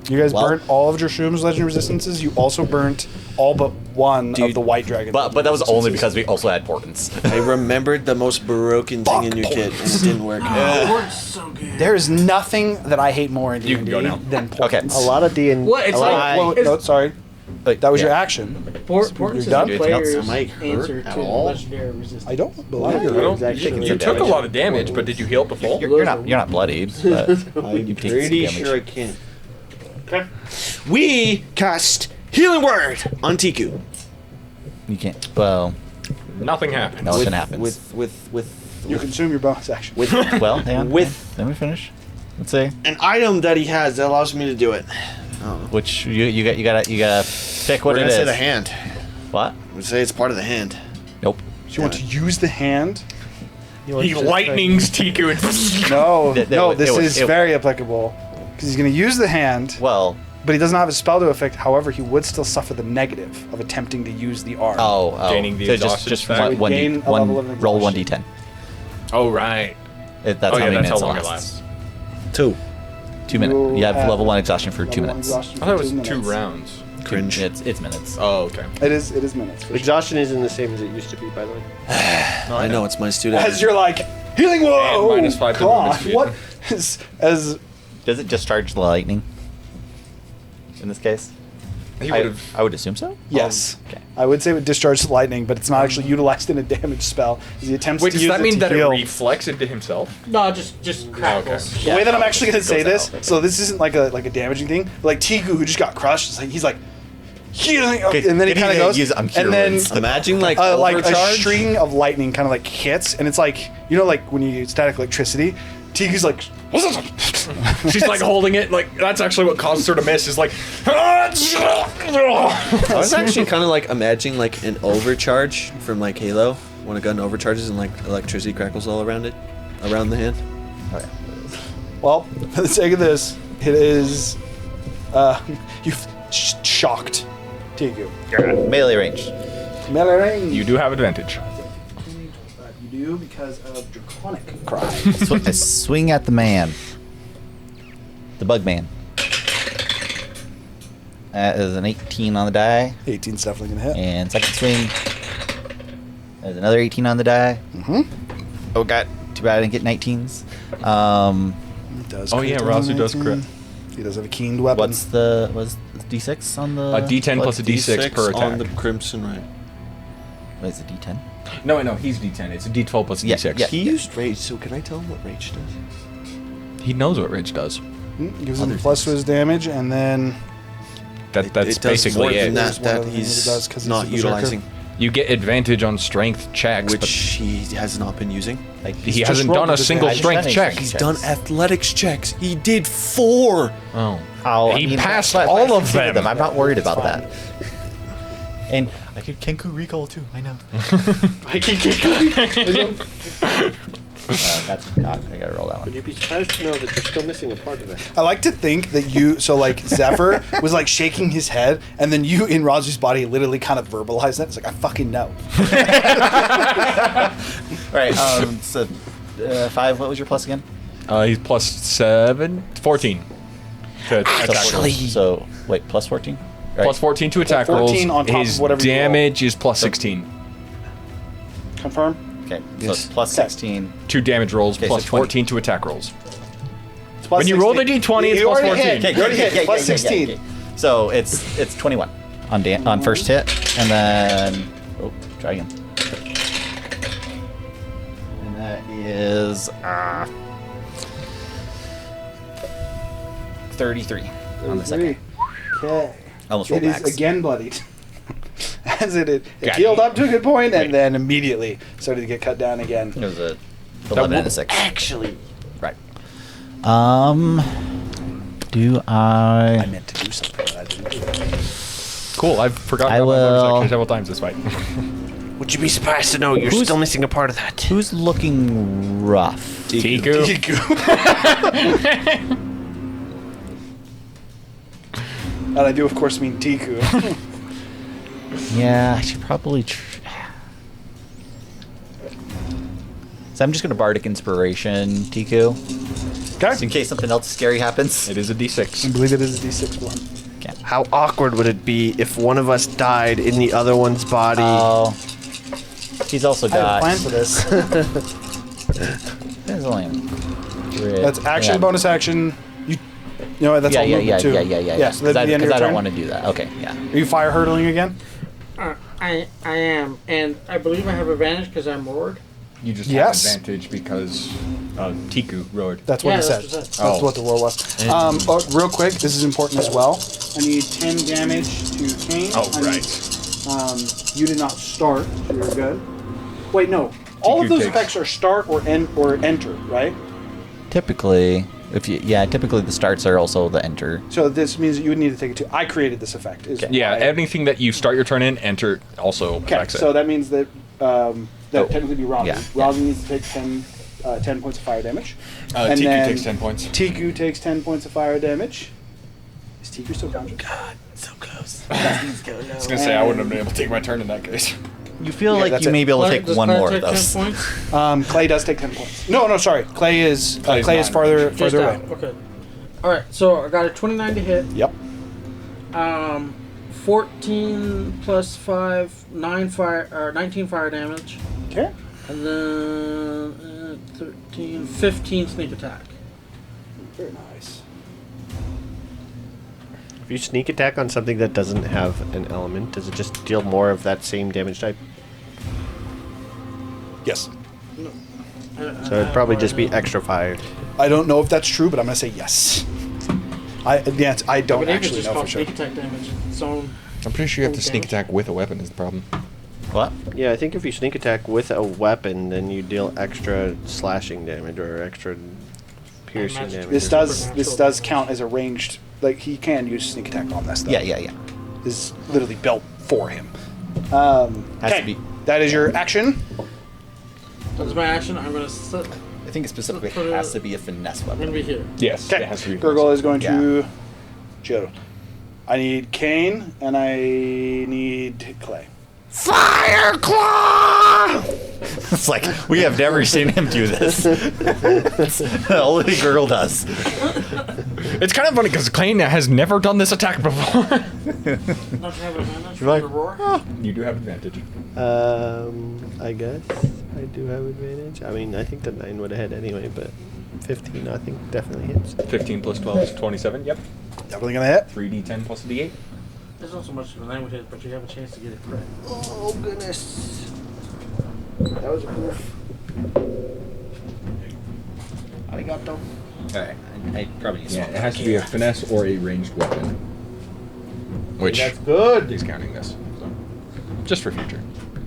You guys Well- burnt all of Drashum's legendary resistances. You also burnt all but one of the white dragon. But that was only resistances. because we also had portents. I remembered the most broken thing in your kit, and it didn't work. So good. There is nothing that I hate more in You can D&D go now. than portents. A lot of D and What? It's like Whoa, no, sorry. Wait, That was your yeah. action. Portents is done? the player's Am I hurt answer at to all? legendary resistance. I don't believe You, don't, actually- you took a lot of damage, but did you heal up to full? You're not bloodied, but I'm you take some pretty damage. sure I can't. We cast Healing Word on Tiku. You can't. Well, Nothing happened. nothing happens. With You consume your bonus action. with well, hang on. with- Let me finish. Let's see. an item that he has that allows me to do it. Which you gotta pick what We're it gonna say is. the hand. What? We'll say it's part of the hand. Nope. Do you want to use the hand? He lightnings Tiku and No, no. It This would- is it- very applicable because he's going to use the hand, Well. but he doesn't have a spell to effect. However, he would still suffer the negative of attempting to use the arm. Oh. Gaining the So exhaustion just effect. one, Gain a level of roll one exhaustion. d10. Oh, right. That's Oh, how yeah, many that's how minutes long it it lasts. lasts. 2. 2 minutes. You You have have level 1 exhaustion for 2 Level one minutes. exhaustion I thought it for was 2 2 minutes. rounds. Cringe. It's minutes. Oh, okay. It is minutes. For sure. Exhaustion isn't the same as it used to be, by the way. I know it's my student. As you're like healing, whoa, And -5 to God, bonus speed. what? As Does it discharge the lightning? In this case, He I would have. would assume so. yes, Okay. I would say it would discharge the lightning, but it's not actually utilized in a damage spell. As he attempts Wait, to does use that it mean to that heal. it reflects into himself? No, just crackles. Okay. The way that I'm actually going to say Goes this, out. so this isn't like a damaging thing. Like Tiku, who just got crushed, he's like healing, and then he Good kind of idea goes, use I'm and then words. Imagine like a overcharge. string of lightning kind of like hits, and it's like, you know, like when you use static electricity. Tiku's like, She's like holding it. Like that's actually what causes her to miss. Is like. I was actually kind of like imagining like an overcharge from like Halo when a gun overcharges and like electricity crackles all around it, around the hand. well, for the sake of this, it is you've shocked Tiku. Melee range. Melee range. You do have advantage. You do because of draconic cry. I swing at the man. The bug man. That is an 18 on the die. 18's definitely gonna hit. And second swing. There's another 18 on the die. Mm-hmm. Oh god. Too bad I didn't get 19s. He does Oh, crit yeah, on Razu the does 19. crit. He does have a keened weapon. What's the D6 on the A D10 plus a D6 per attack. on the Crimson Right. What is it, D10? No, he's D10. It's a D12 plus a Yeah, D6. yeah. He used Rage, so can I tell him what Rage does? He knows what Rage does. Gives him plus to his damage, and then That's it does basically more than it. that, One that of the things he's it does 'cause he's not a berserker. utilizing, You get advantage on strength checks, which but he has not been using. Like he just hasn't rolled done a with single advantage. strength check. He's He's done athletics checks. He did 4. Oh. He passed that's all of succeeded them. I'm not worried about that. And I could Kenku recall too. I know. That's cock. I gotta roll that one. Would you be surprised to know that you're still missing a part of it? I like to think that you, so like Zephyr was like shaking his head, and then you in Razu's body literally kind of verbalized that. It's like, I fucking know. All right. So 5. What was your plus again? He's plus 7, 14 to attack rolls. So wait, plus 14. Right. Plus 14 to attack 14 rolls. on top of His whatever you roll. damage is plus 16. Confirm? Okay. So Yes. it's plus Okay. 16. 2 damage rolls Okay, plus so 20. 14 to attack rolls. It's plus When you roll the 16. D20, it's You plus already 14. hit. You already hit. Plus 16. okay. So it's 21 on first hit, and then try again. And that is 33 on the second. Okay. Almost It rolled is max. again bloodied. As it Got healed it. up to a good point, and then immediately started to get cut down again. It was a 11 and a 6. Actually, Right. Do I? I meant to do something, but I didn't do it. Cool, I've forgotten I about my bonus will- action several times this fight. Would you be surprised to know you're Who's- still missing a part of that? Who's looking rough? Tiku. And I do, of course, mean Tiku. Yeah, I should probably. So I'm just gonna bardic inspiration, Tiku. Just in case something else scary happens. It is a D6. I believe it is a D6 one. How awkward would it be if one of us died in the other one's body? Oh. He's also I have a got. plan for this. There's only That's action, bonus action. You know what? That's all movement too. Yeah. So that'd be the end of Because your I don't turn. want to do that. Okay, yeah. Are you fire hurdling again? I am, and I believe I have advantage because I'm roared. You just Yes. have advantage because Tiku roared. That's what Yeah, it that's said. what it said. That's what the roll was. Real quick, this is important as well. I need 10 damage to Kane. Oh, I right. Need, you did not start, so you're good. Wait, no. All of TQ those takes- effects are start or enter, right? Typically, typically the starts are also the enter. So this means that you would need to take it to. I created this effect. Yeah, anything that you start your turn in, enter also Okay, affects so it. that means that that would technically be Rosin. Yeah. Rosin needs to take 10 points of fire damage. Tiku then takes 10 points. Tiku takes 10 points of fire damage. Is Tiku still conscious? So close. I was going to say, I wouldn't have been able to take my turn in that case. You feel like that's you it. may be able to take Does one Claire more take of 10 those. points? Clay does take 10 points. No, sorry. Clay is Clay's Clay is 9, farther Just away. out. Okay. All right. So I got a 29 to hit. Yep. 14 plus 5, 19 fire damage, Okay. and then 13, 15 sneak attack. Very nice. If you sneak attack on something that doesn't have an element, does it just deal more of that same damage type? Yes. So it'd probably just be extra fire. I don't know if that's true, but I'm gonna say yes. I don't But actually just know call for sure. sneak attack damage. Its own. I'm pretty sure you have to Okay. sneak attack with a weapon is the problem. What? Yeah, I think if you sneak attack with a weapon, then you deal extra slashing damage or extra piercing magic damage. This or does count as a ranged. Like he can use sneak attack on this. Though. Yeah. This is literally built for him. Has Okay. to be. That is your action. That's my action. I'm gonna sit. I think it specifically Put it- has to be a finesse I'm weapon. gonna be here. Yes, Okay. it has to be. Gurgle is going Yeah. to Joe. I need Kane and I need Clay. Fire Claw! It's like we have never seen him do this. Only girl does. It's kind of funny because Klein has never done this attack before. Don't you have advantage like, from the roar? You do have advantage. I guess I do have advantage. I mean, I think the 9 would have hit anyway, but 15 I think definitely hits. 15 plus 12 is 27. Yep. Definitely gonna hit. 3d10 plus a d8. There's not so much of a name with it, but you have a chance to get it correct. Oh goodness. That was a proof. Arigato. Alright. I probably need Yeah, it has to be a finesse or a ranged weapon. Which That's good. is counting this. So, just for future.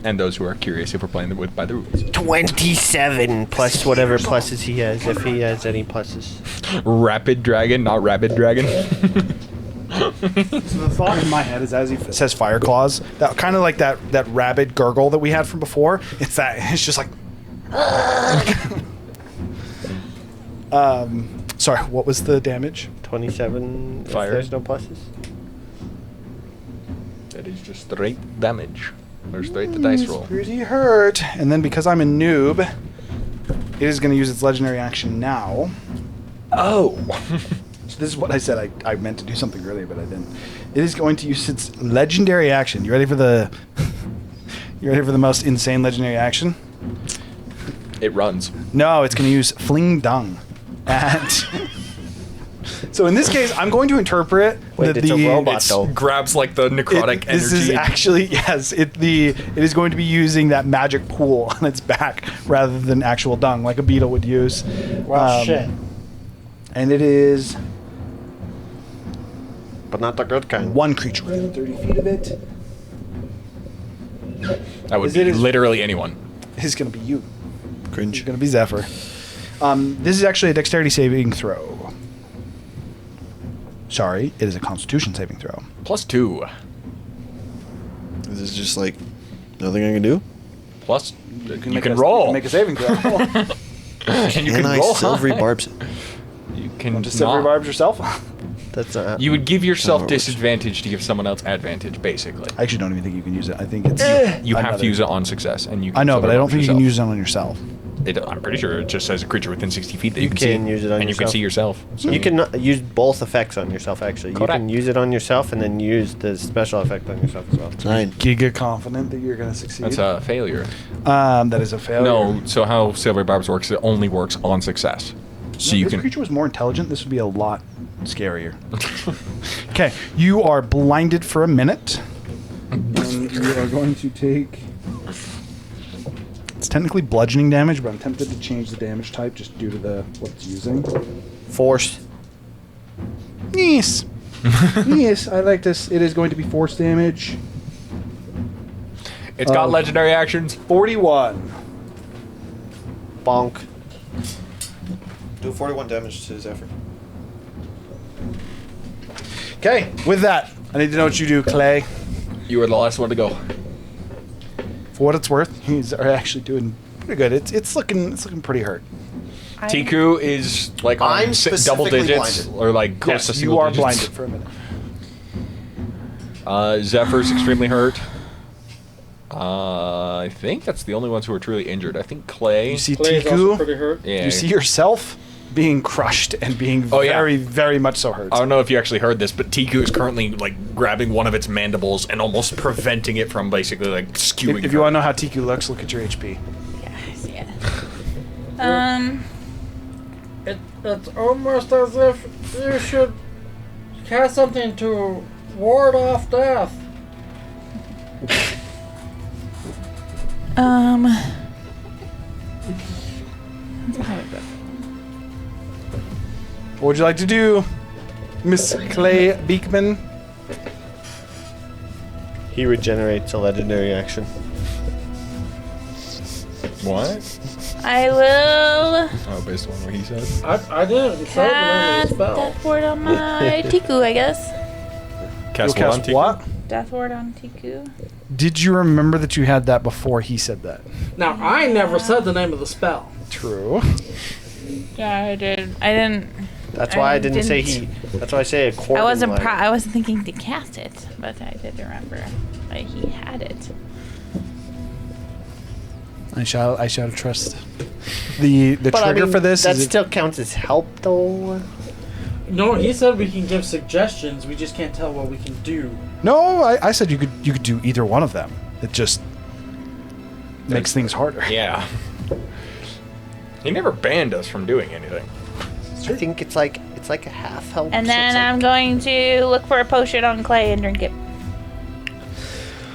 And those who are curious if we're playing with by the rules. 27 plus whatever pluses he has, if he has any pluses. Rapid dragon, not rabid dragon. So the thought in my head is as he says fire claws, that kind of like that rabid gurgle that we had from before. It's just like. Sorry, what was the damage? 27 Fire. if there's no pluses. That is just straight damage. Or straight the dice roll. Pretty hurt. And then because I'm a noob, it is going to use its legendary action now. Oh! So this is what I said. I meant to do something earlier, but I didn't. It is going to use its legendary action. You ready for the? You ready for the most insane legendary action? It runs. No, it's going to use Fling Dung. And so in this case, I'm going to interpret Wait, it's a robot It though. grabs like the necrotic energy. This is actually it is going to be using that magic pool on its back rather than actual dung like a beetle would use. Well, shit. And it is But not the good kind. one creature within 30 feet of it. That would Is be it- literally anyone. It's going to be you. Cringe. It's going to be Zephyr. This is actually a dexterity saving throw. Sorry, it is a Constitution saving throw. +2. This is just like nothing I can do. Plus, you can make roll. You can make a saving throw. And you And can I roll. silvery Huh? barbs. You can Just Silvery not. barbs yourself. That's not. You would give yourself That works. disadvantage to give someone else advantage, basically. I actually don't even think you can use it. I think it's You have another- to use it on success, and you. Can I know, but I don't silver think you can yourself. use it on yourself. I'm pretty sure it just says a creature within 60 feet that you can can see. use it on and you can yourself. see yourself. So You can use both effects on yourself, actually. Correct. You can use it on yourself and then use the special effect on yourself as well. 9. Giga confident that you're going to succeed. That's a failure. That is a failure. No, so how Silver Barbs works, it only works on success. So If you this can. creature was more intelligent, this would be a lot scarier. Okay, you are blinded for a minute. And you are going to take... It's technically bludgeoning damage, but I'm tempted to change the damage type just due to what it's using. Force. Yes. Yes, I like this. It is going to be force damage. It's got legendary actions. 41. Bonk. Do 41 damage to Zephyr. Okay, with that, I need to know what you do, Clay. You were the last one to go. For what it's worth, he's actually doing pretty good. It's looking pretty hurt. Tiku is like on I'm double specifically digits blinded. or like close to Yes, single you are digits. blinded for a minute. Zephyr's extremely hurt. I think that's the only ones who are truly injured. I think Clay. You see Clay's also pretty Tiku. hurt. Yeah. You see yourself being crushed and being Oh, yeah. very, very much so hurt. I don't know if you actually heard this, but Tiku is currently like grabbing one of its mandibles and almost preventing it from basically like skewing. If you want to know how Tiku looks, look at your HP. Yeah, I see it. It's almost as if you should cast something to ward off death. What would you like to do, Miss Clay Beekman? He regenerates a legendary action. What? I will Oh, based on what he said. I didn't say the name of cast the spell. Death Ward on my Tiku, I guess. Cast You'll what on cast Tiku? what? Death Ward on Tiku. Did you remember that you had that before he said that? Now, I never said the name of the spell. True. Yeah, I did. I didn't. That's why I didn't say didn't- he. That's why I say according. I wasn't. like, I wasn't thinking to cast it, but I did remember that he had it. I shall trust. The But trigger I mean, for this that is still counts as help, though. No, he said we can give suggestions. We just can't tell what we can do. no. I said you could do either one of them. It just makes things harder. Yeah. He never banned us from doing anything. I think it's like a half help. And so then it's like- I'm going to look for a potion on Clay and drink it.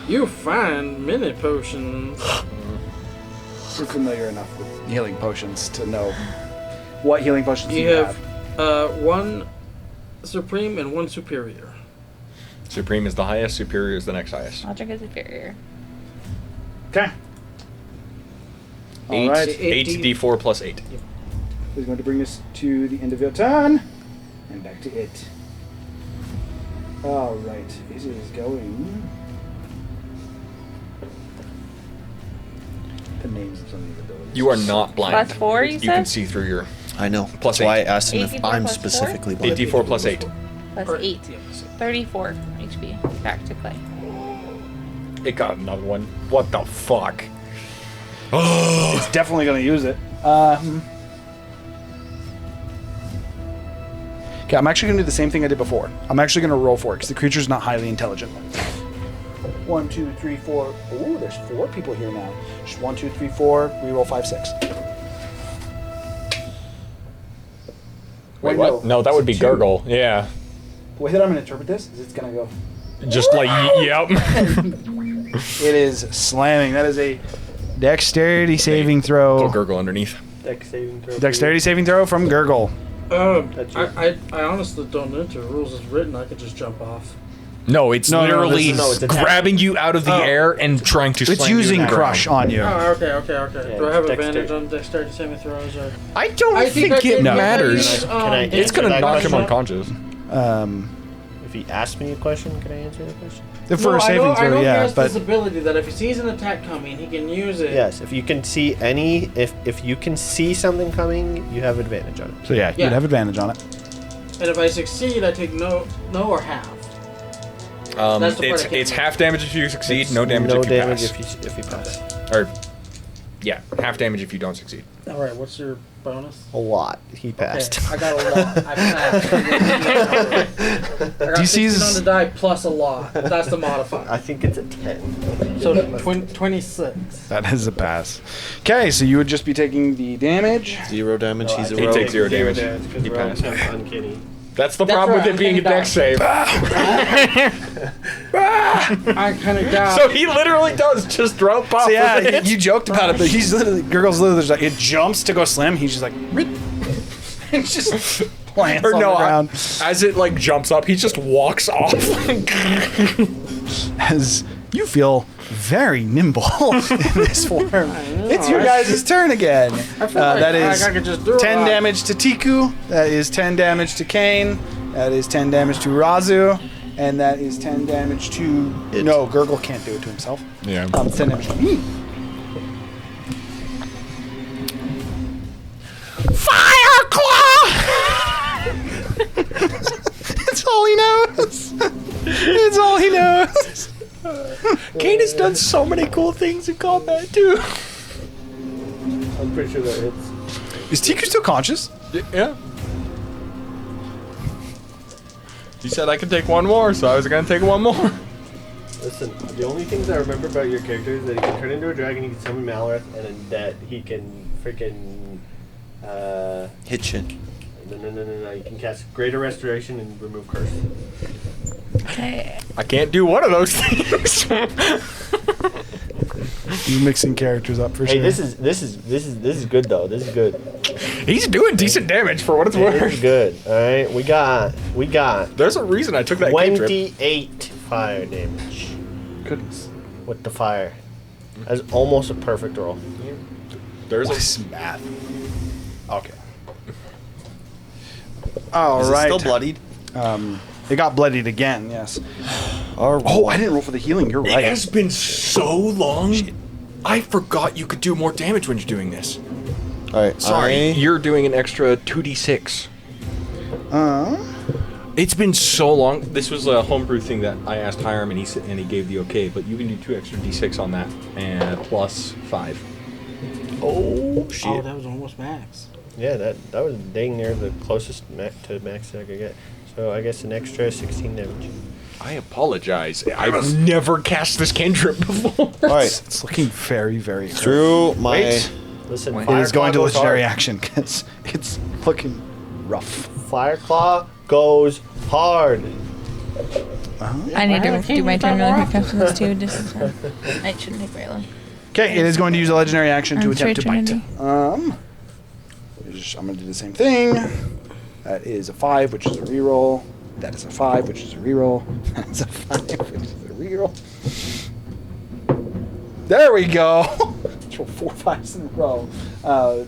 You find mini potions. You're familiar enough with healing potions to know what healing potions You you have one supreme and one superior. Supreme is the highest, superior is the next highest. I'll drink a superior. Okay. Eight, Alright. 8d4 plus 8. Who's going to bring us to the end of your turn and back to it. All right. It is going. The names of some of these abilities. You are not blind. Plus 4, you You can said? see through your I know. Plus That's why I 8. asked him if 84 I'm plus 4? specifically blind. 8d4 plus 8. Plus Or- 8. yeah, so- 34 HP. Back to Clay. It got another one. What the fuck? It's definitely going to use it. Okay, I'm actually going to do the same thing I did before. I'm actually going to roll for it because the creature's not highly intelligent. 1, 2, 3, 4. Ooh, there's 4 people here now. Just 1, 2, 3, 4. We roll 5, 6. Wait, what? No, that would be Two. Gurgle. Yeah. The way that I'm going to interpret this is it's going to go. Just like, yep. It is slamming. That is a dexterity saving throw. Go Gurgle underneath. Dex saving throw. Dexterity saving throw from Gurgle. That's your- I honestly don't know the rules as written. I could just jump off. No, it's No, literally this is- it's attack. grabbing you out of the air and trying to It's slam you using in the crush ground. on you. Oh, okay. Yeah, Do I have it's advantage dexterity. on dexterity saving throws? Or I don't I think, I it can matters. use, Can I- It's gonna Can I knock him question? unconscious. If he asks me a question, can I answer the question? For a saving I throw, know he yeah, has but this ability that if he sees an attack coming, he can use it. Yes, if you can see any, if you can see something coming, you have advantage on it. so yeah, Yeah. you'd have advantage on it. And if I succeed, I take no or half. That's the part I can't It's do. half damage if you succeed, It's no damage no if you damage pass. if you pass. Or Yeah, half damage if you don't succeed. All right, what's your bonus? A lot. He passed. Okay, I got a lot. I passed. I got DC's 16 on the die plus a lot. That's the modifier. I think it's a 10. So 26. That is a pass. Okay, so you would just be taking the damage. 0 damage. He's a He rogue. takes 0 damage. He He passed. Uncanny. That's the That's problem right, with it being a uncanny dex save. I kind of got. So he literally does just drop off. So yeah, of it. you joked about it, but he's literally, Gurgle's literally just like, it jumps to go slam. He's just like, it's just plants Or on no, the ground. as it like jumps up, he just walks off. As you feel very nimble in this form. It's your guys' turn again. I feel like That is I could just do 10 it. damage to Tiku. That is 10 damage to Kane. That is 10 damage to Razu. And that is 10 damage to... No, Gurgle can't do it to himself. Yeah. 10 damage to me. It's all he knows. It's all he knows. Kane has done so many cool things in combat too. I'm pretty sure that hits. Is Tiku still conscious? Yeah. He said I could take one more, so I was gonna take one more. Listen, the only things I remember about your character is that he can turn into a dragon, he can summon Maloreth, and then that he can freaking Hit shit. no. You can cast Greater Restoration and remove curse. Okay. I can't do one of those things. You're mixing characters up for Hey, sure. this is good though. This is good. He's doing decent damage for what it's This is worth. good. All right, we got There's a reason I took that K trip. 28 fire damage Goodness. with the fire. That's almost a perfect roll. There's What's math? Okay. All Is right. it still bloodied? It got bloodied again, yes. Or Oh, I didn't roll for the healing. You're It right. has been so long. I forgot you could do more damage when you're doing this. Alright, Sorry, you're doing an extra 2d6. It's been so long. This was a homebrew thing that I asked Hiram and he gave the okay, but you can do 2 extra d6 on that and plus 5. Oh shit! Oh, that was almost max. Yeah, that was dang near the closest to max that I could get. So I guess an extra 16 damage. I apologize. I've never cast this cantrip before. Alright, It's looking very, very hurt. through my... Wait. Listen, It is going to goes legendary hard. action because it's looking rough. Fire Claw goes hard. I need to do my turn really quick after this too. Just it shouldn't take very long. Okay, it is going to use a legendary action to It's your attempt to bite. turn, I'm going to do the same thing. That is a 5, which is a reroll. That is a 5, which is a reroll. That's a 5, which is a reroll. There we go. Let's roll 4 5s in a row.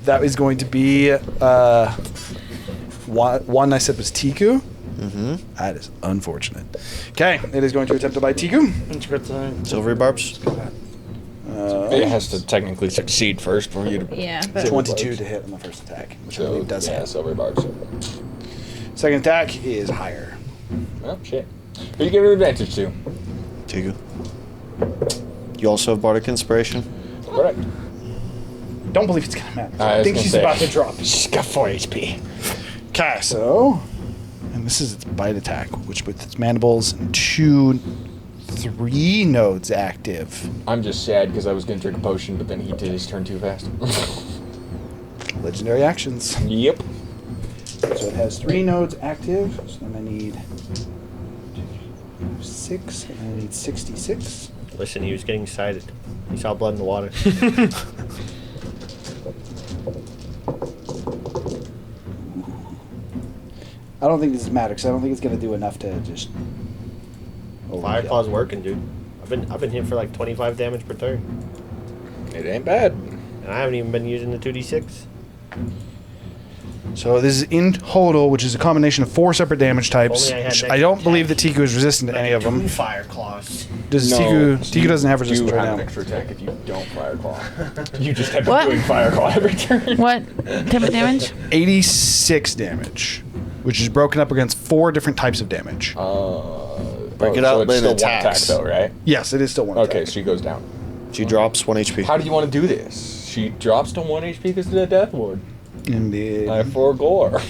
That is going to be one I said was Tiku. Mm-hmm. That is unfortunate. Okay, it is going to attempt to bite Tiku. It's a good thing. Silvery barbs? It has to technically succeed first for you to. Yeah. 22 to hit on the first attack, which I believe does hit. silver barbs. Second attack is higher. Oh shit! Who you giving advantage to? Tigu. You also have Bardic Inspiration? Correct. Don't believe it's gonna matter. I I was think gonna she's say. about to drop. She's got 4 HP. Okay, so, and this is its bite attack, which with its mandibles and 3 nodes active. I'm just sad because I was gonna drink a potion, but then he did his turn too fast. Legendary actions. Yep. So it has 3 nodes active. So then I need 6, and I need 66. Listen, he was getting excited. He saw blood in the water. I don't think this matters because I don't think it's gonna do enough to just. Fire Claw's working, dude. I've been hit for like 25 damage per turn, It ain't bad. and I haven't even been using the 2d6. So this is in total, which is a combination of 4 separate damage types. Only I had Which that I don't attack. believe that Tiku is resistant to any of them. 2 Fire Claws. Does No, Tiku doesn't have resistance You right have an now. extra attack if you don't fire claw. You just have What? been doing fire claw every turn. What type of damage? 86 damage, which is broken up against 4 different types of damage. Break it out it's by still the attacks. one attack though, right? Yes, it is still one Okay, attack. she goes down. She drops 1 HP. How do you want to do this? She drops to 1 HP because of the Death Ward. Indeed. I forgore.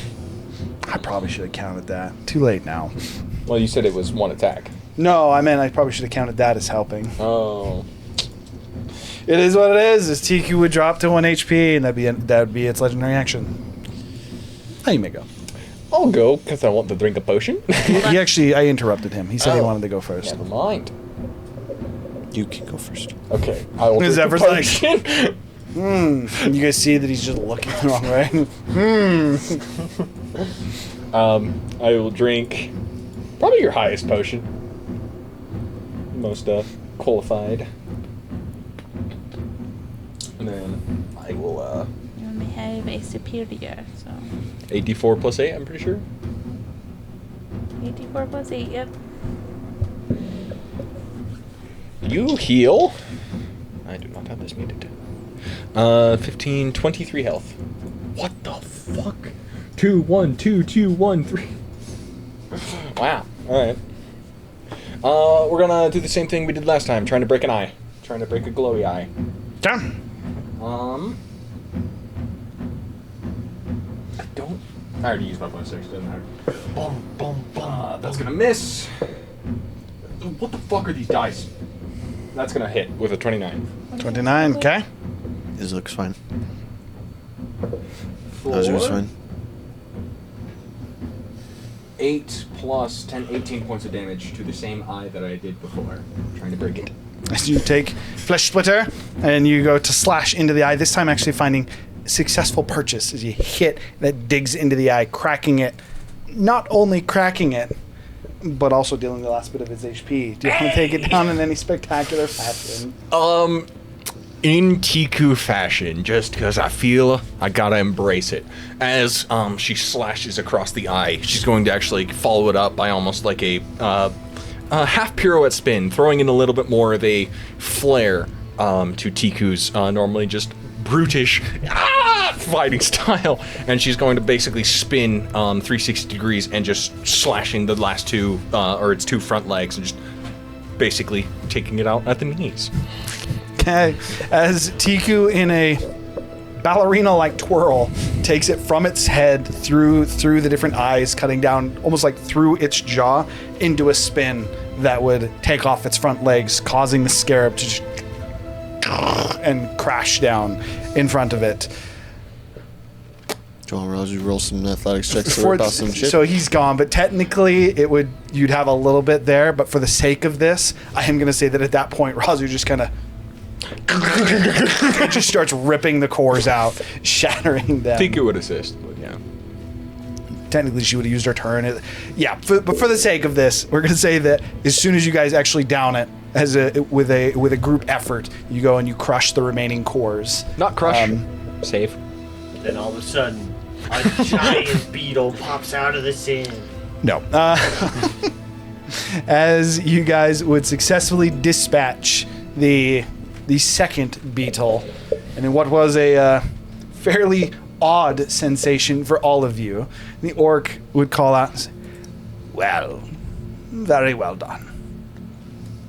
I probably should have counted that. Too late now. Well, you said it was 1 attack. No, I meant I probably should have counted that as helping. Oh. It is what it is. Is TQ would drop to 1 HP, and that'd be its legendary action. Now you may go. I'll go because I want to drink a potion. He actually, I interrupted him. He said he Oh. wanted to go first. Never mind. You can go first. Okay, I will drink a Zephyr's like, potion. And you guys see that he's just looking the wrong way. I will drink probably your highest potion. Most qualified. And then I will You only have a superior, so 8d4 plus 8, I'm pretty sure. 84 plus 8. Yep. You heal. I do not have this muted. 15, 23 health. What the fuck? 2, 1, 2, 2, 1, 3. Wow. Alright. We're gonna do the same thing we did last time, trying to break an eye. Trying to break a glowy eye. Done. I already used my bonus action, didn't I? Boom, boom, boom. That's gonna miss. What the fuck are these dice? That's gonna hit with a 29. 29, okay. His looks fine. Four, How's yours fine? 8 plus 10, 18 points of damage to the same eye that I did before. Trying to break it. As you take Flesh Splitter, and you go to slash into the eye, this time actually finding successful purchase as you hit that digs into the eye, cracking it. Not only cracking it, but also dealing the last bit of his HP. Do you want to take it down in any spectacular fashion? In Tiku fashion, just because I feel I gotta embrace it. As she slashes across the eye, she's going to actually follow it up by almost like a half pirouette spin, throwing in a little bit more of a flare to Tiku's normally just brutish fighting style, and she's going to basically spin 360 degrees and just slashing the last two, or its two front legs, and just basically taking it out at the knees. Okay, as Tiku in a ballerina-like twirl takes it from its head through the different eyes, cutting down almost like through its jaw into a spin that would take off its front legs, causing the scarab to just and crash down in front of it. John Rose, you roll some athletics checks to rip out some shit. So he's gone, but technically you'd have a little bit there, but for the sake of this, I am going to say that at that point, Razu just kind of just starts ripping the cores out, shattering them. I think it would assist, but yeah. Technically, she would have used her turn. But for the sake of this, we're going to say that as soon as you guys actually down it, with a group effort, you go and you crush the remaining cores. Not crush. Save. Then all of a sudden, a giant beetle pops out of the sand. No. As you guys would successfully dispatch the second beetle, and in what was a fairly odd sensation for all of you, the orc would call out and say, "Well, very well done.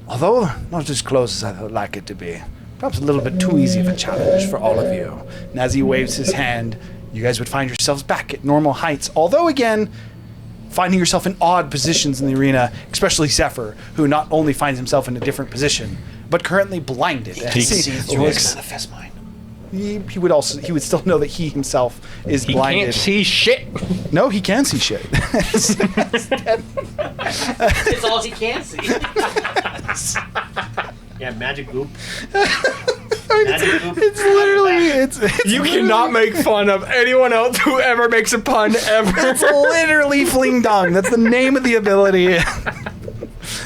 Although not as close as I would like it to be. Perhaps a little bit too easy of a challenge for all of you." And as he waves his hand, you guys would find yourselves back at normal heights. Although, again, finding yourself in odd positions in the arena, especially Zephyr, who not only finds himself in a different position, but currently blinded. He can see through his manifest mind. He would still know that he himself is blinded. He can't see shit. No, he can see shit. It's all he can see. Yeah, magic goop. It's literally You cannot make fun of anyone else who ever makes a pun ever. It's literally fling dong. That's the name of the ability.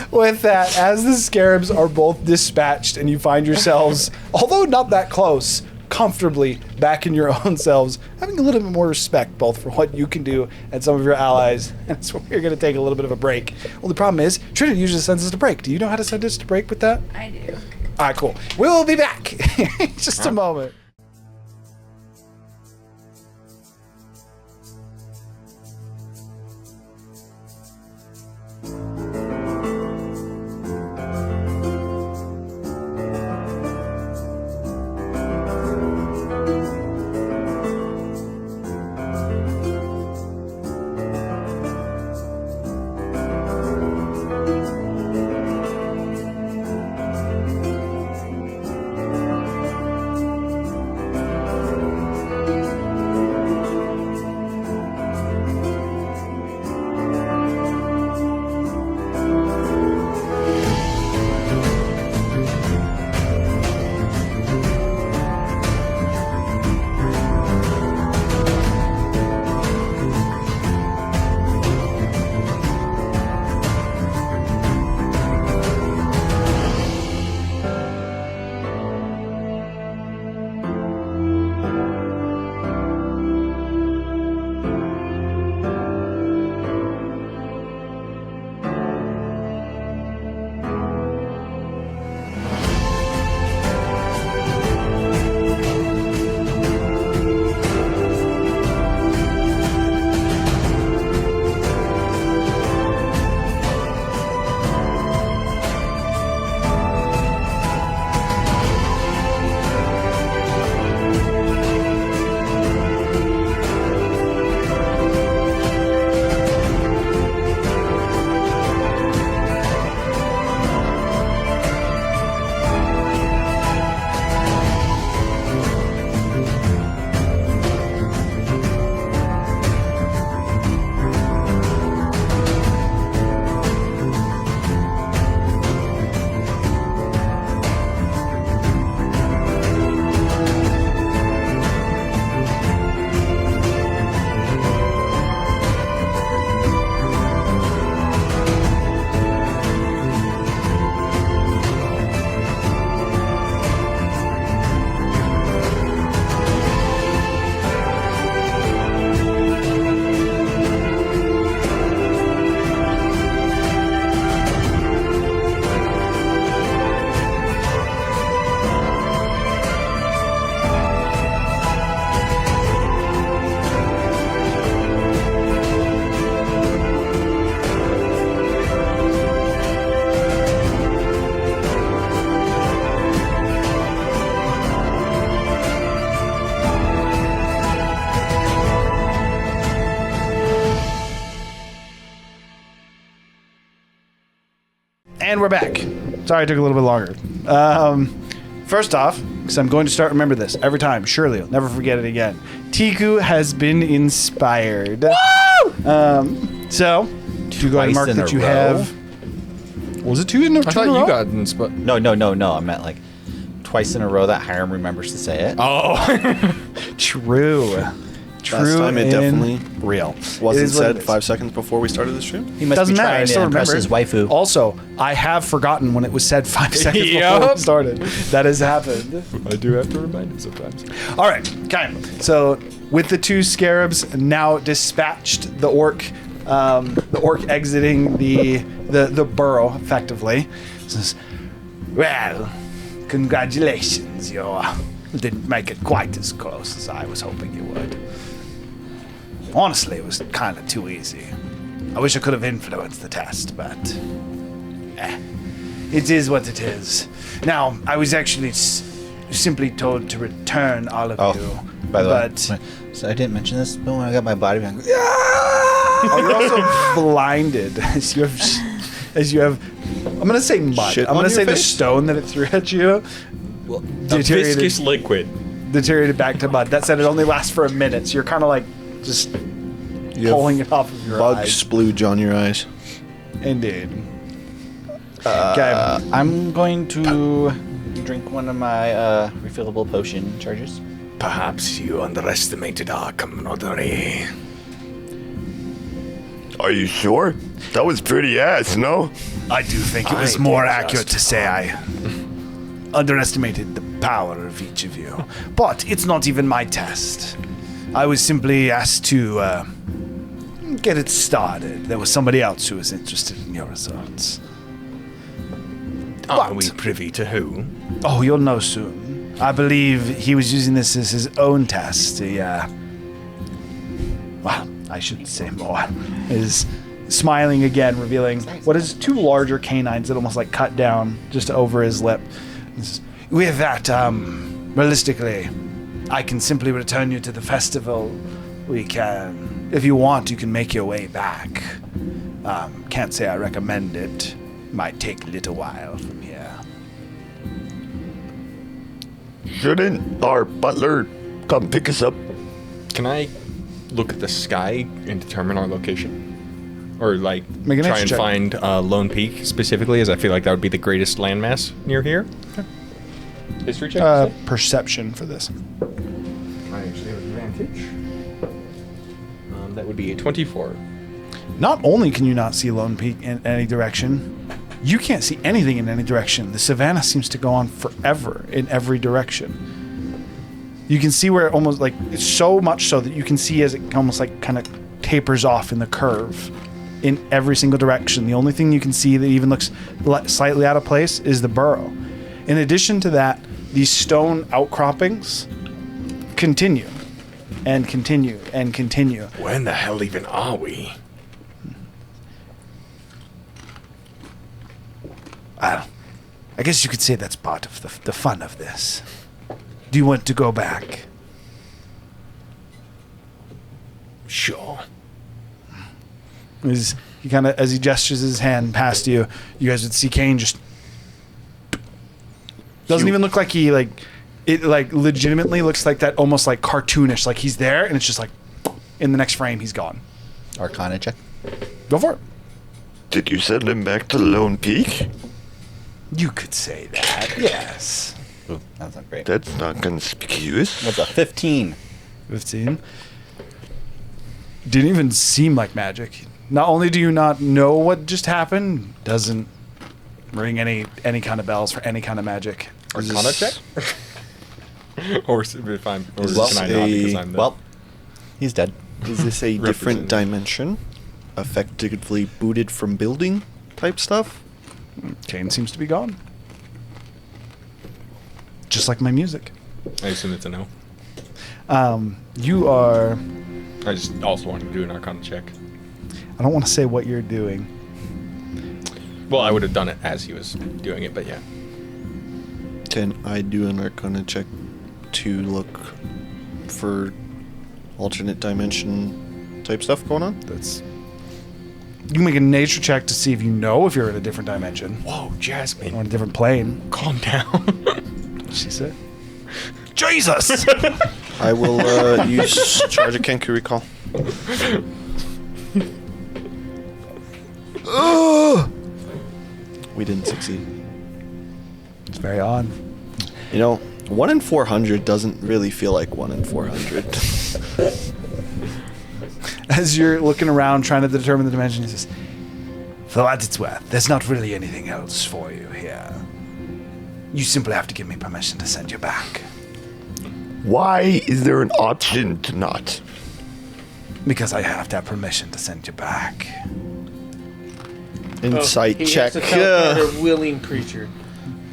With that, as the scarabs are both dispatched and you find yourselves, although not that close, comfortably back in your own selves, having a little bit more respect both for what you can do and some of your allies. And so we're going to take a little bit of a break. Well, the problem is, Trinity usually sends us to break. Do you know how to send us to break with that? I do. All right, cool. We will be back in just a moment. And we're back. Sorry it took a little bit longer. First off, because I'm going to start remember this every time. Surely you'll never forget it again. Tiku has been inspired. Woo! So, do you go ahead and mark Twice in that a you row? have... Was it two in a row? I thought you got inspired. No. I meant like twice in a row that Hiram remembers to say it. Oh. True. Last time it and definitely real. wasn't It is what said it is. 5 seconds before we started the stream. He must Doesn't be matter. I trying to still impress remember. his waifu. Also, I have forgotten when it was said 5 seconds before Yup. it started. That has happened. I do have to remind him sometimes. All right, okay. So with the two scarabs now dispatched, the orc exiting the burrow effectively says, "Well, congratulations, you didn't make it quite as close as I was hoping you would. Honestly, it was kind of too easy. I wish I could have influenced the test, but it is what it is. Now, I was actually simply told to return all of you. By the but way, so I didn't mention this, but when I got my body back, oh, you're also blinded as you have. I'm gonna say mud. Shit I'm on gonna your say the face? stone that it threw at you Viscous liquid. deteriorated back to mud. That said, it only lasts for a minute, so you're kind of like just You have pulling it off of your bug eyes. splooge on your eyes. Indeed. Okay. I'm going to drink one of my refillable potion charges. Perhaps you underestimated our camaraderie. Are you sure? That was pretty ass, no? I do think it was more accurate to say I underestimated the power of each of you. But it's not even my test. I was simply asked to get it started. There was somebody else who was interested in your results. Are we privy to who? Oh, you'll know soon. I believe he was using this as his own test. Well, I shouldn't say more. Is smiling again, revealing what is two larger canines that almost like cut down just over his lip. With that, realistically, I can simply return you to the festival. We can, if you want, you can make your way back. Can't say I recommend it. Might take a little while from here. Shouldn't our butler come pick us up? Can I look at the sky and determine our location? Or like Make an try nature and check. find Lone Peak specifically, as I feel like that would be the greatest landmass near here. History check. you say? Perception for this. I actually have advantage. That would be a 24. Not only can you not see Lone Peak in any direction, you can't see anything in any direction. The savannah seems to go on forever in every direction. You can see where it almost like it's so much so that you can see as it almost like kind of tapers off in the curve in every single direction. The only thing you can see that even looks slightly out of place is the burrow. In addition to that, these stone outcroppings continue and continue and continue. When the hell even are we? I guess you could say that's part of the fun of this. Do you want to go back? Sure. As he gestures his hand past you, you guys would see Kane just doesn't even look like he it legitimately looks like that, almost like cartoonish, like he's there and it's just like in the next frame he's gone. Arcana check. Go for it. Did you send him back to Lone Peak? You could say that, yes. Ooh, that's not great. That's not conspicuous. That's a 15. 15. Didn't even seem like magic. Not only do you not know what just happened, doesn't ring any kind of bells for any kind of magic. Arcana check? Or if I'm, or Is can I this not a- because I'm the Well, he's dead. Is this a different Representing. dimension? Effectively booted from building type stuff? Kane seems to be gone. Just like my music. I assume it's a no. You are... I just also wanted to do an Arcana check. I don't want to say what you're doing. Well, I would have done it as he was doing it, but yeah. Can I do an Arcana check to look for alternate dimension type stuff going on? That's You can make a nature check to see if you know if you're in a different dimension Whoa, Jasmine. or on a different plane. Calm down. She said, Jesus! I will use Charge of Kenku Recall. We didn't succeed. It's very odd. You know, 1 in 400 doesn't really feel like 1 in 400. As you're looking around trying to determine the dimension, he says, for what it's worth, there's not really anything else for you here. You simply have to give me permission to send you back. Why is there an option to not? Because I have to have permission to send you back. Insight he check. Has to teleport a willing creature.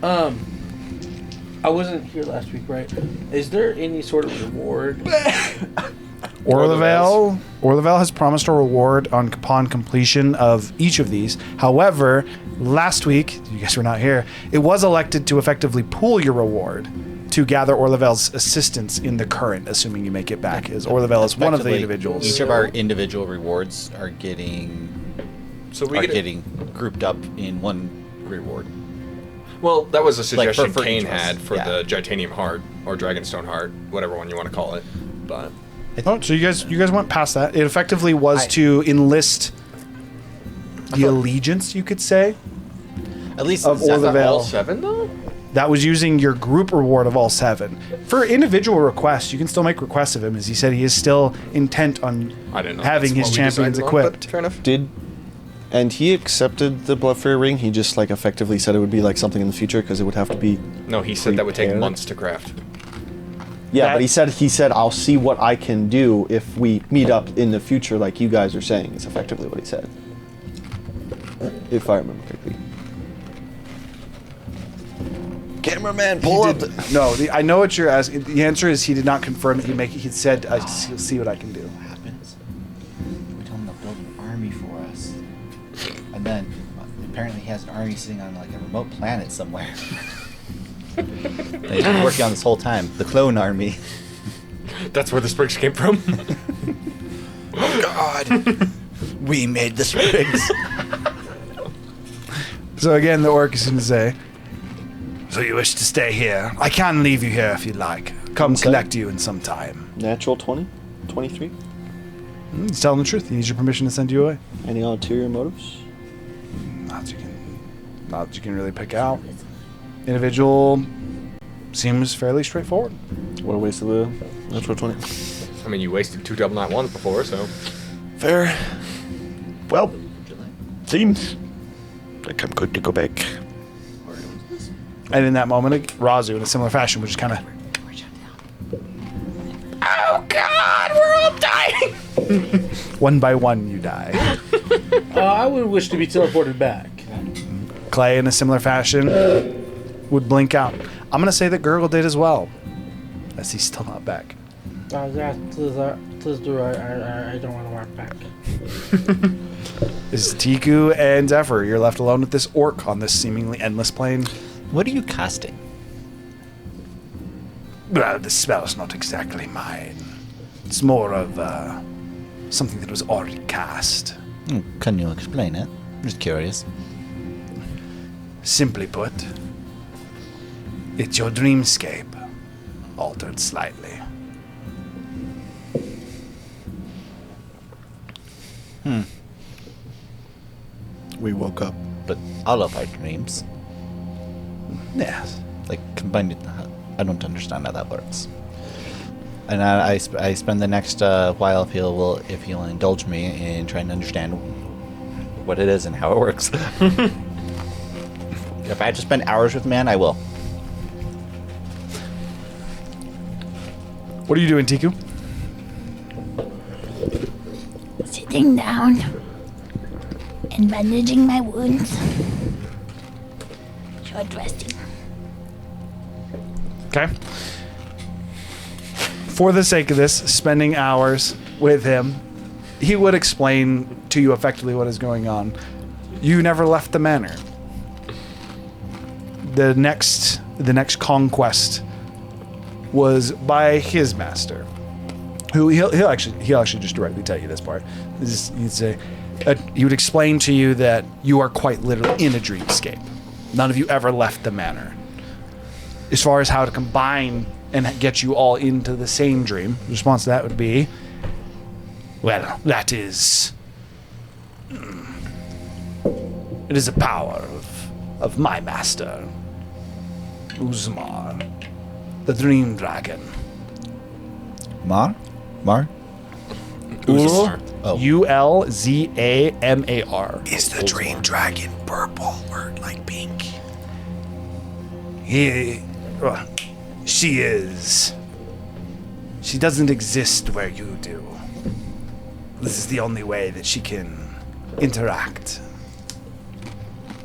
I wasn't here last week, right? Is there any sort of reward? Orlevel has promised a reward upon completion of each of these. However, last week, you guys were not here, it was elected to effectively pool your reward to gather Orlevel's assistance in the current, assuming you make it back, as Orlevel is one of the Effectively, individuals. Each of our individual rewards are getting getting grouped up in one reward. Well, that was a suggestion for Kane each of us. had for Yeah. the Titanium Heart or Dragonstone Heart, whatever one you want to call it. But Oh, so you guys went past that. It effectively was to enlist the allegiance, you could say, At least of is that all Orlevel. 7 though? That was using your group reward of all 7. For individual requests, you can still make requests of him, as he said he is still intent on I didn't know having that's his what we champions decided on, but equipped. Fair enough. And he accepted the Blood Fairy ring. He just like effectively said it would be like something in the future because it would have to be. No, he said that would take prepared. months to craft. Yeah, That- but he said I'll see what I can do if we meet up in the future, like you guys are saying. Is effectively what he said, if I remember correctly. Cameraman, pull up. No, I know what you're asking. The answer is he did not confirm that he said, I'll see what I can do. What happens? We told him to build an army for us. And then, apparently he has an army sitting on like a remote planet somewhere. And he's been working on this whole time. The clone army. That's where the sprigs came from. Oh God. We made the sprigs. So again, the orc is going to say, so you wish to stay here? I can leave you here if you'd like. Come collect you in some time. Natural 20, 23. He's telling the truth. He needs your permission to send you away. Any ulterior motives? Not that you can really pick out. Individual seems fairly straightforward. What a waste of a natural 20. I mean, you wasted 2 double nine ones before, so. Fair. Well, seems like I'm good to go back. And in that moment, Razu, in a similar fashion, would just kind of... Oh God, we're all dying. One by one, you die. I would wish to be teleported back. Clay, in a similar fashion, would blink out. I'm going to say that Gurgle did as well, as he's still not back. Yeah, please do. I don't want to walk back. This is Tiku and Zephyr. You're left alone with this orc on this seemingly endless plane. What are you casting? Well, the spell's not exactly mine. It's more of something that was already cast. Can you explain it? I'm just curious. Simply put, it's your dreamscape, altered slightly. We woke up. But all of our dreams, Yes. like combined, I don't understand how that works. And I spend the next while if he'll indulge me in trying to understand what it is and how it works. If I had to spend hours with man, I will. What are you doing, Tiku? Sitting down and bandaging my wounds. Short resting. Okay. For the sake of this, spending hours with him, he would explain to you effectively what is going on. You never left the manor. The next conquest was by his master, who he'll actually just directly tell you this part. He'd say, He would explain to you that you are quite literally in a dreamscape. None of you ever left the manor. As far as how to combine and get you all into the same dream, the response to that would be, well, that is... It is a power of my master, Uzmar, the Dream Dragon. Mar? Uzmar. Oh. Ulzamar. Is the dream dragon purple or like pink? She is. She doesn't exist where you do. This is the only way that she can interact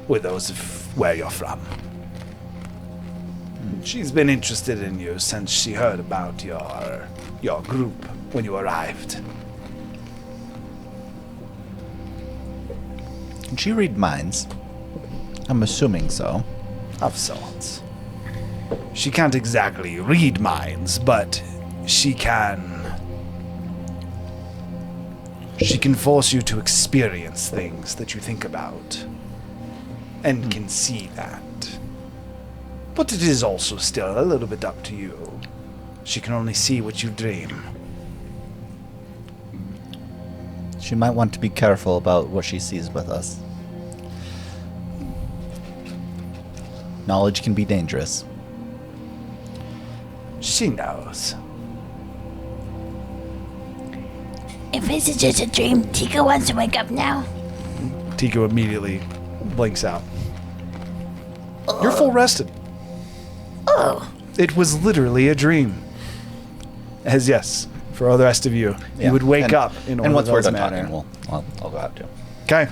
with those of where you're from. She's been interested in you since she heard about your group when you arrived. Can she read minds? I'm assuming so. Of sorts. She can't exactly read minds, but she can force you to experience things that you think about and can see that. But it is also still a little bit up to you. She can only see what you dream. She might want to be careful about what she sees with us. Knowledge can be dangerous. She knows. If this is just a dream, Tika wants to wake up now. Tico immediately blinks out. You're full rested. Oh. It was literally a dream. As yes, for all the rest of you, Yeah. you would wake And- up in And once we're Orville's done manor. talking, I'll go out too. Okay.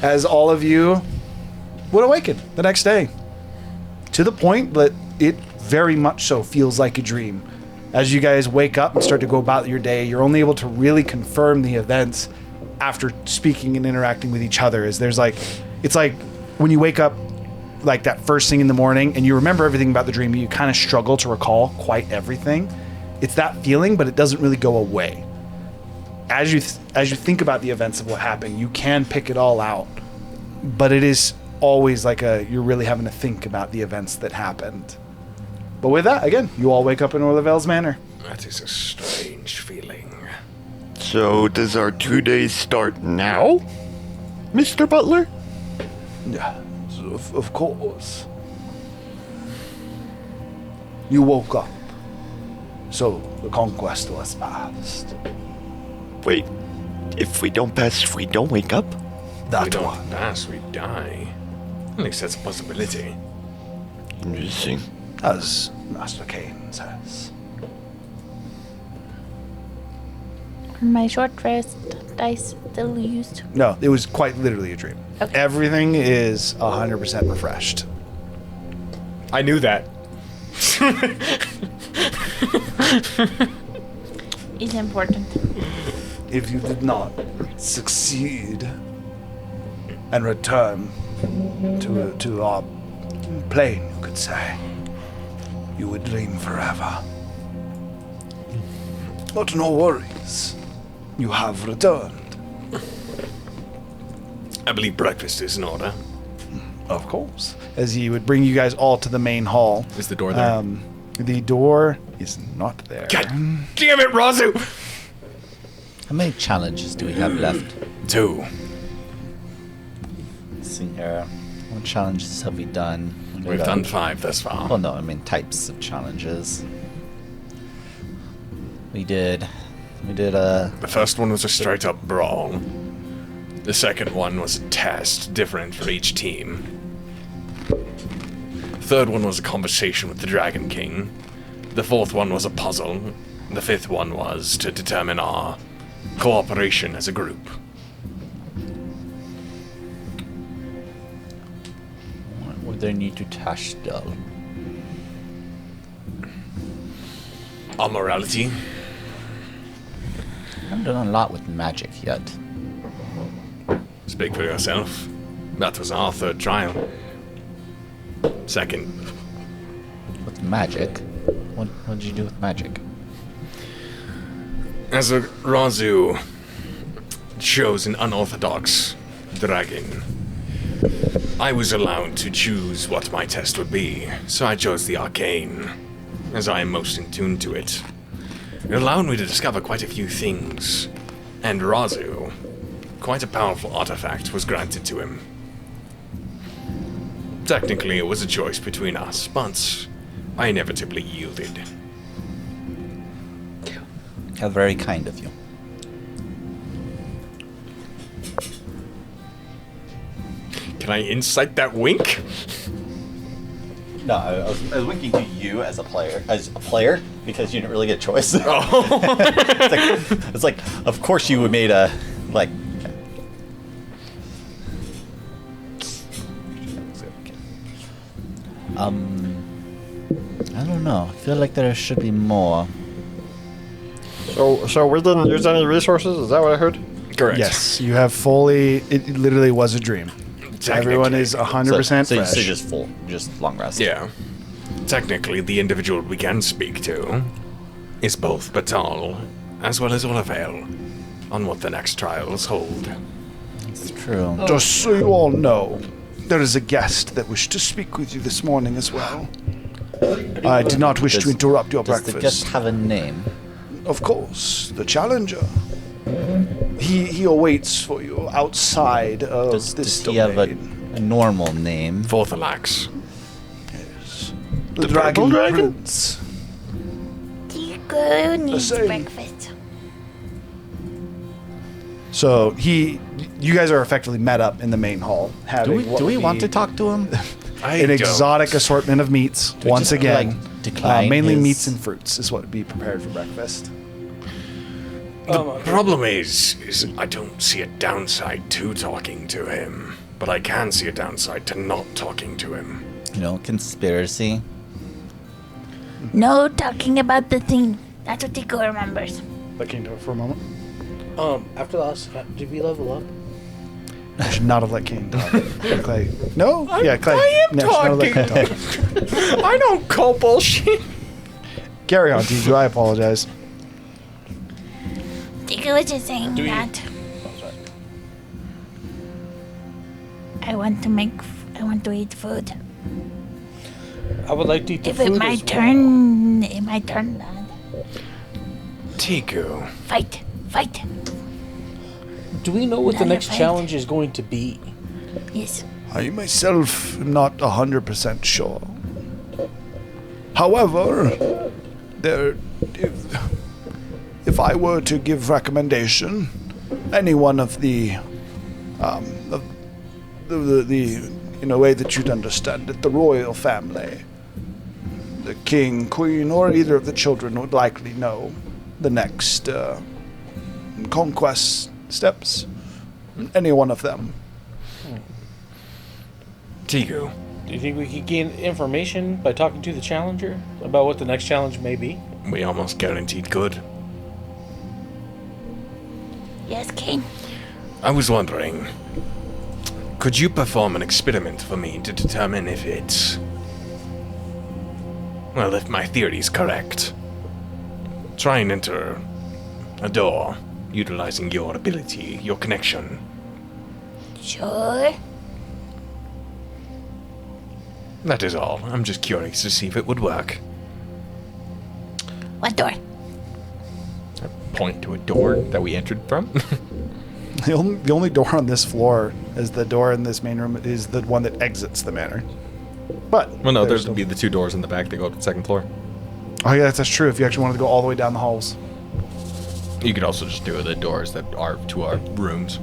As all of you would awaken the next day. To the point that it very much so feels like a dream. As you guys wake up and start to go about your day, you're only able to really confirm the events after speaking and interacting with each other. It's like when you wake up like that first thing in the morning and you remember everything about the dream, but you kind of struggle to recall quite everything. It's that feeling, but it doesn't really go away. As you think about the events of what happened, you can pick it all out, but it is always like you're really having to think about the events that happened. But with that, again, you all wake up in Orlevel's manor. That is a strange feeling. So does our 2 days start now, Mr. Butler? Yeah, of course. You woke up, so the conquest was past. Wait, if we don't wake up? We That don't one. pass, we die. At least that's a possibility. Interesting. As Master Kane says. Are my short rest dice still used? No, it was quite literally a dream. Okay. Everything is 100% refreshed. I knew that. It's important. If you did not succeed and return to our plane, you could say, you would dream forever. But no worries. You have returned. I believe breakfast is in order. Of course. As he would bring you guys all to the main hall. Is the door there? The door is not there. God damn it, Razu! How many challenges do we have left? 2. Let's see here. What challenges have we done? We've done 5 thus far. Well, no, I mean types of challenges. We did The first one was a straight up brawl. The second one was a test, different for each team. Third one was a conversation with the Dragon King. The fourth one was a puzzle. The fifth one was to determine our cooperation as a group. What would they need to tash still? Our morality. I haven't done a lot with magic yet. Speak for yourself. That was our third trial. Second. With magic? What did you do with magic? As a Razu chose an unorthodox dragon. I was allowed to choose what my test would be, so I chose the arcane, as I am most in tune to it. It allowed me to discover quite a few things, and Razu, quite a powerful artifact, was granted to him. Technically, it was a choice between us, but I inevitably yielded. How very kind of you. Can I incite that wink? No, I was winking to you as a player, because you didn't really get a choice. Oh. it's like, of course you made a, like... I don't know. I feel like there should be more. So we didn't use any resources? Is that what I heard? Correct. Yes, you have fully. It literally was a dream. Everyone is 100% so fresh. So just full, just long rest. Yeah. Technically, the individual we can speak to is both Batal as well as Olafale on what the next trials hold. It's true. Just so you all know, there is a guest that wished to speak with you this morning as well. I did not wish to interrupt your breakfast. Does the guest have a name? Of course, the challenger. He awaits for you outside of this Does domain. he have a normal name? Vorthalax. Yes. The Dragon Prince. Tico needs same. breakfast. So you guys are effectively met up in the main hall. Having Do we want to talk to him? an exotic assortment of meats once just, again. like, decline mainly his- meats and fruits is what would be prepared for breakfast. The problem is I don't see a downside to talking to him, but I can see a downside to not talking to him. You know, conspiracy. No talking about the thing. That's what Tico remembers. That came to it for a moment. After the last, did we level up? I should not have let Kane talk. Clay. No? Yeah, Clay. I am No, should not have let Kane talk. I don't call bullshit. Carry on, Tico. I apologize. Tico was just saying that. I want to eat food. I would like to eat the If food it my as well. turn, it my turn, Dad. Tiku. Fight. Do we know what the Another next fight. challenge is going to be? Yes. I myself am not 100% sure. However, if I were to give recommendation, any one of the in a way that you'd understand it, the royal family, the king, queen, or either of the children would likely know the next conquest steps. Any one of them. Tiku. Do you think we could gain information by talking to the challenger about what the next challenge may be? We almost guaranteed good. Yes, Kane. I was wondering, could you perform an experiment for me to determine if it's... Well, if my theory is correct. Try and enter a door, utilizing your ability, your connection. Sure. That is all. I'm just curious to see if it would work. What door? Point to a door that we entered from. The only door on this floor is the door in this main room is the one that exits the manor. But Well, no, there's there'd be the two doors in the back that go up to the second floor. Oh yeah, that's true. If you actually wanted to go all the way down the halls. You could also just do the doors that are to our rooms.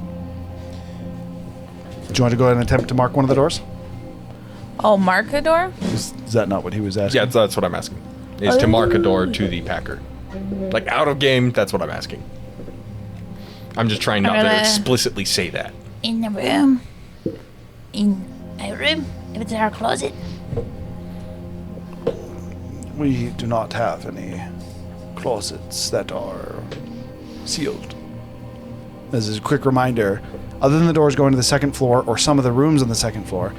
Do you want to go ahead and attempt to mark one of the doors? Oh, mark a door? Is that not what he was asking? Yeah, that's what I'm asking. Is to mark a door to the Packer. Like out of game, that's what I'm asking. I'm just trying not to explicitly say that. In the room. In a room. If it's in our closet. We do not have any closets that are sealed. As a quick reminder, other than the doors going to the second floor or some of the rooms on the second floor,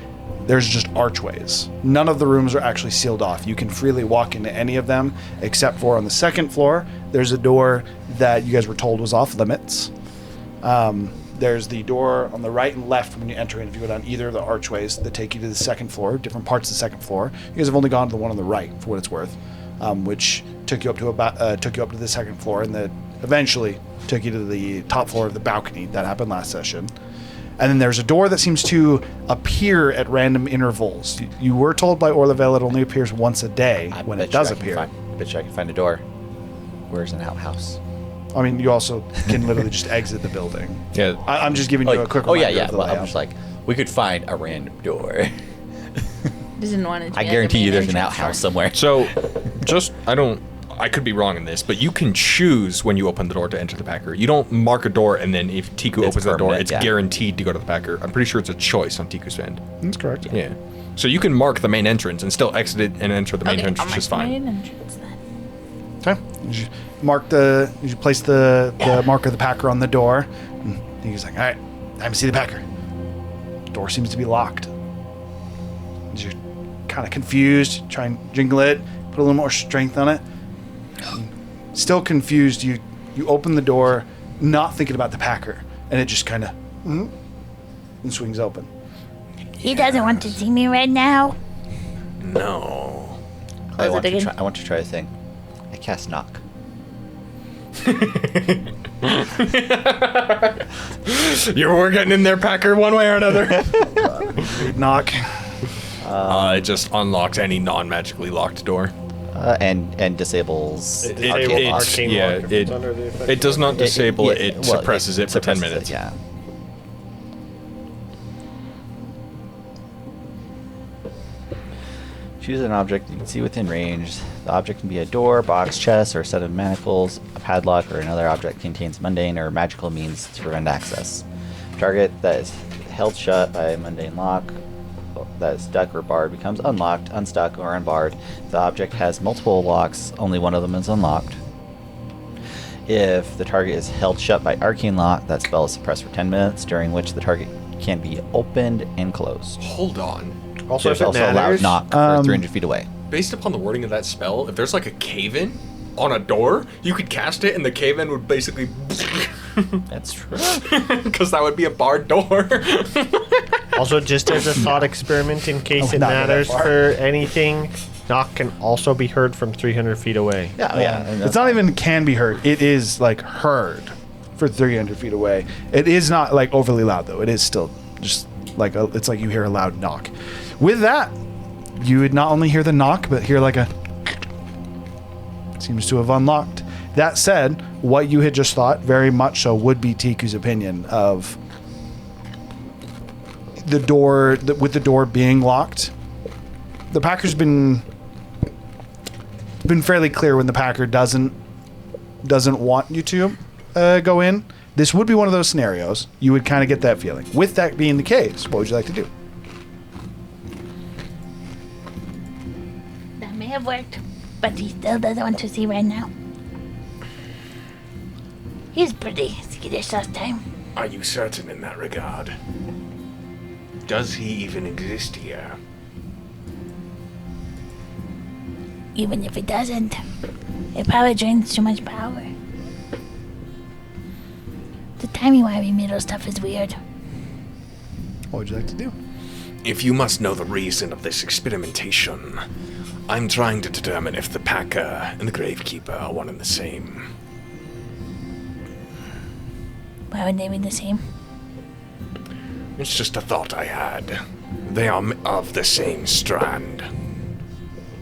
there's just archways. None of the rooms are actually sealed off. You can freely walk into any of them, except for on the second floor, there's a door that you guys were told was off limits. There's the door on the right and left when you enter in. If you go down either of the archways that take you to the second floor, different parts of the second floor. You guys have only gone to the one on the right, for what it's worth, which took you up to the second floor, and that eventually took you to the top floor of the balcony. That happened last session. And then there's a door that seems to appear at random intervals. You were told by Orlavel it only appears once a day when it does appear. I bet you I can find a door. Where's an outhouse? I mean, you also can literally just exit the building. Yeah. I'm just giving you a quick reminder. Yeah. Of the Well, I'm layout. just like, we could find a random door. Didn't want to. I guarantee you there's an outhouse somewhere. So, I could be wrong in this, but you can choose when you open the door to enter the Packer. You don't mark a door and then if Tiku opens the door, permanent, it's yeah. guaranteed to go to the Packer. I'm pretty sure it's a choice on Tiku's end. That's correct. Yeah. So you can mark the main entrance and still exit it and enter the main entrance just fine. Entrance, then. Okay. You place the mark of the Packer on the door. And he's like, all right, time to see the Packer. Door seems to be locked. You're kind of confused. Try and jingle it. Put a little more strength on it. Still confused. You open the door, not thinking about the Packer, and it just kind of and swings open. He doesn't want to see me right now. No. I Close want it to again. try. I want to try a thing. I cast knock. We're getting in there, Packer, one way or another. Knock. It just unlocks any non-magically locked door. And disables It arcane disables lock. arcane yeah, lock if it's it- under the effect It does not disable it, it well, suppresses it for 10 suppresses minutes. it, yeah. Choose an object you can see within range. The object can be a door, box, chest, or a set of manacles. A padlock or another object contains mundane or magical means to prevent access. Target that is held shut by a mundane lock that is stuck or barred becomes unlocked, unstuck, or unbarred. The object has multiple locks, only one of them is unlocked. If the target is held shut by arcane lock, that spell is suppressed for 10 minutes, during which the target can be opened and closed. Hold on. Also, There's if it also a loud matters, knock for 300 feet away. Based upon the wording of that spell, if there's like a cave-in on a door, you could cast it and the cave-in would basically... That's true. Because that would be a barred door. also just as a thought experiment, in case I it would not go that matters far. for anything, knock can also be heard from 300 feet away. Yeah. and It's not even can be heard. It is like heard for 300 feet away. It is not like overly loud though. It is still just like it's like you hear a loud knock. With that, you would not only hear the knock, but hear like a seems to have unlocked. That said, what you had just thought very much so would be Tiku's opinion of the door with the door being locked. The Packer's been fairly clear when the Packer doesn't want you to go in. This would be one of those scenarios. You would kind of get that feeling. With that being the case, what would you like to do? That may have worked, but he still doesn't want to see right now. He's pretty skittish last time. Are you certain in that regard? Does he even exist here? Even if he doesn't, it probably drains too much power. The timey-wimey middle stuff is weird. What would you like to do? If you must know the reason of this experimentation, I'm trying to determine if the Packer and the Gravekeeper are one and the same. Why would they be the same? It's just a thought I had. They are of the same strand.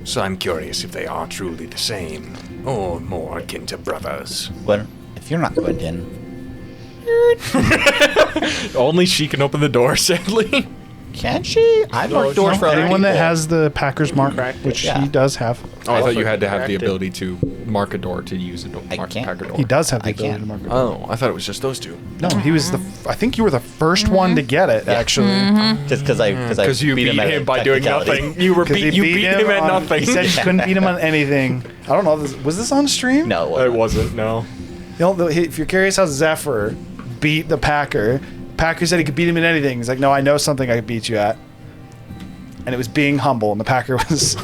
So I'm curious if they are truly the same, or more akin to brothers. Well, if you're not going in, Only she can open the door, sadly. can she? I've marked doors for other Anyone that people. has the Packer's mark, which Yeah. he does have. Oh, I thought you had to have the Corrected. ability to mark a door to use a door. I Mark the can't. Packer door. He does have the I ability can't. to mark it. Oh, I thought it was just those two. No, he was I think you were the first one to get it, actually. Just because I Because you beat at him a by doing technicality. nothing. You beat him at on- nothing. He said you couldn't beat him on anything. I don't know. Was this on stream? No, It wasn't, no. You know, if you're curious how Zephyr beat the Packer, Packer said he could beat him in anything. He's like, no, I know something I could beat you at. And it was being humble, and the Packer was...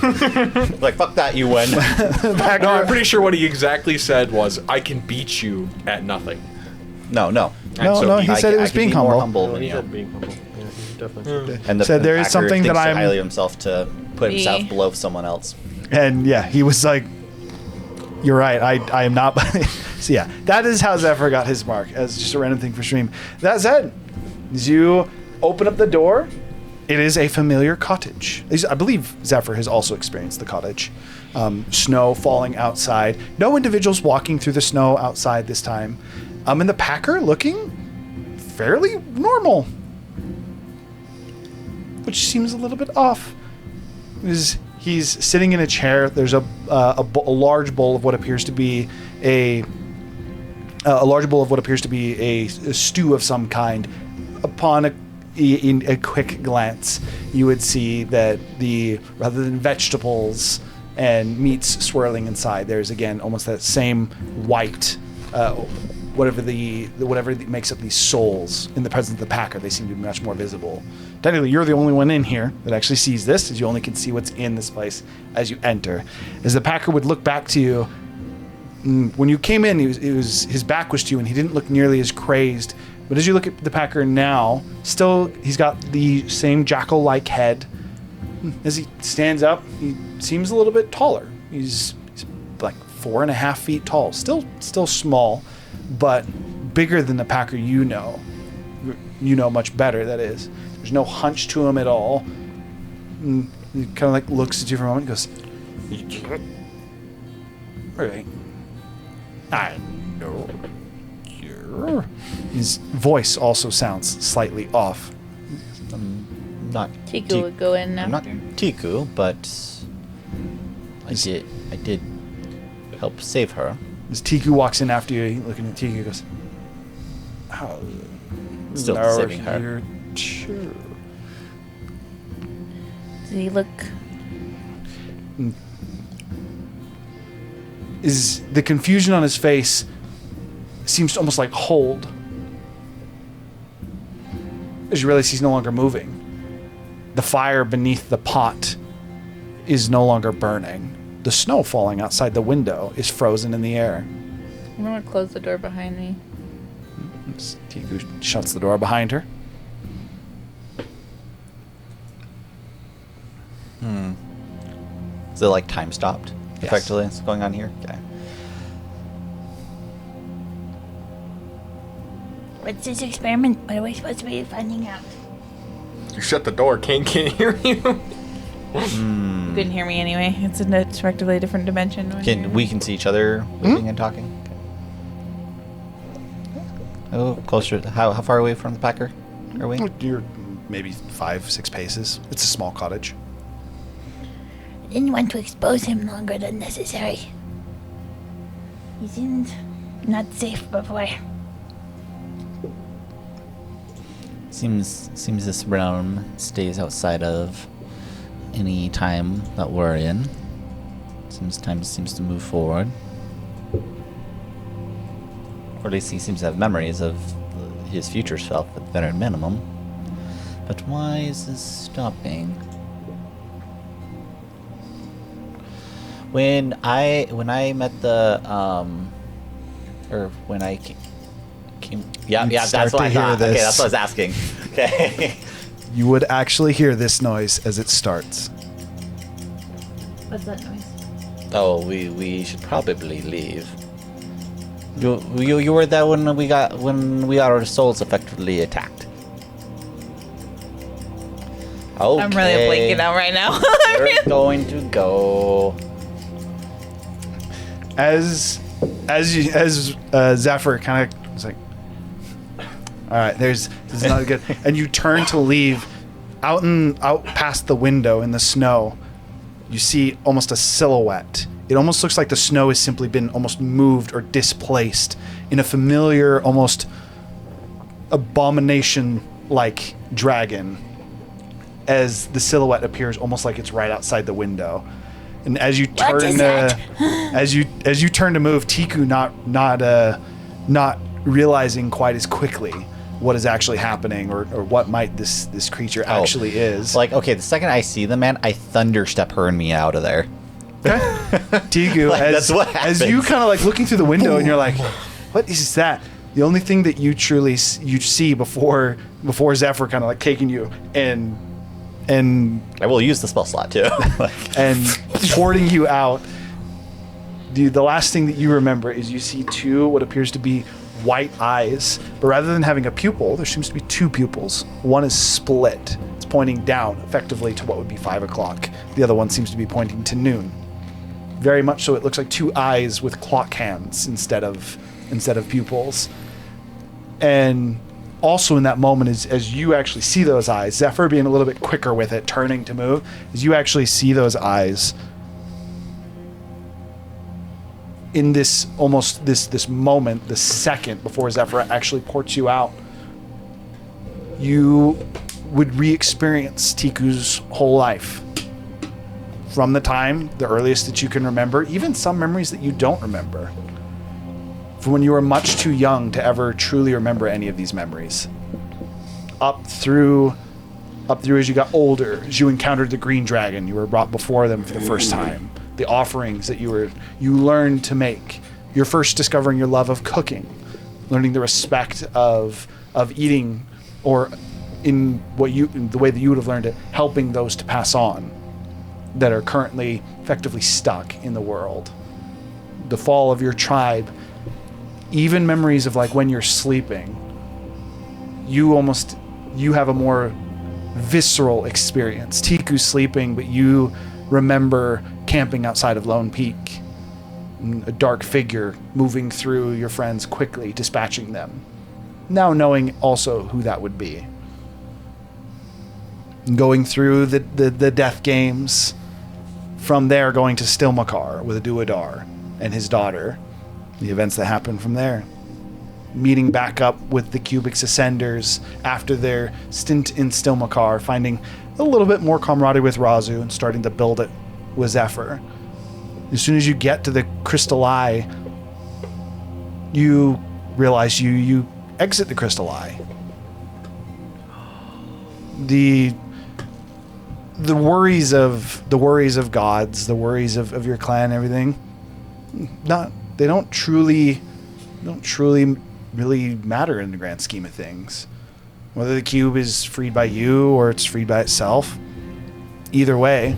like, fuck that, you win. the Packer, No, I'm pretty sure what he exactly said was, I can beat you at nothing. No. No, he said it was being more humble. humble than He you. said being humble. Yeah, he definitely And the Said there is Packer something thinks that so I'm- highly of himself to put himself Me. below someone else. And yeah, he was like, "You're right. I am not." So yeah, that is how Zephyr got his mark, as just a random thing for stream. That said, as you open up the door, it is a familiar cottage. I believe Zephyr has also experienced the cottage. Snow falling outside. No individuals walking through the snow outside this time. And the Packer looking fairly normal, which seems a little bit off. He's sitting in a chair. There's a large bowl of what appears to be a stew of some kind. Upon in a quick glance, you would see that rather than vegetables and meats swirling inside, there's again almost that same white, whatever makes up these souls. In the presence of the Packer, they seem to be much more visible. Technically, you're the only one in here that actually sees this, as you only can see what's in this place as you enter. As the Packer would look back to you, when you came in, his back was to you, and he didn't look nearly as crazed. But as you look at the Packer now, still he's got the same jackal-like head. As he stands up, he seems a little bit taller. He's like 4.5 feet tall. Still small, but bigger than the Packer you know. You know much better, that is. There's no hunch to him at all. And he kind of like looks at you for a moment and goes, "All right. I know you're..." His voice also sounds slightly off. I'm not Tiku would go in now. I'm not Tiku, but I did help save her. As Tiku walks in after you, looking at Tiku, goes, "Oh, Still no, saving her. you're sure." Does he look? Is the confusion on his face seems to almost like hold as you realize he's no longer moving. The fire beneath the pot is no longer burning. The snow falling outside the window is frozen in the air. I'm gonna close the door behind me. Tiku shuts the door behind her. Is it like time stopped? Yes. Effectively, what's going on here? Okay. What's this experiment? What are we supposed to be finding out? You shut the door, can't hear you. You couldn't hear me anyway. It's in a effectively different dimension. We can see each other moving and talking. Okay. Oh, closer. How far away from the Packer are we? You're maybe 5-6 paces. It's a small cottage. I didn't want to expose him longer than necessary. He seemed not safe before. Seems this realm stays outside of any time that we're in. Time seems to move forward. Or at least he seems to have memories of his future self at the very minimum. But why is this stopping? When I met the or when I came yeah, start that's what to I hear thought. this. Okay, that's what I was asking. Okay. You would actually hear this noise as it starts. What's that noise? Oh, we should probably leave. You were there when we got our souls effectively attacked. Okay. I'm really blanking out right now. We're going to go. As Zephyr kind of was like, "All right, this is not good," and you turn to leave. Out past the window in the snow, you see almost a silhouette. It almost looks like the snow has simply been almost moved or displaced in a familiar, almost abomination-like dragon. As the silhouette appears, almost like it's right outside the window. And as you turn, is that? as you turn to move, Tiku not realizing quite as quickly what is actually happening or what might this creature actually is. Like, okay, the second I see the man, I thunderstep her and me out of there. Tiku, Like, that's what as you happens. kind of like looking through the window and you're like, what is that? The only thing that you truly you see before Zephyr kind of like taking you and I will use the spell slot too. and porting you out. The last thing that you remember is you see two what appears to be white eyes, but rather than having a pupil, there seems to be two pupils. One is split. It's pointing down effectively to what would be 5 o'clock. The other one seems to be pointing to noon. Very much so it looks like two eyes with clock hands instead of pupils. And also in that moment, as you actually see those eyes, Zephyr being a little bit quicker with it, turning to move, as you actually see those eyes, in this almost this moment, the second before Zephyr actually ports you out, you would re-experience Tiku's whole life. From the time, the earliest that you can remember, even some memories that you don't remember. From when you were much too young to ever truly remember any of these memories. Up through as you got older, as you encountered the green dragon, you were brought before them for the first time. The offerings that you learned to make. You're first discovering your love of cooking, learning the respect of eating, or in the way that you would have learned it, helping those to pass on that are currently effectively stuck in the world. The fall of your tribe, even memories of like when you're sleeping, you have a more visceral experience. Tiku's sleeping, but you remember camping outside of Lone Peak, a dark figure moving through your friends quickly, dispatching them. Now knowing also who that would be. Going through the death games, from there going to Stilmakar with a Duadar and his daughter. The events that happened from there. Meeting back up with the Cubix Ascenders after their stint in Stilmakar, finding a little bit more camaraderie with Razu and starting to build it with Zephyr. As soon as you get to the Crystal Eye, you realize you exit the Crystal Eye. The worries of gods, the worries of your clan, everything, they don't truly really matter in the grand scheme of things. Whether the cube is freed by you or it's freed by itself, either way,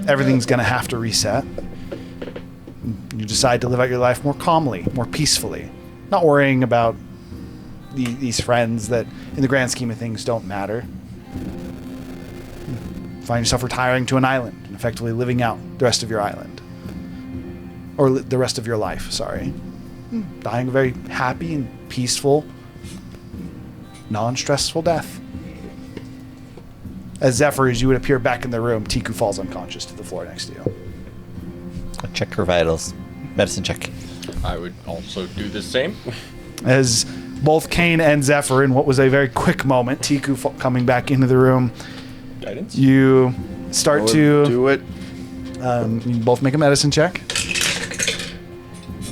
everything's gonna have to reset. You decide to live out your life more calmly, more peacefully, not worrying about these friends that in the grand scheme of things don't matter. Find yourself retiring to an island and effectively living out the rest of your island. Or the rest of your life, sorry. Dying a very happy and peaceful, non-stressful death. As Zephyr, as you would appear back in the room, Tiku falls unconscious to the floor next to you. Check her vitals. Medicine check. I would also do the same. As both Kane and Zephyr, in what was a very quick moment, Tiku coming back into the room, Guidance. you start to do it. You both make a medicine check.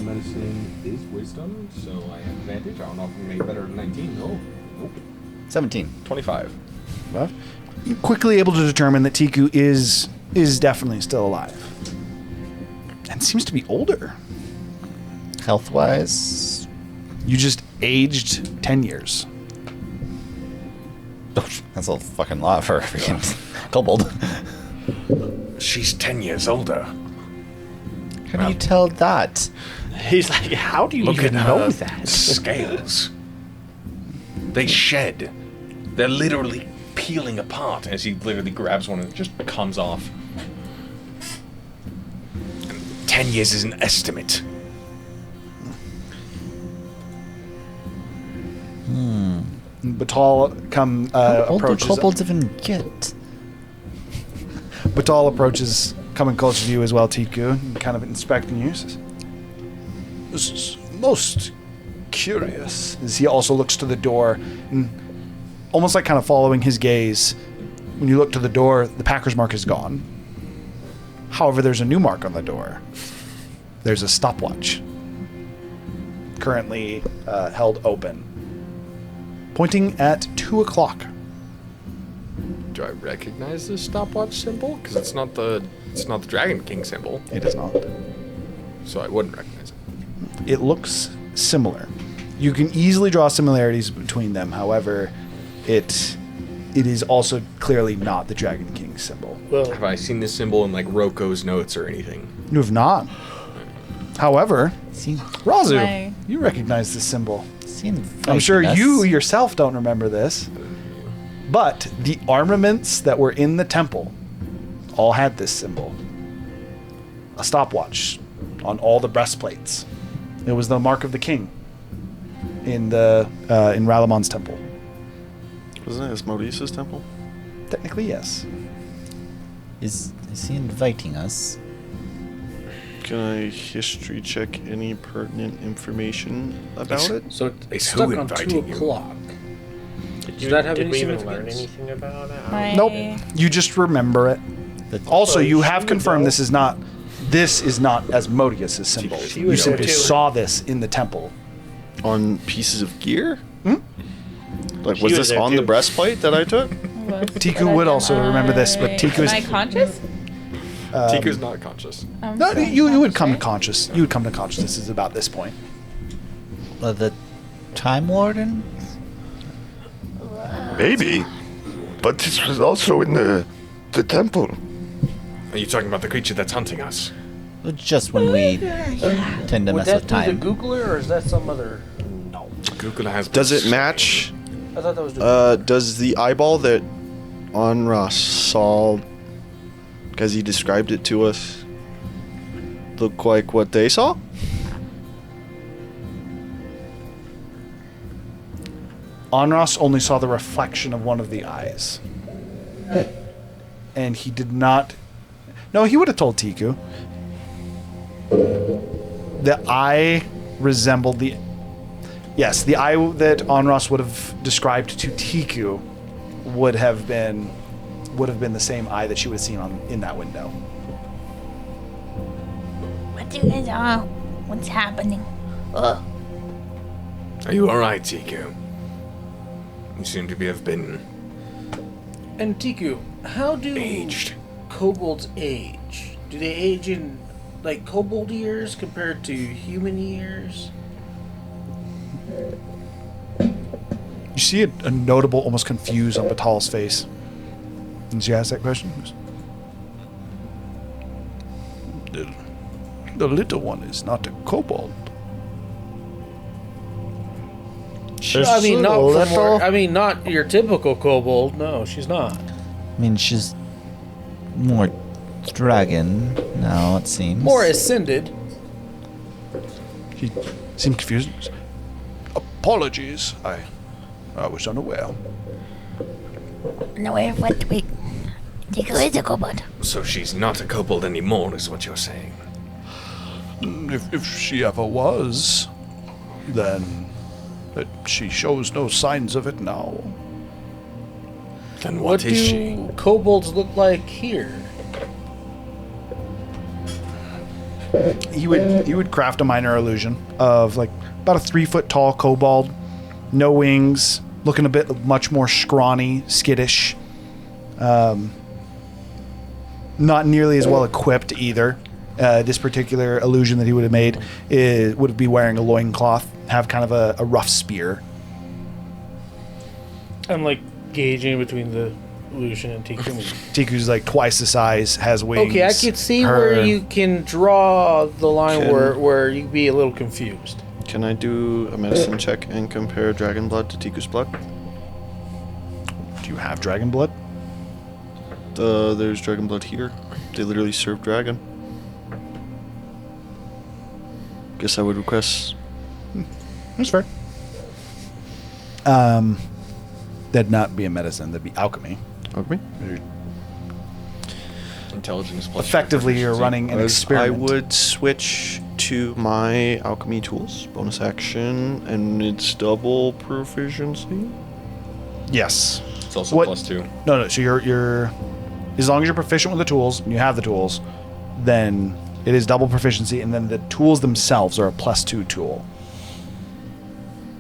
Medicine is wisdom, so I have advantage. I don't know if we made better than 19. No. Nope. 17. 25. Well, you're quickly able to determine that Tiku is definitely still alive. And seems to be older. Health-wise? You just aged 10 years. That's a fucking lot for a freaking kobold. She's 10 years older. How do you tell that? He's like, how do you even know that? Scales. They shed. They're literally peeling apart as he literally grabs one and it just comes off. 10 years is an estimate. Batal How old do approaches. kobolds even get? Batal approaches, coming closer to you as well, Tiku, and kind of inspecting you. Says, "This is most curious." As he also looks to the door, and almost like kind of following his gaze. When you look to the door, the Packer's mark is gone. However, there's a new mark on the door. There's a stopwatch, currently held open, pointing at 2 o'clock. Do I recognize this stopwatch symbol? Because it's not the Dragon King symbol, It is not. so I wouldn't recognize it. It looks similar. You can easily draw similarities between them. However, it is also clearly not the Dragon King symbol. Well, Have I seen this symbol in like Roko's notes or anything? You have not. However, See, Razu, My- you recognize this symbol. seeing I'm sure us. you yourself don't remember this, but the armaments that were in the temple all had this symbol. A stopwatch on all the breastplates. It was the mark of the king in Ralamon's temple. Wasn't it Asmodeus' temple? Technically, yes. Is he inviting us? Can I history check any pertinent information about it? so Is it's who stuck on inviting 2 you? o'clock. Did, that have did any we even learn significance? anything about it? My- Nope. You just remember it. Also, you have confirmed this is not Asmodeus' symbol. She You would simply know, too. saw this in the temple. On pieces of gear? Like, She was was this there, on the too. breastplate that I took? Tiku would also remember this, but Tiku Am is I conscious? Tiku's not conscious. no. You would come conscious. You would come to consciousness about this point. The Time Warden? Maybe. But this was also in the temple. Are you talking about the creature that's hunting us? Just when we tend to Would mess that with be time. the Googler or is that some other? Google has. Does it match? I thought that was the. Does the eyeball that Onras saw, because he described it to us, look like what they saw? Onras only saw the reflection of one of the eyes. And he did not... No, he would have told Tiku. The eye resembled the... Yes, the eye that Onras would have described to Tiku would have been the same eye that she would have seen in that window. What do you guys are? What's happening? Oh, Are you alright, Tiku? You seem to have been And Tiku, how do aged. kobolds age? Do they age in like kobold years compared to human years? You see a notable, almost confused on Batal's face. Did you ask that question? The little one is not a kobold. I mean, not your typical kobold. No, she's not. I mean, she's more dragon now, it seems. More ascended. He seemed confused. Apologies, I was unaware. unaware of what we. Tiku is a kobold. So she's not a kobold anymore, is what you're saying. If she ever was, then she shows no signs of it now. Then What what is do she? kobolds look like here? He would craft a minor illusion of like about a 3-foot tall kobold, no wings, looking a bit much more scrawny, skittish. Not nearly as well equipped either. This particular illusion that he would have made would be wearing a loincloth, have kind of a rough spear. I'm like gauging between the illusion and Tiku. Tiku's like twice the size, has wings. Okay, I could see Her- where you can draw the line Can- where you'd be a little confused. Can I do a medicine check and compare dragon blood to Tiku's blood? Do you have dragon blood? There's dragon blood here. They literally serve dragon. Guess I would request. That's fair. That'd not be a medicine. That'd be alchemy. Okay. Intelligence plus. Effectively, you're running an I experiment. would switch to my alchemy tools, bonus action, and it's double proficiency. Yes. It's also What- +2. No. So you're as long as you're proficient with the tools and you have the tools, then it is double proficiency, and then the tools themselves are a +2 tool.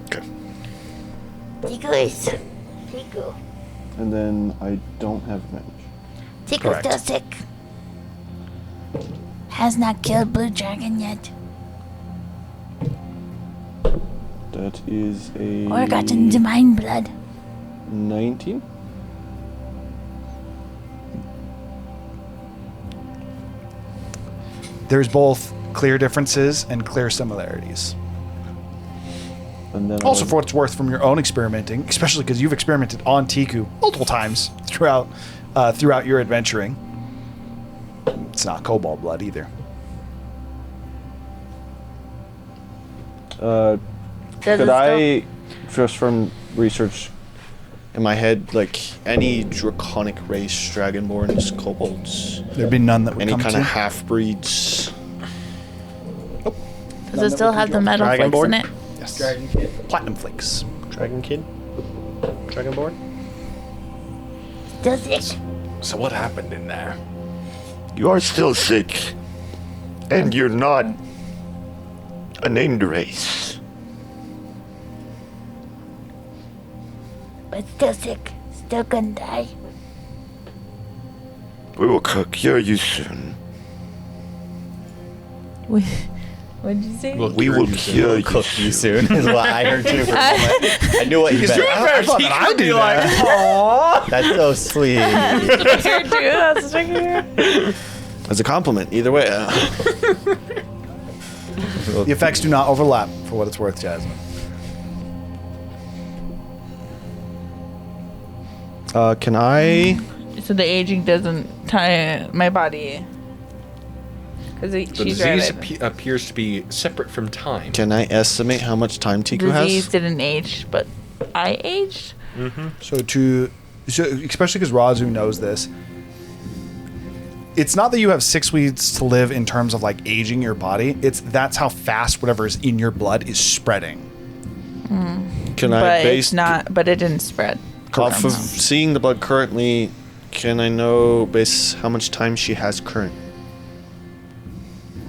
Okay. Tiku is. Tiku. And then I don't have advantage. Tiku's Correct. still sick. Has not killed Blue Dragon yet. That is a Or gotten divine blood. 19. There's both clear differences and clear similarities. And then Also, for what it's worth, from your own experimenting, especially because you've experimented on Tiku multiple times throughout your adventuring, it's not cobalt blood either. Could I, just from research in my head, like any draconic race, dragonborns, kobolds, There'd be none that would any come kind to. of half breeds? Does it still have the metal flakes in it? Yes. Dragon Kid. Platinum flakes. Dragon Kid. Dragonborn. Still sick. So what happened in there? You are still sick. And you're not a named race. But still sick. Still gonna die. We will cure you soon. What did you say? We will cure you Cook you soon is what I heard too for a moment. I knew what you meant. I thought that I do that. That's so sweet. That's trickier. As a compliment, either way. The effects do not overlap, for what it's worth, Jasmine. Can I? So the aging doesn't tie my body. Because The she's disease right. appears to be separate from time. Can I estimate how much time Tiku Disease has? didn't age, but I aged. So especially because Razu knows this, it's not that you have 6 weeks to live in terms of like aging your body. That's how fast whatever is in your blood is spreading. Can I But base it's not. But it didn't spread. off of seeing the blood currently? Can I know base how much time she has current?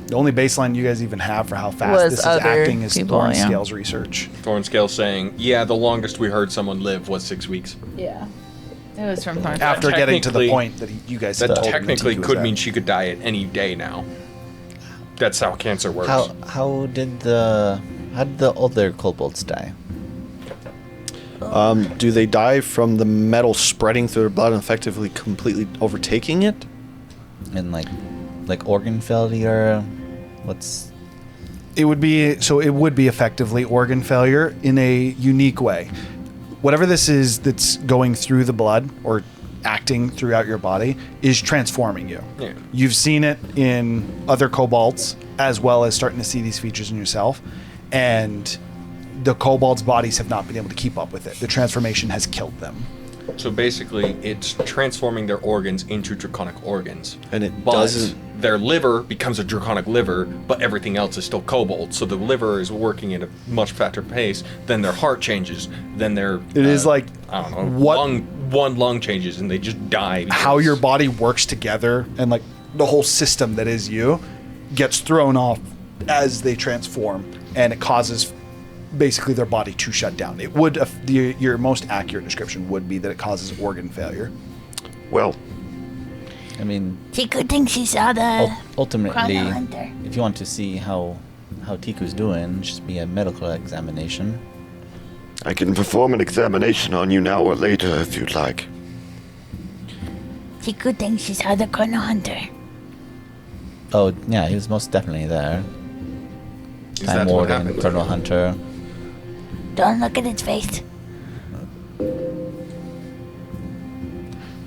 The only baseline you guys even have for how fast Was this is other acting is people, yeah. Thornscale's research. Thornscale saying, yeah, the longest we heard someone live was 6 weeks. Yeah. It was from Thorn. After getting to the Technically- point that you guys That had told him technically Tiku was could at. mean she could die at any day now. That's how cancer works. How did the other kobolds die? Do they die from the metal spreading through their blood and effectively completely overtaking it? And like organ failure? What's It would be effectively organ failure in a unique way. Whatever this is that's going through the blood or acting throughout your body is transforming you. Yeah. You've seen it in other kobolds as well as starting to see these features in yourself, and the kobolds' bodies have not been able to keep up with it. The transformation has killed them. So basically, it's transforming their organs into draconic organs. And it But doesn't. their liver becomes a draconic liver, but everything else is still kobold. So the liver is working at a much faster pace. Then their heart changes. Then their It is like I don't know, what- one lung changes, and they just die. How because- your body works together and like the whole system that is you gets thrown off as they transform, and it causes basically their body to shut down. It would your most accurate description would be that it causes organ failure. Well, I mean, Tiku thinks he saw the ultimately, Chrono Hunter. if you want to see how Tiku's doing, just be a medical examination. I can perform an examination on you now or later if you'd like. Tiku thinks he saw the Chrono Hunter. Oh yeah, he was most definitely there. Is Time that what Warden, happened? Colonel Hunter. Don't look at his face. I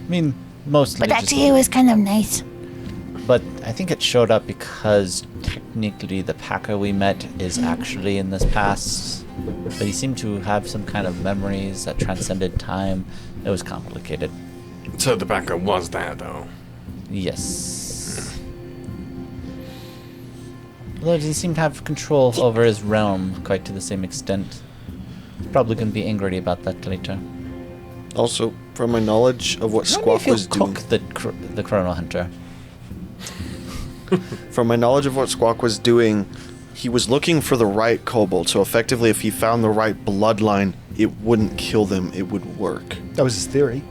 mean, mostly But just. actually, it was kind of nice. But I think it showed up because technically the Packer we met is actually in this past. But he seemed to have some kind of memories that transcended time. It was complicated. So the backup was there, though. Yes. Although he seemed to have control over his realm quite to the same extent. Probably gonna be angry about that later. Also, from my knowledge of what I wonder Squawk if he'll was doing. cook the Chrono Hunter. From my knowledge of what Squawk was doing, he was looking for the right kobold. So effectively, if he found the right bloodline, it wouldn't kill them. It would work. That was his theory.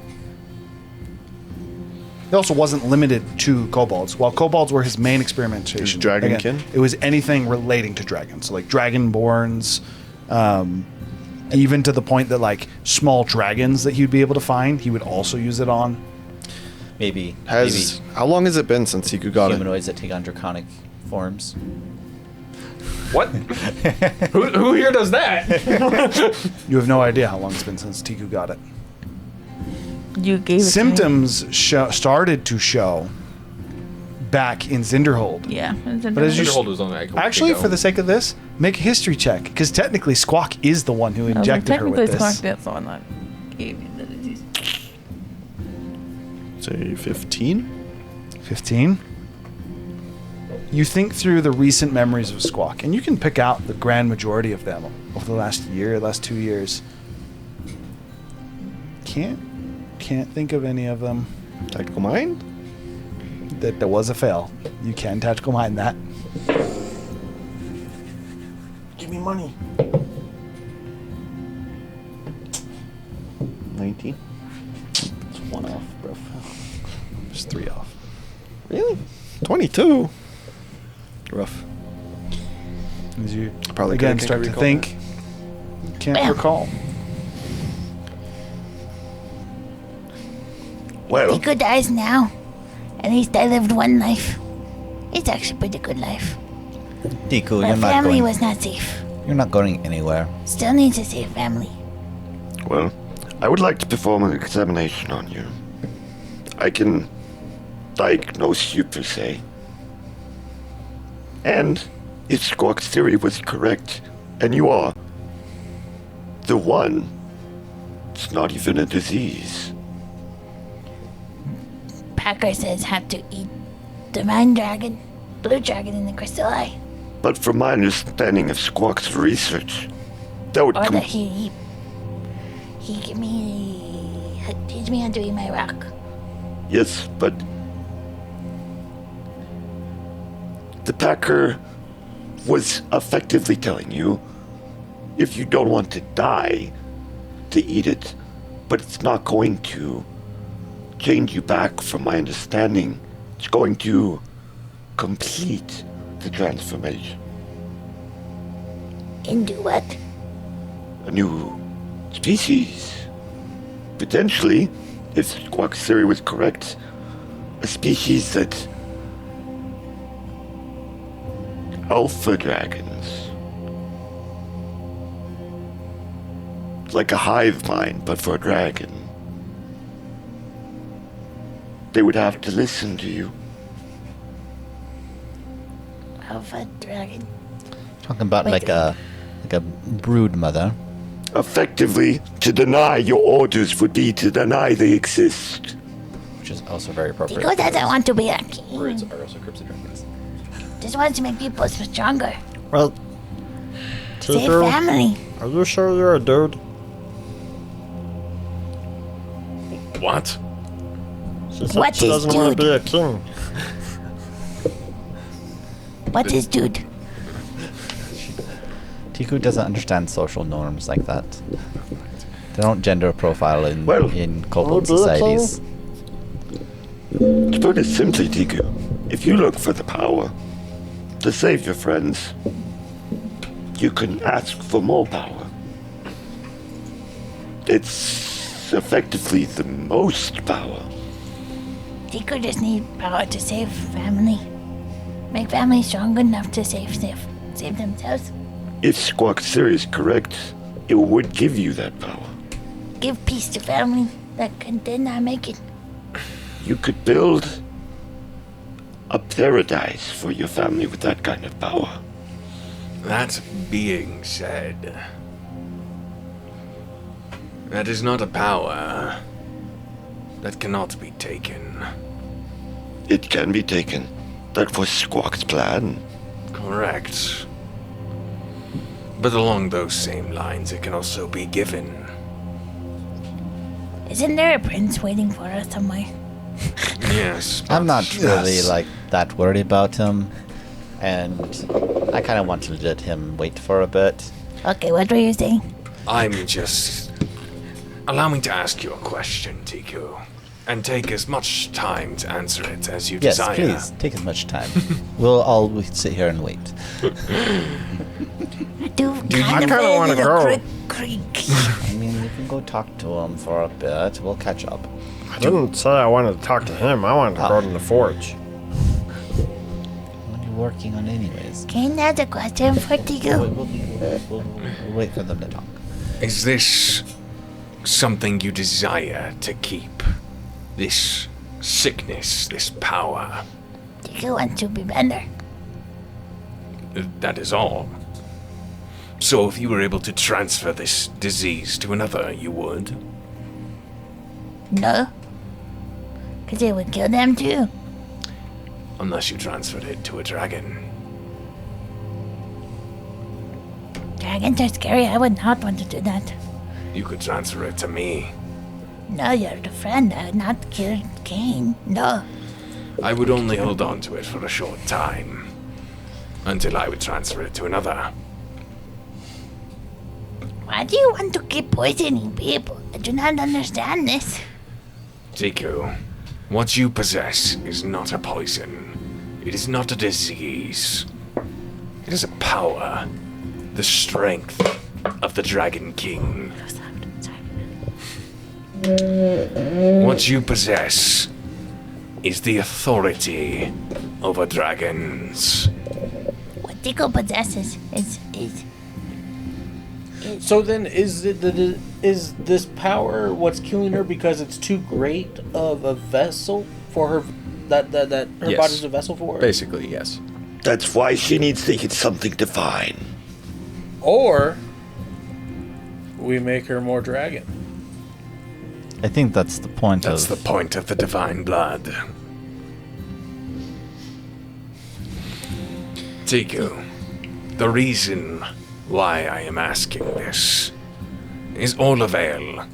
It also wasn't limited to kobolds. While kobolds were his main experimentation, It was dragonkin? it was anything relating to dragons. So like dragonborns, Even to the point that like small dragons that he'd be able to find, he would also use it on. Maybe How long has it been since Tiku got it? humanoids that take on draconic forms. What? who here does that? You have no idea how long it's been since Tiku got it. You gave it Symptoms started to show back in Zinderhold. To me. Yeah. But as you Zinderhold was on like a week actually, ago. for the sake of this, make a history check because technically Squawk is the one who injected her with this. That's the one that gave you the disease. Say 15? 15. You think through the recent memories of Squawk, and you can pick out the grand majority of them over the last 2 years. Can't think of any of them. Tactical mind? That was a fail. You can tactical mind that. Give me money. 19. It's 1 off, bro. Just 3 off. Really? 22. Rough. As you Probably again couldn't start to recall think, can't Well. recall. Well, Tiku dies now. At least I lived one life. It's actually a pretty good life. Tiku, My you're not family going. was not safe. You're not going anywhere. Still needs a safe family. well, I would like to perform an examination on you. I can diagnose you per se. And if Squawk's theory was correct, and you are the one, it's not even a disease. Packer says have to eat divine dragon, blue dragon in the crystal eye. But from my understanding of Squawk's research, that would Or come. that he teach me how to eat my rock. Yes, but the Packer was effectively telling you if you don't want to die, to eat it, but it's not going to change you back from my understanding. It's going to complete the transformation. Into what? A new species. Potentially, if Squawk's theory was correct, a species that alpha dragons. Like a hive mind, but for a dragon. They would have to listen to you. Alpha dragon. Talking about Wait. like a brood mother. Effectively, to deny your orders would be to deny they exist. Which is also very appropriate. Tiku doesn't want to be a king. Broods are also cryptid dragons. Just wants to make people stronger. Well, Save Tiku, family. are you sure you're a dude? What? She said What she is doesn't want to dude? be a king. What is dude? Tiku doesn't understand social norms like that. They don't gender profile in Well, cultural societies. To put it simply, Tiku, if you look for the power to save your friends, you can ask for more power. It's effectively the most power. Tiku just need power to save family. Make family strong enough to save themselves. If Squawk's theory is correct, it would give you that power. Give peace to family that did not make it. You could build a paradise for your family with that kind of power. That being said, that is not a power that cannot be taken. It can be taken. That was Squawk's plan. Correct. But along those same lines, it can also be given. Isn't there a prince waiting for us somewhere? Yes. I'm not really Yes. like that worried about him, and I kind of want to let him wait for a bit. Okay, what were you saying? I'm just... Allow me to ask you a question, Tiku. And take as much time to answer it as you Yes, desire. please take as much time. We'll all sit here and wait. do I kind of want to go. creek. I mean, you can go talk to him for a bit. We'll catch up. I didn't say I wanted to talk to him. I wanted to go to the forge. What are you working on anyways? Kane has a question for you. We'll wait for them to talk. Is this something you desire to keep? This sickness, this power? Tiku wants to be better. That is all. So if you were able to transfer this disease to another, you would? No. Because it would kill them too. Unless you transferred it to a dragon. Dragons are scary. I would not want to do that. You could transfer it to me. No, you're the friend. I would not kill Kane. No. I would only hold on to it for a short time. Until I would transfer it to another. Why do you want to keep poisoning people? I do not understand this. Tiku, what you possess is not a poison. It is not a disease. It is a power. The strength of the Dragon King. What you possess is the authority over dragons. What Tiku possesses is So then, is this power what's killing her because it's too great of a vessel for her? That her Yes. body's a vessel for her? Basically, yes. That's why she needs to get something divine. Or we make her more dragon. I think that's the point That's of... the point of the divine blood. Tiku, the reason why I am asking this is Orlavale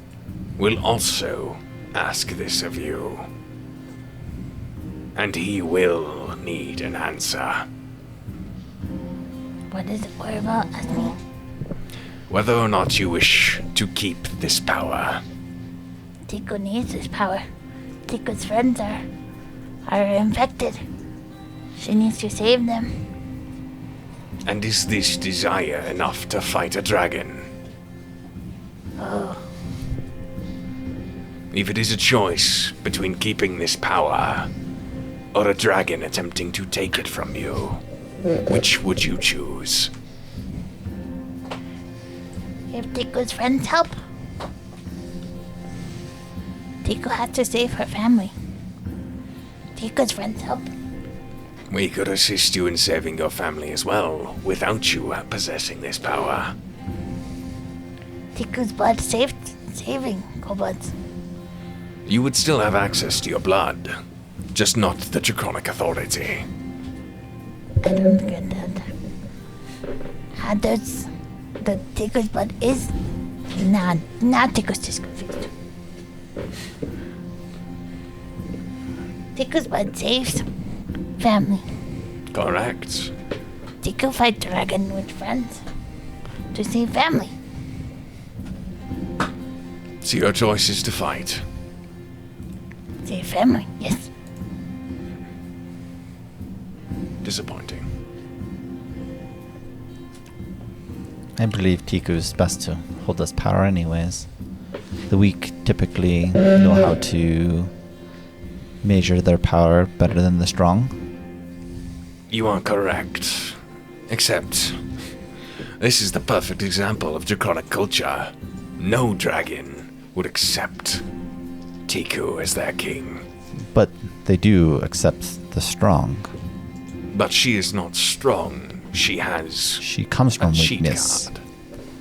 will also ask this of you. And he will need an answer. what is it worry about? Ask me. Whether or not you wish to keep this power. Tiku needs this power. Tiku's friends are infected. She needs to save them. And is this desire enough to fight a dragon? Oh, If it is a choice between keeping this power or a dragon attempting to take it from you, which would you choose? if Tiku's friends help, Tiku has to save her family. Tiku's friends help. We could assist you in saving your family as well, without you possessing this power. Tiku's blood saving kobolds. You would still have access to your blood, just not the Draconic Authority. I don't get that. How does the Tiku's blood is not Tiku's just confused. Tiku's blood saves family. Correct. Tiku fight dragon with friends to save family. So your choice is to fight. Save family, yes. Disappointing. I believe Tiku is best to hold this power anyways. The weak typically know how to measure their power better than the strong. You are correct. Except, this is the perfect example of Draconic culture. No dragon would accept Tiku as their king. But they do accept the strong. But she is not strong. She She comes from a cheat weakness. card.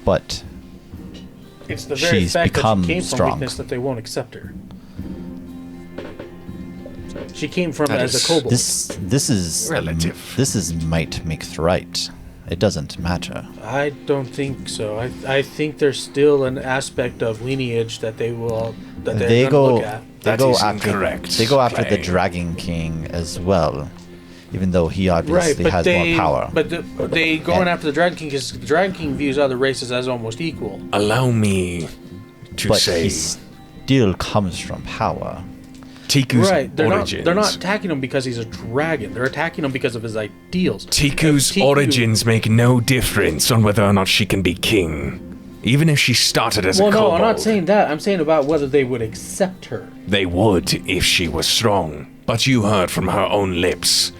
But It's the very She's fact that become she came from strong. weakness that they won't accept her. She came from That as is- a kobold. this is Relative. This is might makes right. It doesn't matter. I don't think so. I think there's still an aspect of lineage that they're They gonna go look at. they That go is after incorrect, they go after the Clay. Dragon King as well, even though he Right, obviously but has they more power. But they going And- after the Dragon King because the Dragon King views other races as almost equal. Allow me to but say he still comes from power. Tiku's Right. origins. They're not attacking him because he's a dragon. They're attacking him because of his ideals. Tiku's origins make no difference on whether or not she can be king. Even if she started as a Well, no, kobold. I'm not saying that. I'm saying about whether they would accept her. They would if she was strong. But you heard from her own lips.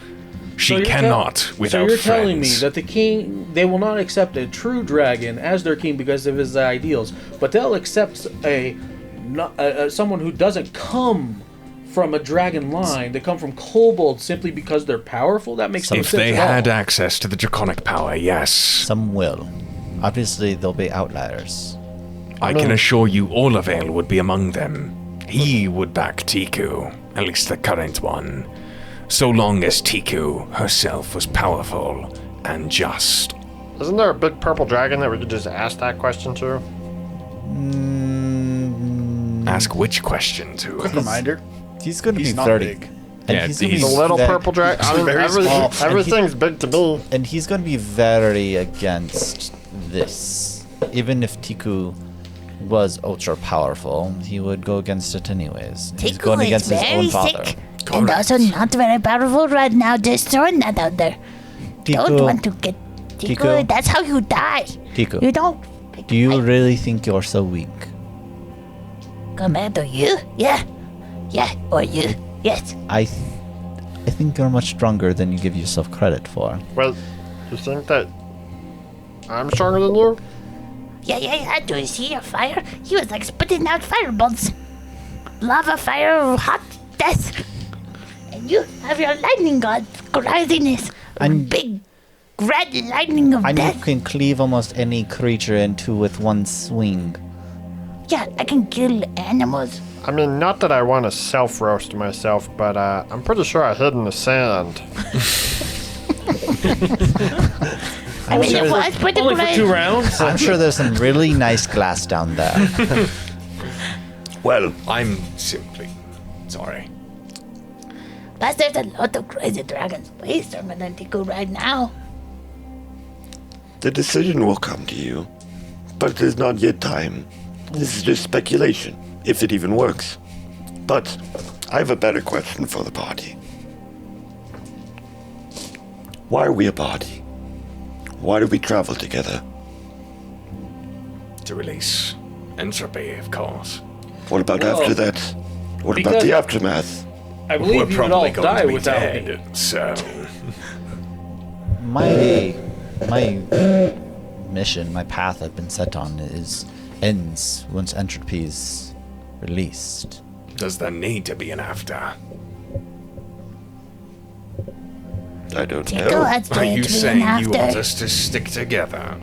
She you're cannot without So you're friends. telling me that the king, they will not accept a true dragon as their king because of his ideals, but they'll accept someone who doesn't come from a dragon line. They come from kobolds simply because they're powerful. That makes no If sense they at all. had access to the draconic power, yes. Some will. Obviously, there'll be outliers. I can assure you Olivale would be among them. He would back Tiku, at least the current one. So long as Tiku herself was powerful and just. Isn't there a big purple dragon that we could just ask that question to? Ask which question to? Quick reminder. He's going to be He's not 30. big. And Yeah, he's gonna he's be The little very- purple dragon? I mean, Very small. everything's big to me. And he's going to be very against this. Even if Tiku was ultra powerful, he would go against it anyways. He's Tiku going is against his very own father. sick and also not very powerful right now. Just throwing that out there. Don't want to get Tiku. Tiku. That's how you die. Tiku, You don't. do you really think you're so weak? Commander, you? Yeah. Yeah, or you? Yes. I think you're much stronger than you give yourself credit for. Well, you think that I'm stronger than you? Yeah. Do you see your fire? He was like spitting out firebolts. Lava fire, hot death. And you have your lightning god, craziness. And- Big red lightning of And you death. can cleave almost any creature in two with one swing. Yeah, I can kill animals. I mean, not that I want to self-roast myself, but I'm pretty sure I hid in the sand. I mean, it was pretty Only for great. 2 rounds. I'm sure there's some really nice glass down there. Well, I'm simply sorry. Plus, there's a lot of crazy dragons way stronger than Tiku right now. The decision will come to you, but it is not yet time. This is just speculation, if it even works. But I have a better question for the party. Why are we a party? Why do we travel together? To release entropy, of course. What about Well, after that? What about because- the aftermath? I believe you would all die without me. So My mission, my path I've been set on ends once entropy is released. does there need to be an after? I don't Tiku know. has Are to you be saying an you want after. us to stick together?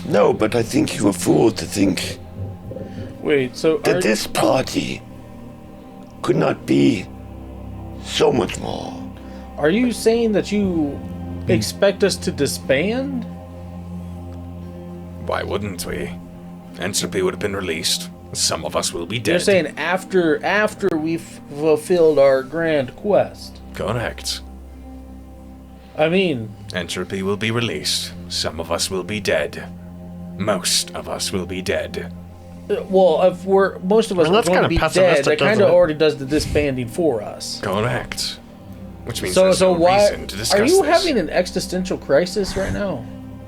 No, but I think you are fool to think Wait, so that this party could not be so much more. are you saying that you expect us to disband? Why wouldn't we? Entropy would have been released. Some of us will be dead. You're saying after we've fulfilled our grand quest. Correct. I mean, Entropy will be released. Some of us will be dead. Most of us will be dead. well, if most of us I mean, are that's going to kinda be dead, pessimistic, that kind isn't of it? already does the disbanding for us. Correct. Which means So there's no why reason to discuss are you this. having an existential crisis right now?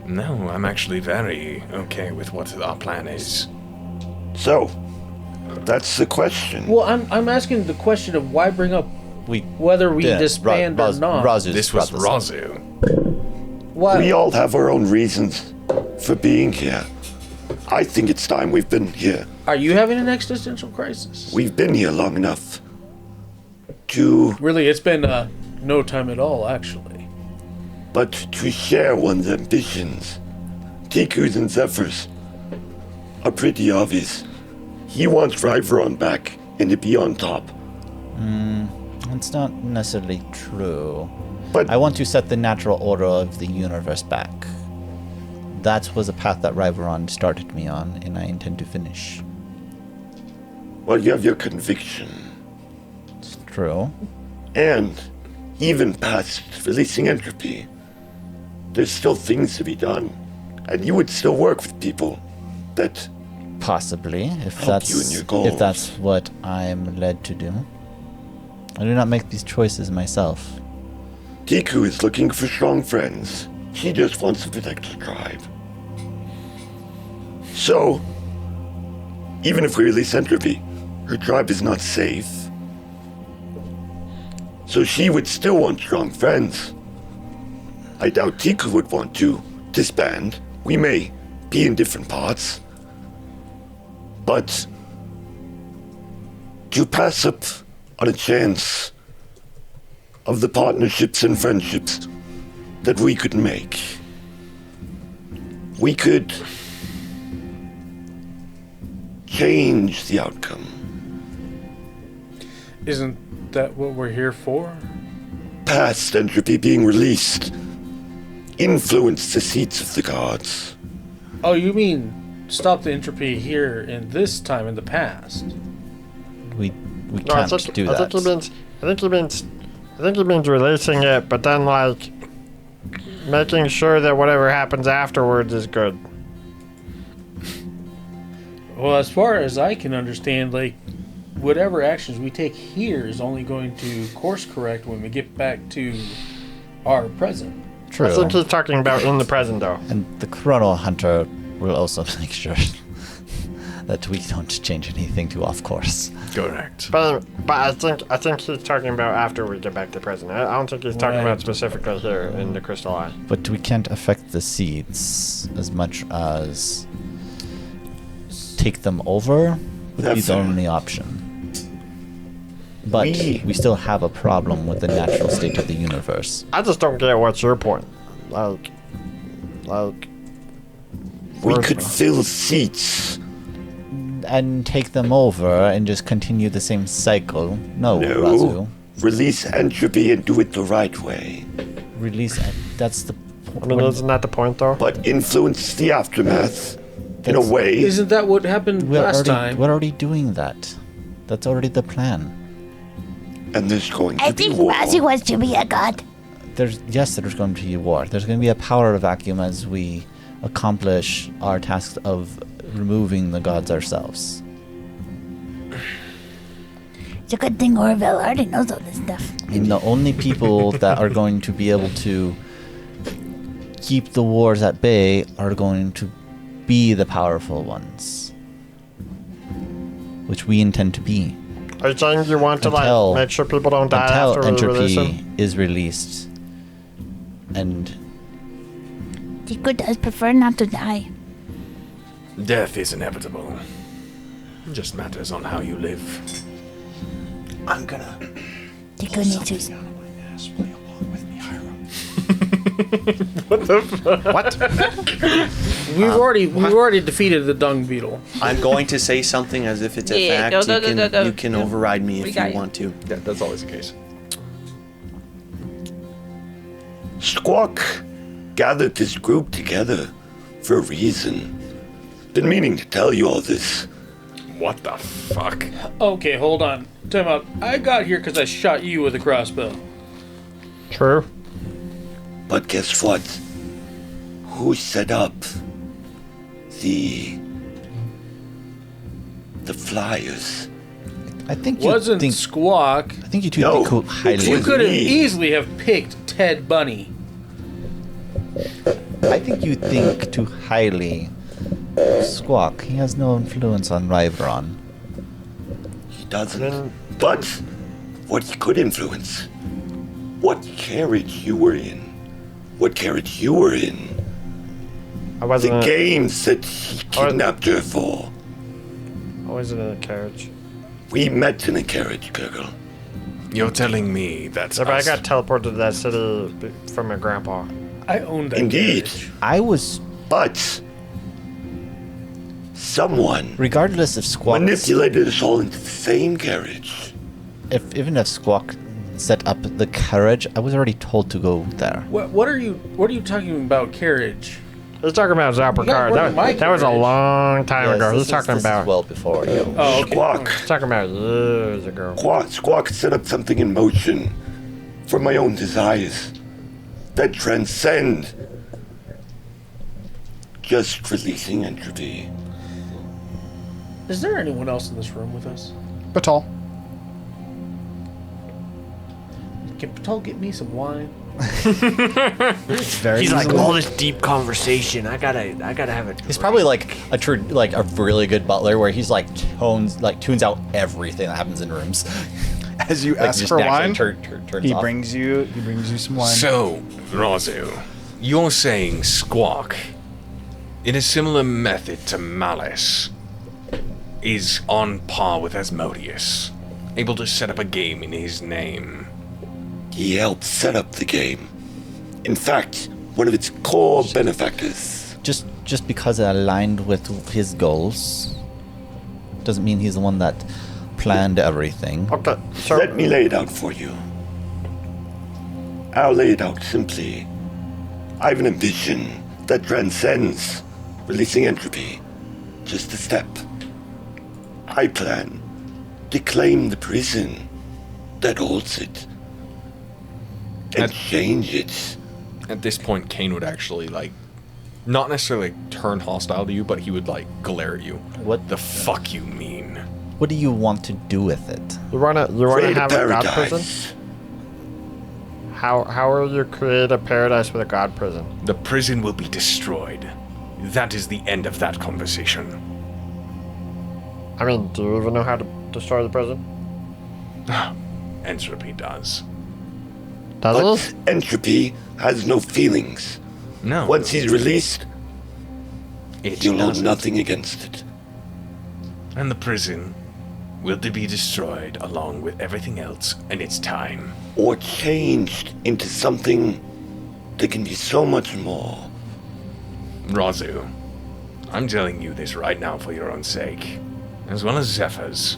No, I'm actually very okay with what our plan is. So, that's the question. Well, I'm asking the question of why bring up whether we disband or not. This was Razu. Why? We all have our own reasons for being here. I think it's time we've been here. Are you having an existential crisis? We've been here long enough to, Really, it's been no time at all, actually. but to share one's ambitions. Tiku's and Zephyr's are pretty obvious. He wants Ryveron back and to be on top. It's not necessarily true. But I want to set the natural order of the universe back. That was a path that Ryveron started me on, and I intend to finish. well, you have your conviction. It's true. And even past releasing entropy, there's still things to be done. And you would still work with people that Possibly, if Help you in your goals. that's what I'm led to do. I do not make these choices myself. Tiku is looking for strong friends. She just wants to protect her tribe. So, even if we release entropy, her tribe is not safe. So she would still want strong friends. I doubt Tiku would want to disband. We may be in different parts. But to pass up on a chance of the partnerships and friendships that we could make, we could change the outcome. Isn't that what we're here for? Past entropy being released influenced the seats of the gods. Oh, you mean stop the entropy here in this time in the past? We can't do that. I think he means releasing it, but then like making sure that whatever happens afterwards is good. Well, as far as I can understand, like, whatever actions we take here is only going to course correct when we get back to our present. True. I think he's talking about in the present, though. And the Chrono Hunter will also make sure that we don't change anything too off course. Correct. But I think he's talking about after we get back to present. I don't think he's talking about specifically here in the Crystal Eye. But we can't affect the seeds as much as take them over would be the only option. But we still have a problem with the natural state of the universe. I just don't get what's your point. We could fill seats. And take them over and just continue the same cycle. No, Razu. Release entropy and do it the right way. That's the I mean, isn't that the point, though? But influence the aftermath in a way. Isn't that what happened last time? We're already doing that. That's already the plan. And there's going I to be think war. Razi wants to be a god. There's going to be a war. There's going to be a power vacuum as we accomplish our task of removing the gods ourselves. It's a good thing Orville already knows all this stuff. And the only people that are going to be able to keep the wars at bay are going to be the powerful ones, which we intend to be. Are you saying you want to make sure people don't die after we release them? Entropy is released, and Tiku does prefer not to die. Death is inevitable. It just matters on how you live. I'm gonna. Tiku needs to. What the fuck? What? We've already defeated the dung beetle. I'm going to say something as if it's a Yeah, fact. go. You can override me We if got you you. want to. Yeah, that's always the case. Squawk gathered this group together for a reason. Been meaning to tell you all this. What the fuck? Okay, hold on. Time out. I got here because I shot you with a crossbow. True. But guess what? Who set up the flyers? I think Wasn't Squawk. I think you two No, think highly. You could have me. easily have picked Ted Bunny. I think you think too highly. Squawk. He has no influence on Ryveron. He doesn't. But what he could influence, what carriage you were in, what carriage you were in, I wasn't. the games that he kidnapped her for. I wasn't in a carriage. We met in a carriage, Gurgle. You're telling me that's Yeah, but I us. got teleported to that city from my grandpa. I owned that. Indeed. carriage. I was, But someone regardless of Squawk, manipulated us all into the same carriage. even if Squawk set up the carriage, I was already told to go there. What are you talking about, carriage? He's talking about Zapper You got car. rid of my That was a carriage. long time ago. He's talking about. well before you. Oh, okay. Squawk. He's talking about years ago. Squawk set up something in motion for my own desires that transcend just releasing entropy. Is there anyone else in this room with us? Batal. Can Patel get me some wine? Very He's like, easily. all this deep conversation. I gotta have it. He's probably like a really good butler where he's like tunes out everything that happens in rooms. As you ask just for naturally wine, turns he off. brings you some wine. So, Razu, you're saying Squawk, in a similar method to Malice, is on par with Asmodeus, able to set up a game in his name. He helped set up the game. In fact, one of its core benefactors. Just because it aligned with his goals doesn't mean he's the one that planned everything. Okay, so Let me lay it out for you. I'll lay it out simply. I have an vision that transcends releasing entropy. Just a step. I plan to claim the prison that holds it and change it. At this point, Kane would actually, not necessarily turn hostile to you, but he would, glare at you. What the fuck you mean? What do you want to do with it? you wanna Create have a god prison? paradise. How will you create a paradise with a god prison? The prison will be destroyed. That is the end of that conversation. I mean, do you even know how to destroy the prison? Entropy does. Does it? But entropy has no feelings. No. Once he's released, It you'll hold doesn't. nothing against it. And the prison will be destroyed along with everything else in its time. Or changed into something that can be so much more. Razu, I'm telling you this right now for your own sake, as well as Zephyr's.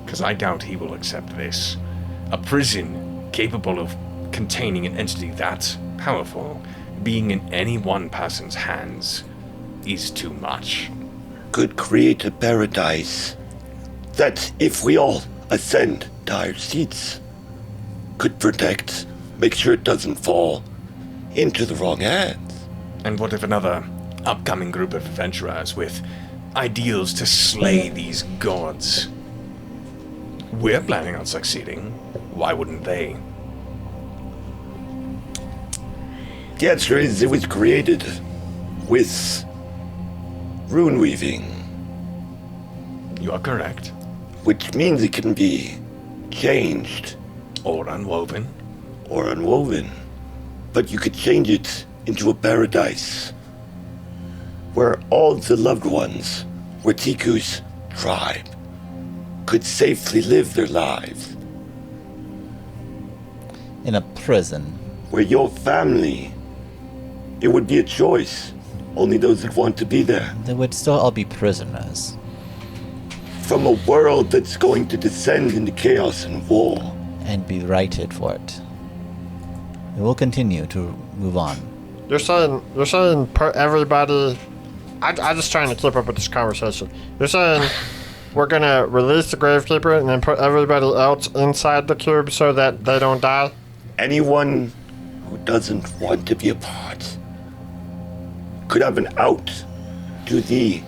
Because I doubt he will accept this. A prison capable of containing an entity that powerful, being in any one person's hands, is too much. Could create a paradise that, if we all ascend to higher seats, could protect, make sure it doesn't fall into the wrong hands. And what if another upcoming group of adventurers with ideals to slay these gods? We're planning on succeeding. Why wouldn't they? The answer is it was created with rune weaving, You are correct. which means it can be changed Or unwoven. or unwoven. But you could change it into a paradise where all the loved ones, where Tiku's tribe, could safely live their lives. In a prison. Where your family, it would be a choice. Only those that want to be there. They would still all be prisoners. From a world that's going to descend into chaos and war. And be righted for it. It will continue to move on. You're saying put everybody. I'm just trying to keep up with this conversation. You're saying we're gonna release the Gravekeeper and then put everybody else inside the cube so that they don't die? Anyone who doesn't want to be a part could have an out to the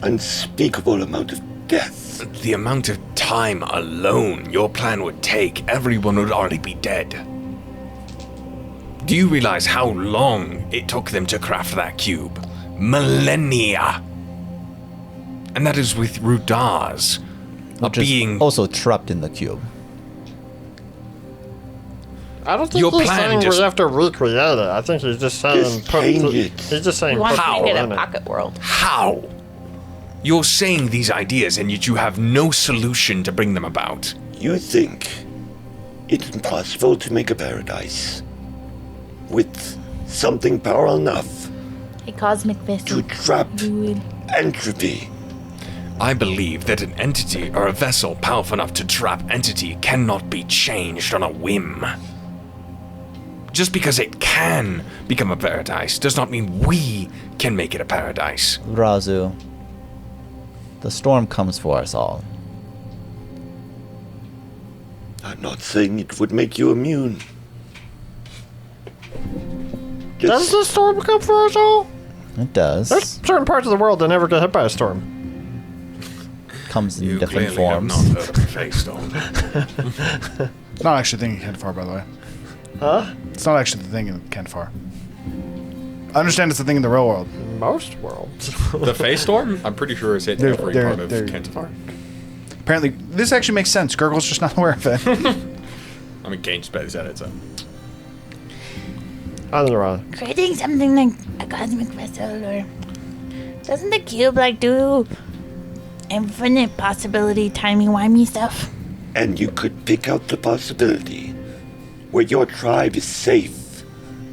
unspeakable amount of death. The amount of time alone your plan would take, everyone would already be dead. Do you realize how long it took them to craft that cube? Millennia! And that is with Rudars, a Which is being... also trapped in the cube. I don't think Your he's plan saying just- we have to recreate it. I think he's just saying Just change it. He's just saying You want put to people create in a it. pocket world. How? You're saying these ideas and yet you have no solution to bring them about. You think it's impossible to make a paradise with something powerful enough A cosmic vessel. to trap Fluid. entropy. I believe that an entity or a vessel powerful enough to trap entity cannot be changed on a whim. Just because it can become a paradise does not mean we can make it a paradise. Razu, the storm comes for us all. I'm not saying it would make you immune. Does Just the storm come for us all? It does. There's certain parts of the world that never get hit by a storm. comes in You different clearly have forms. not heard of Face Storm. Not actually the thing in Kenfar, by the way. Huh? It's not actually the thing in Kenfar. I understand it's the thing in the real world. Most worlds. The Face Storm? I'm pretty sure it's hit every part of Kentifar. Apparently, this actually makes sense. Gurgle's just not aware of it. I mean, Kane just barely said it, so. Creating something like a cosmic vessel, or doesn't the cube like do infinite possibility timey-wimey stuff? And you could pick out the possibility where your tribe is safe,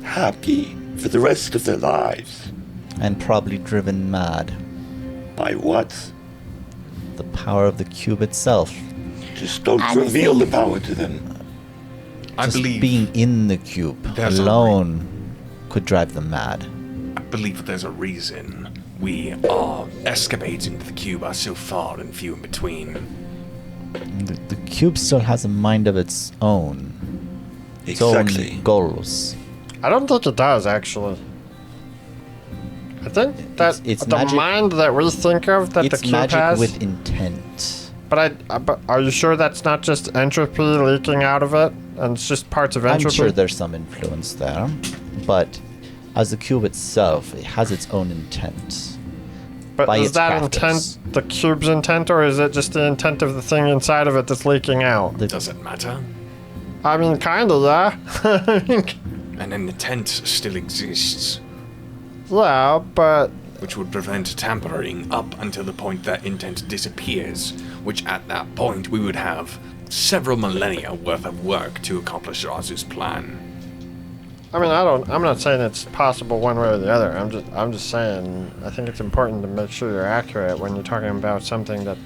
happy for the rest of their lives. And probably driven mad. By what? The power of the cube itself. Just don't reveal the power to them. I Just believe being in the cube there's a alone could drive them mad. I believe there's a reason our escapades into the cube are so far and few in between. The cube still has a mind of its own. Its own goals. I don't think it does, actually. I think that it's the magic. mind that we think of that the It's cube magic has. with intent. But are you sure that's not just entropy leaking out of it, and it's just parts of entropy? I'm sure there's some influence there, but as the cube itself, it has its own intent. But by is its that crafters. intent the cube's intent, or is it just the intent of the thing inside of it that's leaking out? Does it matter? I mean, kinda, yeah. And an intent still exists. Yeah, but... Which would prevent tampering up until the point that intent disappears, which at that point we would have several millennia worth of work to accomplish Razu's plan. I mean, I'm not saying it's possible one way or the other. I'm just saying I think it's important to make sure you're accurate when you're talking about something that...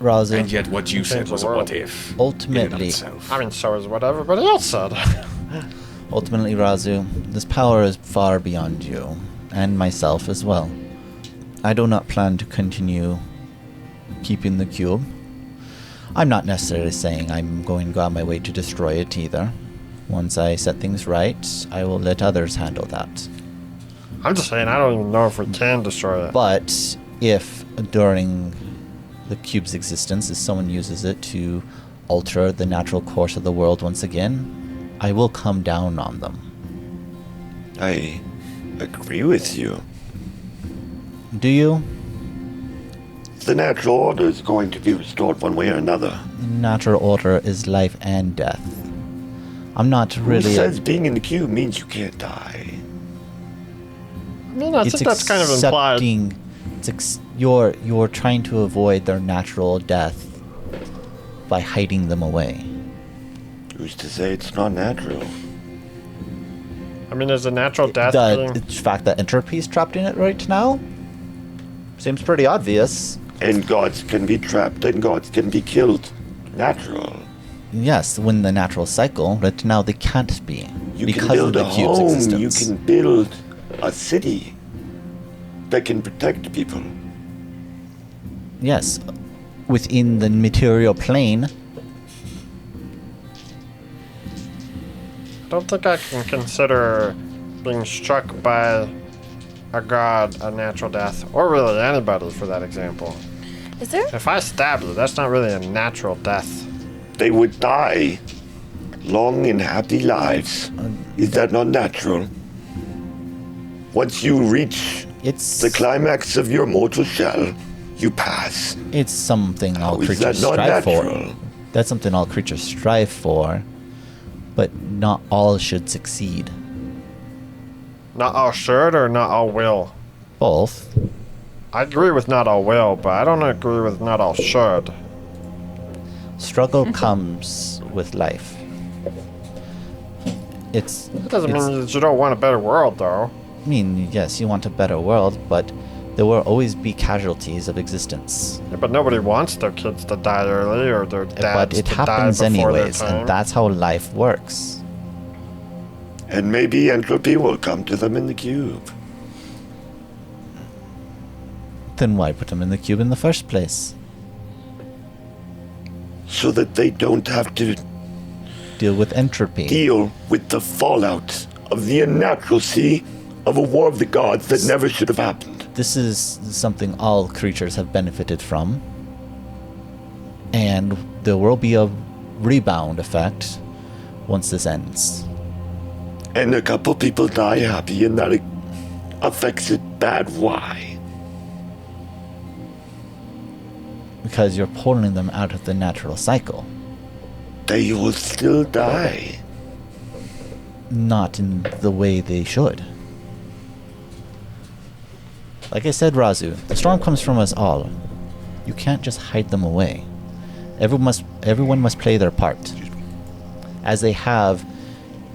Razu. And yet what you said was a what if. Ultimately, I mean, so is what everybody else said. ultimately, Razu, this power is far beyond you, and myself as well. I do not plan to continue keeping the cube. I'm not necessarily saying I'm going to go out of my way to destroy it either. Once I set things right, I will let others handle that. I'm just saying I don't even know if we can destroy it. But if during the cube's existence, if someone uses it to alter the natural course of the world once again, I will come down on them. I agree with you. Do you? The natural order is going to be restored one way or another. Natural order is life and death. I'm not really... Who says being in the cube means you can't die? I mean, I think that's kind of implied. You're trying to avoid their natural death by hiding them away. Who's to say it's not natural? I mean, is a natural death The fact that entropy is trapped in it right now seems pretty obvious. And gods can be trapped and gods can be killed. Natural. Yes, when the natural cycle, but now they can't be. You because can build of the a cube's home, existence. you can build a city that can protect people. Yes, within the material plane. I don't think I can consider being struck by a god a natural death, or really anybody for that example. Is there? If I stab you, that's not really a natural death. They would die long and happy lives. Is that not natural? Once you reach the climax of your mortal shell, you pass. It's something all is creatures that not strive natural? for. That's something all creatures strive for, but not all should succeed. Not all should or not all will? Both. I agree with not all will, but I don't agree with not all should. Struggle comes with life. It doesn't mean that you don't want a better world, though. I mean, yes, you want a better world, but there will always be casualties of existence. Yeah, but nobody wants their kids to die early or their dads But it to happens die before anyways, their time. and that's how life works. And maybe entropy will come to them in the cube. Then why put them in the cube in the first place? So that they don't have to deal with entropy. Deal with the fallout of the unnaturalcy of a war of the gods that never should have happened. This is something all creatures have benefited from. And there will be a rebound effect once this ends. And a couple people die happy, and that affects it bad. Why? Because you're pulling them out of the natural cycle. They will still die. Not in the way they should. Like I said, Razu, the storm comes from us all. You can't just hide them away. Everyone must play their part, as they have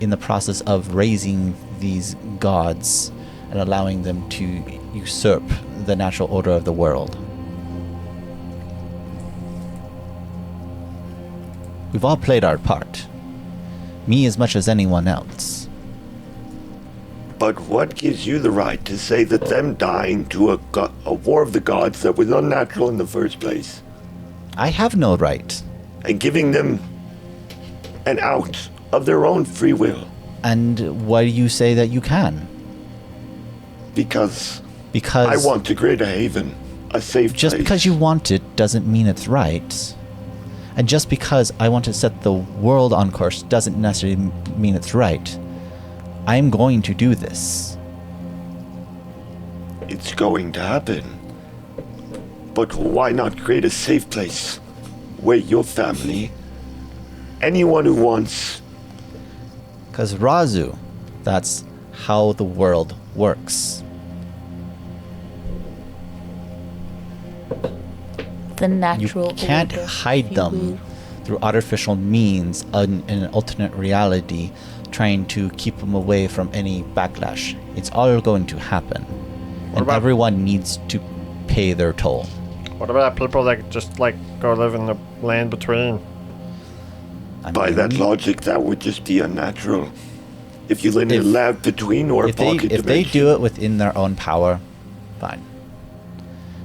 in the process of raising these gods and allowing them to usurp the natural order of the world. We've all played our part. Me as much as anyone else. But what gives you the right to say that them dying to a war of the gods that was unnatural in the first place? I have no right. And giving them an out of their own free will? And why do you say that you can? Because I want to create a haven, a safe place. Just because you want it doesn't mean it's right. And just because I want to set the world on course doesn't necessarily mean it's right. I'm going to do this. It's going to happen. But why not create a safe place where your family, anyone who wants... Because Razu, that's how the world works. The natural You can't order. hide them through artificial means in an alternate reality, trying to keep them away from any backlash. It's all going to happen. And everyone needs to pay their toll. What about people that just go live in the land between? By that logic, that would just be unnatural. If you live in a land between or a pocket if they do it within their own power, fine.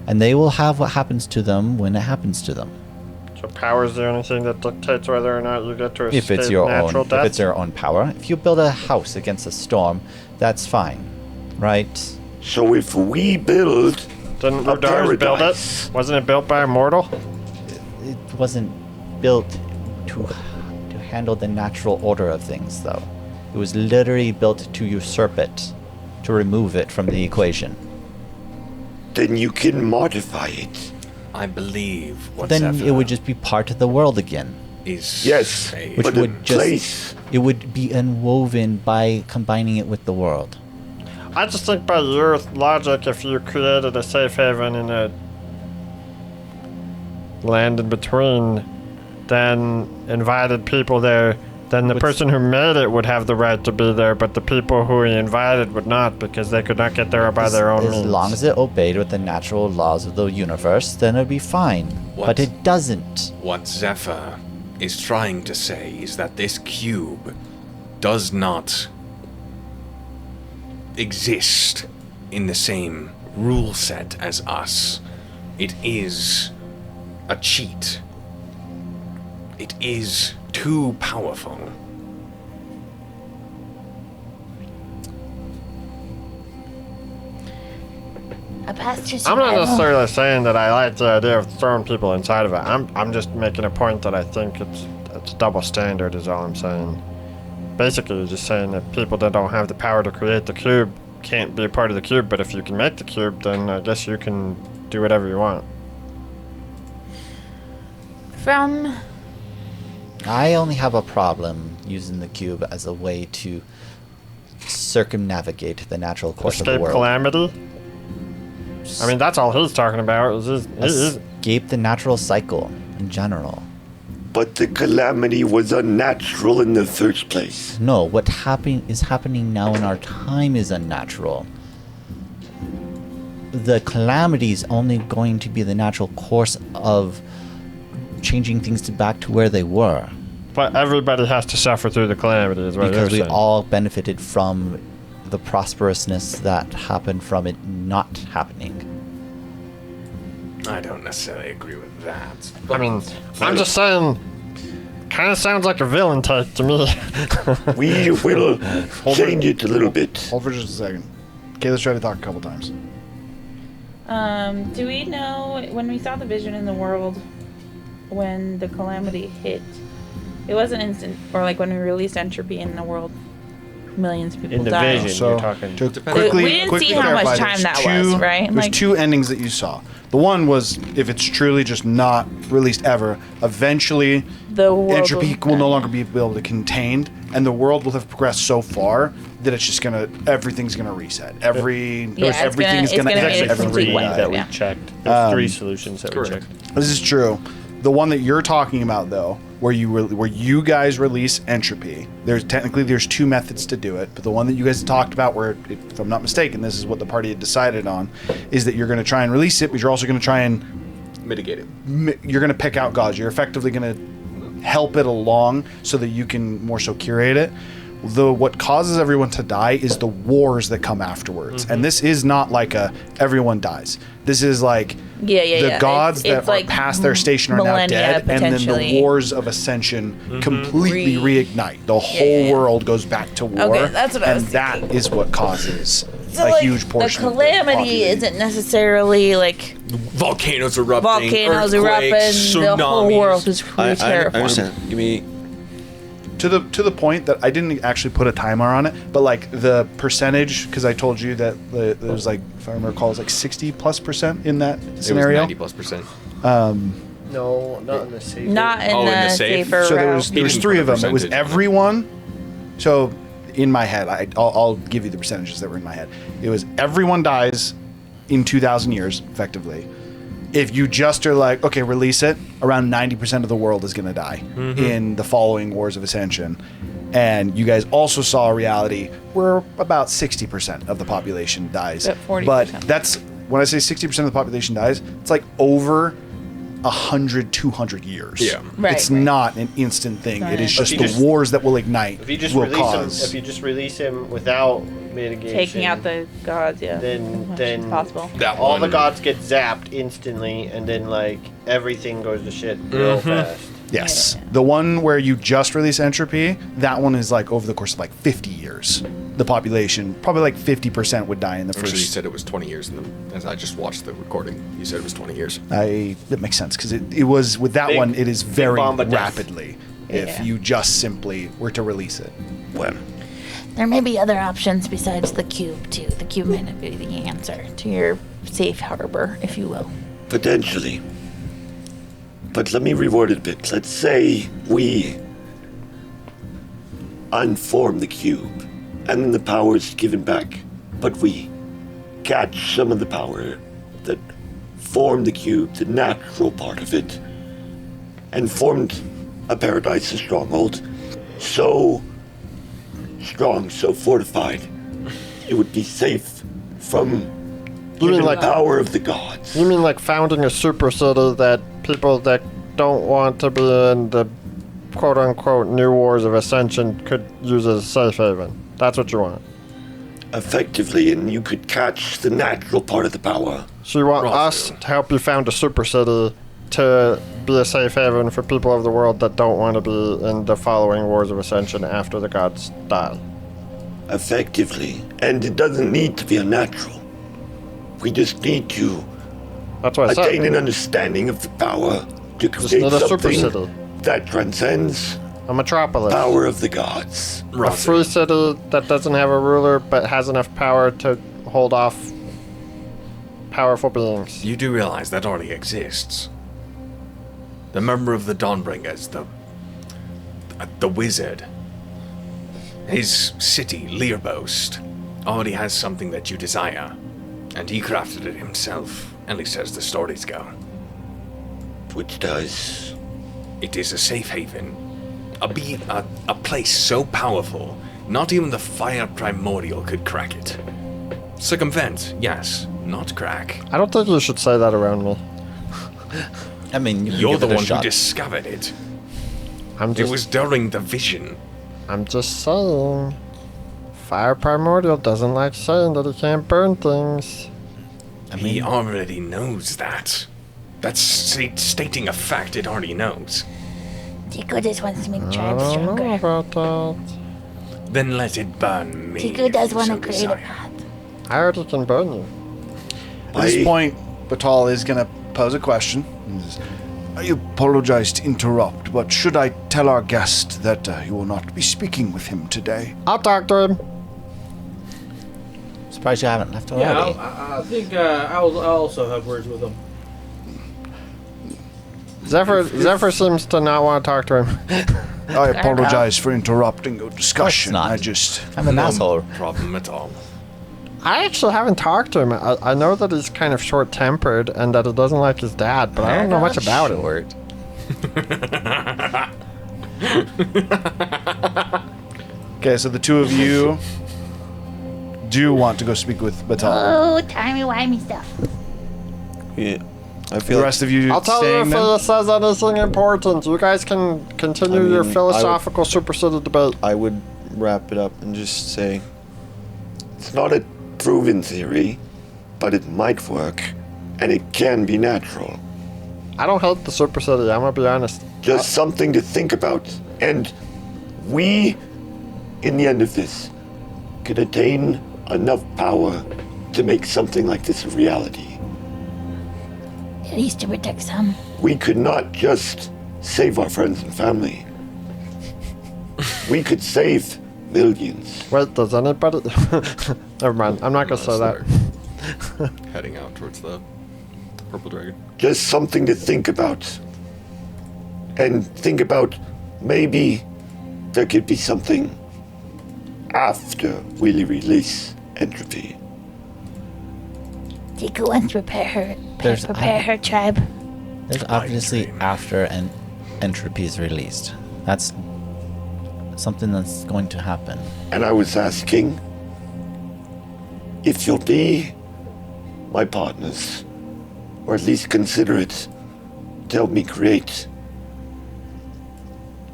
And they will have what happens to them when it happens to them. So power is the only thing that dictates whether or not you get to escape If it's your natural own, death? if it's your own power. If you build a house against a storm, that's fine, right? So if we build Didn't a Rudar's build paradise, it? Wasn't it built by a mortal? It wasn't built to handle the natural order of things, though. It was literally built to usurp it, to remove it from the equation. then you can modify it. I believe what's Then it would just be part of the world again. is Yes, Which but would the just place. it would be unwoven by combining it with the world. I just think by your logic, if you created a safe haven in a land in between, then invited people there, then the person who made it would have the right to be there, but the people who he invited would not, because they could not get there by their own means. As long as it obeyed with the natural laws of the universe, then it'd be fine. But it doesn't. What Zephyr is trying to say is that this cube does not exist in the same rule set as us. It is a cheat. It is too powerful. A pastor's I'm not survival. necessarily saying that I like the idea of throwing people inside of it. I'm just making a point that I think it's double standard is all I'm saying. Basically, you're just saying that people that don't have the power to create the cube can't be a part of the cube, but if you can make the cube, then I guess you can do whatever you want. From I only have a problem using the cube as a way to circumnavigate the natural course of the Escape world. calamity? I mean, that's all he's talking about. Escape the natural cycle in general. But the calamity was unnatural in the first place. No, what is happening now in our time is unnatural. The calamity is only going to be the natural course of changing things back to where they were. But everybody has to suffer through the calamity, is what Because we you're saying. all benefited from the prosperousness that happened from it not happening. I don't necessarily agree with that. I mean, I'm just saying, kind of sounds like a villain type to me. We will change it a little bit. Hold for just a second. Kayla's tried to talk a couple times. do we know when we saw the vision in the world? when the calamity hit, it wasn't instant, or like when we released entropy in the world, millions of people In the died. vision, So you're talking. to We quickly, didn't quickly see how much clarify, time there's that was, right? There's Like- two endings that you saw. The one was if it's truly just not released ever, eventually The world entropy will no die. longer be able to contained, and the world will have progressed so far that it's just everything's gonna reset. Everything's gonna be a exit complete every wipe. that we Yeah. checked. There's 3 solutions that we correct. checked. This is true. The one that you're talking about, though, where you guys release entropy, there's 2 methods to do it, but the one that you guys talked about, where, if I'm not mistaken, this is what the party had decided on, is that you're going to try and release it, but you're also going to try and Mitigate it. you're going to pick out gods. You're effectively going to help it along so that you can more so curate it. What causes everyone to die is the wars that come afterwards, and this is not like everyone dies. This is like the gods It's that are like past their station are now millennia, dead, and then the potentially. Wars of Ascension completely reignite. The whole world goes back to war, Okay, that's what I was and that is what causes So, a like, huge portion. The calamity isn't necessarily like Volcanoes erupting. volcanoes erupting. earthquakes, The whole tsunamis. world is I really terrifying. understand. Give me. to the point that I didn't actually put a timer on it, but like the percentage, because I told you that there was like, if I remember, recall, it was like 60+% in that scenario. It was 90+%. No, not in the safe. Not in Oh, in the the safe? safer So there route. was He didn't 3 put of a them. It was percentage on it. everyone. So in my head, I'll give you the percentages that were in my head. It was everyone dies in 2,000 years, effectively. If you just are like, okay, release it, around 90% of the world is going to die in the following Wars of Ascension. And you guys also saw a reality where about 60% of the population dies. About 40%. But that's, when I say 60% of the population dies, it's like over 100, 200 years. Yeah. Right, It's right. not an instant thing. Not It is an just If the you just- wars that will ignite If you just will release cause. him, if you just release him without mitigation, Taking out the gods, yeah. then as much then as possible. That all one. the gods get zapped instantly, and then like everything goes to shit real fast. Yes. Yeah. The one where you just release entropy, that one is like over the course of like 50 years. The population, probably like 50% would die in the Actually, you first. said it was 20 years, as I just watched the recording. You said it was 20 years. That makes sense because it was with that Big- one, it is big very bomb of death. rapidly if Yeah. you just simply were to release it. Well, There may be other options besides the cube, too. The cube may not be the answer to your safe harbor, if you will. potentially. But let me reword it a bit. Let's say we unform the cube, and then the power is given back, but we catch some of the power that formed the cube, the natural part of it, and formed a paradise, a stronghold, so strong, so fortified, it would be safe from You mean the like power of the gods. you mean like founding a super city that people that don't want to be in the quote unquote new Wars of Ascension could use as a safe haven? That's what you want. Effectively, and you could catch the natural part of the power. So you want Roger. us to help you found a super city to be a safe haven for people of the world that don't want to be in the following Wars of Ascension after the gods die. Effectively. And it doesn't need to be unnatural. We just need to That's what I said. attain an understanding of the power to Just create need a super something city. that transcends A metropolis. power of the gods. A free city that doesn't have a ruler but has enough power to hold off powerful beings. You do realize that already exists. The member of the Dawnbringers, the wizard, his city, Learboast, already has something that you desire, and he crafted it himself, at least as the stories go. Which does. It is a safe haven, a place so powerful, not even the fire primordial could crack it. Circumvent, yes, not crack. I don't think you should say that around me. I mean, you can You're give the it a one who shot. discovered it. I'm It just was during the vision. I'm just saying. Fire Primordial doesn't like saying that he can't burn things. He already knows that. That's stating a fact it already knows. Tiku just wants to make I tribes don't know stronger. about that. Then let it burn me. Tiku if does you want so to create a desire. path. I already can burn you. At this point, Batal is going to pose a question. I apologize to interrupt, but should I tell our guest that you will not be speaking with him today? I'll talk to him. Surprised you haven't left already. Yeah, I think I'll also have words with him. Zephyr seems to not want to talk to him. I apologize for interrupting your discussion. not. I'm an asshole. Problem at all. I actually haven't talked to him. I know that he's kind of short-tempered and that he doesn't like his dad, but I don't know much about it. Okay, so the two of you do want to go speak with Batal. Oh, timey-wimey stuff. Yeah. I The feel rest of you I'll tell you staying if then? it says anything important. You guys can continue your philosophical Super City debate. I would wrap it up and just say, It's not a proven theory, but it might work, and it can be natural. I don't hate the Super City, I'm gonna be honest. Just something to think about. And we, in the end of this, could attain enough power to make something like this a reality. At least to protect some. We could not just save our friends and family. We could save millions. Wait, does anybody... Never mind, I'm not gonna say that. Heading out towards the purple dragon. Just something to think about. And think about maybe there could be something after we release entropy. Take once prepare her. There's- Prepare her tribe. There's obviously after entropy is released. That's something that's going to happen. And I was asking if you'll be my partners, or at least consider it, to help me create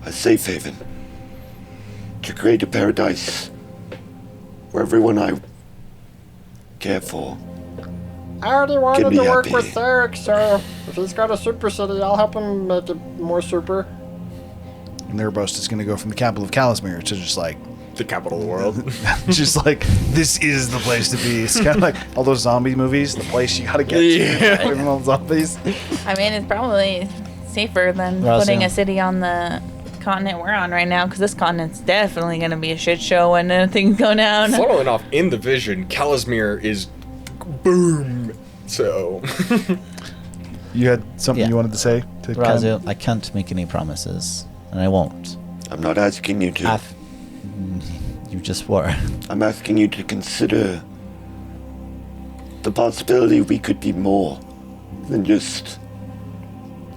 a safe haven, to create a paradise where everyone I care for I already wanted Can be to work happy. with Eric, so if he's got a Super City, I'll help him make it more super. And their boast is going to go from the capital of Calasmere to just like The capital of the world. just like this is the place to be. It's kind of like all those zombie movies, the place you got to get to from all the zombies. I mean, it's probably safer than Well, putting so- a city on the continent we're on right now, because this continent's definitely going to be a shit show when things go down. Following off in the vision, Calasmere is boom. So You had something Yeah. you wanted to say? To Razu, I can't make any promises, and I won't. I'm not asking you to. You just were. I'm asking you to consider the possibility we could be more than just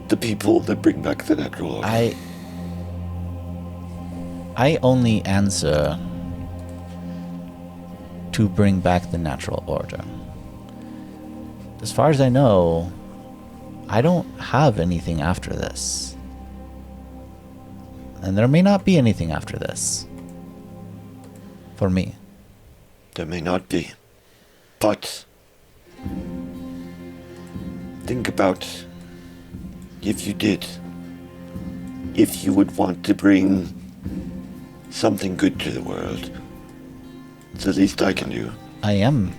the people that bring back the natural order. I only answer to bring back the natural order. As far as I know, I don't have anything after this. And there may not be anything after this. For me. There may not be. But think about if you did. If you would want to bring something good to the world. It's the least I can do. I am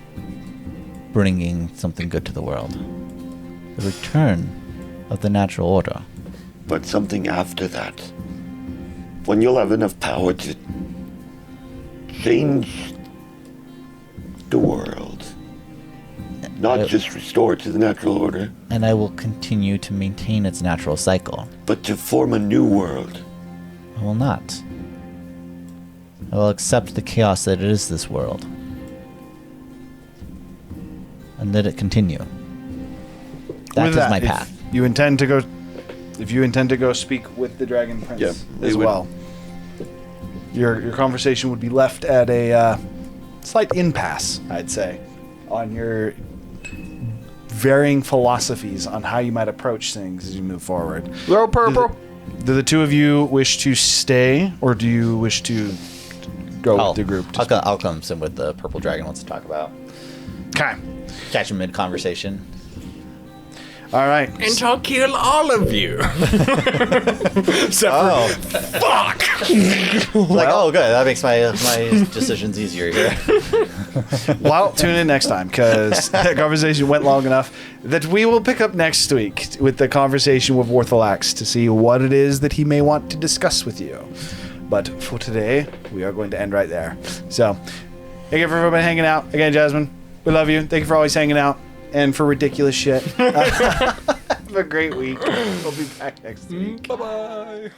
bringing something good to the world. The return of the natural order. But something after that. When you'll have enough power to change the world. Not just restore it to the natural order, And I will continue to maintain its natural cycle. but to form a new world. I will not. I will accept the chaos that is this world. And let it continue. That With is my if path. You intend to go. If you intend to go speak with the Dragon Prince Yeah, we as would. well, your conversation would be left at a slight impasse, I'd say, on your varying philosophies on how you might approach things as you move forward. Yo, Purple. Do the two of you wish to stay, or do you wish to go with the group? I'll come sit with the purple dragon wants to talk about. Okay. Catch him mid conversation. All right. and I'll kill all of you. Except Oh. for fuck. Like, oh, good. That makes my decisions easier here. Well, tune in next time because that conversation went long enough that we will pick up next week with the conversation with Warthalax to see what it is that he may want to discuss with you. But for today, we are going to end right there. So, thank you for everybody hanging out. Again, Jasmine, we love you. Thank you for always hanging out and for ridiculous shit. Have a great week. We'll be back next week. Bye-bye.